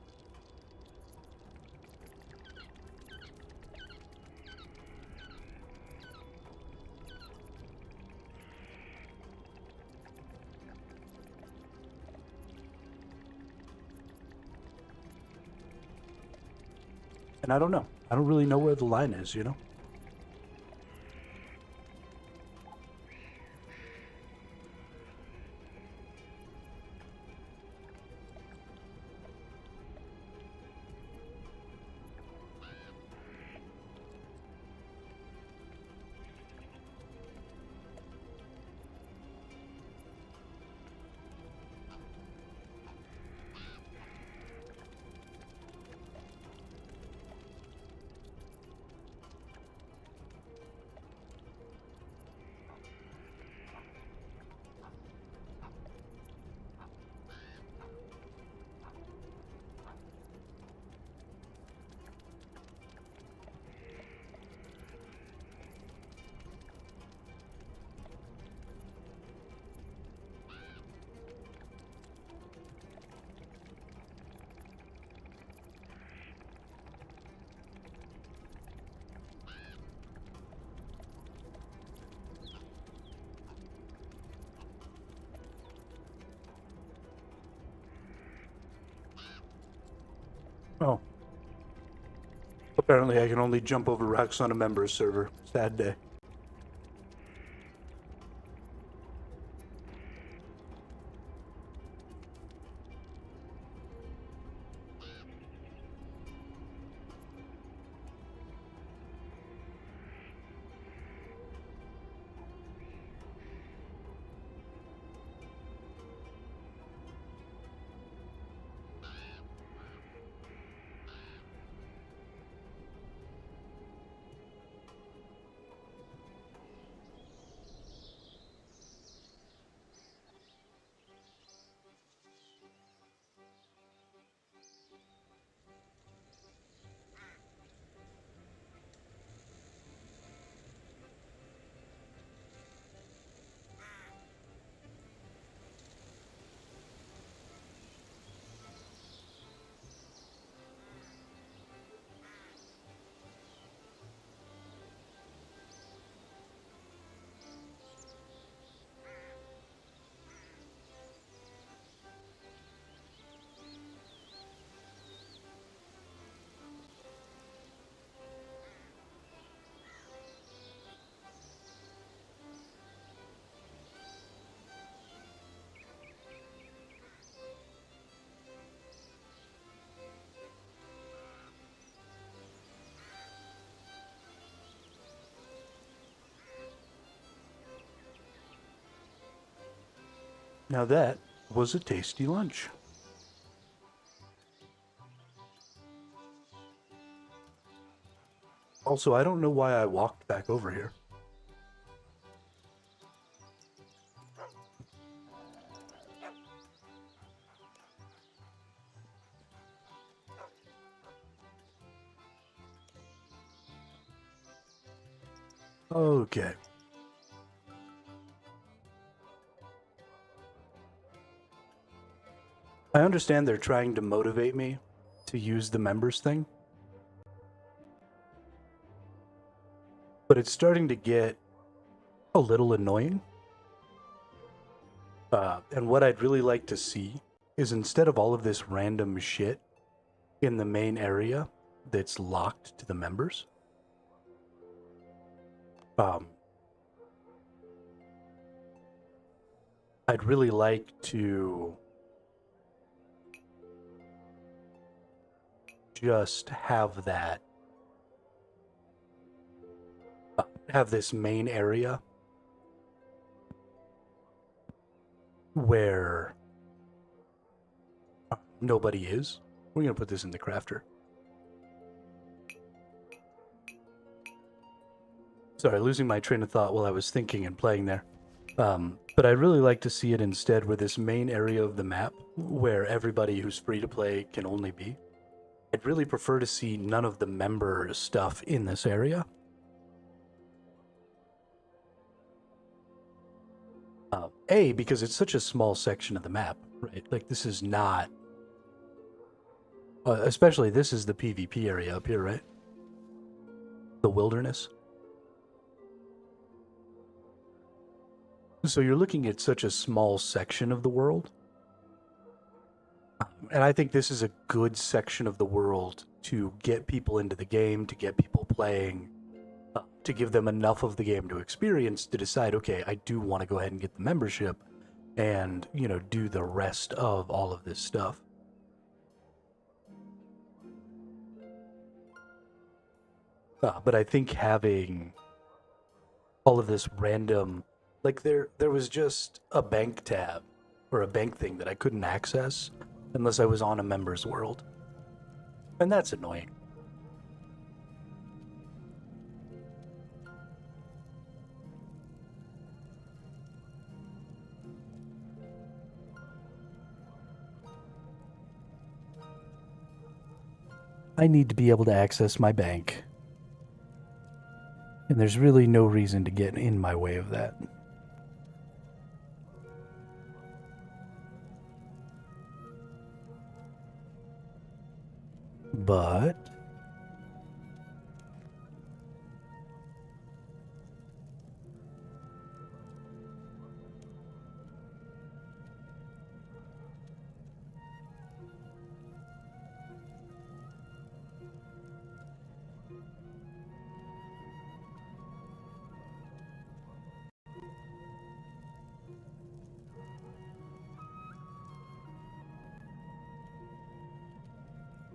And I don't know. I don't really know where the line is, you know? Oh. Apparently I can only jump over rocks on a members server. Sad day. Now that was a tasty lunch. Also, I don't know why I walked back over here. Okay. I understand they're trying to motivate me to use the members thing. But it's starting to get a little annoying. And what I'd really like to see is instead of all of this random shit in the main area that's locked to the members, I'd really like to just have that, have this main area where nobody is. We're going to put this in the crafter. Sorry, losing my train of thought while I was thinking and playing there. But I'd really like to see it instead where this main area of the map, where everybody who's free to play can only be. I'd really prefer to see none of the member stuff in this area. Because it's such a small section of the map, right? Like, this is not... especially this is the PvP area up here, right? The wilderness. So you're looking at such a small section of the world. And I think this is a good section of the world to get people into the game, to get people playing, to give them enough of the game to experience to decide, okay, I do want to go ahead and get the membership and, you know, do the rest of all of this stuff. But I think having all of this random... Like, there was just a bank tab, or a bank thing that I couldn't access unless I was on a member's world. And that's annoying. I need to be able to access my bank. And there's really no reason to get in my way of that. But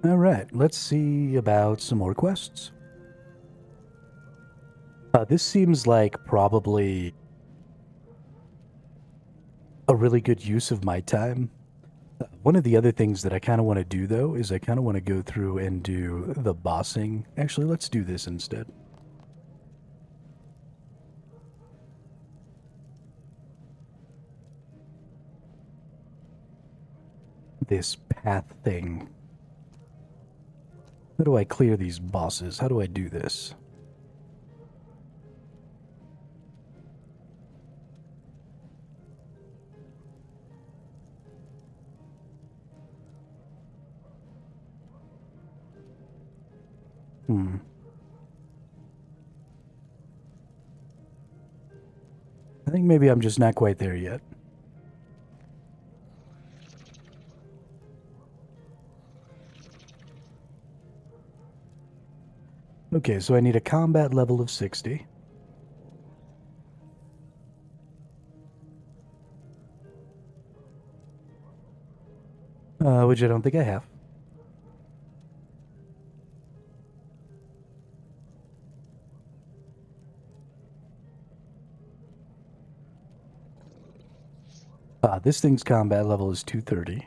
all right, let's see about some more quests. This seems like probably a really good use of my time. One of the other things that I kind of want to do, though, is I kind of want to go through and do the bossing. Actually, let's do this instead. This path thing. How do I clear these bosses? How do I do this? I think maybe I'm just not quite there yet. Okay, so I need a combat level of 60. Which I don't think I have. This thing's combat level is 230.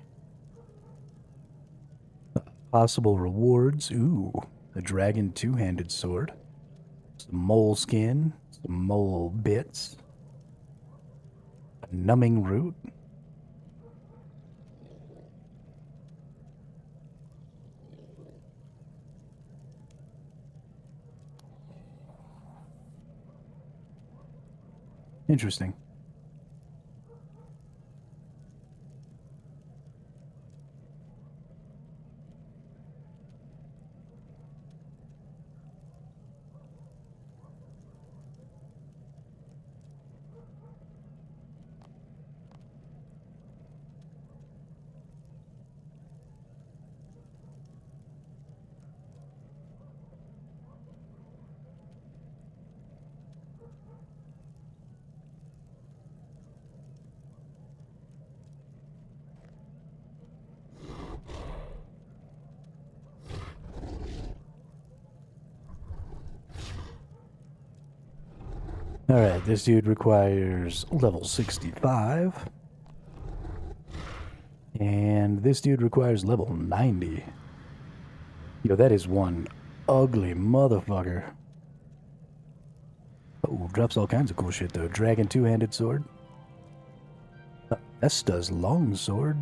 Possible rewards. Ooh, a dragon two-handed sword. some mole skin, some mole bits, a numbing root. Interesting. Alright, this dude requires level 65. And this dude requires level 90. Yo, that is one ugly motherfucker. Oh, drops all kinds of cool shit though. Dragon two-handed sword. Esta's long sword.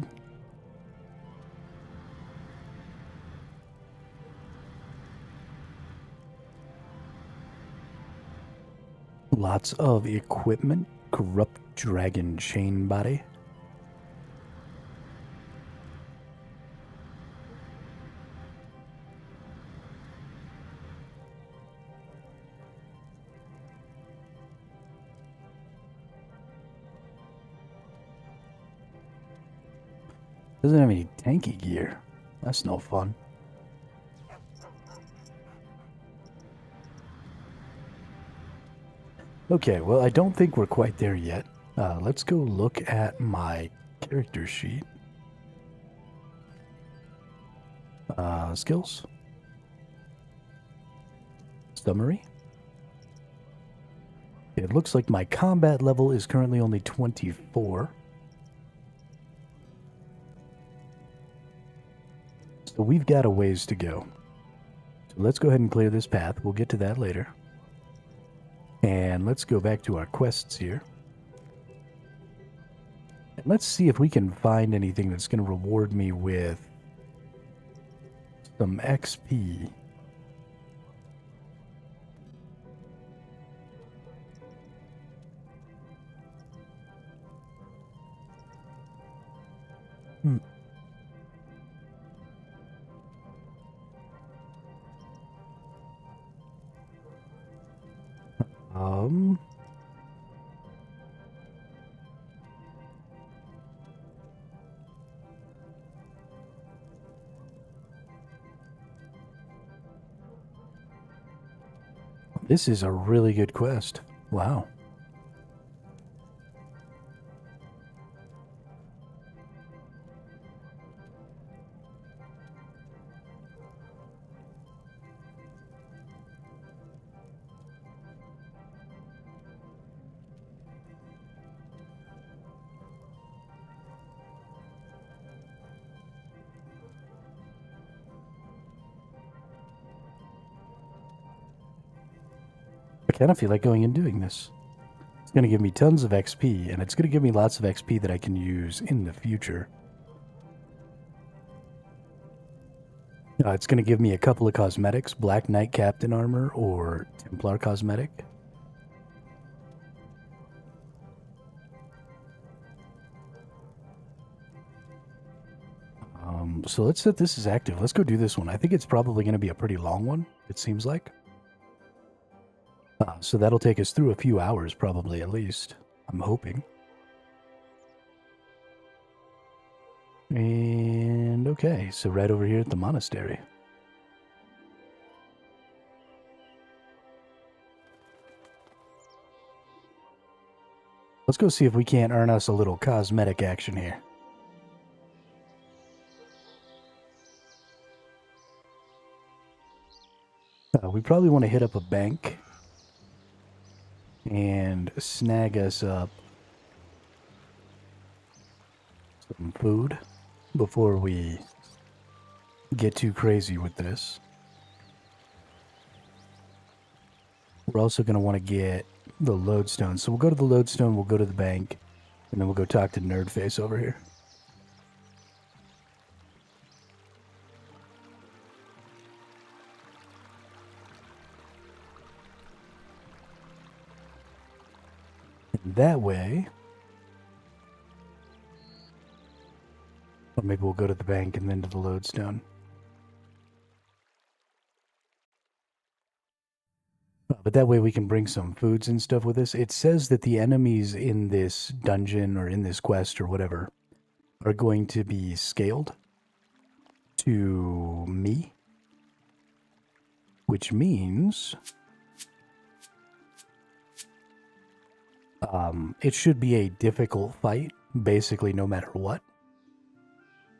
Lots of equipment. Corrupt dragon chain body. Doesn't have any tanky gear. That's no fun. Okay, well, I don't think we're quite there yet. Let's go look at my character sheet. Skills. Summary. It looks like my combat level is currently only 24. So we've got a ways to go. So let's go ahead and clear this path. We'll get to that later. And let's go back to our quests here. And let's see if we can find anything that's going to reward me with some XP. This is a really good quest. Wow. I kind of feel like going and doing this. It's going to give me tons of XP, and it's going to give me lots of XP that I can use in the future. It's going to give me a couple of cosmetics, Black Knight Captain Armor or Templar Cosmetic. So let's set this as active. Let's go do this one. I think it's probably going to be a pretty long one, it seems like. So that'll take us through a few hours, probably, at least. I'm hoping. And okay, so right over here at the monastery. Let's go see if we can't earn us a little cosmetic action here. We probably want to hit up a bank and snag us up some food before we get too crazy with this. we're also going to want to get the lodestone. So we'll go to the lodestone, we'll go to the bank, and then we'll go talk to Nerdface over here. And that way... Or maybe we'll go to the bank and then to the lodestone. But that way we can bring some foods and stuff with us. It says that the enemies in this dungeon or in this quest or whatever are going to be scaled to me. Which means it should be a difficult fight, basically no matter what.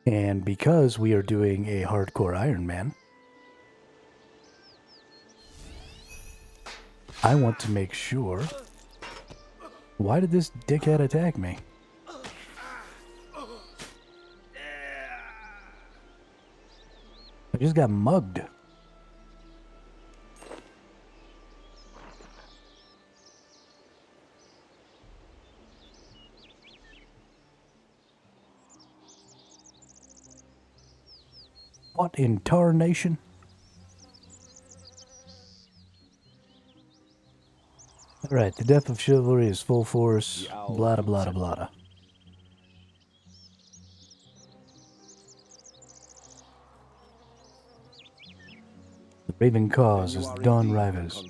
And because we are doing a hardcore Iron Man, I want to make sure... Why did this dickhead attack me? I just got mugged. What in tarnation? Alright, the death of chivalry is full force, blada blada blada. The Raven Cause is Dawn Rivers.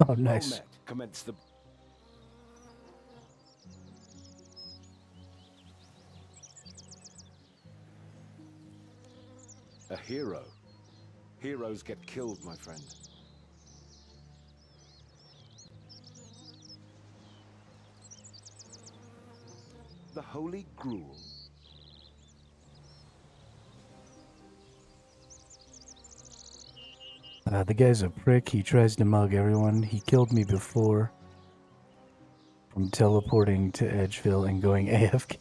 Oh, nice. Commence the... A hero. Heroes get killed, my friend. The Holy Gruel. The guy's a prick. He tries to mug everyone. He killed me before from teleporting to Edgeville and going AFK.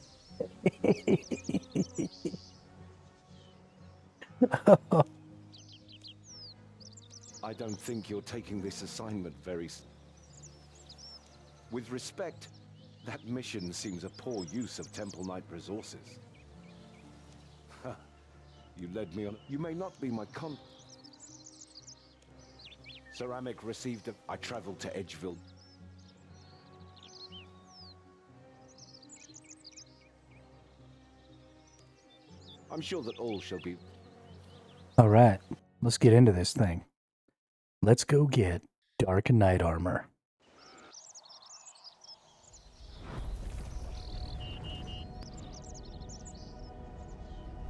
I don't think you're taking this assignment very... With respect, that mission seems a poor use of Temple Knight resources. You led me on... You may not be my Ceramic received a... I traveled to Edgeville. I'm sure that all shall be... Alright, let's get into this thing. Let's go get Dark Knight armor.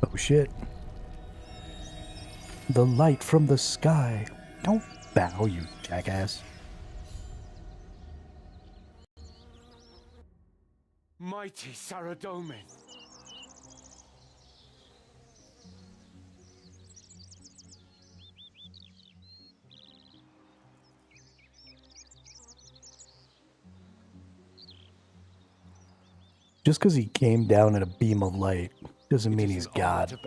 Oh shit. The light from the sky. Don't bow, you jackass. Mighty Saradomin. Just because he came down in a beam of light doesn't mean he's God.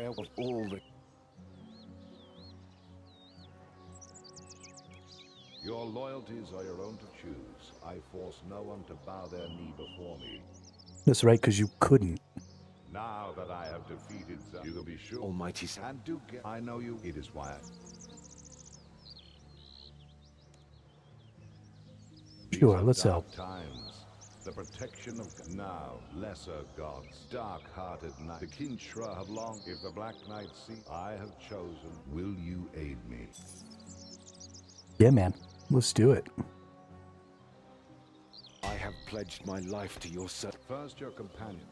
Your loyalties are your own to choose. I force no one to bow their knee before me. That's right, because you couldn't. Now that I have defeated them, you can be sure. Almighty And do get... I know you. It is why Sure, let's help. Times. The protection of now lesser gods, dark-hearted knight. The Kinshra have long. If the Black Knight see, I have chosen. Will you aid me? Yeah, man. Let's do it. I have pledged my life to your service. First, your companion.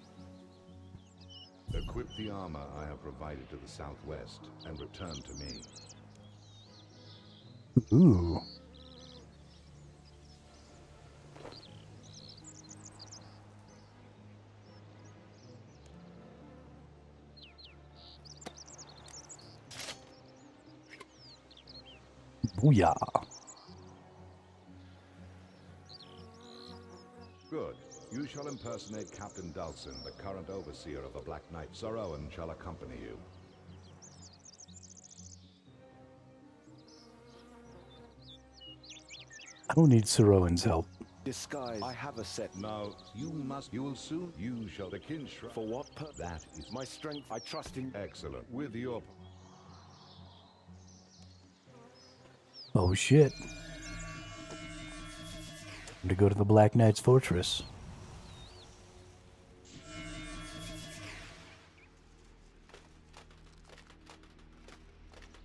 Equip the armor I have provided to the southwest and return to me. Ooh. Booyah. Good. You shall impersonate Captain Dalsin, the current overseer of the Black Knight. Sir Owen shall accompany you. I don't need Saroan's help. Disguise. I have a set. No, you will soon use the Kinshra. For what That is my strength? I trust in. excellent. With your Oh shit. Time to go to the Black Knight's fortress.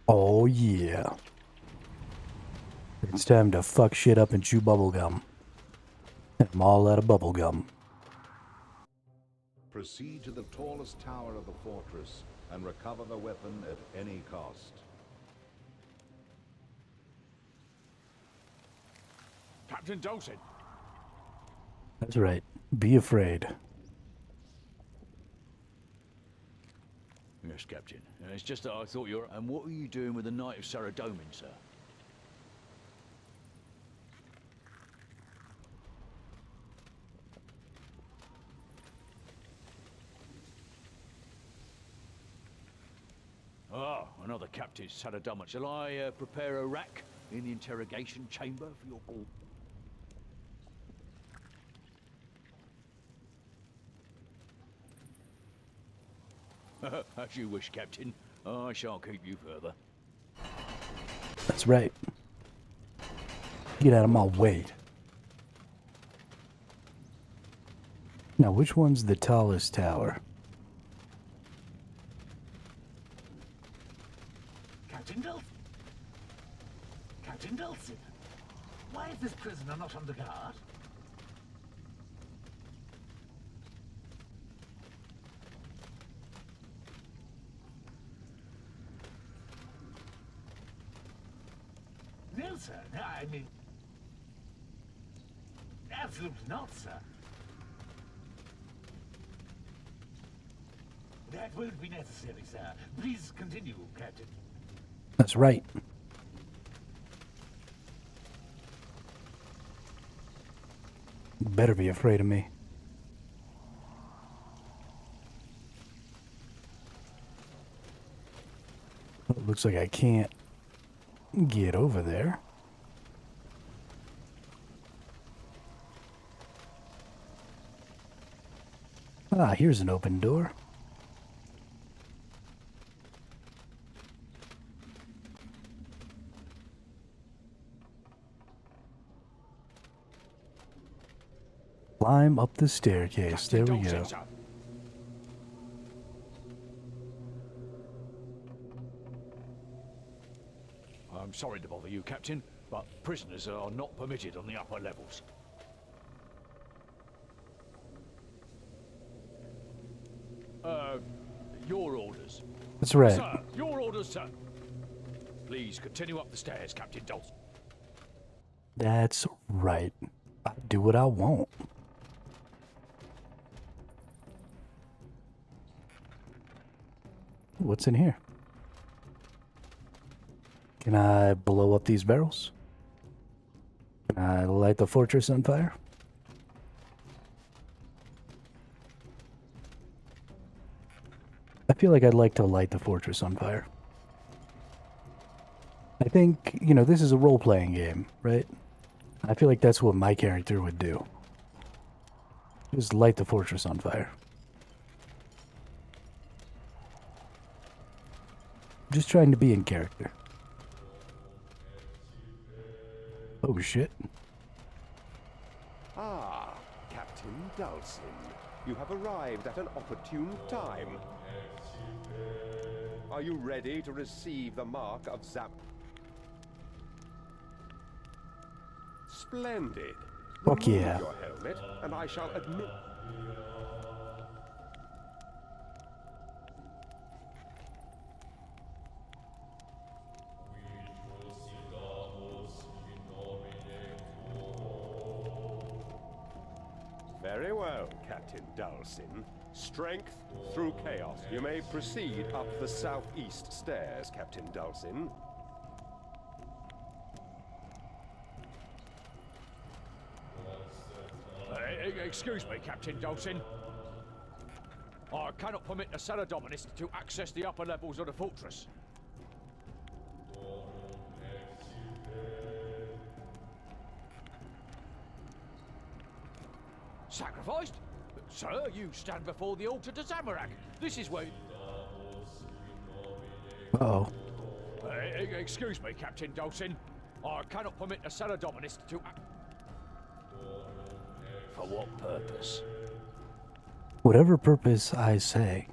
Oh yeah. It's time to fuck shit up and chew bubblegum. I'm all out of bubblegum. proceed to the tallest tower of the fortress and recover the weapon at any cost. Captain Dawson. That's right. Be afraid. Yes, Captain. It's just that I thought you're... And what are you doing with the Knight of Saradomin, sir? Oh, another Captain Saradomin. Shall I prepare a rack in the interrogation chamber for your ball? As you wish, Captain. I shan't keep you further. That's right. Get out of my way. Now, which one's the tallest tower? Captain Dawson? Captain Dawson? Why is this prisoner not on the guard? No, sir. No, I mean... Absolutely not, sir. That won't be necessary, sir. Please continue, Captain. That's right. You better be afraid of me. It looks like I can't get over there. Ah, here's an open door. Climb up the staircase. There we go. I'm sorry to bother you, Captain, but prisoners are not permitted on the upper levels. Your orders. That's right. Sir, your orders, sir. Please continue up the stairs, Captain Dawson. That's right. I do what I want. What's in here? Can I blow up these barrels? Can I light the fortress on fire? I feel like I'd like to light the fortress on fire. I think, you know, this is a role-playing game, right? I feel like that's what my character would do. Just light the fortress on fire. Just trying to be in character. Oh shit. Ah, Captain Dawson. You have arrived at an opportune time. Are you ready to receive the mark of Zap? Splendid. Fuck Remove yeah. your helmet, and I shall admit... Very well, Captain Dawson. Strength through chaos. You may proceed up the southeast stairs, Captain Dawson. Excuse me, Captain Dawson. I cannot permit the Saradominist to access the upper levels of the fortress. Sacrificed? Sir, you stand before the altar to Zamorak. This is where... Uh-oh. Excuse me, Captain Dawson. I cannot permit the Thesourusaurus to... For what purpose? Whatever purpose I say.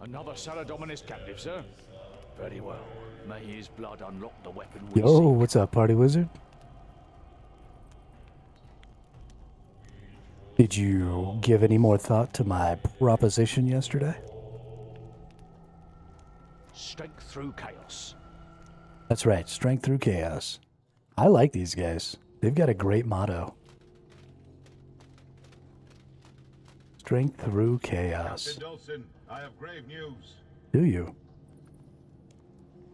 Another Thesourusaurus captive, sir. Very well. May his blood unlock the weapon we Yo, seek. what's up, party wizard? Did you give any more thought to my proposition yesterday? Strength through chaos. That's right, strength through chaos. I like these guys. They've got a great motto. Strength through chaos. Captain Dawson, I have grave news. Do you?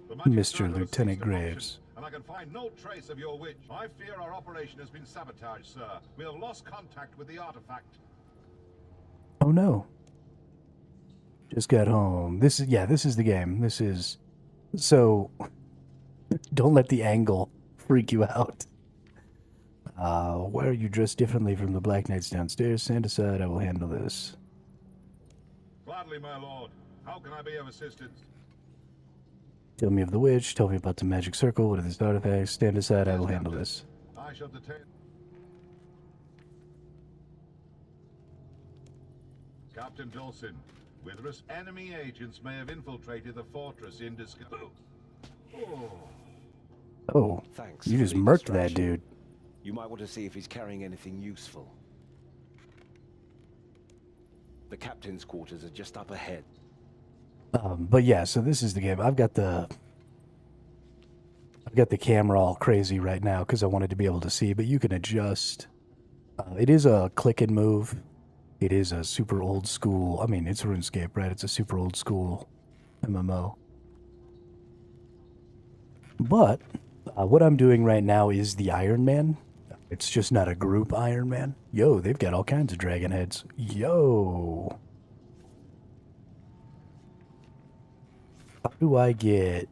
The magic Mr. circle has Lieutenant ceased to function, Graves. and I can find no trace of your witch. I fear our operation has been sabotaged, sir. We have lost contact with the artifact. Oh no. Just got home. This is the game. This is... So, don't let the angle freak you out. Why are you dressed differently from the Black Knights downstairs? Stand aside, I will handle this. Gladly, my lord. How can I be of assistance? Tell me of the witch, tell me about the magic circle, what are these artifacts? Stand aside, I will handle this. I shall detain... Captain Dawson, with enemy agents may have infiltrated the fortress in disguise. Oh, Thanks you for just the murked that distraction. dude. You might want to see if he's carrying anything useful. The captain's quarters are just up ahead. But yeah, so this is the game. I've got the camera all crazy right now because I wanted to be able to see, but you can adjust. It is a click and move. It is a super old school. I mean, it's RuneScape, right? It's a super old school MMO. But what I'm doing right now is the Ironman. It's just not a group Ironman. Yo, they've got all kinds of dragon heads. Yo. How do I get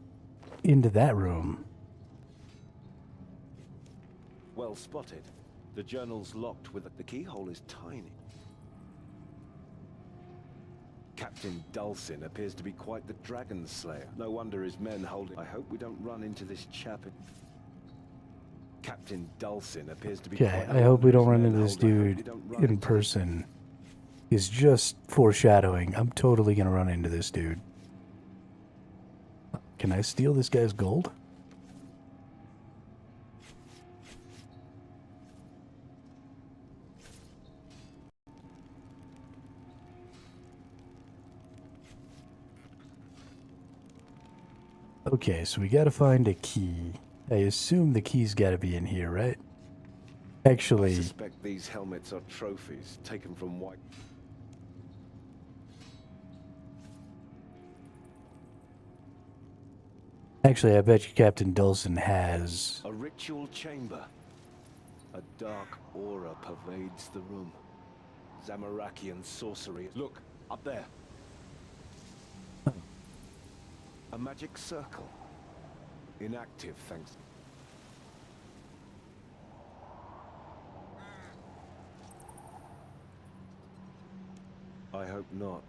into that room? Well spotted. The journal's locked with the keyhole is tiny. Captain Dulcin appears to be quite the dragon slayer. No wonder his men hold it. I hope we don't run into this chap. Captain Dulcin appears to be Okay, quite I hope we don't run into men this hold it. I hope we dude don't run in into person. He's just foreshadowing. I'm totally gonna run into this dude. Can I steal this guy's gold? Okay, so we gotta find a key. I assume the key's gotta be in here, right? I Actually, suspect these helmets are trophies taken from white. I bet you Captain Dulcin has... A ritual chamber. A dark aura pervades the room. Zamorakian sorcery. Look, up there. A magic circle. Inactive, thanks. I hope not.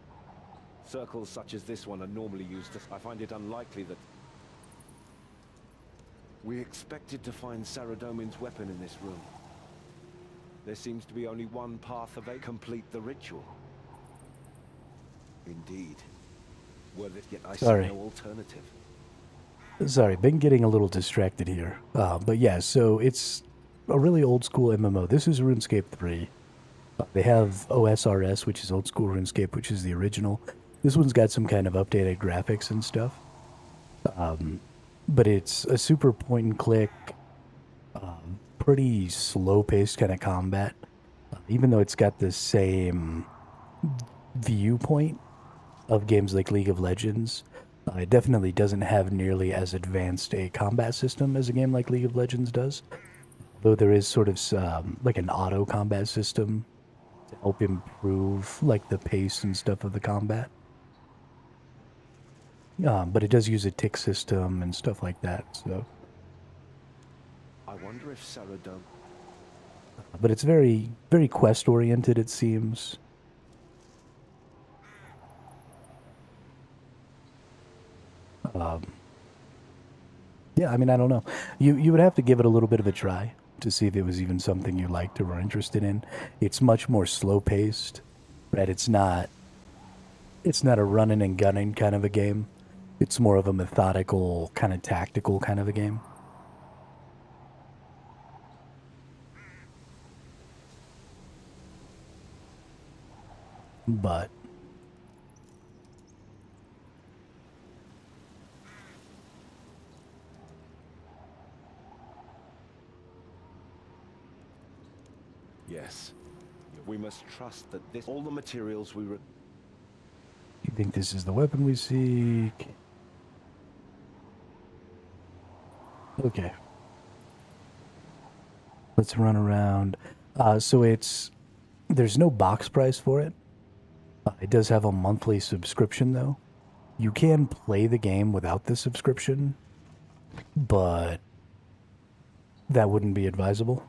Circles such as this one are normally used to... I find it unlikely that... We expected to find Saradomin's weapon in this room. There seems to be only one path of complete the ritual. Indeed. Were there yet I see Sorry. no alternative. Sorry, been getting a little distracted here. But yeah, so it's a really old school MMO. This is RuneScape 3. They have OSRS, which is old school RuneScape, which is the original. This one's got some kind of updated graphics and stuff. But it's a super point and click, pretty slow-paced kind of combat. Even though it's got the same viewpoint of games like League of Legends, it definitely doesn't have nearly as advanced a combat system as a game like League of Legends does. Though there is sort of like an auto combat system to help improve like the pace and stuff of the combat. But it does use a tick system and stuff like that, so... I wonder if Saradam... But it's very, very quest-oriented, it seems. Yeah, I mean, I don't know. You would have to give it a little bit of a try to see if it was even something you liked or were interested in. It's much more slow-paced, right? It's not a running and gunning kind of a game. It's more of a methodical, kind of tactical kind of a game. But Yes. We must trust that all the materials we... you think this is the weapon we seek? Okay. Let's run around. So there's no box price for it. It does have a monthly subscription, though. You can play the game without the subscription, but that wouldn't be advisable.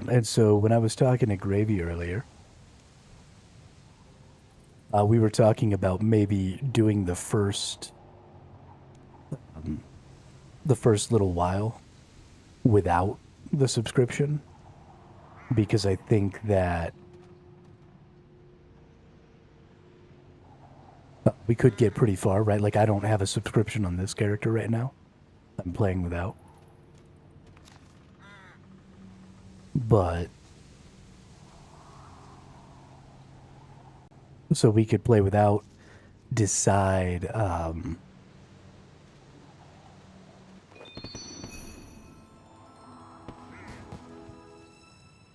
And so when I was talking to Gravy earlier, we were talking about maybe doing the first little while without the subscription, because I think that we could get pretty far, right? Like, I don't have a subscription on this character right now. I'm playing without. But so we could play without, decide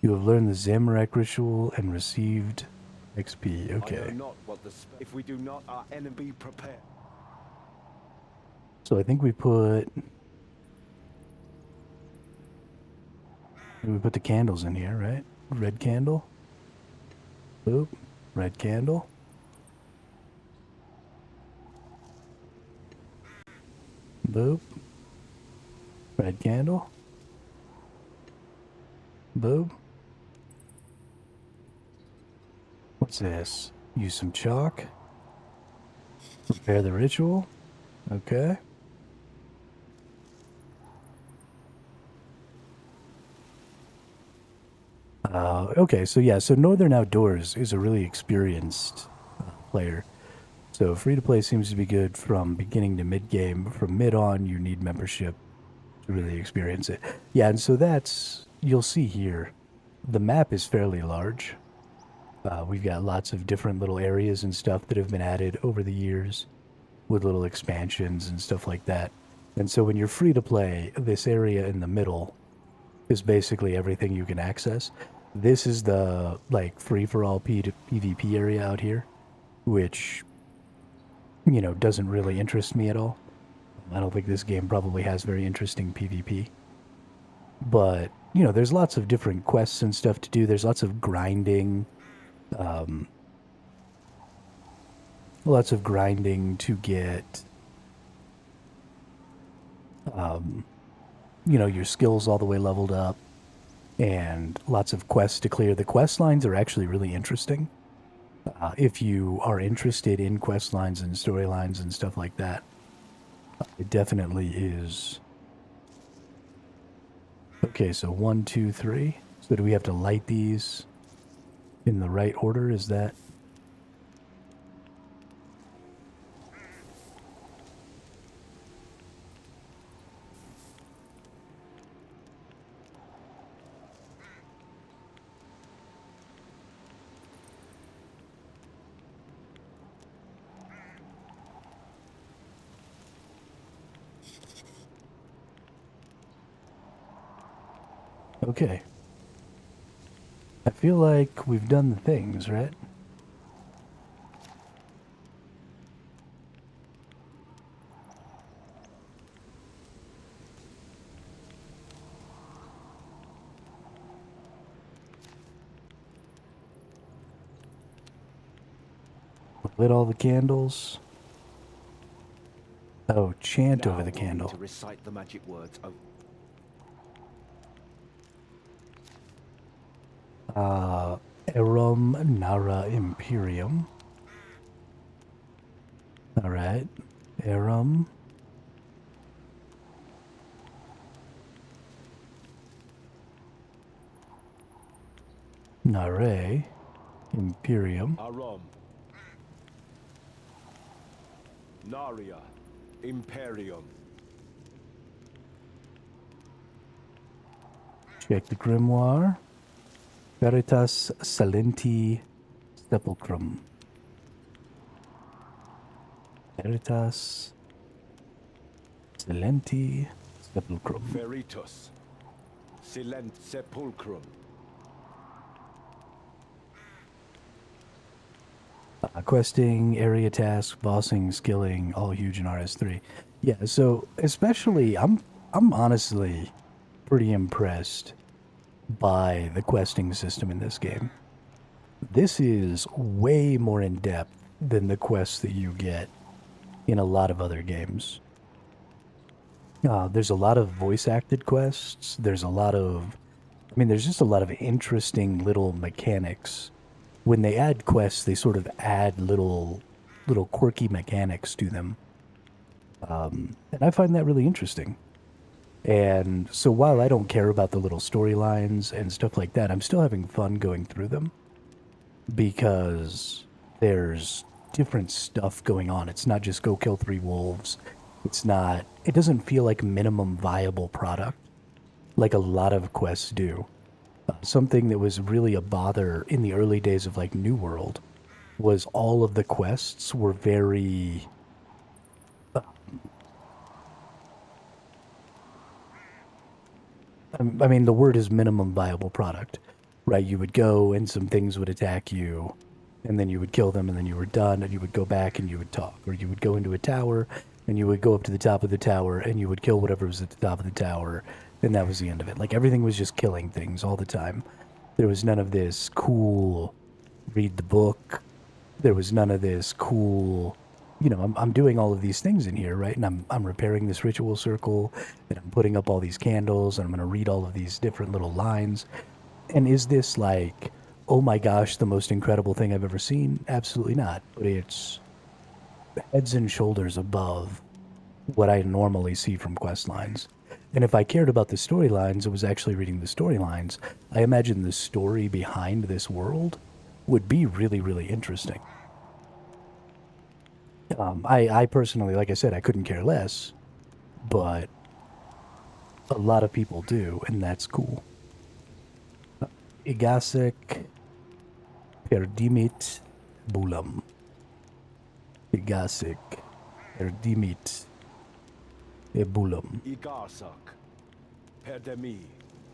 you have learned the Zamorak ritual and received XP. Okay. I know not what if we do not, our enemy prepare. So I think we put the candles in here, right? Red candle. Boop. Red candle. Boop. Red candle. Boop. What's this? Use some chalk. Prepare the ritual. Okay. Okay, so yeah, so Northern Outdoors is a really experienced player. So free-to-play seems to be good from beginning to mid-game. From mid on, you need membership to really experience it. Yeah, and so you'll see here, the map is fairly large. We've got lots of different little areas and stuff that have been added over the years with little expansions and stuff like that. And so when you're free-to-play, this area in the middle is basically everything you can access. This is the, like, free-for-all PvP area out here, which, you know, doesn't really interest me at all. I don't think this game probably has very interesting PvP. But, you know, there's lots of different quests and stuff to do. There's lots of grinding. Lots of grinding to get, you know, your skills all the way leveled up. And lots of quests to clear. The quest lines are actually really interesting. If you are interested in quest lines and storylines and stuff like that, it definitely is. Okay, so 1, 2, 3. So do we have to light these in the right order? Is that... Okay. I feel like we've done the things, right? Lit all the candles. Oh, chant Now over the we'll need candle. to recite the magic words. Erum Nara Imperium. Alright. Erum. Nare Imperium. Arom. Naria. Imperium. Check the grimoire. Veritas Salenti Sepulchrum. Veritas Salenti Sepulchrum. Veritas. Silent Sepulchrum. Questing, area task, bossing, skilling, all huge in RS3. Yeah, so especially I'm honestly pretty impressed by the questing system in this game. This is way more in depth than the quests that you get in a lot of other games. There's a lot of voice acted quests. There's a lot of, there's just a lot of interesting little mechanics. When they add quests, they sort of add little quirky mechanics to them. And I find that really interesting. And so while I don't care about the little storylines and stuff like that, I'm still having fun going through them because there's different stuff going on. It's not just go kill 3 wolves. It doesn't feel like minimum viable product like a lot of quests do. Something that was really a bother in the early days of like New World was all of the quests were very the word is minimum viable product, right? You would go and some things would attack you, and then you would kill them, and then you were done, and you would go back and you would talk. Or you would go into a tower, and you would go up to the top of the tower, and you would kill whatever was at the top of the tower, and that was the end of it. Like, everything was just killing things all the time. There was none of this cool, read the book. There was none of this cool, I'm doing all of these things in here, right? And I'm repairing this ritual circle, and I'm putting up all these candles, and I'm going to read all of these different little lines. And is this like, oh my gosh, the most incredible thing I've ever seen? Absolutely not. But it's heads and shoulders above what I normally see from quest lines. And if I cared about the storylines, it was actually reading the storylines. I imagine the story behind this world would be really, really interesting. I personally, like I said, I couldn't care less, but a lot of people do, and that's cool. Igasek Perdimit Bulam. Igasek Perdimit Ebulam. Igarsak. Perdemi.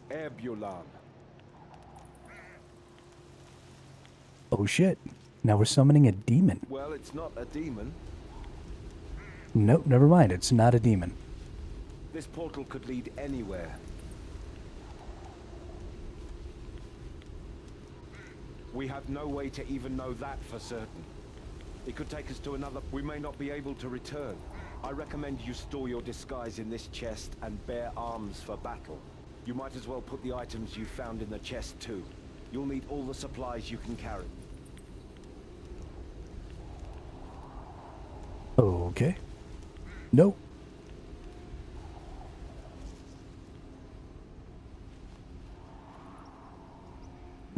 Ebulan. Oh shit. Now we're summoning a demon. Well, it's not a demon. Nope, never mind. It's not a demon. This portal could lead anywhere. We have no way to even know that for certain. It could take us to another... We may not be able to return. I recommend you store your disguise in this chest and bear arms for battle. You might as well put the items you found in the chest too. You'll need all the supplies you can carry. Okay. Nope.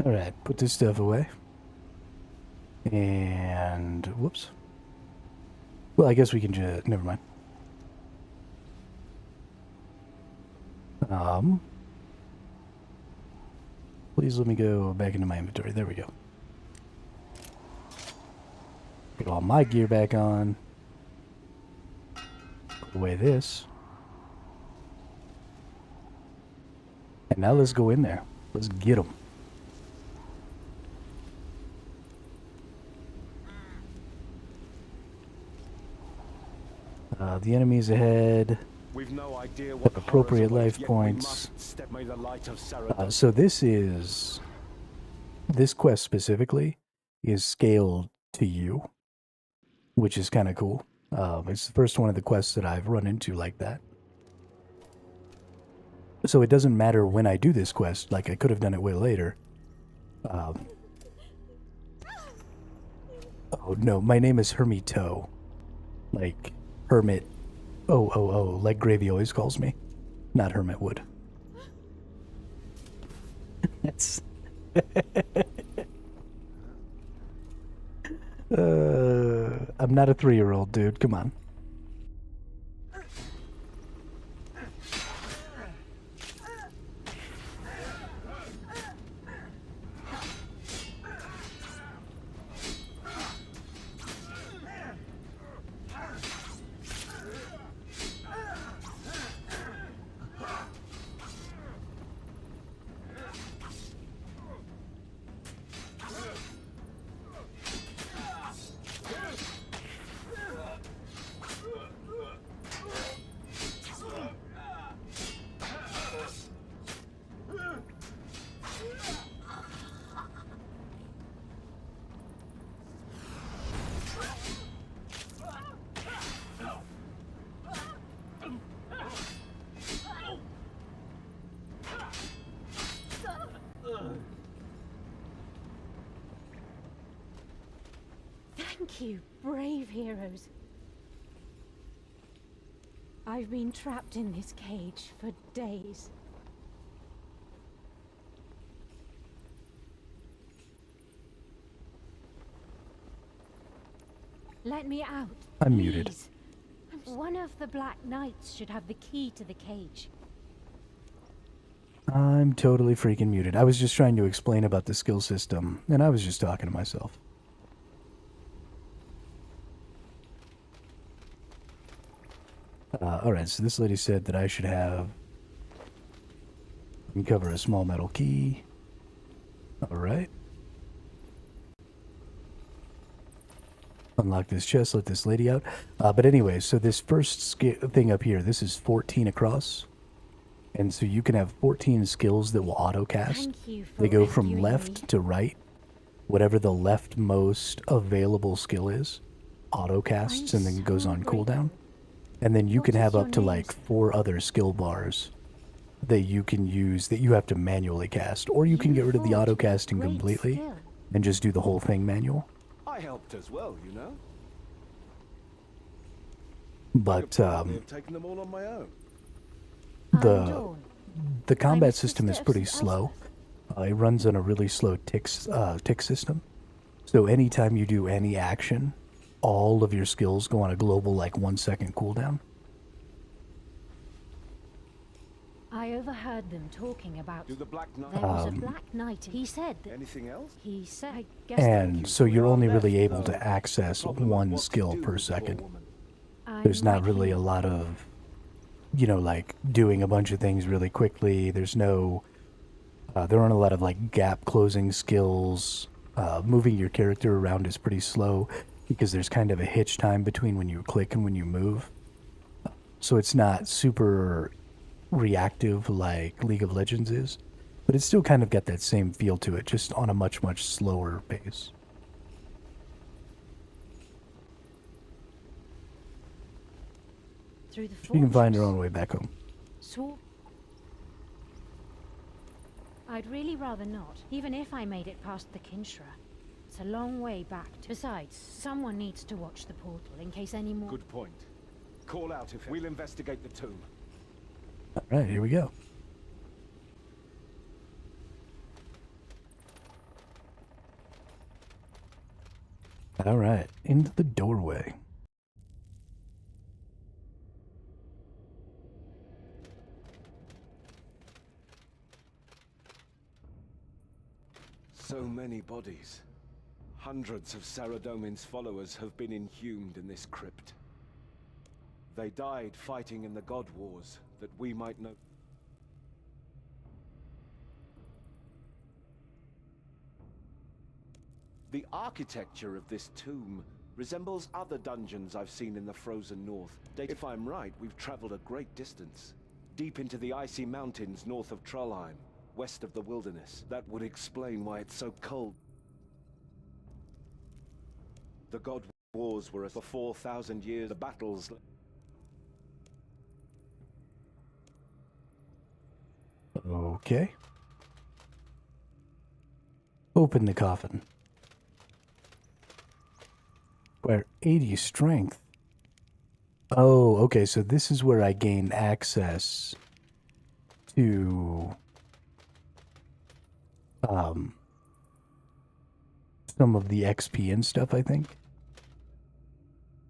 Alright, put this stuff away. And... whoops. Well, I guess we can just... never mind. Please let me go back into my inventory. There we go. Get all my gear back on. Put away this. And now let's go in there. Let's get them. The enemies ahead. We've no idea what Appropriate life points. So this quest specifically is scaled to you, which is kind of cool. It's the first one of the quests that I've run into like that. So it doesn't matter when I do this quest, like I could have done it way later. Oh no, my name is Hermito. Like, Hermit. Oh, like Gravy always calls me. Not Hermit Wood. That's... I'm not a 3-year-old, dude. Come on. Thank you, brave heroes. I've been trapped in this cage for days. Let me out. I'm muted. Please. One of the Black Knights should have the key to the cage. I'm totally freaking muted. I was just trying to explain about the skill system, and I was just talking to myself. Alright, so this lady said that I should have... uncover a small metal key. Alright. Unlock this chest, let this lady out. But anyway, so this first thing up here, this is 14 across. And so you can have 14 skills that will auto-cast. They go from left to right. Whatever the leftmost available skill is, auto-casts and then goes on cooldown. And then you can have up to like 4 other skill bars that you can use that you have to manually cast. Or you can get rid of the auto-casting completely and just do the whole thing manual. I helped as well, you know. But I've taken them all on my own. the combat system is pretty slow. It runs on a really slow tick system. So anytime you do any action, all of your skills go on a global like 1 second cooldown. I overheard them talking about Do the Black Knight. there was a Black Knight. He said that Anything else? he said I guess And so you're only really able to access one skill per second. There's not really a lot of, you know, like doing a bunch of things really quickly. There's no, there aren't a lot of like gap closing skills. Moving your character around is pretty slow because there's kind of a hitch time between when you click and when you move. So it's not super reactive like League of Legends is, but it's still kind of got that same feel to it, just on a much, much slower pace. through the You can find your own way back home. So I'd really rather not, even if I made it past the Kinshra. It's a long way back. Besides, someone needs to watch the portal in case any more... Good point. Call out if we'll investigate the tomb. Alright, here we go. Alright, into the doorway. So many bodies. Hundreds of Saradomin's followers have been inhumed in this crypt. They died fighting in the God Wars that we might know. The architecture of this tomb resembles other dungeons I've seen in the frozen north. If I'm right, we've traveled a great distance. Deep into the icy mountains north of Trollheim, west of the wilderness. That would explain why it's so cold. The God Wars were for 4,000 years. The battles. Okay. Open the coffin. Where 80 strength. Oh, okay, so this is where I gain access to some of the XP and stuff, I think.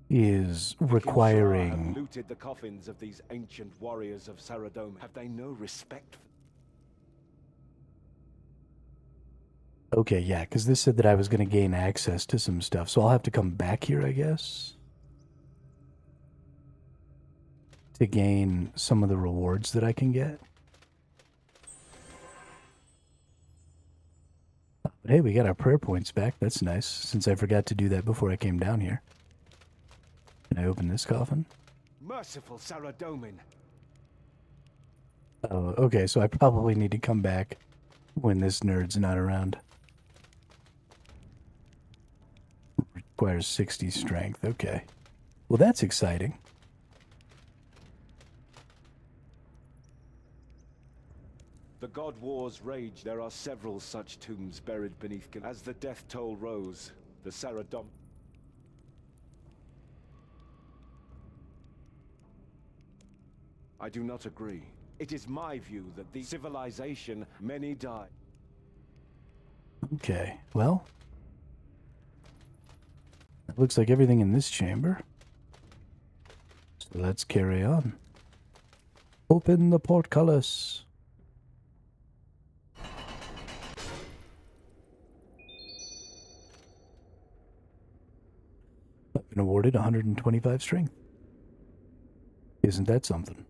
Is requiring... Have looted the coffins of these ancient warriors of Saradome. Have they no respect for... Okay, yeah, because this said that I was going to gain access to some stuff, so I'll have to come back here, I guess, to gain some of the rewards that I can get. But hey, we got our prayer points back. That's nice, since I forgot to do that before I came down here. Can I open this coffin? Merciful Saradomin. Oh, okay, so I probably need to come back when this nerd's not around. Requires 60 strength. Okay. Well, that's exciting. The god wars rage. There are several such tombs buried beneath. As the death toll rose, the Saradom... I do not agree. It is my view that the civilization, many die. Okay, well... It looks like everything in this chamber. So let's carry on. Open the portcullis. I've been awarded 125 strength. Isn't that something?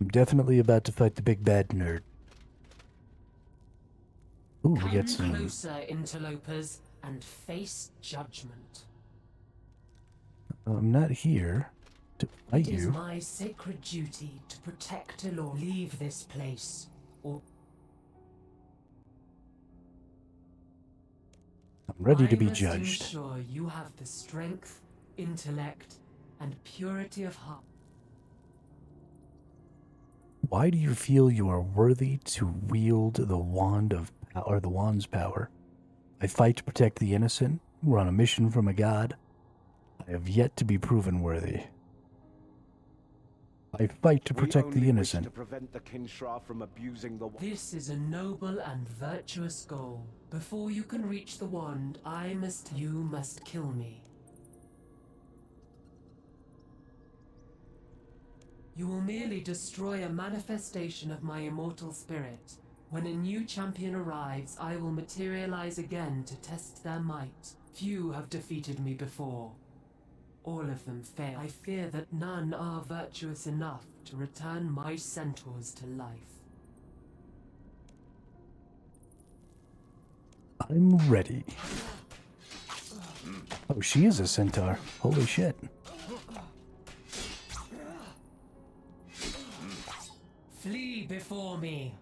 I'm definitely about to fight the big bad nerd. Ooh, we get some... Come closer, interlopers, and face judgment. I'm not here to fight It is you. my sacred duty to protect Elor. Leave this place, or... I'm ready to be I must judged. ensure you have the strength, intellect, and purity of heart. Why do you feel you are worthy to wield the wand of or the wand's power? I fight to protect the innocent. We're on a mission from a god. I have yet to be proven worthy. I fight to protect the innocent. To prevent the Kinshra from abusing the... This is a noble and virtuous goal. Before you can reach the wand, you must kill me. You will merely destroy a manifestation of my immortal spirit. When a new champion arrives, I will materialize again to test their might. Few have defeated me before. All of them fail. I fear that none are virtuous enough to return my centaurs to life. I'm ready. Oh, she is a centaur. Holy shit. Flee before me.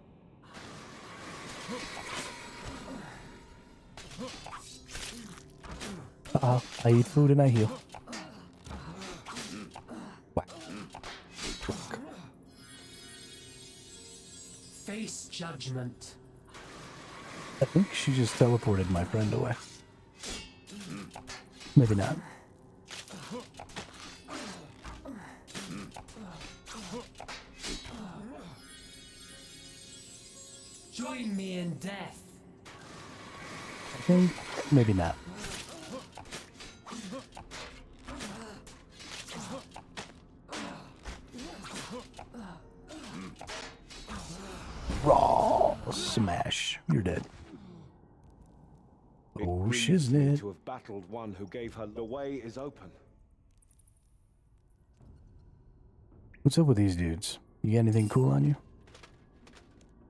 I eat food and I heal. Whack. Face judgment. I think she just teleported my friend away. Maybe not. Join me in death. I think maybe not. Raw smash. You're dead. Oh, shiznit. To have battled one who gave her the way is open. What's up with these dudes? You got anything cool on you?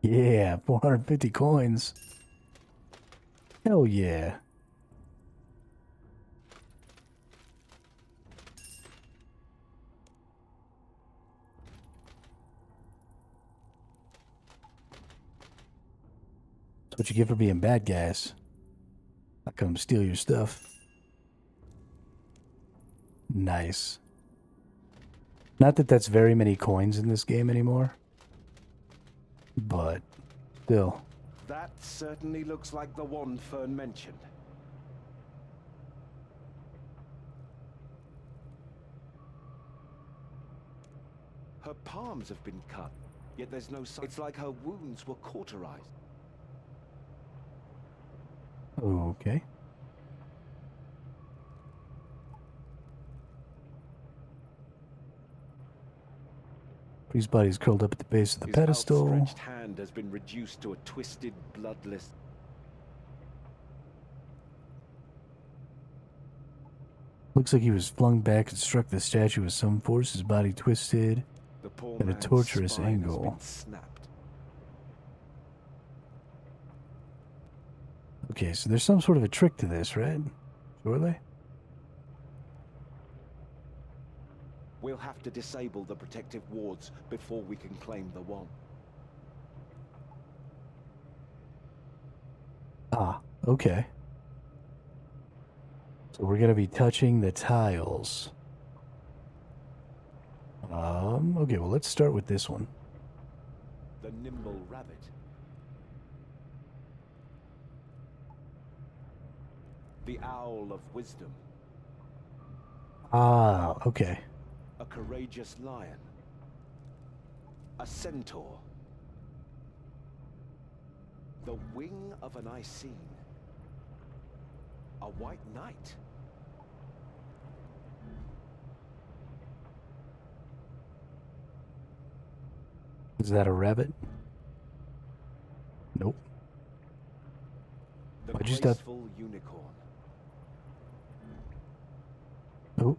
Yeah, 450 coins. Hell yeah. That's what you get for being bad guys. I come steal your stuff. Nice. Not that that's very many coins in this game anymore. But still. That certainly looks like the wand Fern mentioned. Her palms have been cut, yet there's no sign. It's like her wounds were cauterized. Okay. His body's curled up at the base of the pedestal. His outstretched hand has been reduced to a twisted, bloodless... Looks like he was flung back and struck the statue with some force. His body twisted at a torturous angle. Okay, so there's some sort of a trick to this, right? Surely? We'll have to disable the protective wards before we can claim the wand. Ah, okay. So we're gonna be touching the tiles. Okay, well let's start with this one. The nimble rabbit. The owl of wisdom. Ah, okay. A courageous lion. A centaur. The wing of an Icene. A white knight. Is that a rabbit? Nope. The I just graceful unicorn. Oh.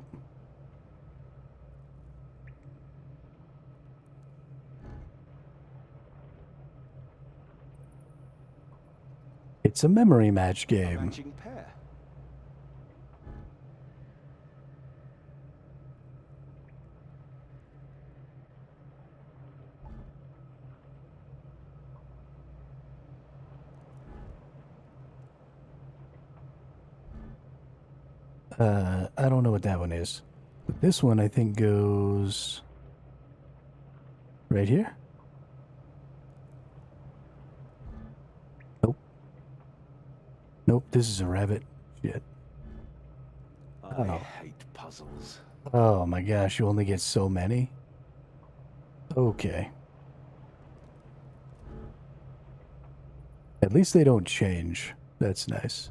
It's a memory match game. A matching pair. I don't know what that one is. But this one I think goes right here. Nope. Nope, this is a rabbit. Shit. I hate puzzles. Oh my gosh, you only get so many? Okay. At least they don't change. That's nice.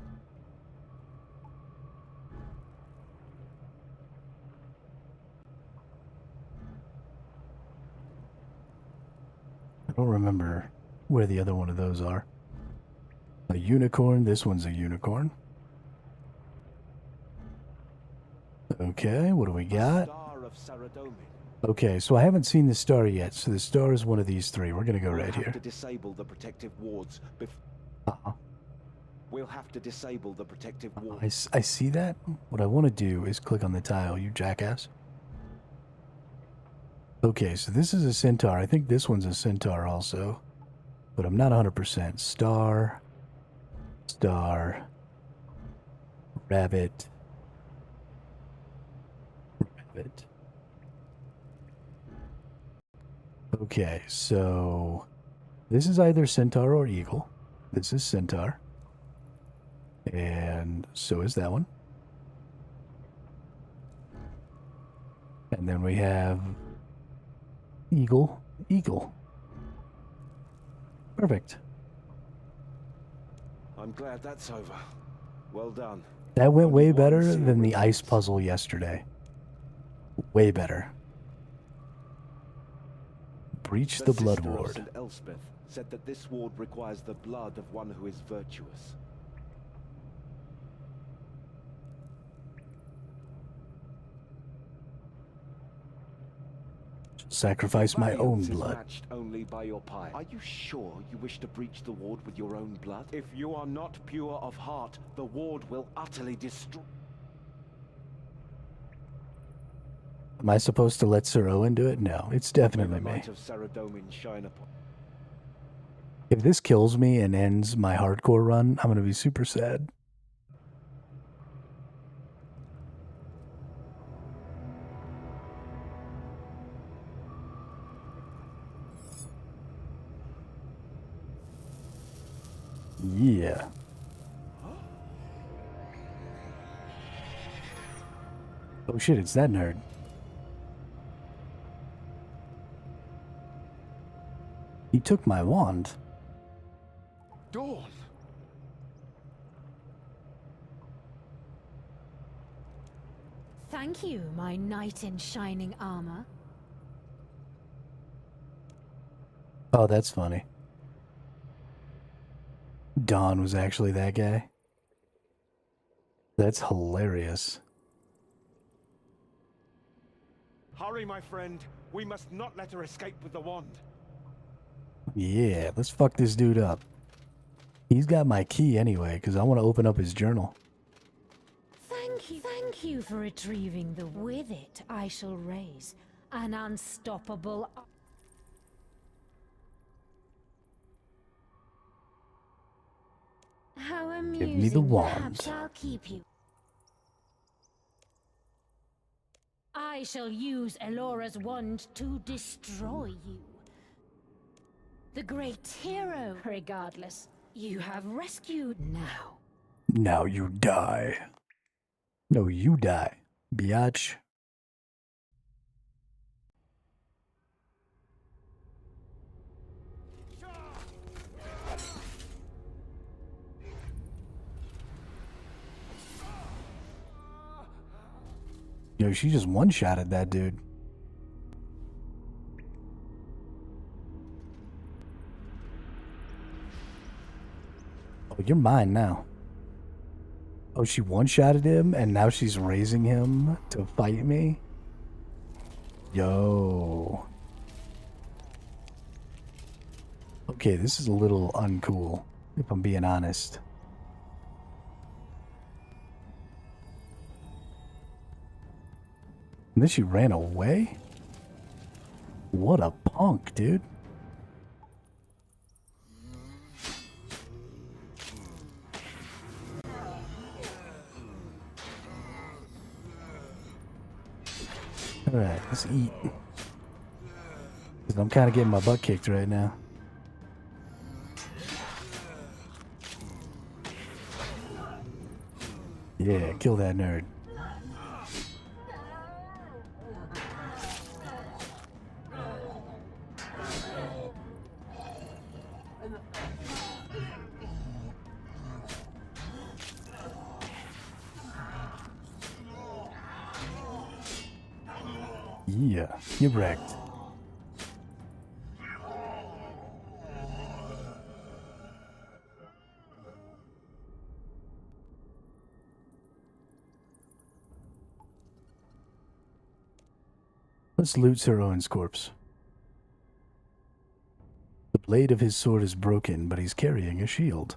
I don't remember where the other one of those are. A unicorn. This one's a unicorn. Okay, what do we got? Star of Saradomin. Okay, so I haven't seen the star yet, so the star is one of these three. We're gonna go right here. We'll have to disable the protective wards We'll have to disable the protective wards. I see that. What I want to do is click on the tile, you jackass. Okay, so this is a centaur. I think this one's a centaur also. But I'm not 100%. Star. Star. Rabbit. Rabbit. Okay, so this is either centaur or eagle. This is centaur. And so is that one. And then we have eagle, eagle. Perfect. I'm glad that's over. Well done. That went way better than the ice puzzle yesterday. Way better. Breach the blood Sister of ward. St. Elspeth said that this ward requires the blood of one who is virtuous. Sacrifice my own Valiance is blood. matched only by your piety. Are you sure you wish to breach the ward with your own blood? If you are not pure of heart, the ward will utterly destroy. Am I supposed to let Sir Owen do it? No, it's definitely May the me. light of Saradomin shine upon. If this kills me and ends my hardcore run, I'm going to be super sad. Yeah. Oh shit, it's that nerd. He took my wand. Dawn! Thank you, my knight in shining armor. Oh, that's funny. Dawn was actually that guy. That's hilarious. Hurry, my friend. We must not let her escape with the wand. Yeah, let's fuck this dude up. He's got my key anyway, because I want to open up his journal. Thank you for retrieving the... With it, I shall raise an unstoppable... How amusing. Give me the wand. Perhaps I'll keep you. I shall use Elora's wand to destroy you. The great hero, regardless. You have rescued now. Now you die. No, you die, biatch. Yo, she just one-shotted that dude. Oh, you're mine now. Oh, she one-shotted him, and now she's raising him to fight me? Yo. Okay, this is a little uncool, if I'm being honest. And then she ran away? What a punk, dude. Alright, let's eat. 'Cause I'm kind of getting my butt kicked right now. Yeah, kill that nerd. Yeah, you're wrecked. Let's loot Sir Owen's corpse. The blade of his sword is broken, but he's carrying a shield.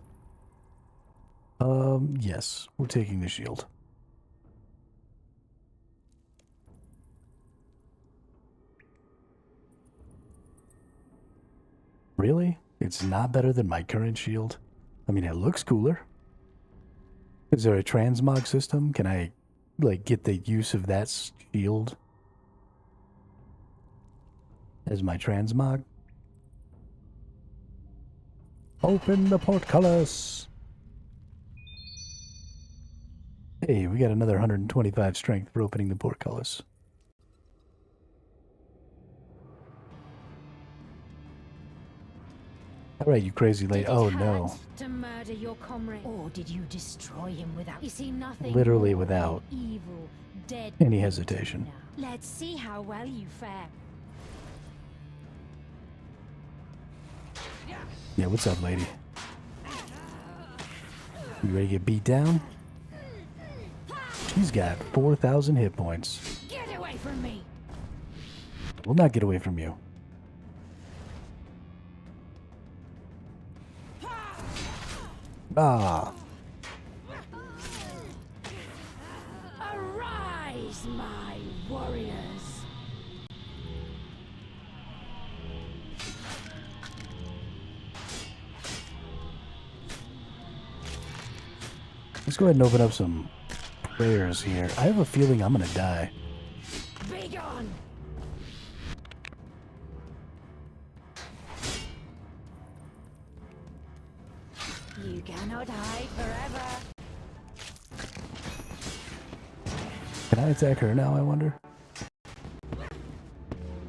Yes, we're taking the shield. Really? It's not better than my current shield? I mean, it looks cooler. Is there a transmog system? Can I, like, get the use of that shield as my transmog? Open the portcullis! Hey, we got another 125 strength for opening the portcullis. Alright, you crazy lady. Oh no. To murder your comrade, or did you destroy him without? You see nothing. Literally more without than evil, dead. any hesitation. Let's see how well you fare. Yeah, what's up, lady? You ready to get beat down? She's got 4,000 hit points. Get away from me! Will not get away from you. Ah. Arise, my warriors! Let's go ahead and open up some prayers here. I have a feeling I'm gonna die. Be gone! You cannot hide forever. Can I attack her now, I wonder?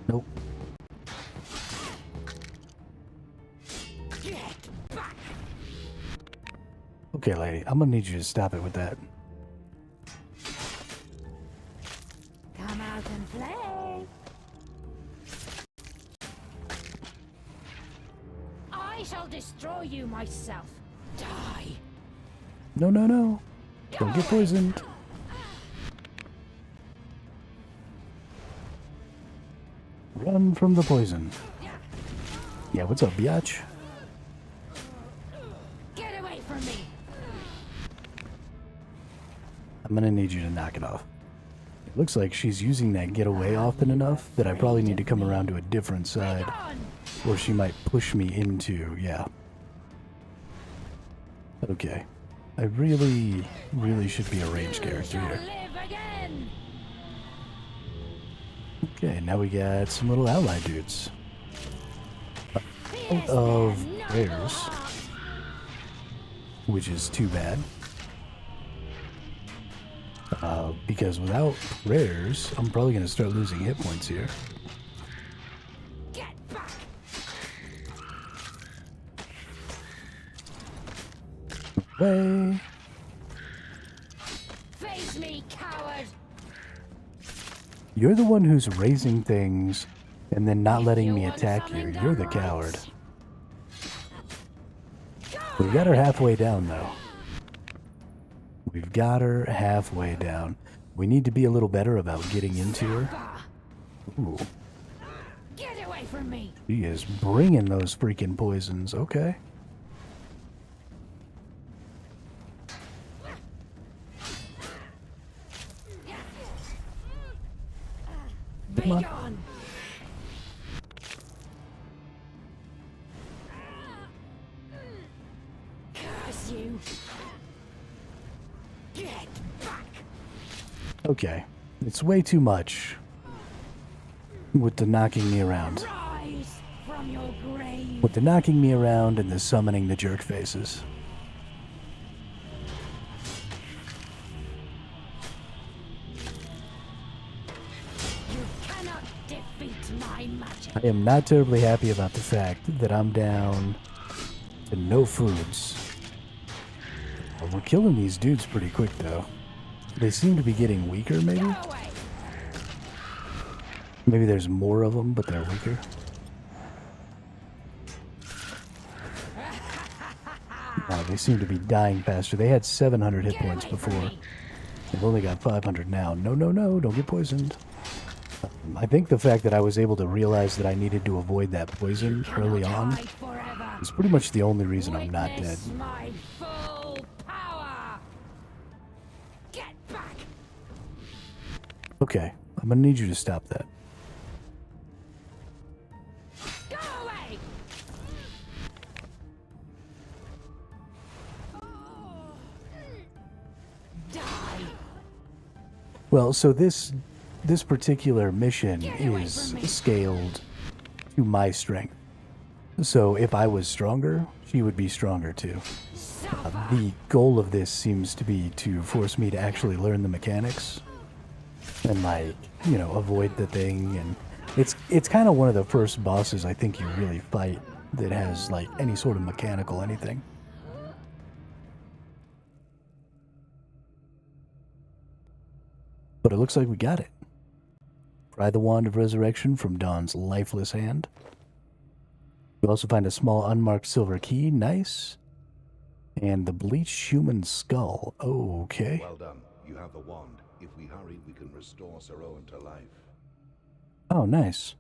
Nope. Get back! Okay, lady, I'm gonna need you to stop it with that. Come out and play. I shall destroy you myself. Die. No, no, no. Don't get poisoned. Run from the poison. Yeah, what's up, biatch? Get away from me. I'm gonna need you to knock it off. It looks like she's using that get away often enough that I probably need to come around to a different side. Or she might push me into, yeah. Okay. I really should be a ranged character here. Okay, now we got some little ally dudes. Out of prayers. Which is too bad. Because without prayers, I'm probably going to start losing hit points here. Get back. Way. Face me, coward. You're the one who's raising things and then not letting me attack you. You're the coward. We got her halfway down, though. We've got her halfway down. We need to be a little better about getting into her. Ooh. Get away from me. She is bringing those freaking poisons. Okay. Come on. Curse you. Get back. Okay. It's way too much with the knocking me around. Rise from your grave. With the knocking me around and the summoning the jerk faces. I am not terribly happy about the fact that I'm down to no foods. We're killing these dudes pretty quick, though. They seem to be getting weaker, maybe? Maybe there's more of them, but they're weaker. Wow, they seem to be dying faster. They had 700 hit points before. They've only got 500 now. No, no, no, don't get poisoned. I think the fact that I was able to realize that I needed to avoid that poison early on is pretty much the only reason I'm not dead. My full power. Get back. Okay, I'm gonna need you to stop that. Go away. Die. Well, so this particular mission is scaled to my strength. So if I was stronger, she would be stronger too. The goal of this seems to be to force me to actually learn the mechanics and, like, you know, avoid the thing. And it's kind of one of the first bosses I think you really fight that has, like, any sort of mechanical anything. But it looks like we got it. Pry the Wand of Resurrection from Dawn's lifeless hand. You also find a small unmarked silver key. Nice. And the bleached human skull. Okay. Well done. You have the wand. If we hurry, we can restore Saroan to life. Oh, nice.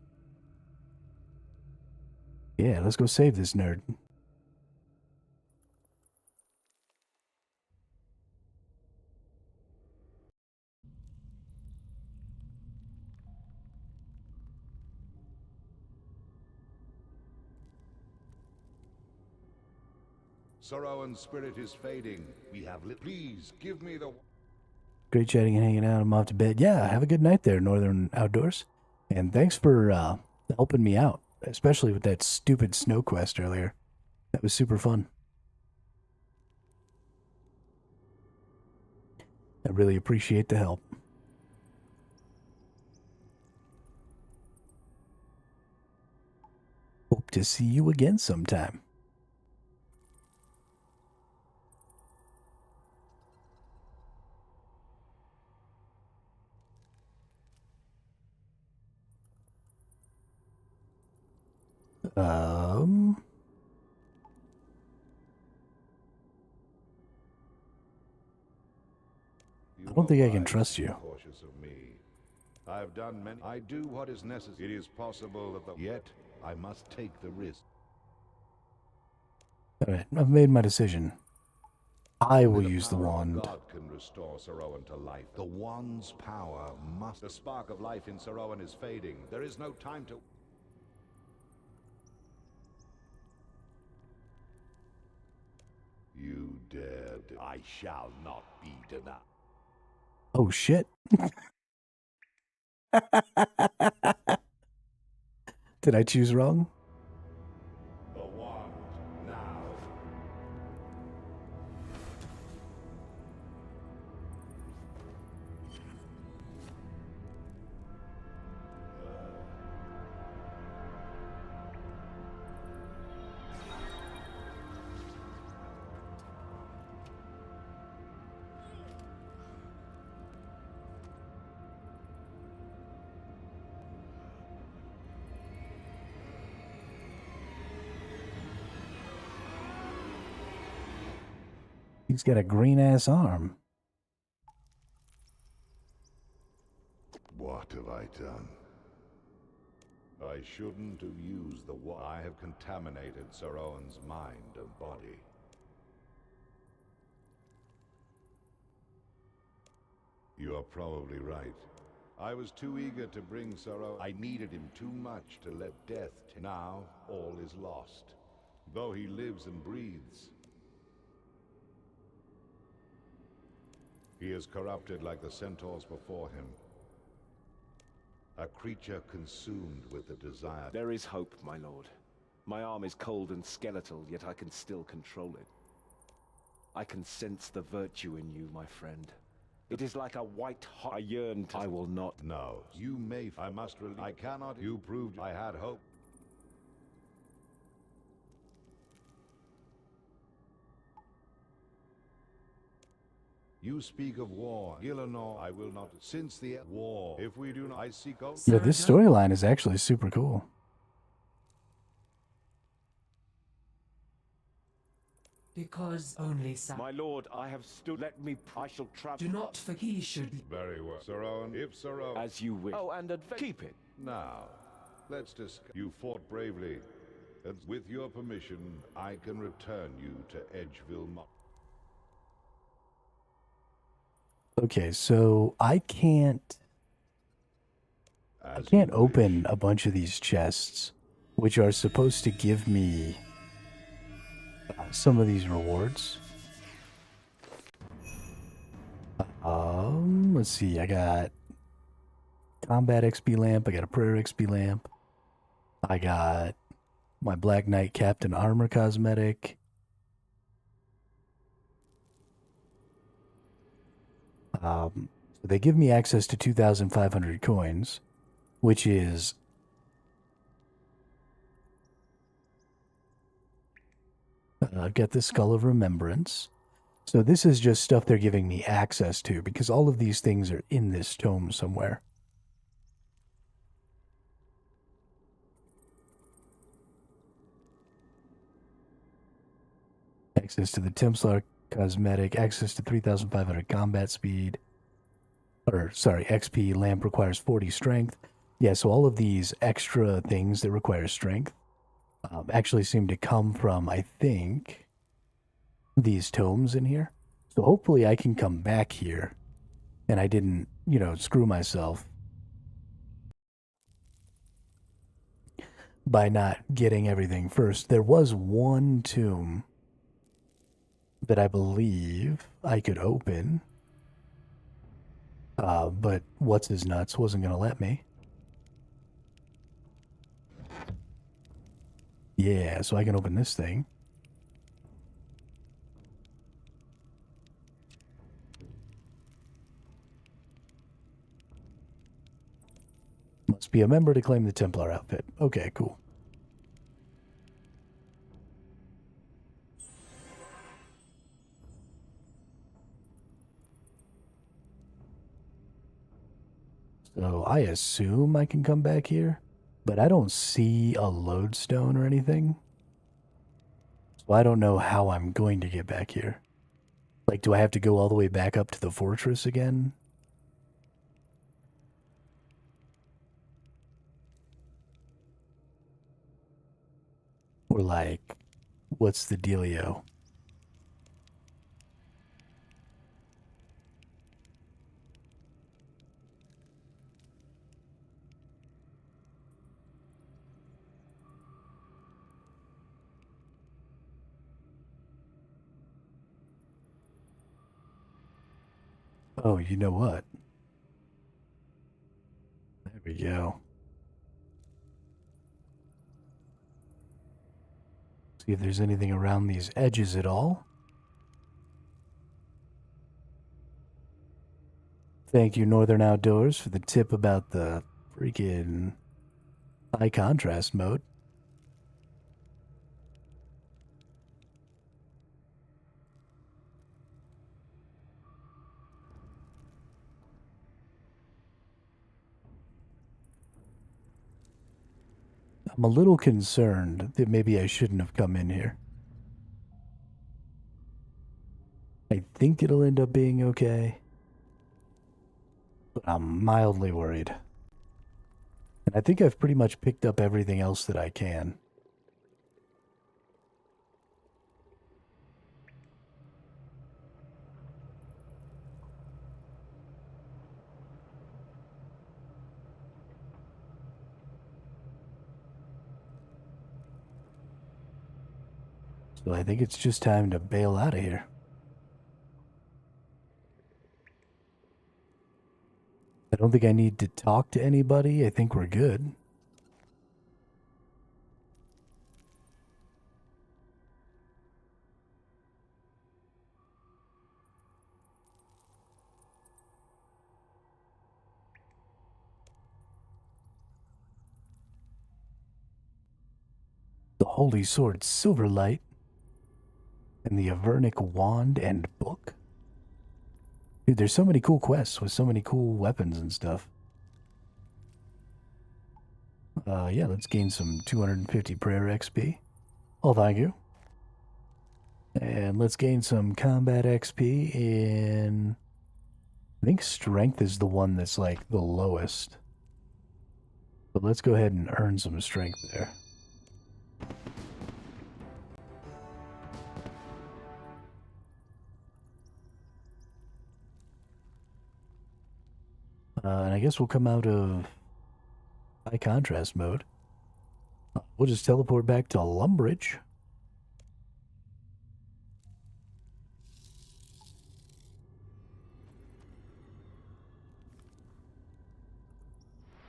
Yeah, let's go save this nerd. Sir Owen's spirit is fading. We have please give me the... Great chatting and hanging out. I'm off to bed. Yeah, have a good night there, Northern Outdoors. And thanks for helping me out, especially with that stupid snow quest earlier. That was super fun. I really appreciate the help. Hope to see you again sometime. I don't think I can trust you. Cautious of me. I've done many. I do what is necessary. It is possible that the... Yet, I must take the risk. Alright, I've made my decision. I will use the wand. God can restore Sir Owen to life. The wand's power must... The spark of life in Sir Owen is fading. There is no time to... You dared. I shall not be denied. Oh shit. Did I choose wrong? The wand now. He's got a green-ass arm. What have I done? I shouldn't have used the wand. I have contaminated Sir Owen's mind and body. You are probably right. I was too eager to bring Sir Owen. I needed him too much to let death... Now, all is lost. Though he lives and breathes. He is corrupted like the centaurs before him. A creature consumed with the desire. There is hope, my lord. My arm is cold and skeletal, yet I can still control it. I can sense the virtue in you, my friend. It is like a white hot... I yearn to... I will not... No. You may... I must... I cannot... You proved I had hope. You speak of war. Gillenor, I will not. Since the war, if we do not, I seek out... Yeah, this storyline is actually super cool. Because only My lord, I have stood. Let me... I shall travel. Do not forget he should... Very well. Sir Owen, if Sir Owen... As you wish. Oh, and keep it. Now, let's discuss. You fought bravely. And with your permission, I can return you to Edgeville. Okay, so I can't open a bunch of these chests, which are supposed to give me some of these rewards. Let's see, I got combat XP lamp, I got a prayer XP lamp, I got my Black Knight Captain Armor cosmetic. So they give me access to 2,500 coins, which is I've got the Skull of Remembrance. So this is just stuff they're giving me access to, because all of these things are in this tome somewhere. Access to the Templar cosmetic, access to 3,500 combat speed, or sorry, XP lamp requires 40 strength. Yeah, so all of these extra things that require strength actually seem to come from, I think, these tomes in here. So hopefully I can come back here and I didn't, you know, screw myself by not getting everything first. There was one tomb that I believe I could open. But what's his nuts wasn't going to let me. Yeah, so I can open this thing. Must be a member to claim the Templar outfit. Okay, cool. So I assume I can come back here, but I don't see a lodestone or anything. So I don't know how I'm going to get back here. Like, do I have to go all the way back up to the fortress again? Or like, what's the dealio? Oh, you know what? There we go. See if there's anything around these edges at all. Thank you, Northern Outdoors, for the tip about the freaking high contrast mode. I'm a little concerned that maybe I shouldn't have come in here. I think it'll end up being okay, but I'm mildly worried. And I think I've pretty much picked up everything else that I can. So I think it's just time to bail out of here. I don't think I need to talk to anybody. I think we're good. The Holy Sword Silverlight and the Avernic Wand and Book. Dude, there's so many cool quests with so many cool weapons and stuff. Yeah, let's gain some 250 prayer XP. Oh, thank you. And let's gain some combat XP in... I think strength is the one that's like the lowest. But let's go ahead and earn some strength there. And I guess we'll come out of high contrast mode. We'll just teleport back to Lumbridge.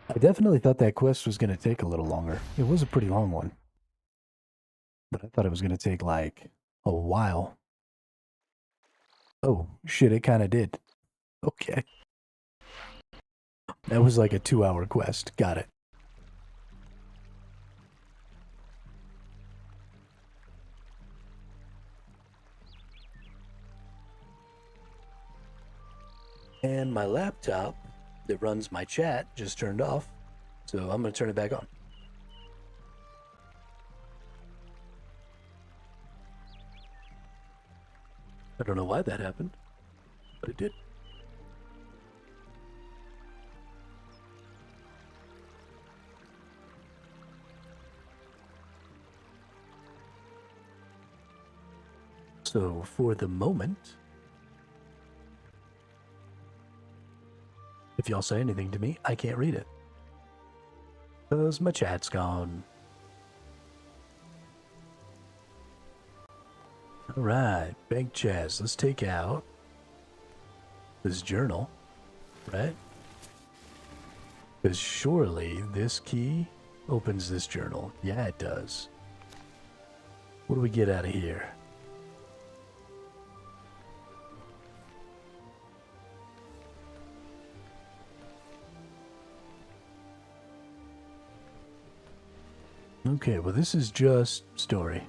I definitely thought that quest was going to take a little longer. It was a pretty long one. But I thought it was going to take like a while. Oh, shit, it kind of did. Okay. That was like a 2-hour quest. Got it. And my laptop that runs my chat just turned off, so I'm going to turn it back on. I don't know why that happened, but it did. So for the moment, if y'all say anything to me, I can't read it. Because my chat's gone. Alright, bank chest. Let's take out this journal, right? Because surely this key opens this journal. Yeah, it does. What do we get out of here? Okay, well this is just story.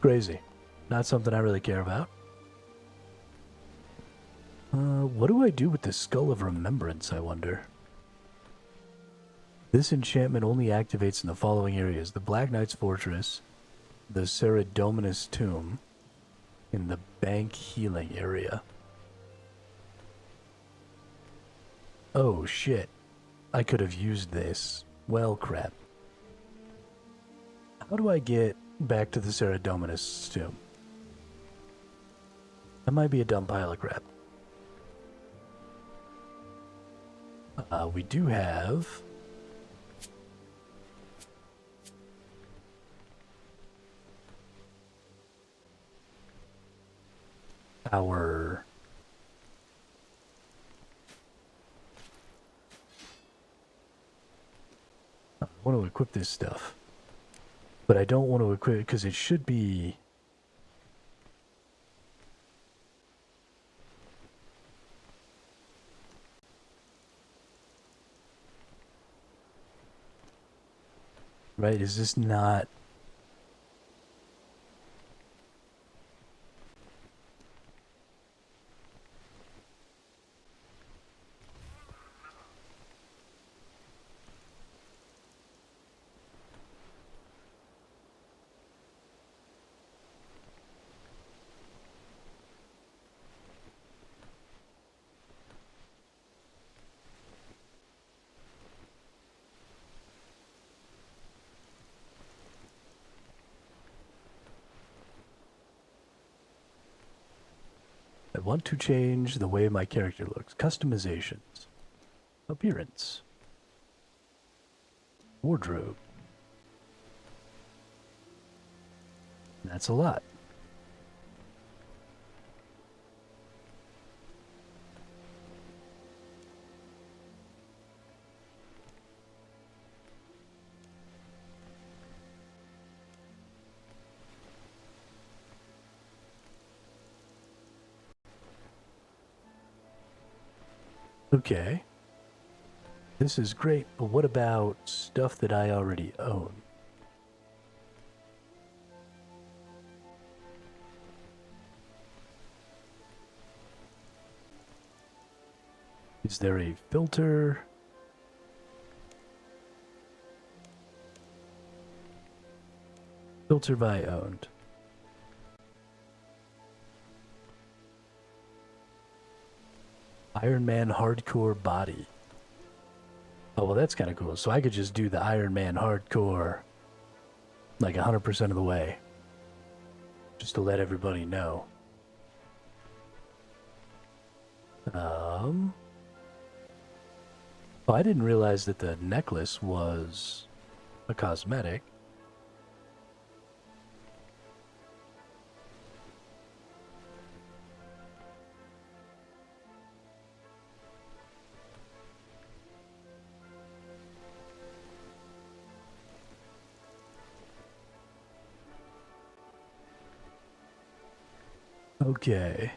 Crazy. Not something I really care about. What do I do with the Skull of Remembrance, I wonder? This enchantment only activates in the following areas: the Black Knight's Fortress, the Ceridominus Tomb, and the Bank Healing area. Oh shit. I could have used this. Well, crap. How do I get back to the Ceridominus Tomb? That might be a dumb pile of crap. We do have our I want to equip this stuff, but I don't want to equip it because it should be right. Is this not? I want to change the way my character looks. Customizations. Appearance. Wardrobe. That's a lot. Okay. This is great, but what about stuff that I already own? Is there a filter? Filter by owned. Ironman Hardcore Body. Oh, well, that's kind of cool. So I could just do the Ironman Hardcore like 100% of the way. Just to let everybody know. Oh, I didn't realize that the necklace was a cosmetic. Okay.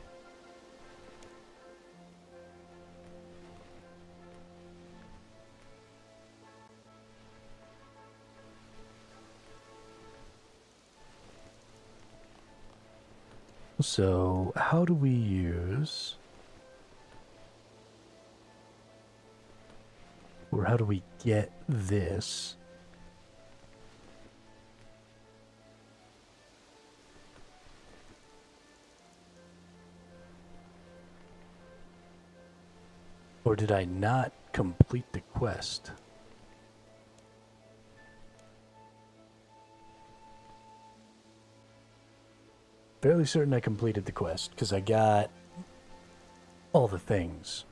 So, how do we use, or how do we get this? Or did I not complete the quest? Fairly certain I completed the quest, because I got all the things.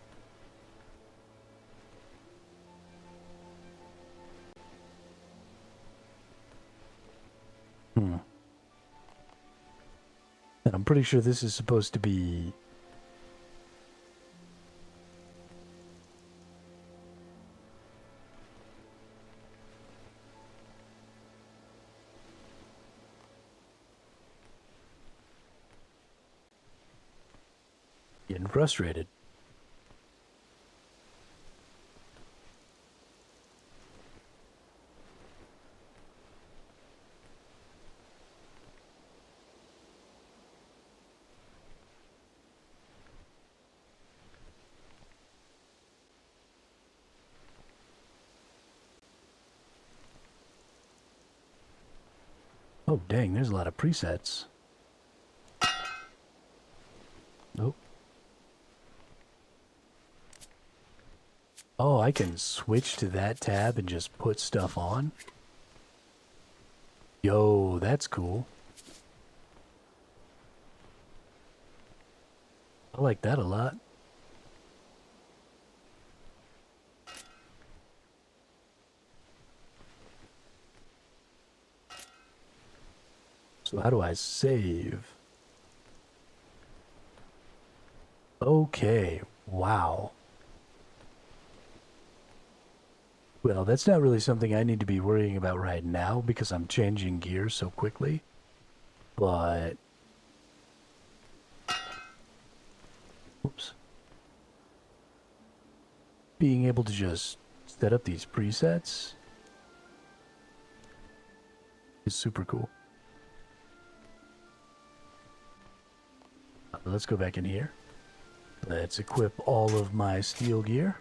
And I'm pretty sure this is supposed to be... Getting frustrated. Oh, dang, there's a lot of presets. Nope. Oh, I can switch to that tab and just put stuff on? Yo, that's cool. I like that a lot. So how do I save? Okay, wow. Well, that's not really something I need to be worrying about right now because I'm changing gears so quickly. But... Oops. Being able to just set up these presets is super cool. Let's go back in here. Let's equip all of my steel gear.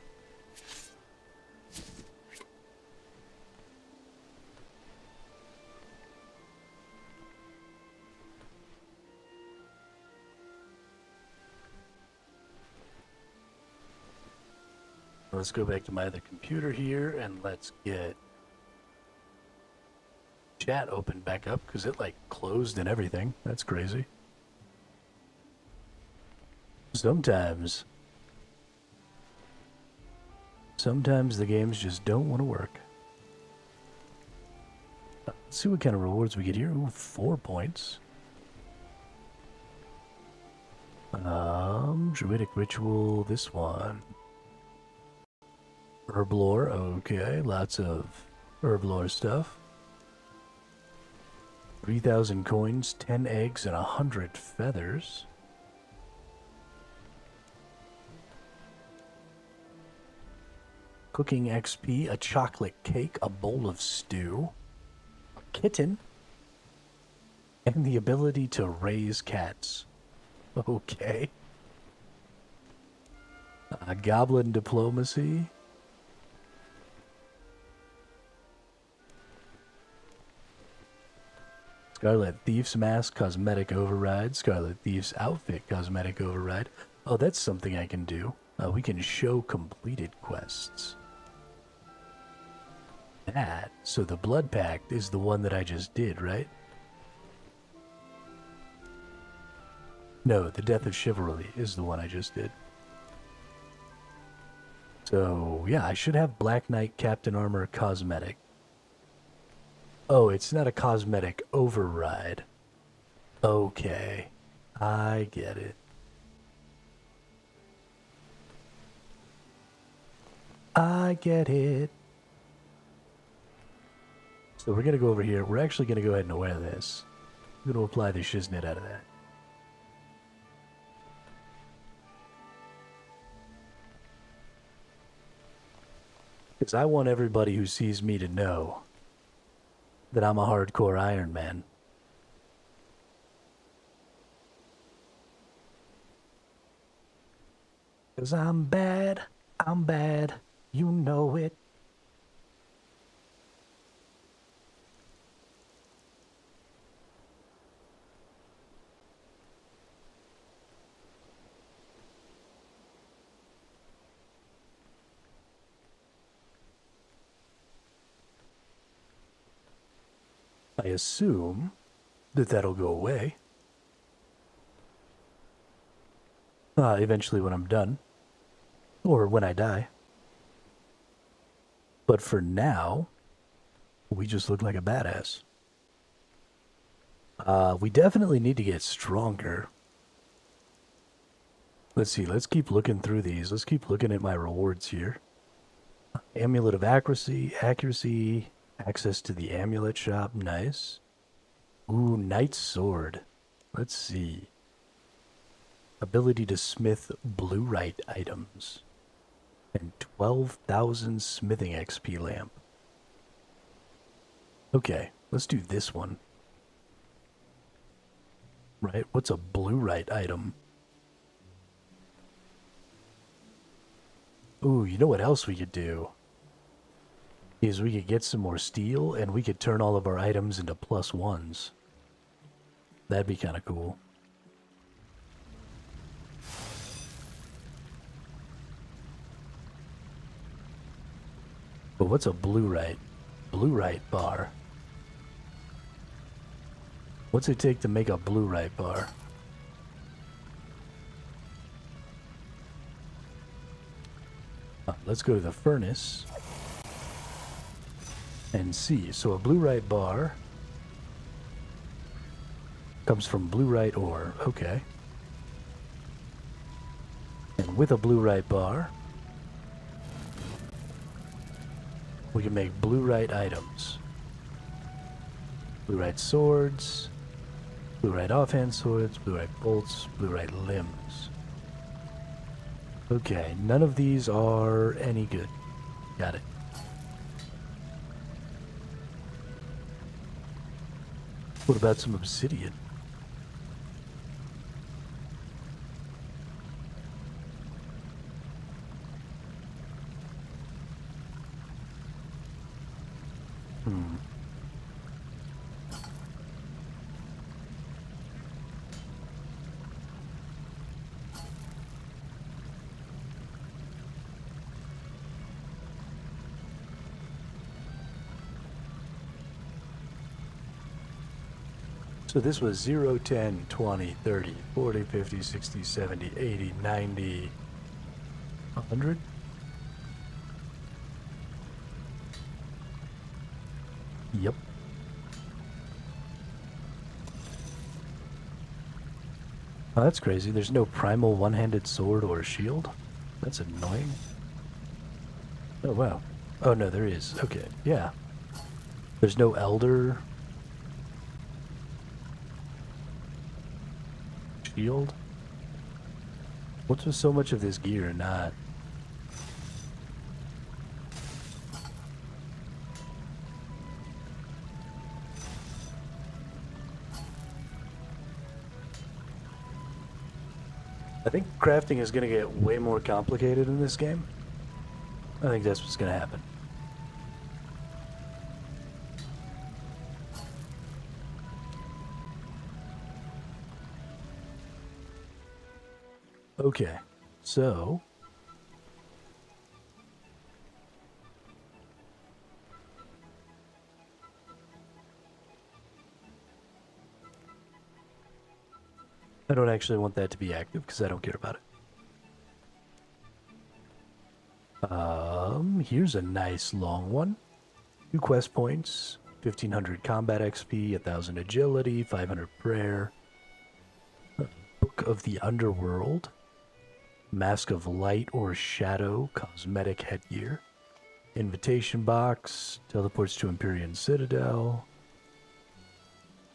Let's go back to my other computer here and let's get chat open back up because it like closed and everything. That's crazy. Sometimes the games just don't want to work. Let's see what kind of rewards we get here. Ooh, 4 points. Druidic ritual, this one. Herblore, okay, lots of herblore stuff. 3,000 coins, 10 eggs, and 100 feathers. Cooking XP, a chocolate cake, a bowl of stew, a kitten, and the ability to raise cats. Okay. Goblin diplomacy. Scarlet Thief's Mask, Cosmetic Override. Scarlet Thief's Outfit, Cosmetic Override. Oh, that's something I can do. We can show completed quests. That, so the Blood Pact is the one that I just did, right? No, the Death of Chivalry is the one I just did. So, yeah, I should have Black Knight Captain Armor Cosmetic. Oh, it's not a cosmetic override. Okay, I get it. I get it. So we're going to go over here. We're actually going to go ahead and wear this. I'm going to apply the shiznit out of that. Because I want everybody who sees me to know that I'm a hardcore Iron Man. Because I'm bad, you know it. I assume that that'll go away. Eventually when I'm done. Or when I die. But for now, we just look like a badass. We definitely need to get stronger. Let's see, let's keep looking through these. Let's keep looking at my rewards here. Amulet of accuracy, access to the amulet shop, nice. Ooh, knight's sword. Let's see. Ability to smith blue-right items. And 12,000 smithing XP lamp. Okay, let's do this one. Right, what's a blue-right item? Ooh, you know what else we could do? Is we could get some more steel and we could turn all of our items into +1s. That'd be kind of cool. But what's a blue-right? Blue-right bar. What's it take to make a blue-right bar? Let's go to the furnace and see. So a blue-right bar comes from blue-right ore. Okay. And with a blue-right bar, we can make blue-right items. Blue-right swords, blue-right offhand swords, blue-right bolts, blue-right limbs. Okay, none of these are any good. Got it. What about some obsidian? So this was 0, 10, 20, 30, 40, 50, 60, 70, 80, 90, 100? Yep. Oh, that's crazy. There's no primal one-handed sword or shield? That's annoying. Oh, wow. Oh, no, there is. Okay, yeah. There's no elder shield? What's with so much of this gear not? I think crafting is going to get way more complicated in this game. I think that's what's going to happen. Okay, so I don't actually want that to be active because I don't care about it. Here's a nice long one. 2 quest points, 1500 combat XP, 1000 agility, 500 prayer. Book of the Underworld. Mask of Light or Shadow, cosmetic headgear. Invitation box, teleports to Empyrean Citadel.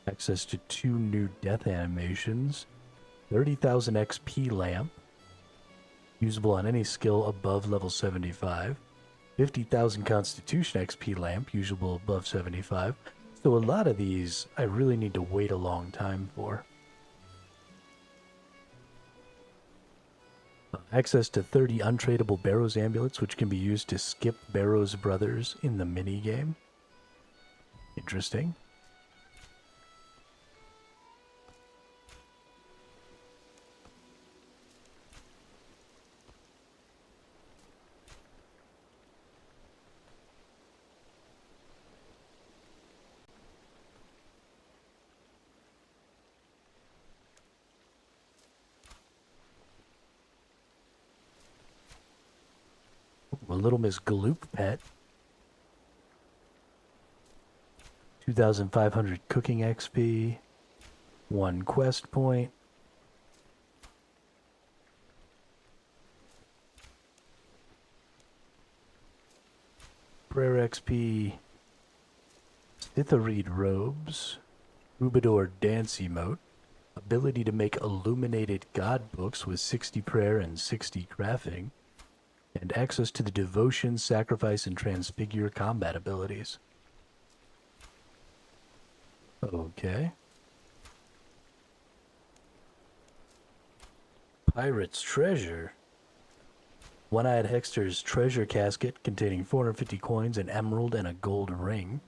Access to 2 new death animations. 30,000 XP lamp. Usable on any skill above level 75. 50,000 Constitution XP lamp, usable above 75. So a lot of these I really need to wait a long time for. Access to 30 untradeable Barrows amulets, which can be used to skip Barrows Brothers in the mini-game. Interesting. A Little Miss Gloop pet. 2,500 cooking XP. 1 quest point. Prayer XP. Thitherreed robes. Rubador dance emote. Ability to make illuminated god books with 60 prayer and 60 crafting. And access to the devotion, sacrifice, and transfigure combat abilities. Okay. Pirate's treasure. One-Eyed Hexter's treasure casket containing 450 coins, an emerald, and a gold ring.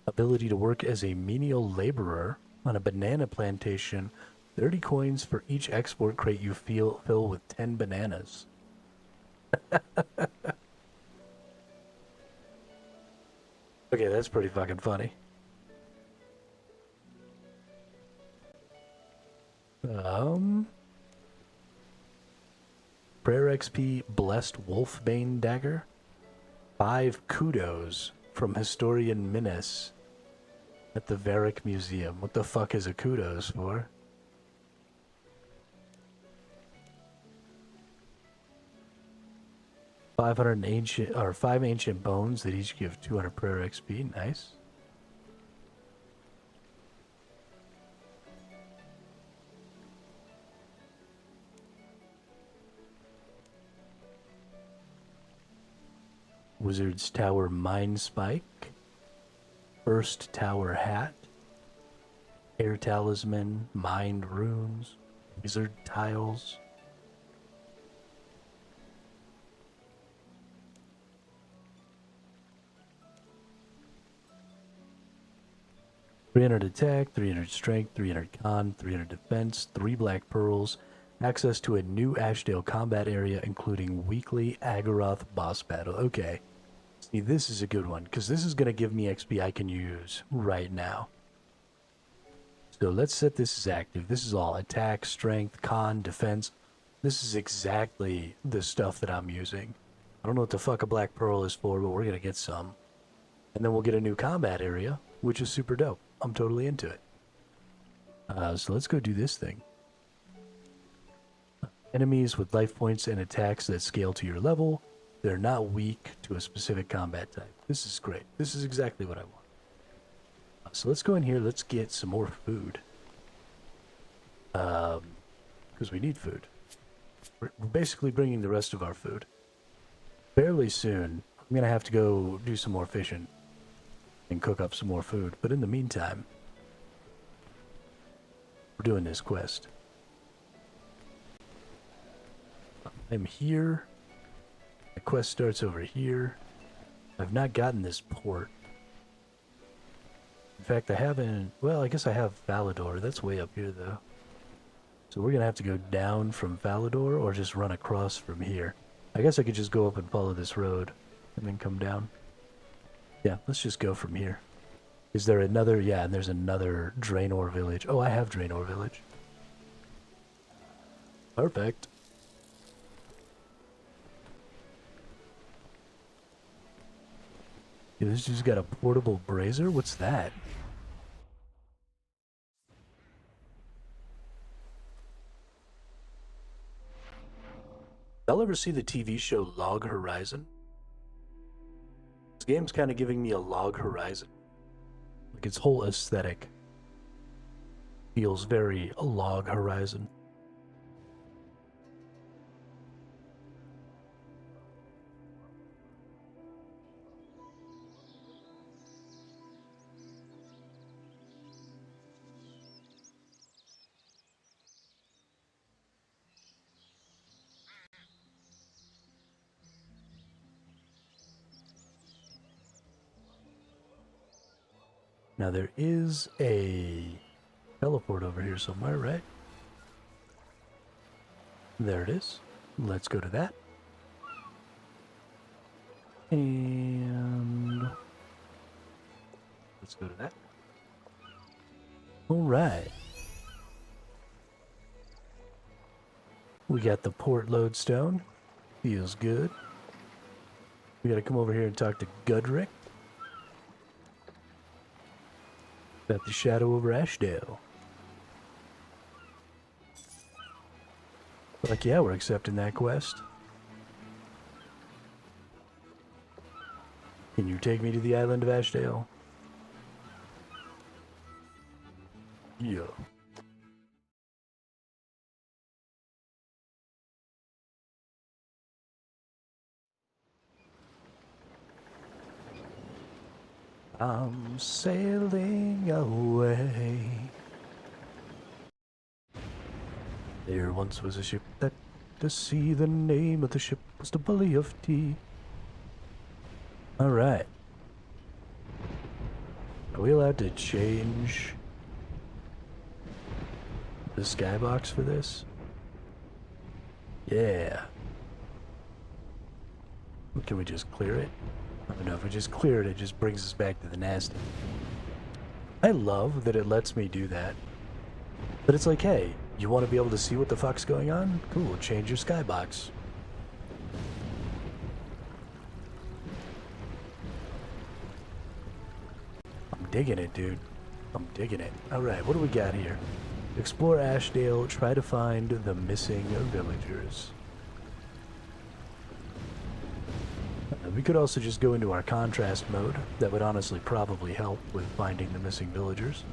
Ability to work as a menial laborer on a banana plantation. 30 coins for each export crate you fill with 10 bananas. Okay, that's pretty fucking funny. Prayer XP Blessed Wolfbane Dagger. 5 kudos from Historian Minas at the Varick Museum. What the fuck is a kudos for? Five ancient bones that each give 200 prayer XP. Nice. Wizard's Tower Mind Spike. First Tower Hat. Air Talisman. Mind Runes. Wizard Tiles. .300 attack, 300 strength, 300 con, 300 defense, 3 black pearls, access to a new Ashdale combat area, including weekly Agaroth boss battle. Okay. See, this is a good one, because this is going to give me XP I can use right now. So let's set this as active. This is all attack, strength, con, defense. This is exactly the stuff that I'm using. I don't know what the fuck a black pearl is for, but we're going to get some. And then we'll get a new combat area, which is super dope. I'm totally into it. So let's go do this thing. Enemies with life points and attacks that scale to your level. They're not weak to a specific combat type. This is great. This is exactly what I want. So let's go in here. Let's get some more food. Because we need food. We're basically bringing the rest of our food. Fairly soon, I'm going to have to go do some more fishing and cook up some more food. But in the meantime, we're doing this quest. I'm here. The quest starts over here. I've not gotten this port. In fact, I haven't... Well, I guess I have Valador. That's way up here, though. So we're going to have to go down from Valador or just run across from here. I guess I could just go up and follow this road and then come down. Yeah, let's just go from here. Is there another... Yeah, and there's another Draenor village. Oh, I have Draenor village. Perfect. Yeah, this dude's got a portable brazier? What's that? Y'all ever see the TV show Log Horizon? This game's kind of giving me a Log Horizon. Like, its whole aesthetic feels very Log Horizon. Now there is a teleport over here somewhere, right? There it is. Let's go to that. And let's go to that. All right. We got the port lodestone. Feels good. We gotta come over here and talk to Gudrick. Got the shadow over Ashdale. Like, yeah, we're accepting that quest. Can you take me to the island of Ashdale? Yeah. I'm sailing away. There once was a ship that to sea, the name of the ship was the Bully of Tea. Alright. Are we allowed to change the skybox for this? Yeah. Can we just clear it? I don't know, if we just clear it, it just brings us back to the nasty. I love that it lets me do that. But it's like, hey, you want to be able to see what the fuck's going on? Cool, change your skybox. I'm digging it, dude. I'm digging it. Alright, what do we got here? Explore Ashdale, try to find the missing villagers. We could also just go into our contrast mode. That would honestly probably help with finding the missing villagers.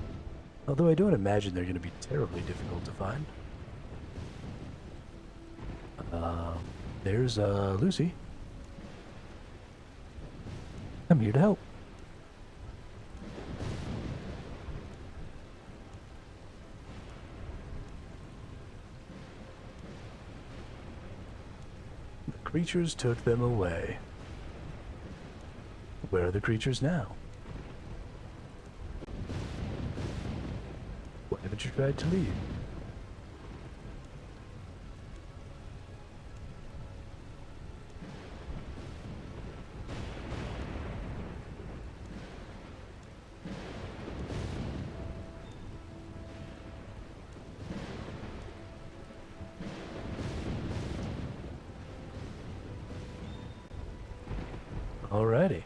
Although I don't imagine they're going to be terribly difficult to find. There's Lucy. I'm here to help. The creatures took them away. Where are the creatures now? Why haven't you tried to leave? Alrighty.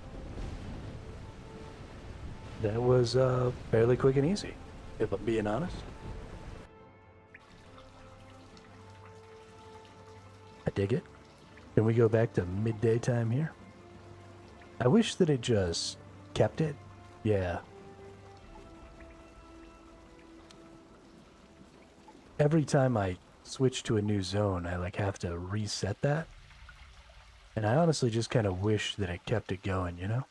That was fairly quick and easy, if I'm being honest. I dig it. Can we go back to midday time here? I wish that it just kept it. Yeah. Every time I switch to a new zone, I like have to reset that. And I honestly just kind of wish that it kept it going, you know?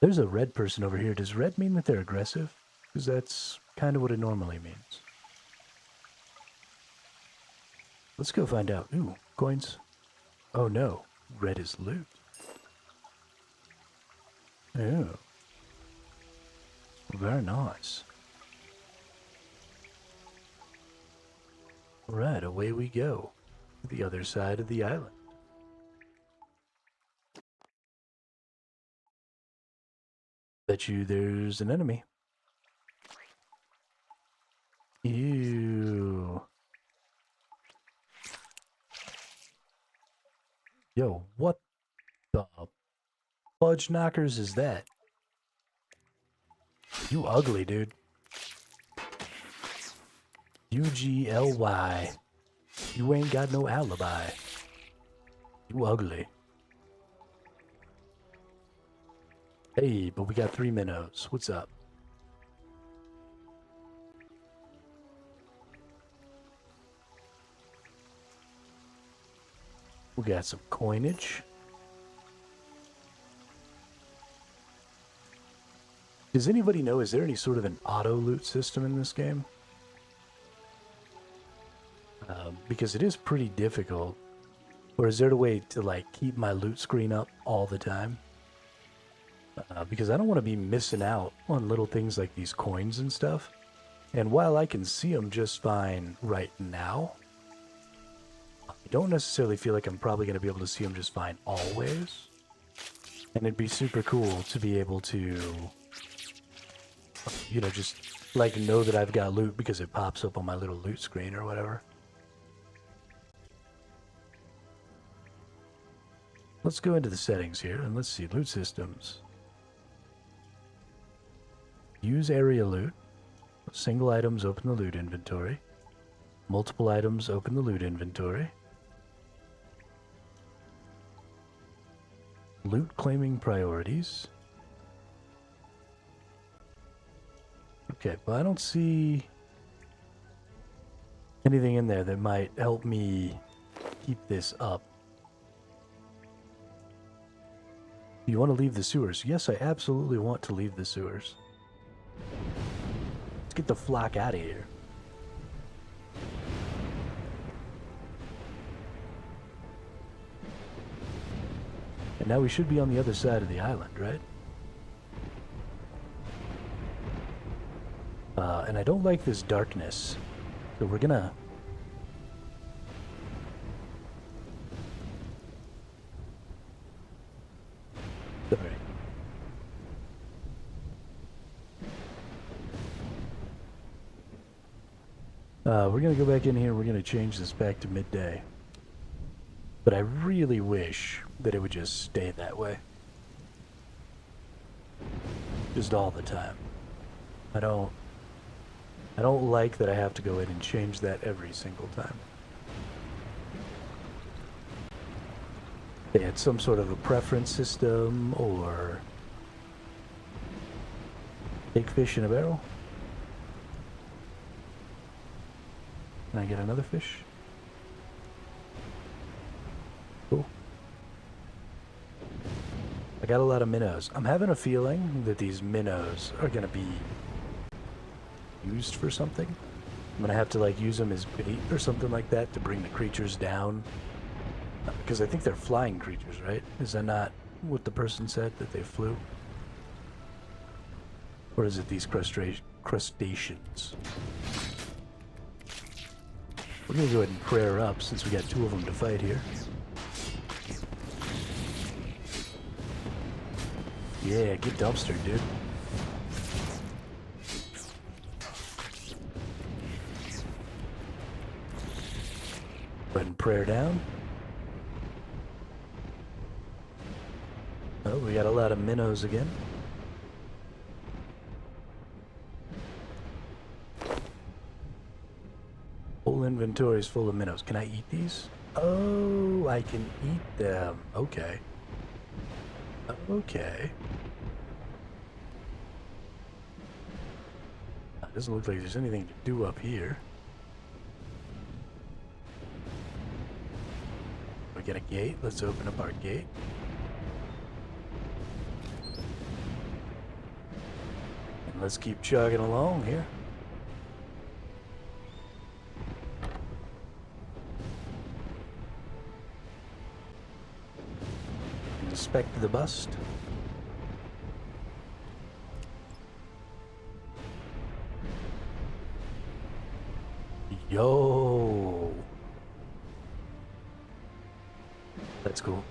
There's a red person over here. Does red mean that they're aggressive? Because that's kind of what it normally means. Let's go find out. Ooh, coins. Oh no, red is loot. Oh. Very nice. Right, away we go. To the other side of the island. Bet you there's an enemy. Ew. Yo, what the fudge knockers is that? You ugly, dude. UGLY. You ain't got no alibi. You ugly. Hey, but we got 3 minnows. What's up? We got some coinage. Does anybody know, is there any sort of an auto loot system in this game? Because it is pretty difficult. Or is there a way to like keep my loot screen up all the time? Because I don't want to be missing out on little things like these coins and stuff. And while I can see them just fine right now, I don't necessarily feel like I'm probably going to be able to see them just fine always. And it'd be super cool to be able to, you know, just like know that I've got loot because it pops up on my little loot screen or whatever. Let's go into the settings here and let's see loot systems. Use area loot. Single items open the loot inventory. Multiple items, open the loot inventory. Loot claiming priorities. Okay, well I don't see anything in there that might help me keep this up. You want to leave the sewers? Yes, I absolutely want to leave the sewers. Let's get the flock out of here. And now we should be on the other side of the island, right? And I don't like this darkness. So we're gonna... Sorry. We're gonna go back in here, we're gonna change this back to midday. But I really wish that it would just stay that way. Just all the time. I don't like that I have to go in and change that every single time. They had some sort of a preference system, or take fish in a barrel. Can I get another fish? Cool. I got a lot of minnows. I'm having a feeling that these minnows are gonna be used for something. I'm gonna have to like use them as bait or something like that to bring the creatures down. Because I think they're flying creatures, right? Is that not what the person said, that they flew? Or is it these crustaceans? We're gonna go ahead and prayer up since we got two of them to fight here. Yeah, get dumpstered, dude. Go ahead and prayer down. Oh, we got a lot of minnows again. Whole inventory is full of minnows. Can I eat these? Oh, I can eat them. Okay. Okay. Doesn't look like there's anything to do up here. We got a gate. Let's open up our gate. And let's keep chugging along here. Inspect the bust. Yo, that's cool.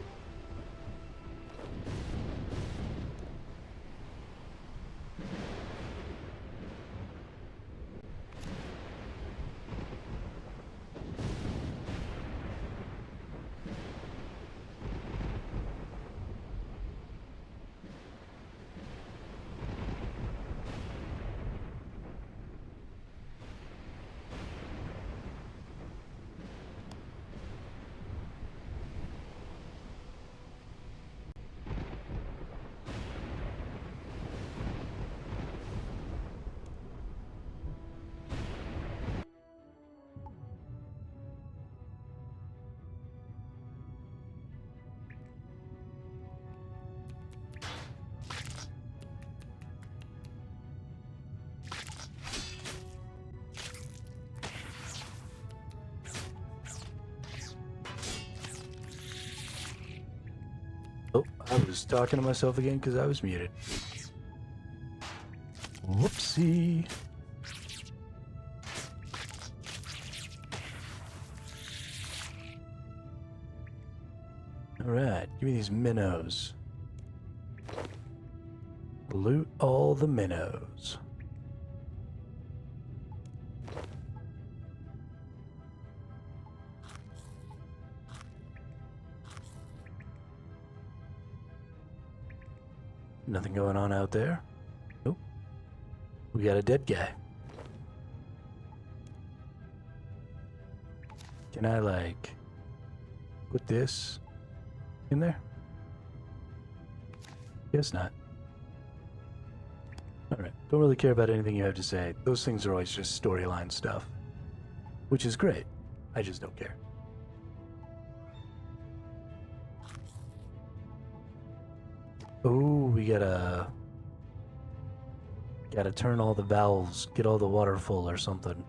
Oh, I was talking to myself again because I was muted. Whoopsie. Alright, give me these minnows. Loot all the minnows. Nothing going on out there. Nope. We got a dead guy. Can I, like, put this in there? Guess not. Alright, don't really care about anything you have to say. Those things are always just storyline stuff. Which is great. I just don't care. Oh, we gotta turn all the valves, get all the water full or something.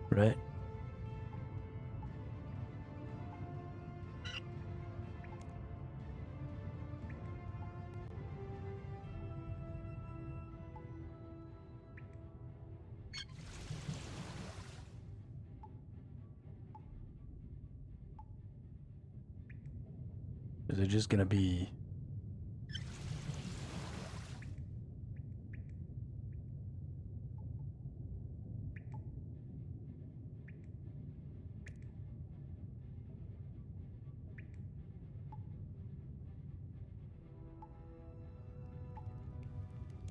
Right? Is it just gonna be...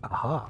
Aha.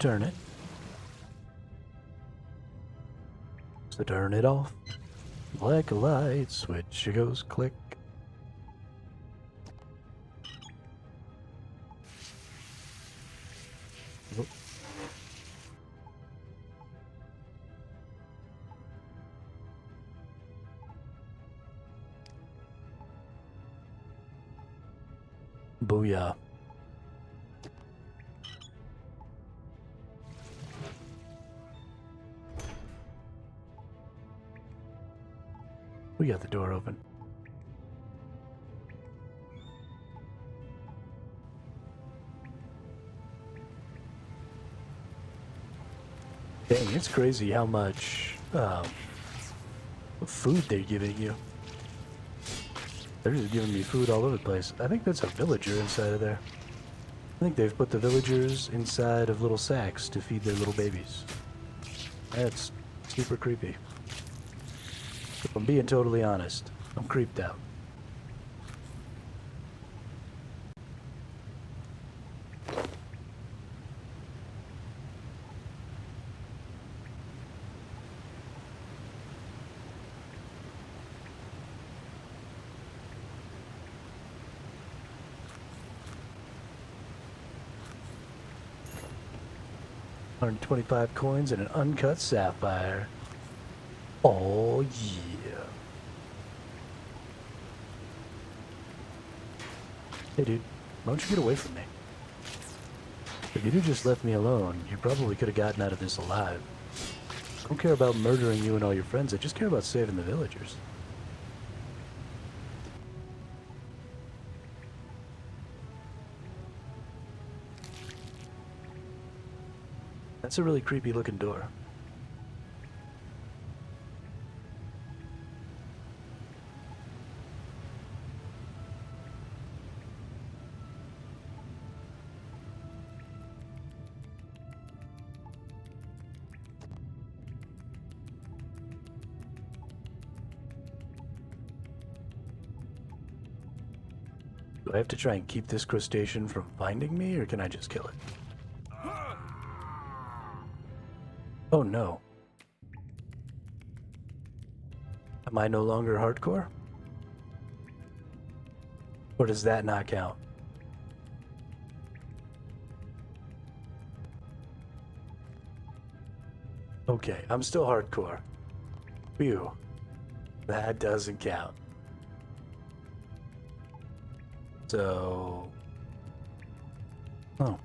Turn it. So turn it off. Like a light switch, it goes click. Oh. Booyah. We got the door open. Dang, it's crazy how much food they're giving you. They're just giving me food all over the place. I think that's a villager inside of there. I think they've put the villagers inside of little sacks to feed their little babies. That's super creepy. If I'm being totally honest, I'm creeped out. $125 coins and an uncut sapphire. Oh yeah. Hey dude, why don't you get away from me? If you'd have just left me alone, you probably could have gotten out of this alive. I don't care about murdering you and all your friends, I just care about saving the villagers. That's a really creepy looking door. Do I have to try and keep this crustacean from finding me, or can I just kill it? Oh no. Am I no longer hardcore? Or does that not count? Okay, I'm still hardcore. Phew. That doesn't count. So... Oh.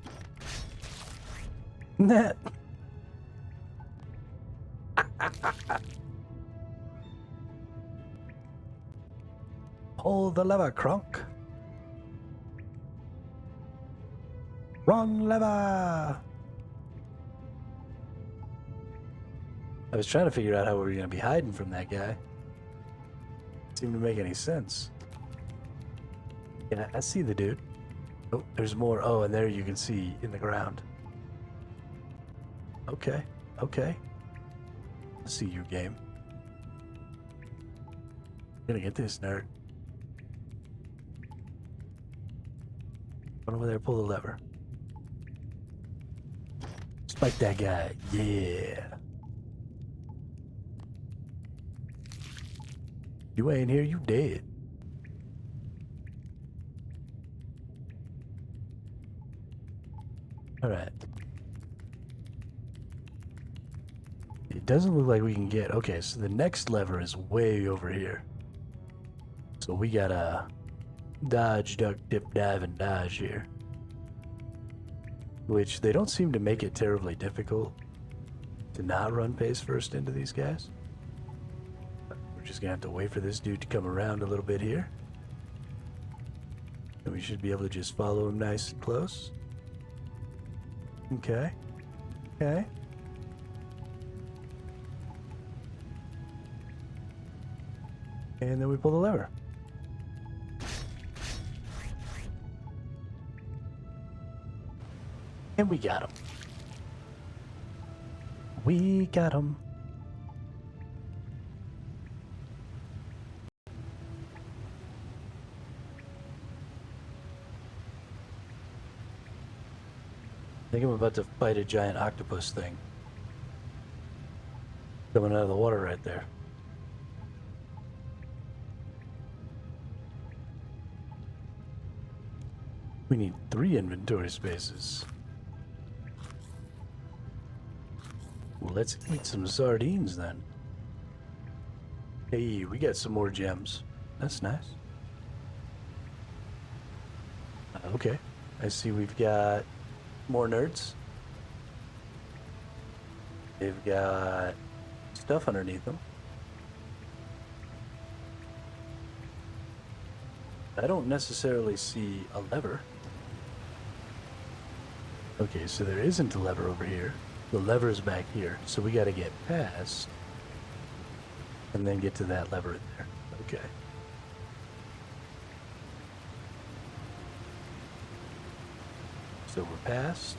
Net. Pull the lever, Kronk. Wrong lever. I was trying to figure out how we were going to be hiding from that guy. Didn't seem to make any sense. Yeah, I see the dude. Oh, there's more. Oh, and there you can see in the ground. Okay, okay. I see you, game. Gonna get this, nerd. Run over there, pull the lever. Spike that guy. Yeah. You ain't here, you dead. Alright. It doesn't look like we can get... Okay, so the next lever is way over here. So we gotta dodge, duck, dip, dive, and dodge here. Which they don't seem to make it terribly difficult to not run face first into these guys. We're just gonna have to wait for this dude to come around a little bit here. And we should be able to just follow him nice and close. Okay. Okay. And then we pull the lever. And we got him. We got him. I think I'm about to fight a giant octopus thing. Coming out of the water right there. We need 3 inventory spaces. Well, let's eat some sardines then. Hey, we got some more gems. That's nice. Okay, I see we've got more nerds. They've got stuff underneath them. I don't necessarily see a lever. Okay, so there isn't a lever over here. The lever is back here, so we gotta get past and then get to that lever in there. Okay. So we're past.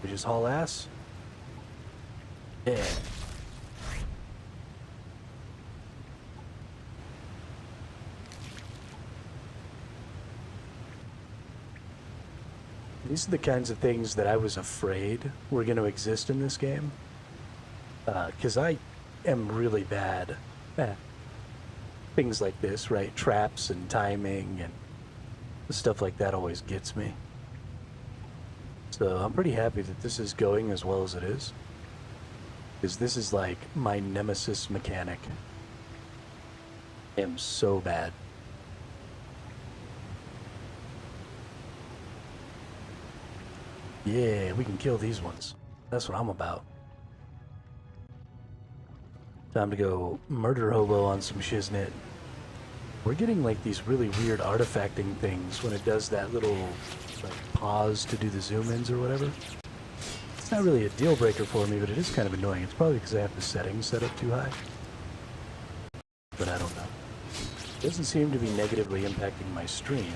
We just haul ass. Yeah. These are the kinds of things that I was afraid were going to exist in this game. Because I am really bad at things like this, right? Traps and timing and stuff like that always gets me. So I'm pretty happy that this is going as well as it is. Because this is like my nemesis mechanic. I am so bad. Yeah, we can kill these ones. That's what I'm about. Time to go murder hobo on some shiznit. We're getting like these really weird artifacting things when it does that little like pause to do the zoom ins or whatever. It's not really a deal breaker for me, but it is kind of annoying. It's probably because I have the settings set up too high. But I don't know. It doesn't seem to be negatively impacting my stream.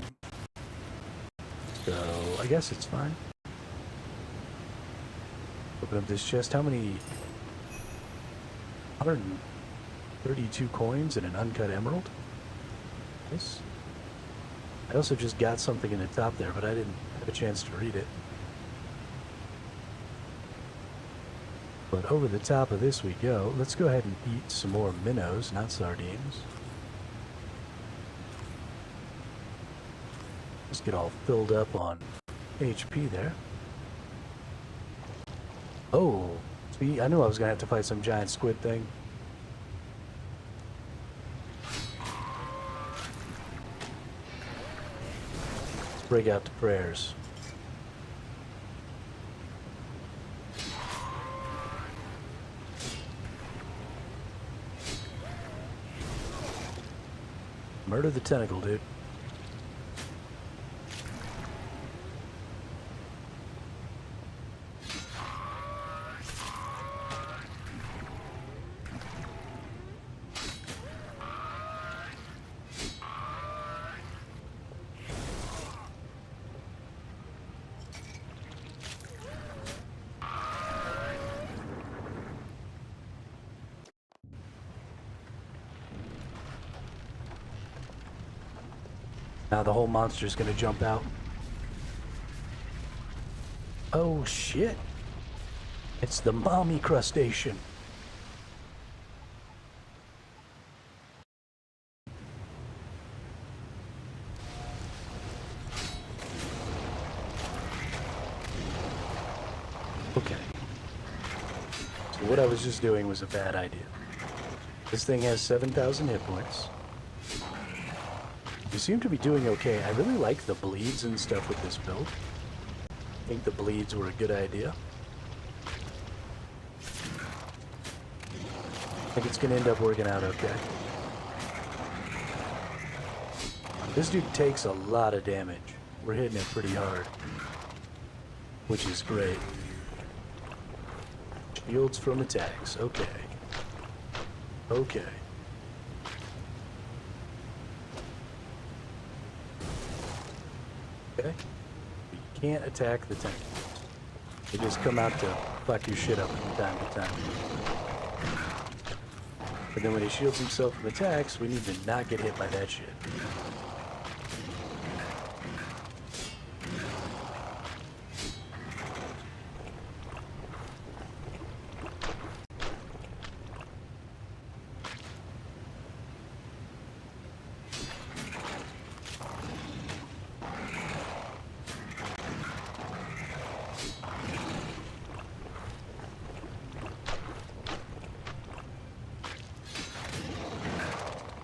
So I guess it's fine. Open up this chest. How many? 132 coins and an uncut emerald. Nice. I also just got something in the top there, but I didn't have a chance to read it. But over the top of this we go. Let's go ahead and eat some more minnows, not sardines. Let's get all filled up on HP there. Oh, see, I knew I was gonna have to fight some giant squid thing. Let's break out the prayers. Murder the tentacle, dude. Now the whole monster's gonna jump out. Oh shit! It's the mommy crustacean. Okay. So what I was just doing was a bad idea. This thing has 7,000 hit points. You seem to be doing okay. I really like the bleeds and stuff with this build. I think the bleeds were a good idea. I think it's going to end up working out okay. This dude takes a lot of damage. We're hitting it pretty hard, which is great. Shields from attacks. Okay. Okay. Okay. You can't attack the tentacles. They just come out to fuck your shit up from time to time. But then when he shields himself from attacks, we need to not get hit by that shit.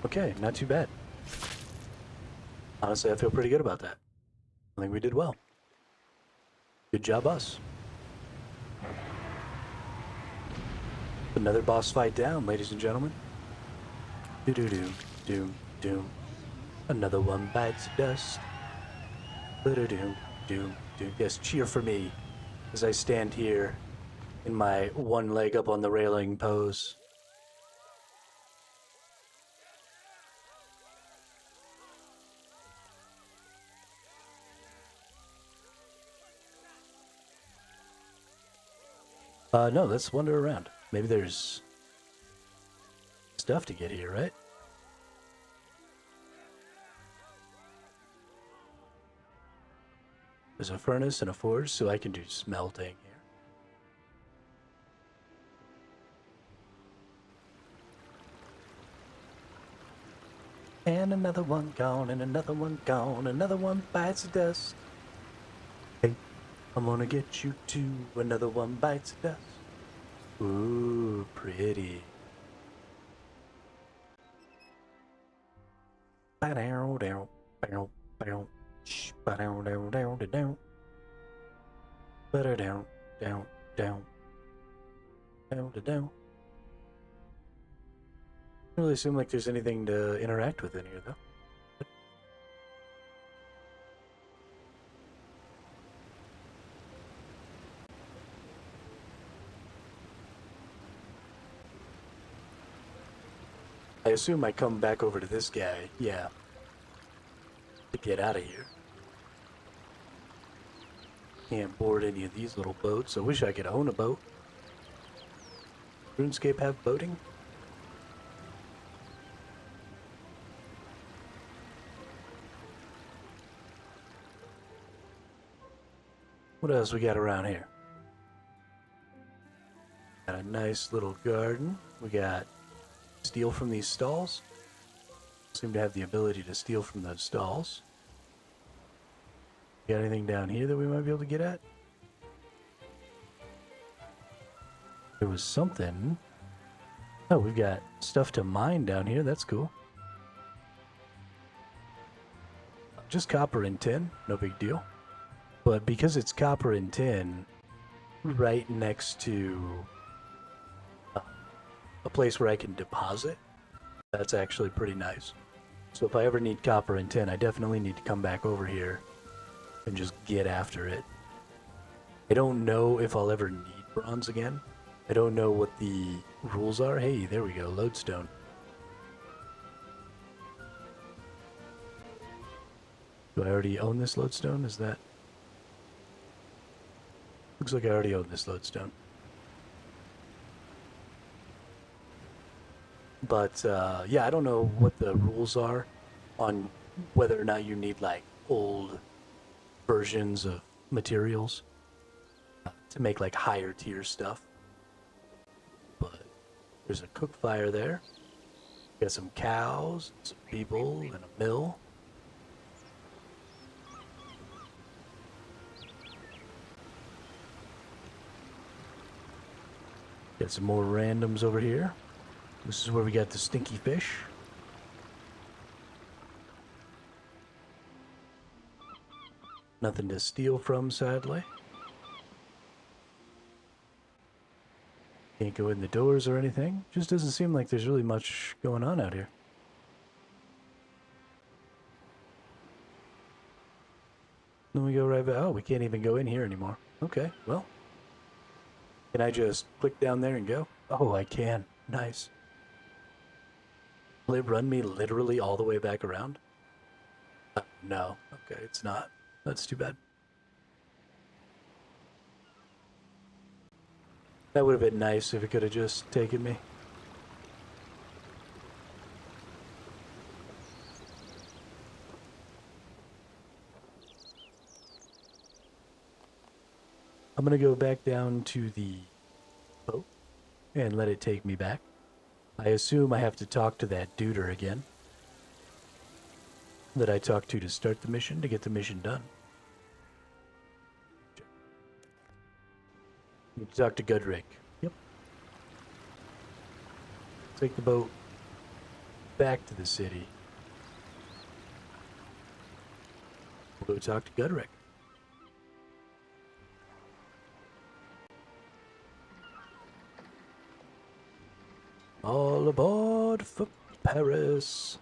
Okay, not too bad. Honestly, I feel pretty good about that. I think we did well. Good job, us. Another boss fight down, ladies and gentlemen. Do-do-do-do-do. Another one bites dust. Do-do-do-do-do. Yes, cheer for me as I stand here in my one leg up on the railing pose. No, let's wander around. Maybe there's stuff to get here, right? There's a furnace and a forge, so I can do smelting here. And another one gone, and another one gone, another one bites the dust. Hey, I'm gonna get you too, another one bites the dust. Ooh, pretty. Ba-down, down, bow, bow, shh, ba-down, down, down, down. Ba-da-down, down, down, down, down. Doesn't really seem like there's anything to interact with in here, though. I assume I come back over to this guy, yeah, to get out of here. Can't board any of these little boats. I wish I could own a boat. RuneScape have boating? What else we got around here? Got a nice little garden. We got steal from these stalls. Seem to have the ability to steal from those stalls. Got anything down here that we might be able to get at? There was something. Oh, we've got stuff to mine down here. That's cool. Just copper and tin. No big deal. But because it's copper and tin, right next to a place where I can deposit, that's actually pretty nice. So if I ever need copper and tin, I definitely need to come back over here and just get after it. I don't know if I'll ever need bronze again. I don't know what the rules are. Hey, there we go, lodestone. Do I already own this lodestone? Is that... Looks like I already own this lodestone. But, yeah, I don't know what the rules are on whether or not you need, like, old versions of materials to make, like, higher tier stuff. But there's a cook fire there. Got some cows, some people, and a mill. Got some more randoms over here. This is where we got the stinky fish. Nothing to steal from, sadly. Can't go in the doors or anything. Just doesn't seem like there's really much going on out here. Then we go right back. Oh, we can't even go in here anymore. Okay, well. Can I just click down there and go? Oh, I can. Nice. Will it run me literally all the way back around? No. Okay, it's not. That's too bad. That would have been nice if it could have just taken me. I'm gonna go back down to the boat and let it take me back. I assume I have to talk to that duder again that I talked to start the mission, to get the mission done. Need to talk to Gudrick. Yep. Take the boat back to the city. We'll go talk to Gudrick. All aboard for Paris.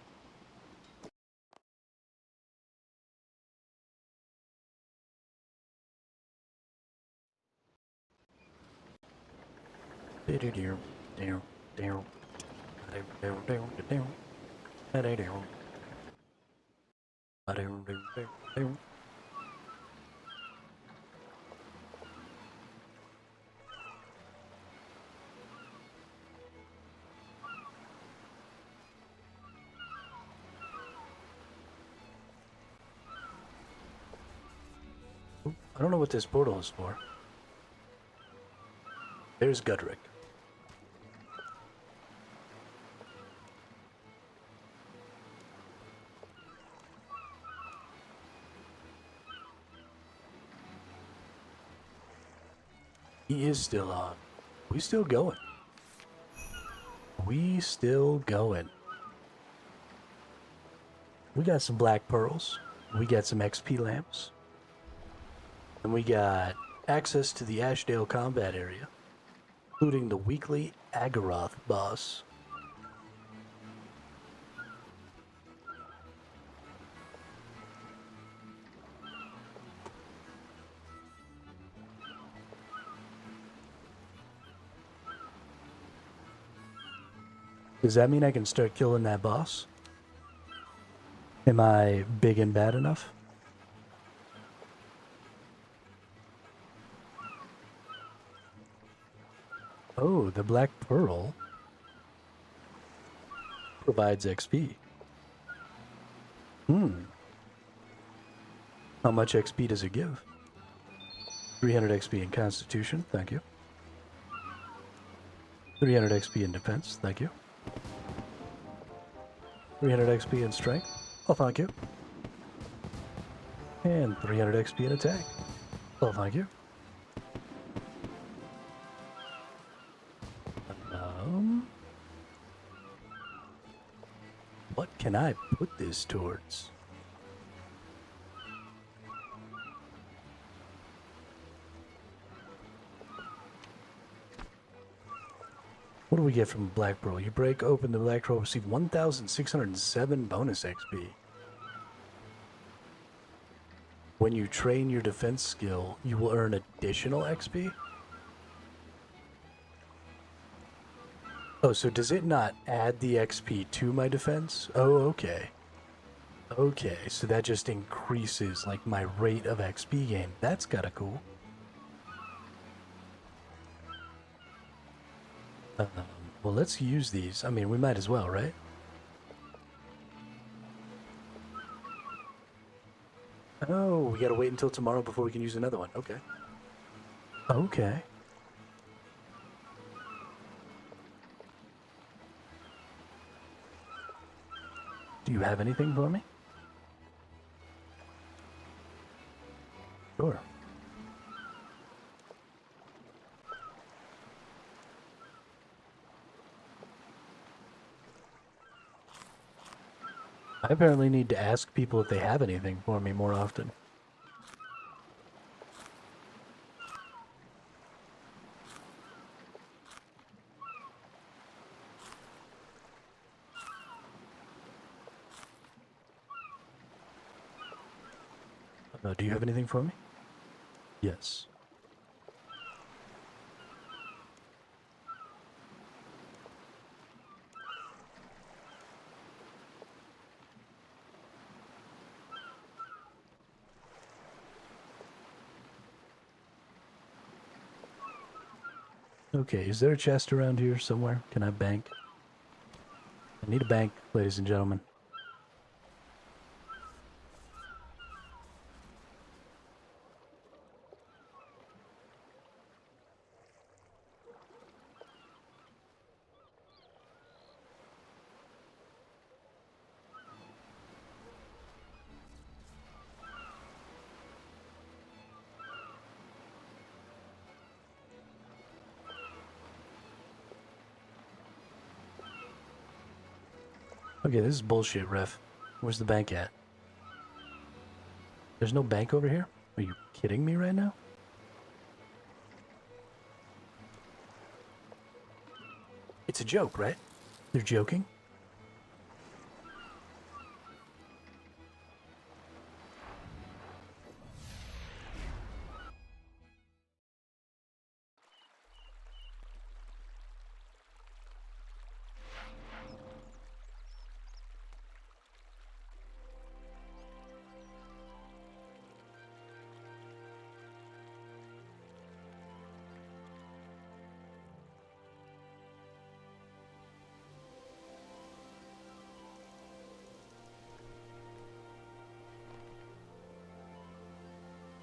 I don't know what this portal is for. There's Gudrick. He is still on. We still going. We still going. We got some black pearls. We got some XP lamps. And we got access to the Ashdale combat area, including the weekly Agaroth boss. Does that mean I can start killing that boss? Am I big and bad enough? Oh, the Black Pearl provides XP. How much XP does it give? 300 XP in Constitution, thank you. 300 XP in Defense, thank you. 300 XP in Strength, oh thank you. And 300 XP in Attack, oh thank you. can I put this towards? What do we get from Black Pearl? You break open the Black Pearl, receive 1,607 bonus XP. When you train your defense skill, you will earn additional XP? Oh, so does it not add the XP to my defense? Oh, okay. Okay, so that just increases, like, my rate of XP gain. That's kinda cool. Well, let's use these. I mean, we might as well, right? Oh, we gotta wait until tomorrow before we can use another one. Okay. Okay. Do you have anything for me? Sure. I apparently need to ask people if they have anything for me more often. Do you have anything for me? Yes. Okay, is there a chest around here somewhere? Can I bank? I need a bank, ladies and gentlemen. Okay, this is bullshit, ref. Where's the bank at? There's no bank over here? Are you kidding me right now? It's a joke, right? They're joking?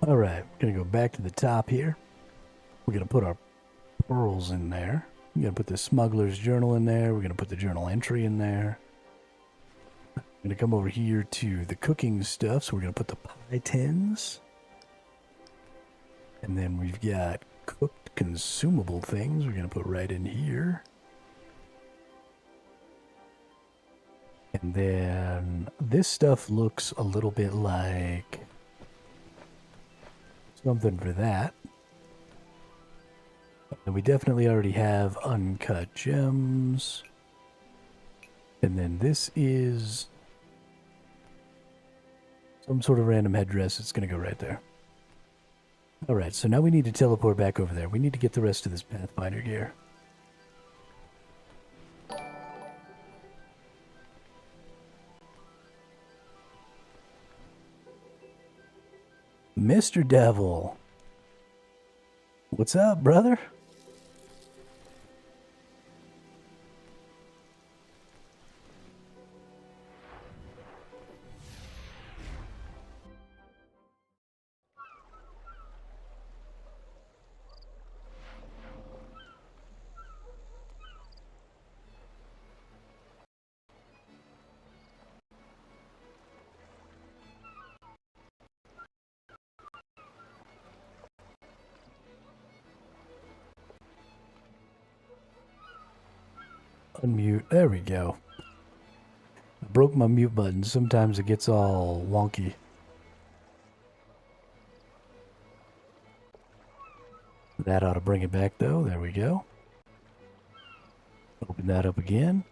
Alright, gonna go back to the top here. We're gonna put our pearls in there. We're gonna put the smuggler's journal in there. We're gonna put the journal entry in there. We're gonna come over here to the cooking stuff, so we're gonna put the pie tins. And then we've got cooked consumable things we're gonna put right in here. And then this stuff looks a little bit like something for that. And we definitely already have uncut gems. And then this is some sort of random headdress. It's going to go right there. Alright, so now we need to teleport back over there. We need to get the rest of this Pathfinder gear. Mr. Devil. What's up, brother? Unmute. There we go. broke my mute button. Sometimes it gets all wonky. That ought to bring it back, though. There we go. Open that up again.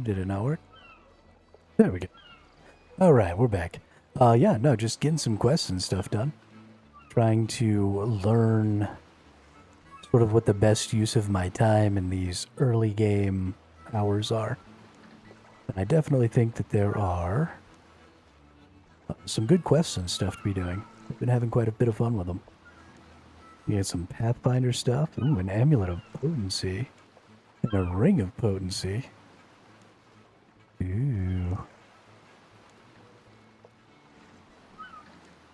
Did it not work? There we go. Alright, we're back. Yeah, no, just getting some quests and stuff done. Trying to learn sort of what the best use of my time in these early game hours are. And I definitely think that there are some good quests and stuff to be doing. I've been having quite a bit of fun with them. You get some Pathfinder stuff. Ooh, an Amulet of Potency. And a Ring of Potency. Ooh.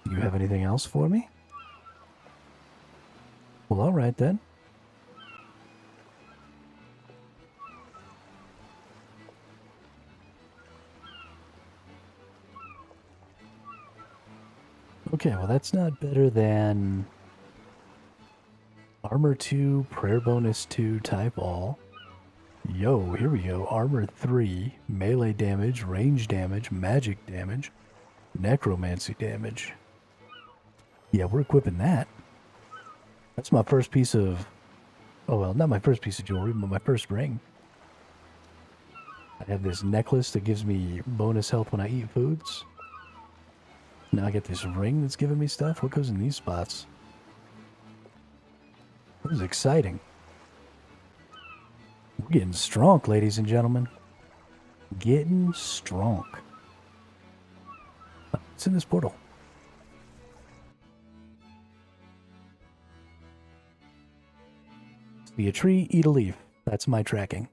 Do you have anything else for me? Well, alright then. Okay, well that's not better than Armor 2, Prayer Bonus 2, Type All. Yo, here we go. Armor 3, Melee damage, Range damage, Magic damage, Necromancy damage. Yeah, we're equipping that. That's my first piece of... Oh, well, not my first piece of jewelry, but my first ring. I have this necklace that gives me bonus health when I eat foods. Now I get this ring that's giving me stuff. What goes in these spots? This is exciting. We're getting strong, ladies and gentlemen. Getting strong. What's in this portal? See a tree, eat a leaf. That's my tracking.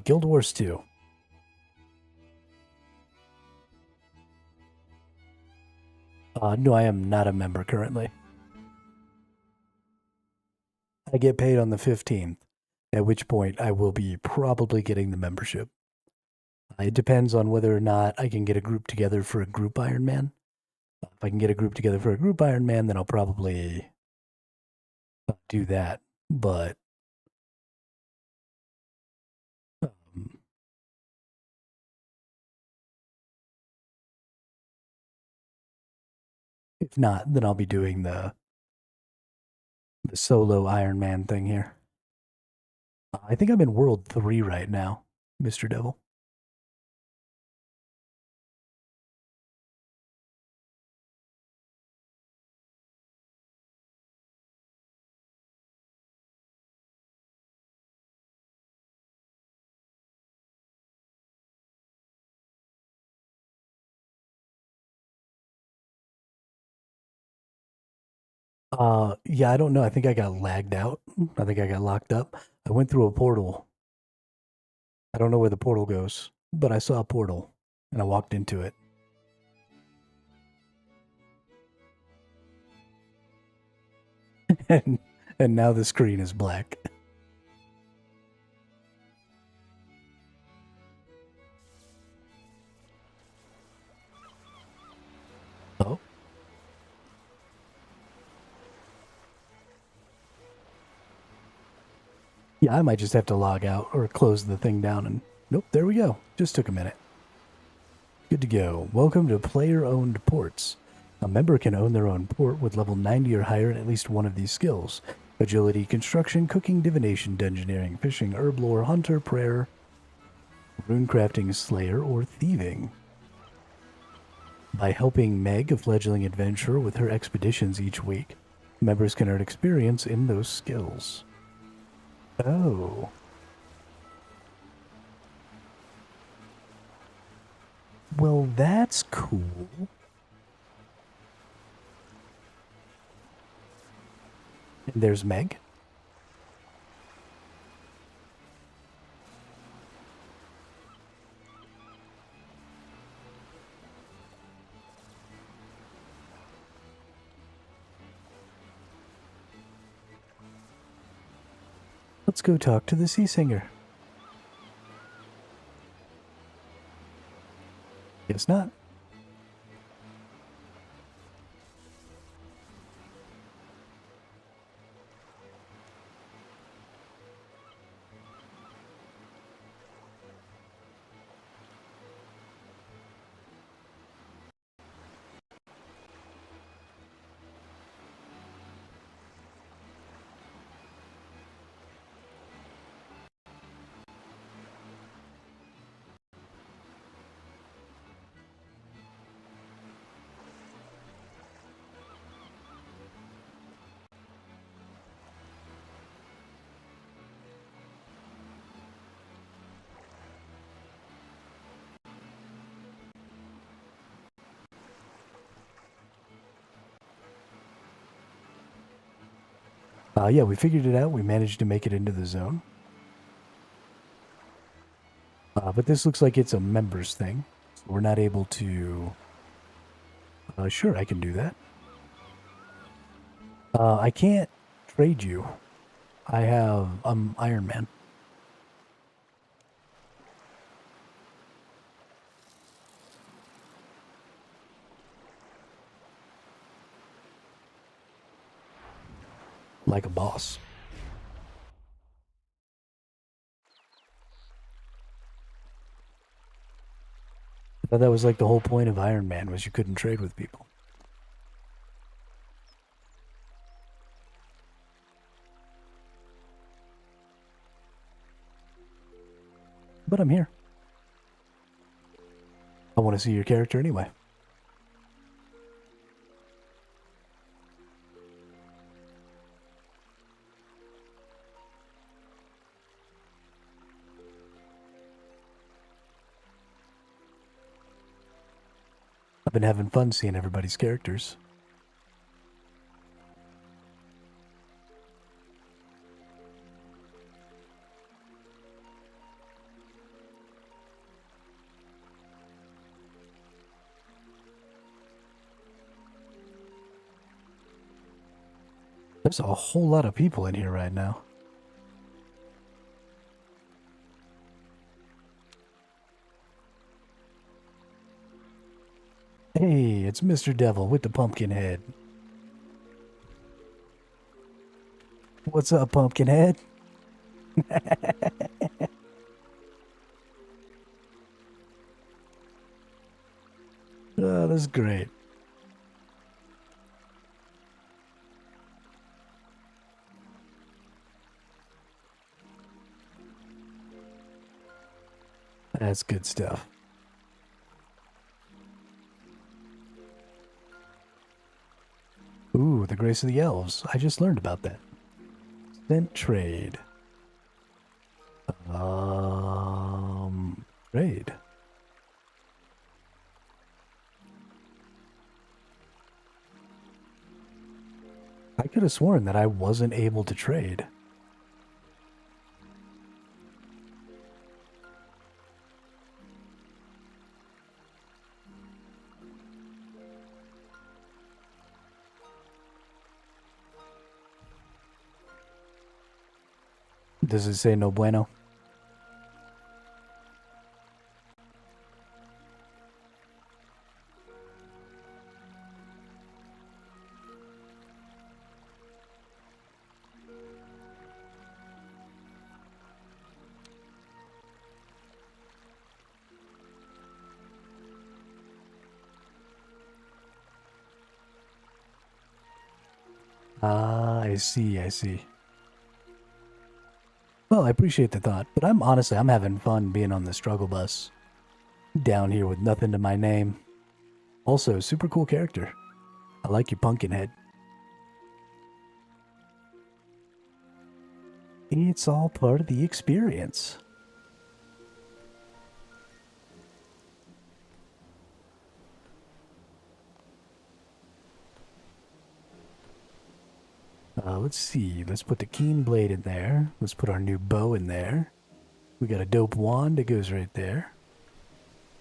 Guild Wars 2. No, I am not a member currently. I get paid on the 15th, at which point I will be probably getting the membership. It depends on whether or not I can get a group together for a group Ironman. If I can get a group together for a group Ironman, then I'll probably do that. But if not, then I'll be doing the solo Ironman thing here. I think I'm in World 3 right now, Mr. Devil. Yeah, I don't know. I think I got lagged out. I think I got locked up. I went through a portal. I don't know where the portal goes, but I saw a portal, and I walked into it. and now the screen is black. Oh. Yeah, I might just have to log out or close the thing down and... Nope, there we go. Just took a minute. Good to go. Welcome to player-owned ports. A member can own their own port with level 90 or higher in at least one of these skills. Agility, construction, cooking, divination, dungeoneering, fishing, herb lore, hunter, prayer, runecrafting, slayer, or thieving. By helping Meg, a fledgling adventurer, with her expeditions each week, members can earn experience in those skills. Oh. Well, that's cool. And there's Meg. Let's go talk to the sea singer. Guess not. Yeah, we figured it out. We managed to make it into the zone. But this looks like it's a members thing. So we're not able to... sure, I can do that. I can't trade you. I have... Iron Man. Like a boss. I thought that was like the whole point of Iron Man, was you couldn't trade with people. But I'm here. I want to see your character anyway. I've been having fun seeing everybody's characters. There's a whole lot of people in here right now. Hey, it's Mr. Devil with the pumpkin head. What's up, pumpkin head? Oh, that's great. That's good stuff. Ooh, the Grace of the Elves. I just learned about that. Sent trade. Trade. I could have sworn that I wasn't able to trade. Does it say no bueno? Ah, I see, I see. Well, I appreciate the thought, but I'm having fun being on the struggle bus. Down here with nothing to my name. Also, super cool character. I like your pumpkin head. It's all part of the experience. Let's see. Let's put the keen blade in there. Let's put our new bow in there. We got a dope wand that goes right there.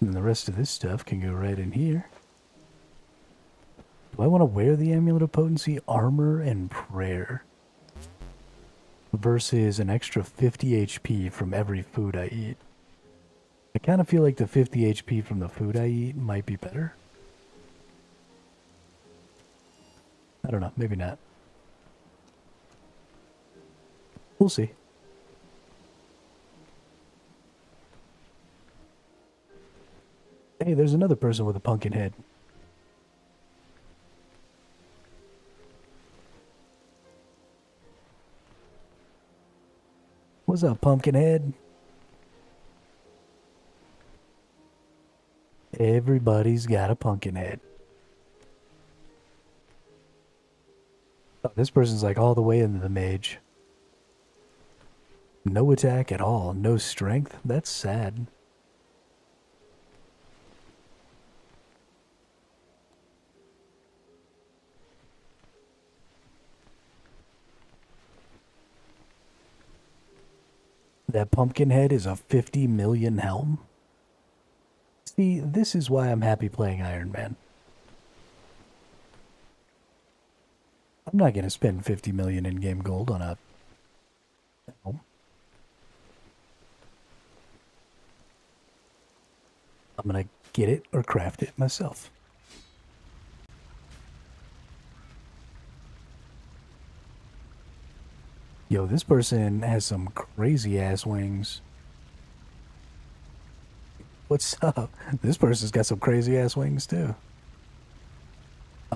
And then the rest of this stuff can go right in here. Do I want to wear the Amulet of Potency, Armor, and Prayer? Versus an extra 50 HP from every food I eat. I kind of feel like the 50 HP from the food I eat might be better. I don't know. Maybe not. We'll see. Hey, there's another person with a pumpkin head. What's up, pumpkin head? Everybody's got a pumpkin head. Oh, this person's like all the way into the mage. No attack at all, no strength. That's sad. That pumpkin head is a 50 million helm. See, this is why I'm happy playing Iron Man. I'm not going to spend 50 million in-game gold on a helm. I'm going to get it or craft it myself. Yo, this person has some crazy-ass wings. What's up? This person's got some crazy-ass wings, too.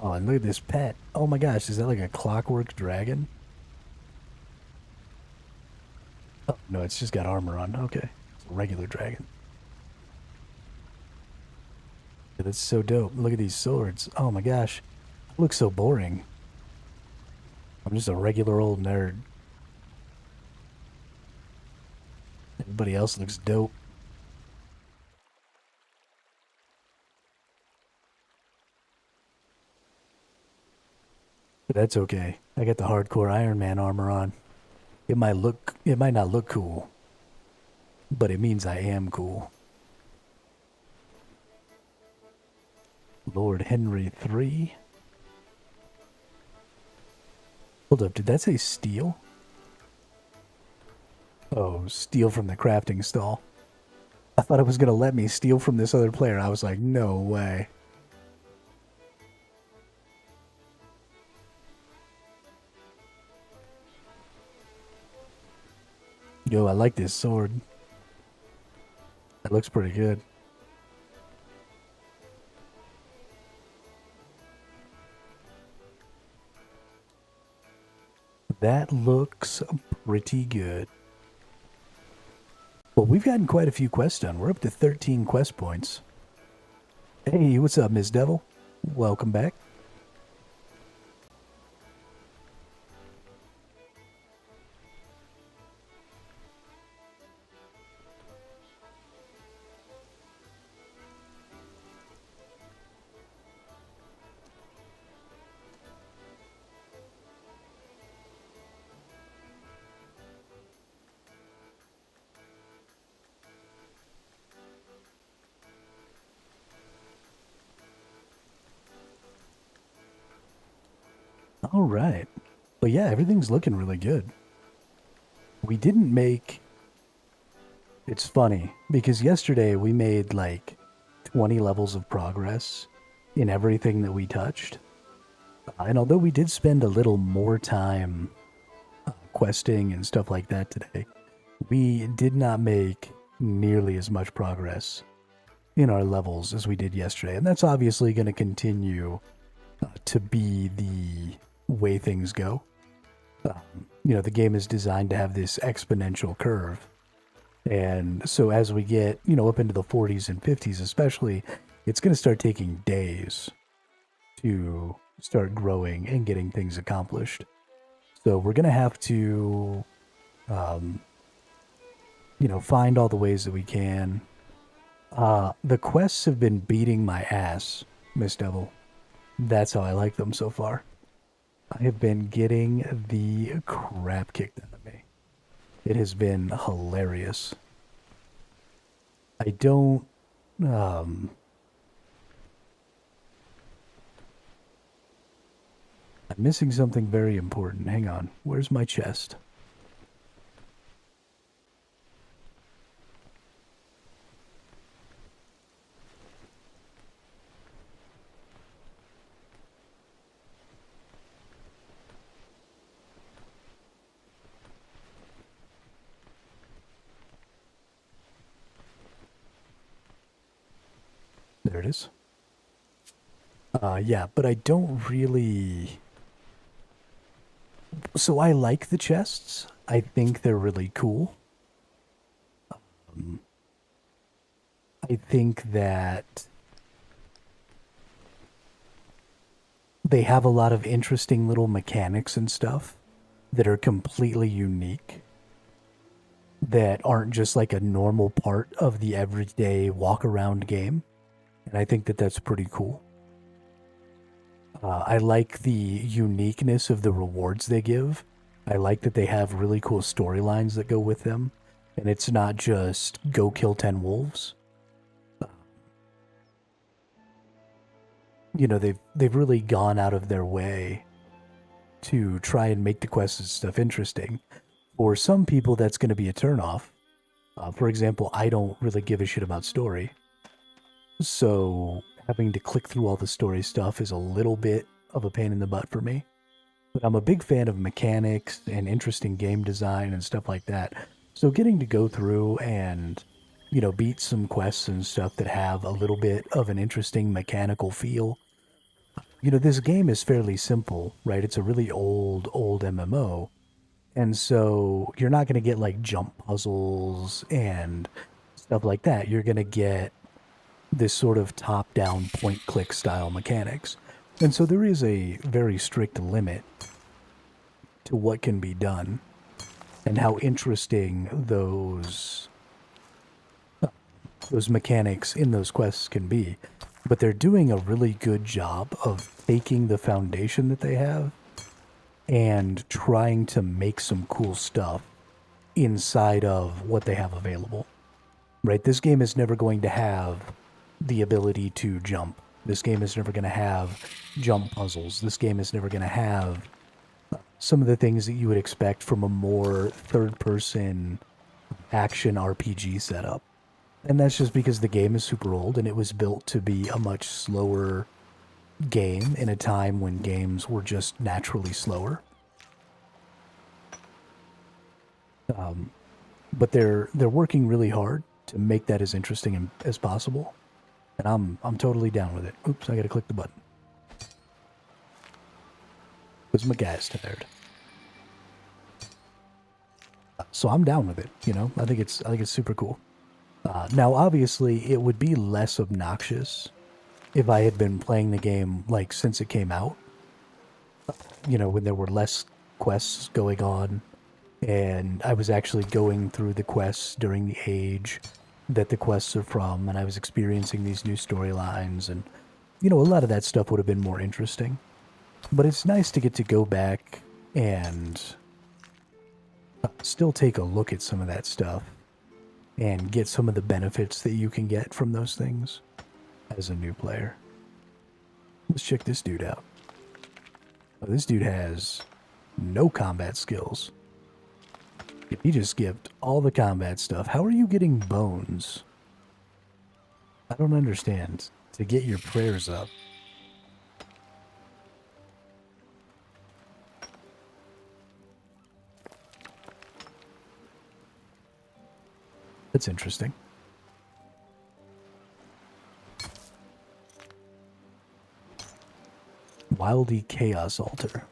Oh, and look at this pet. Oh my gosh, is that like a clockwork dragon? Oh, no, it's just got armor on. Okay. It's a regular dragon. Yeah, that's so dope. Look at these swords. Oh my gosh. It looks so boring. I'm just a regular old nerd. Everybody else looks dope. But that's okay. I got the hardcore Iron Man armor on. It might not look cool, but it means I am cool. Lord Henry III. Hold up, did that say steel? Oh, steal from the crafting stall. I thought it was going to let me steal from this other player. I was like, no way. Yo, I like this sword. That looks pretty good. That looks pretty good. Well, we've gotten quite a few quests done. We're up to 13 quest points. Hey, what's up, Miss Devil? Welcome back. All right. But yeah, everything's looking really good. We didn't make... It's funny, because yesterday we made like 20 levels of progress in everything that we touched. And although we did spend a little more time questing and stuff like that today, we did not make nearly as much progress in our levels as we did yesterday. And that's obviously going to continue to be the way things go. You know, the game is designed to have this exponential curve. And so as we get, you know, up into the 40s and 50s especially, it's going to start taking days to start growing and getting things accomplished. So we're going to have to, you know, find all the ways that we can. The quests have been beating my ass, Miss Devil. That's how I like them so far. I have been getting the crap kicked out of me. It has been hilarious. I don't... I'm missing something very important. Hang on. Where's my chest? There it is. Yeah, but I don't really... So I like the chests. I think they're really cool. I think that they have a lot of interesting little mechanics and stuff that are completely unique, that aren't just like a normal part of the everyday walk-around game. And I think that that's pretty cool. I like the uniqueness of the rewards they give. I like that they have really cool storylines that go with them. And it's not just go kill 10 wolves. You know, they've really gone out of their way to try and make the quests and stuff interesting. For some people, that's going to be a turnoff. For example, I don't really give a shit about story. So having to click through all the story stuff is a little bit of a pain in the butt for me. But I'm a big fan of mechanics and interesting game design and stuff like that. So getting to go through and, you know, beat some quests and stuff that have a little bit of an interesting mechanical feel. You know, this game is fairly simple, right? It's a really old MMO. And so you're not going to get like jump puzzles and stuff like that. You're going to get this sort of top-down point-click style mechanics. And so there is a very strict limit to what can be done and how interesting those mechanics in those quests can be. But they're doing a really good job of taking the foundation that they have and trying to make some cool stuff inside of what they have available. Right? This game is never going to have the ability to jump. This game is never going to have jump puzzles. This game is never going to have some of the things that you would expect from a more third-person action RPG setup. And that's just because the game is super old and it was built to be a much slower game in a time when games were just naturally slower. But they're working really hard to make that as interesting as possible. And I'm totally down with it. Oops, I gotta click the button. Because my guy's tired. So I'm down with it, you know? I think it's super cool. Now, obviously, it would be less obnoxious if I had been playing the game, like, since it came out. You know, when there were less quests going on, and I was actually going through the quests during the age that the quests are from, and I was experiencing these new storylines, and, you know, a lot of that stuff would have been more interesting. But it's nice to get to go back and still take a look at some of that stuff and get some of the benefits that you can get from those things as a new player. Let's check this dude out. Oh, this dude has no combat skills. He just skipped all the combat stuff. How are you getting bones? I don't understand. To get your prayers up. That's interesting. Wildy Chaos Altar.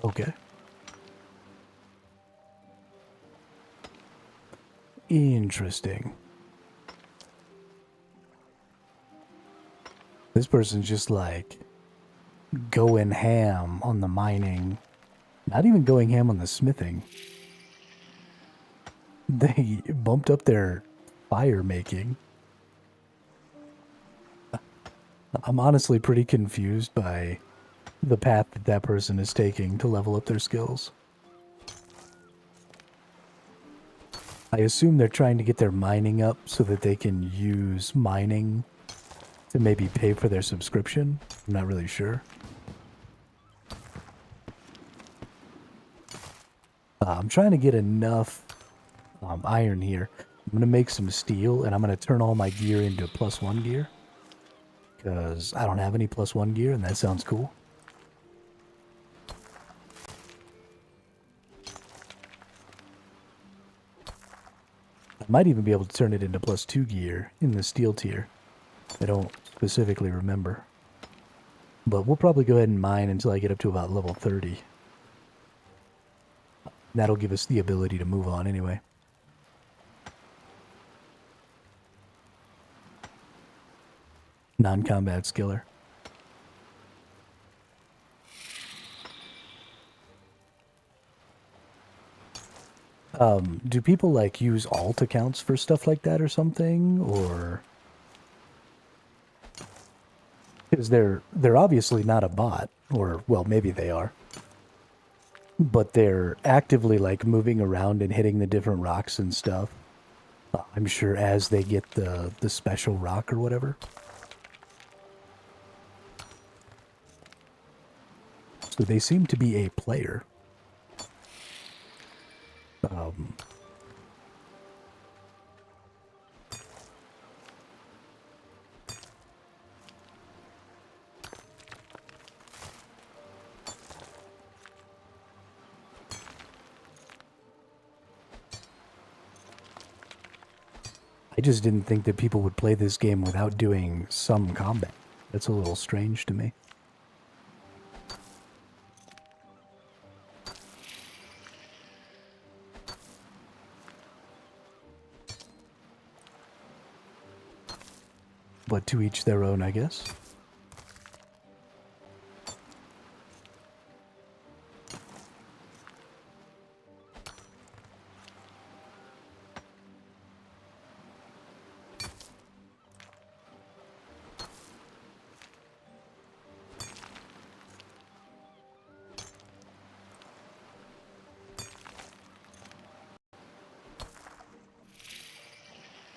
Okay. Interesting. This person's just like going ham on the mining. Not even going ham on the smithing. They bumped up their fire making. I'm honestly pretty confused by the path that that person is taking to level up their skills. I assume they're trying to get their mining up so that they can use mining to maybe pay for their subscription. I'm not really sure. I'm trying to get enough iron here. I'm going to make some steel, and I'm going to turn all my gear into +1 gear. Because I don't have any +1 gear, and that sounds cool. I might even be able to turn it into +2 gear in the steel tier. I don't specifically remember. But we'll probably go ahead and mine until I get up to about level 30. That'll give us the ability to move on anyway. Non-combat skiller. Do people like use alt accounts for stuff like that or something, or? Because they're obviously not a bot, or well, maybe they are, but they're actively like moving around and hitting the different rocks and stuff. I'm sure as they get the special rock or whatever. So they seem to be a player. I just didn't think that people would play this game without doing some combat. That's a little strange to me. But to each their own, I guess.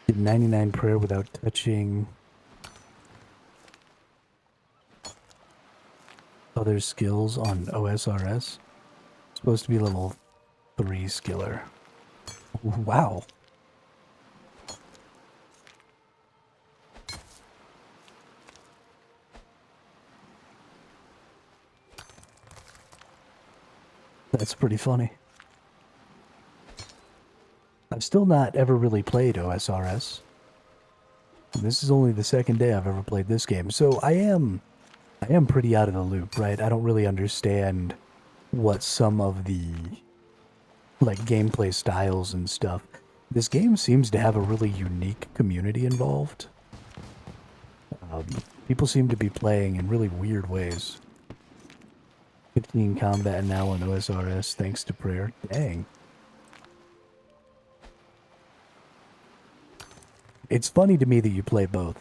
Did 99 prayer without touching other skills on OSRS. Supposed to be level 3 skiller. Wow. That's pretty funny. I've still not ever really played OSRS. This is only the second day I've ever played this game, so I am pretty out of the loop, right? I don't really understand what some of the like gameplay styles and stuff. This game seems to have a really unique community involved. People seem to be playing in really weird ways. 15 combat now on OSRS thanks to prayer. Dang. It's funny to me that you play both.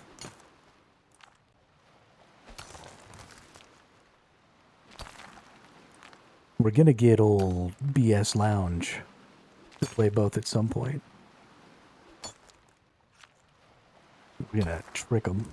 We're gonna get old BS Lounge to play both at some point. We're gonna trick them.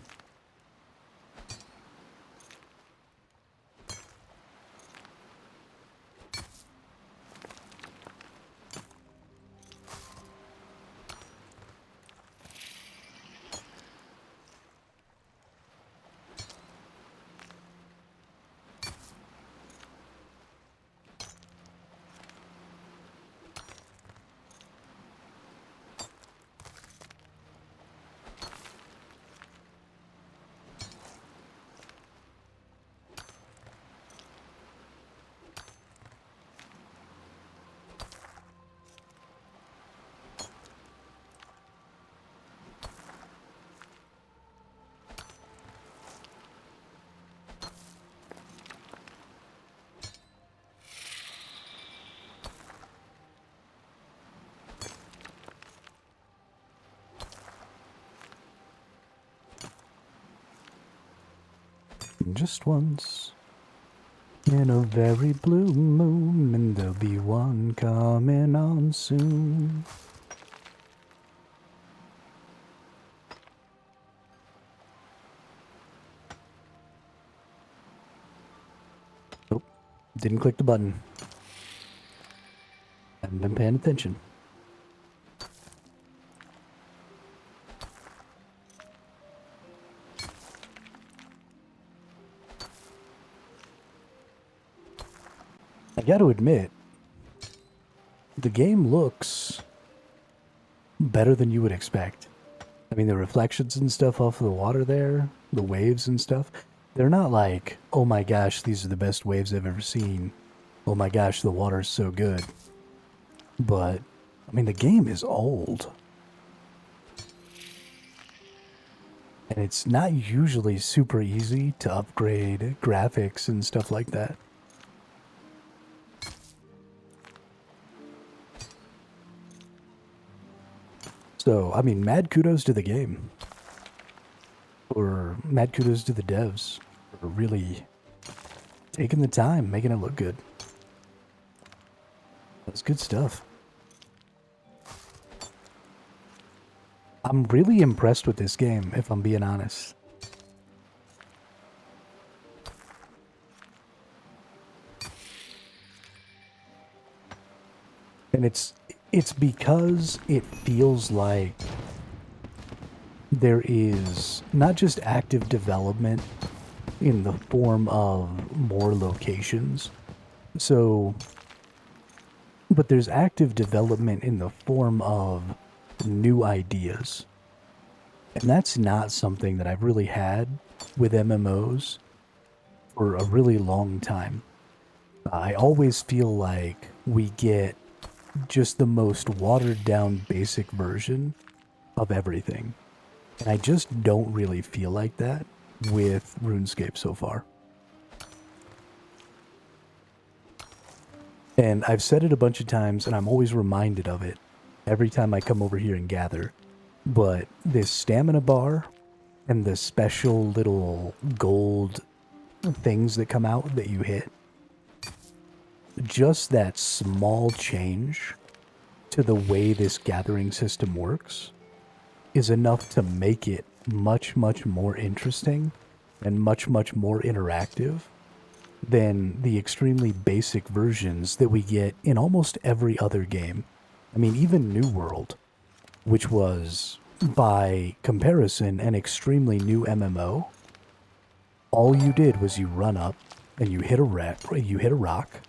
Just once, in a very blue moon, and there'll be one coming on soon. Oh, didn't click the button. Haven't been paying attention. I gotta admit, the game looks better than you would expect. I mean, the reflections and stuff off of the water there, the waves and stuff, they're not like, oh my gosh, these are the best waves I've ever seen. Oh my gosh, the water's so good. But, I mean, the game is old. And it's not usually super easy to upgrade graphics and stuff like that. So, I mean, mad kudos to the game. Or mad kudos to the devs for really taking the time, making it look good. That's good stuff. I'm really impressed with this game, if I'm being honest. And it's because it feels like there is not just active development in the form of more locations. So, but there's active development in the form of new ideas. And that's not something that I've really had with MMOs for a really long time. I always feel like we get just the most watered down basic version of everything. And I just don't really feel like that with RuneScape so far. And I've said it a bunch of times, and I'm always reminded of it every time I come over here and gather. But this stamina bar and the special little gold things that come out that you hit, just that small change to the way this gathering system works is enough to make it much, much more interesting and much, much more interactive than the extremely basic versions that we get in almost every other game. I mean, even New World, which was, by comparison, an extremely new MMO, all you did was you run up and you hit a rock,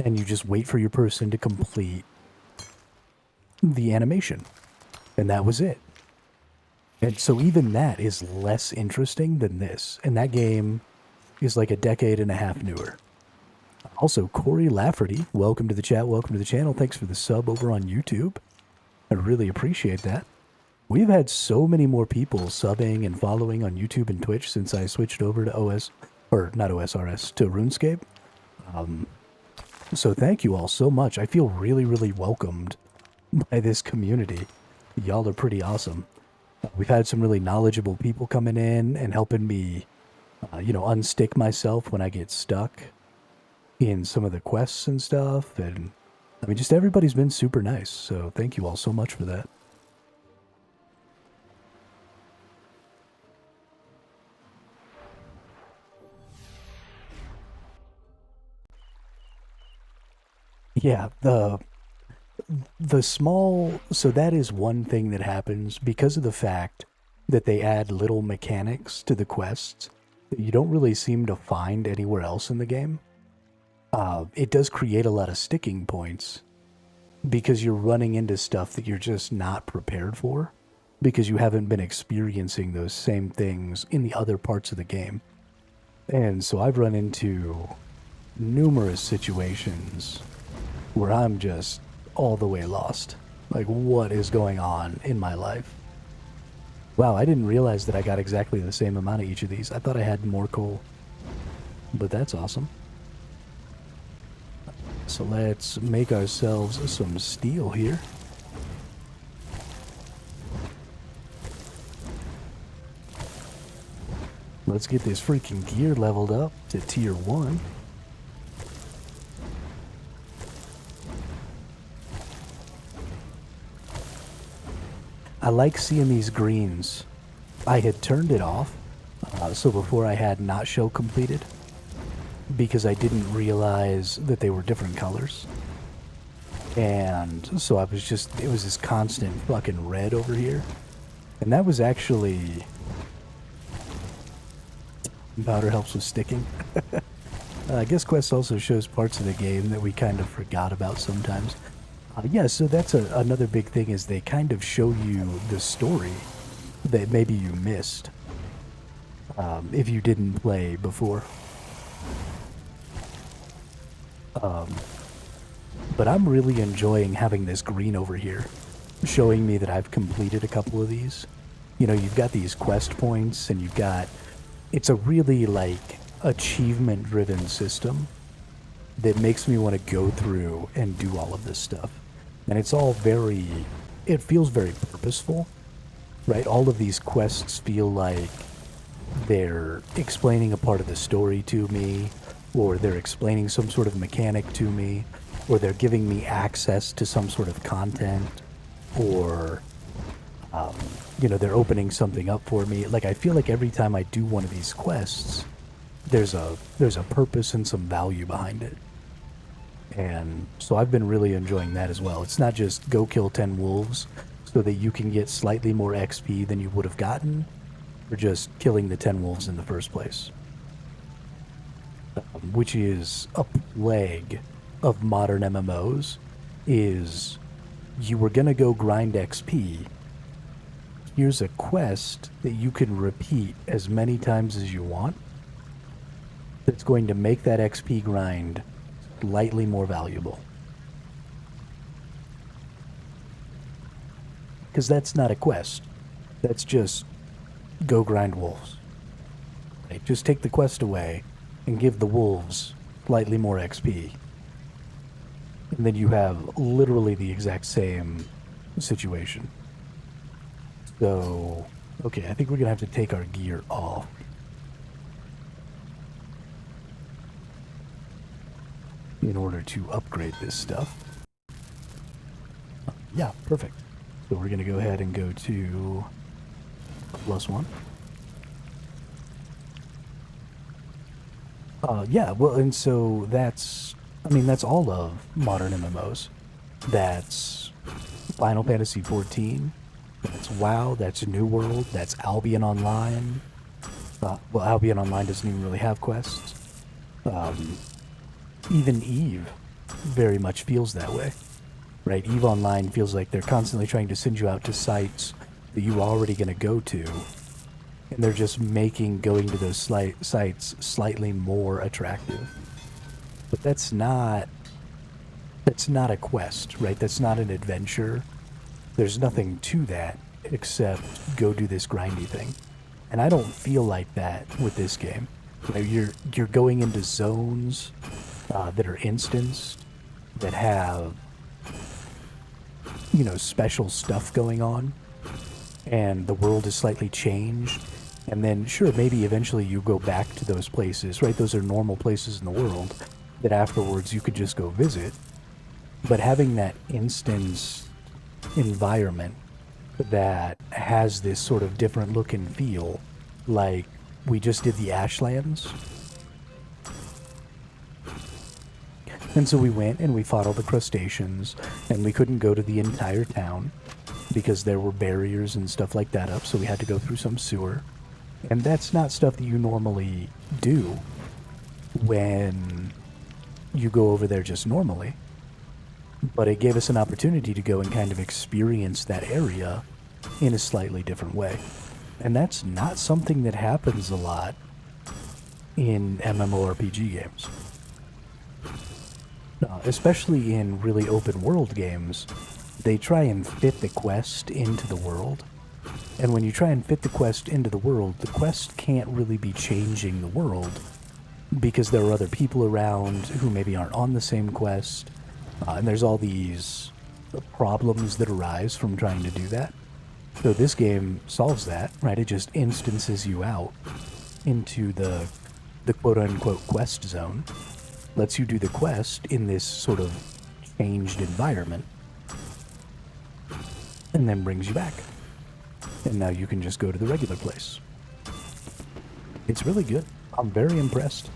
and you just wait for your person to complete the animation. And that was it. And so even that is less interesting than this. And that game is like a decade and a half newer. Also, Corey Lafferty, welcome to the chat, welcome to the channel. Thanks for the sub over on YouTube. I really appreciate that. We've had so many more people subbing and following on YouTube and Twitch since I switched over to to RuneScape. So thank you all so much. I feel really, really welcomed by this community. Y'all are pretty awesome. We've had some really knowledgeable people coming in and helping me, unstick myself when I get stuck in some of the quests and stuff. And I mean, just everybody's been super nice. So thank you all so much for that. Yeah, so that is one thing that happens because of the fact that they add little mechanics to the quests that you don't really seem to find anywhere else in the game. It does create a lot of sticking points because you're running into stuff that you're just not prepared for because you haven't been experiencing those same things in the other parts of the game. And so I've run into numerous situations where I'm just all the way lost. Like, what is going on in my life? Wow, I didn't realize that I got exactly the same amount of each of these. I thought I had more coal. But that's awesome. So let's make ourselves some steel here. Let's get this freaking gear leveled up to tier 1. I like seeing these greens. I had turned it off, so before I had not show completed, because I didn't realize that they were different colors. And so it was this constant fucking red over here. And that was actually... Powder helps with sticking. I guess Quest also shows parts of the game that we kind of forgot about sometimes. Yeah, so that's another big thing is they kind of show you the story that maybe you missed if you didn't play before. But I'm really enjoying having this green over here, showing me that I've completed a couple of these. You know, you've got these quest points, and you've got... It's a really, like, achievement-driven system that makes me want to go through and do all of this stuff. And it's all very it feels very purposeful, right? All of these quests feel like they're explaining a part of the story to me, or they're explaining some sort of mechanic to me, or they're giving me access to some sort of content, or you know, they're opening something up for me. Like, I feel like every time I do one of these quests, there's a purpose and some value behind it. And so I've been really enjoying that as well. It's not just go kill 10 wolves so that you can get slightly more XP than you would have gotten for just killing the 10 wolves in the first place. Which is a plague of modern MMOs, is you were going to go grind XP. Here's a quest that you can repeat as many times as you want that's going to make that XP grind slightly more valuable. Because that's not a quest. That's just go grind wolves. Right? Just take the quest away and give the wolves slightly more XP. And then you have literally the exact same situation. So, okay, I think we're going to have to take our gear off. In order to upgrade this stuff. Yeah, perfect. So we're going to go ahead and go to +1. Yeah, well, and so that's, I mean, that's all of modern MMOs. That's Final Fantasy XIV, that's WoW, that's New World, that's Albion Online. Well, Albion Online doesn't even really have quests. Even EVE very much feels that way, right? EVE Online feels like they're constantly trying to send you out to sites that you're already going to go to, and they're just making going to those sites slightly more attractive. But that's not a quest, right? That's not an adventure. There's nothing to that except go do this grindy thing. And I don't feel like that with this game. You know, you're going into zones that are instanced, that have, you know, special stuff going on, and the world is slightly changed. And then, sure, maybe eventually you go back to those places, right? Those are normal places in the world that afterwards you could just go visit. But having that instance environment that has this sort of different look and feel, like we just did the Ashlands. And so we went and we fought all the crustaceans, and we couldn't go to the entire town because there were barriers and stuff like that up, so we had to go through some sewer. And that's not stuff that you normally do when you go over there just normally. But it gave us an opportunity to go and kind of experience that area in a slightly different way. And that's not something that happens a lot in MMORPG games. Especially in really open world games, they try and fit the quest into the world. And when you try and fit the quest into the world, the quest can't really be changing the world because there are other people around who maybe aren't on the same quest. And there's all these problems that arise from trying to do that. So this game solves that, right? It just instances you out into the quote-unquote quest zone, lets you do the quest in this sort of changed environment, and then brings you back. And now you can just go to the regular place. It's really good. I'm very impressed.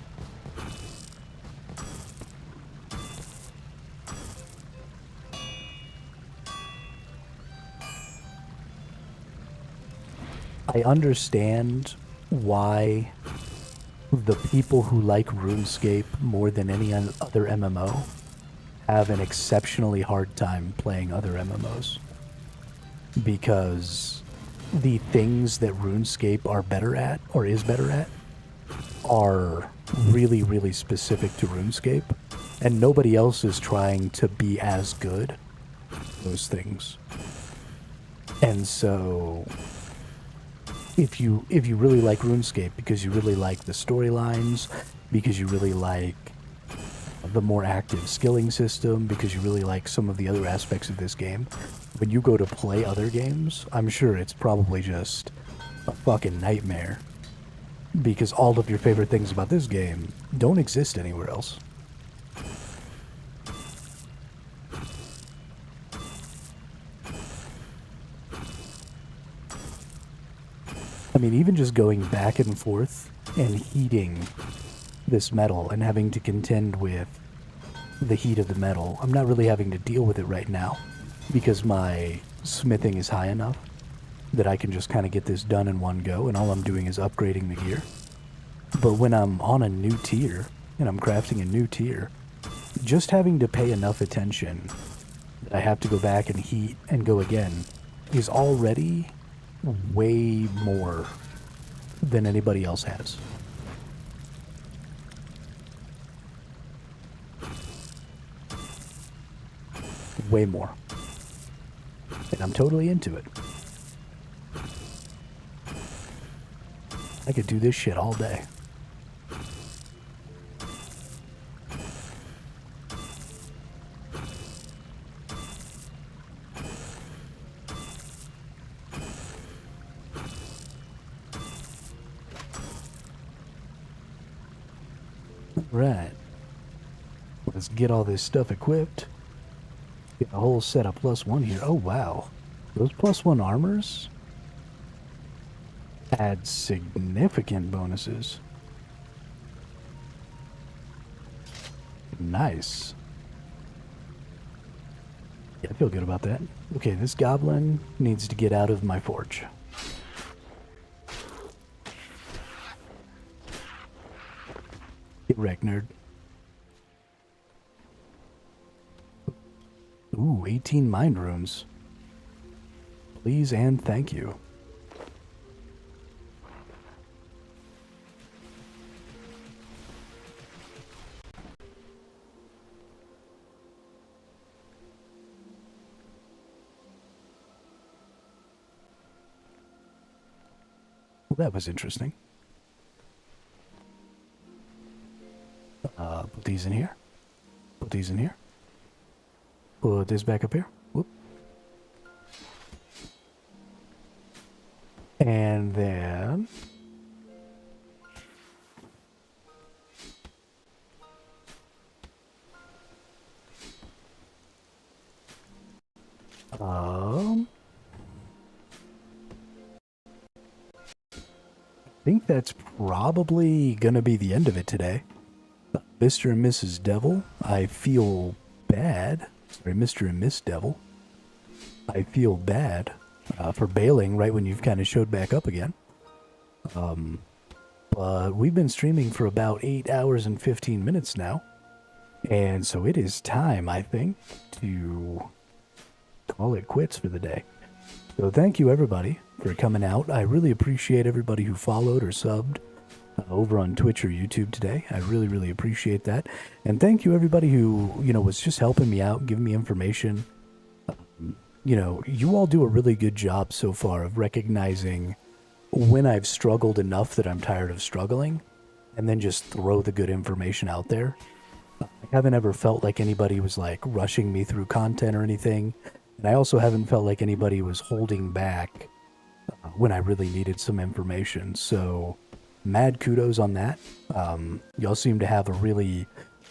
I understand why the people who like RuneScape more than any other MMO have an exceptionally hard time playing other MMOs. Because the things that RuneScape are better at, or is better at, are really, really specific to RuneScape. And nobody else is trying to be as good at those things. And so if you really like RuneScape because you really like the storylines, because you really like the more active skilling system, because you really like some of the other aspects of this game, when you go to play other games, I'm sure it's probably just a fucking nightmare. Because all of your favorite things about this game don't exist anywhere else. I mean, even just going back and forth and heating this metal and having to contend with the heat of the metal, I'm not really having to deal with it right now because my smithing is high enough that I can just kind of get this done in one go, and all I'm doing is upgrading the gear. But when I'm on a new tier and I'm crafting a new tier, just having to pay enough attention that I have to go back and heat and go again is already way more than anybody else has. Way more. And I'm totally into it. I could do this shit all day. Right. Let's get all this stuff equipped. Get a whole set of +1 here. Oh, wow. Those +1 armors add significant bonuses. Nice. Yeah, I feel good about that. Okay, this goblin needs to get out of my forge. Get wrecked, nerd. Ooh, 18 mind rooms. Please and thank you. Well, that was interesting. Put these in here. Put these in here. Put this back up here. Whoop. And then... I think that's probably gonna be the end of it today. Mr. and Mrs. Devil, I feel bad. Sorry, Mr. and Miss Devil. I feel bad for bailing right when you've kind of showed back up again. But we've been streaming for about 8 hours and 15 minutes now. And so it is time, I think, to call it quits for the day. So thank you, everybody, for coming out. I really appreciate everybody who followed or subbed over on Twitch or YouTube today. I really, really appreciate that. And thank you, everybody who, was just helping me out, giving me information. You all do a really good job so far of recognizing when I've struggled enough that I'm tired of struggling, and then just throw the good information out there. I haven't ever felt like anybody was like rushing me through content or anything. And I also haven't felt like anybody was holding back when I really needed some information. So mad kudos on that. Y'all seem to have a really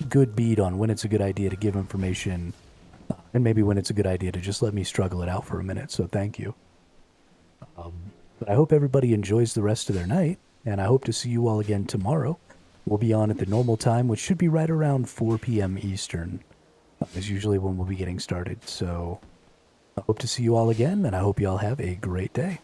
good beat on when it's a good idea to give information and maybe when it's a good idea to just let me struggle it out for a minute. So thank you. But I hope everybody enjoys the rest of their night, and I hope to see you all again tomorrow. We'll be on at the normal time, which should be right around 4 p.m. Eastern. Is usually when we'll be getting started. So I hope to see you all again, and I hope you all have a great day.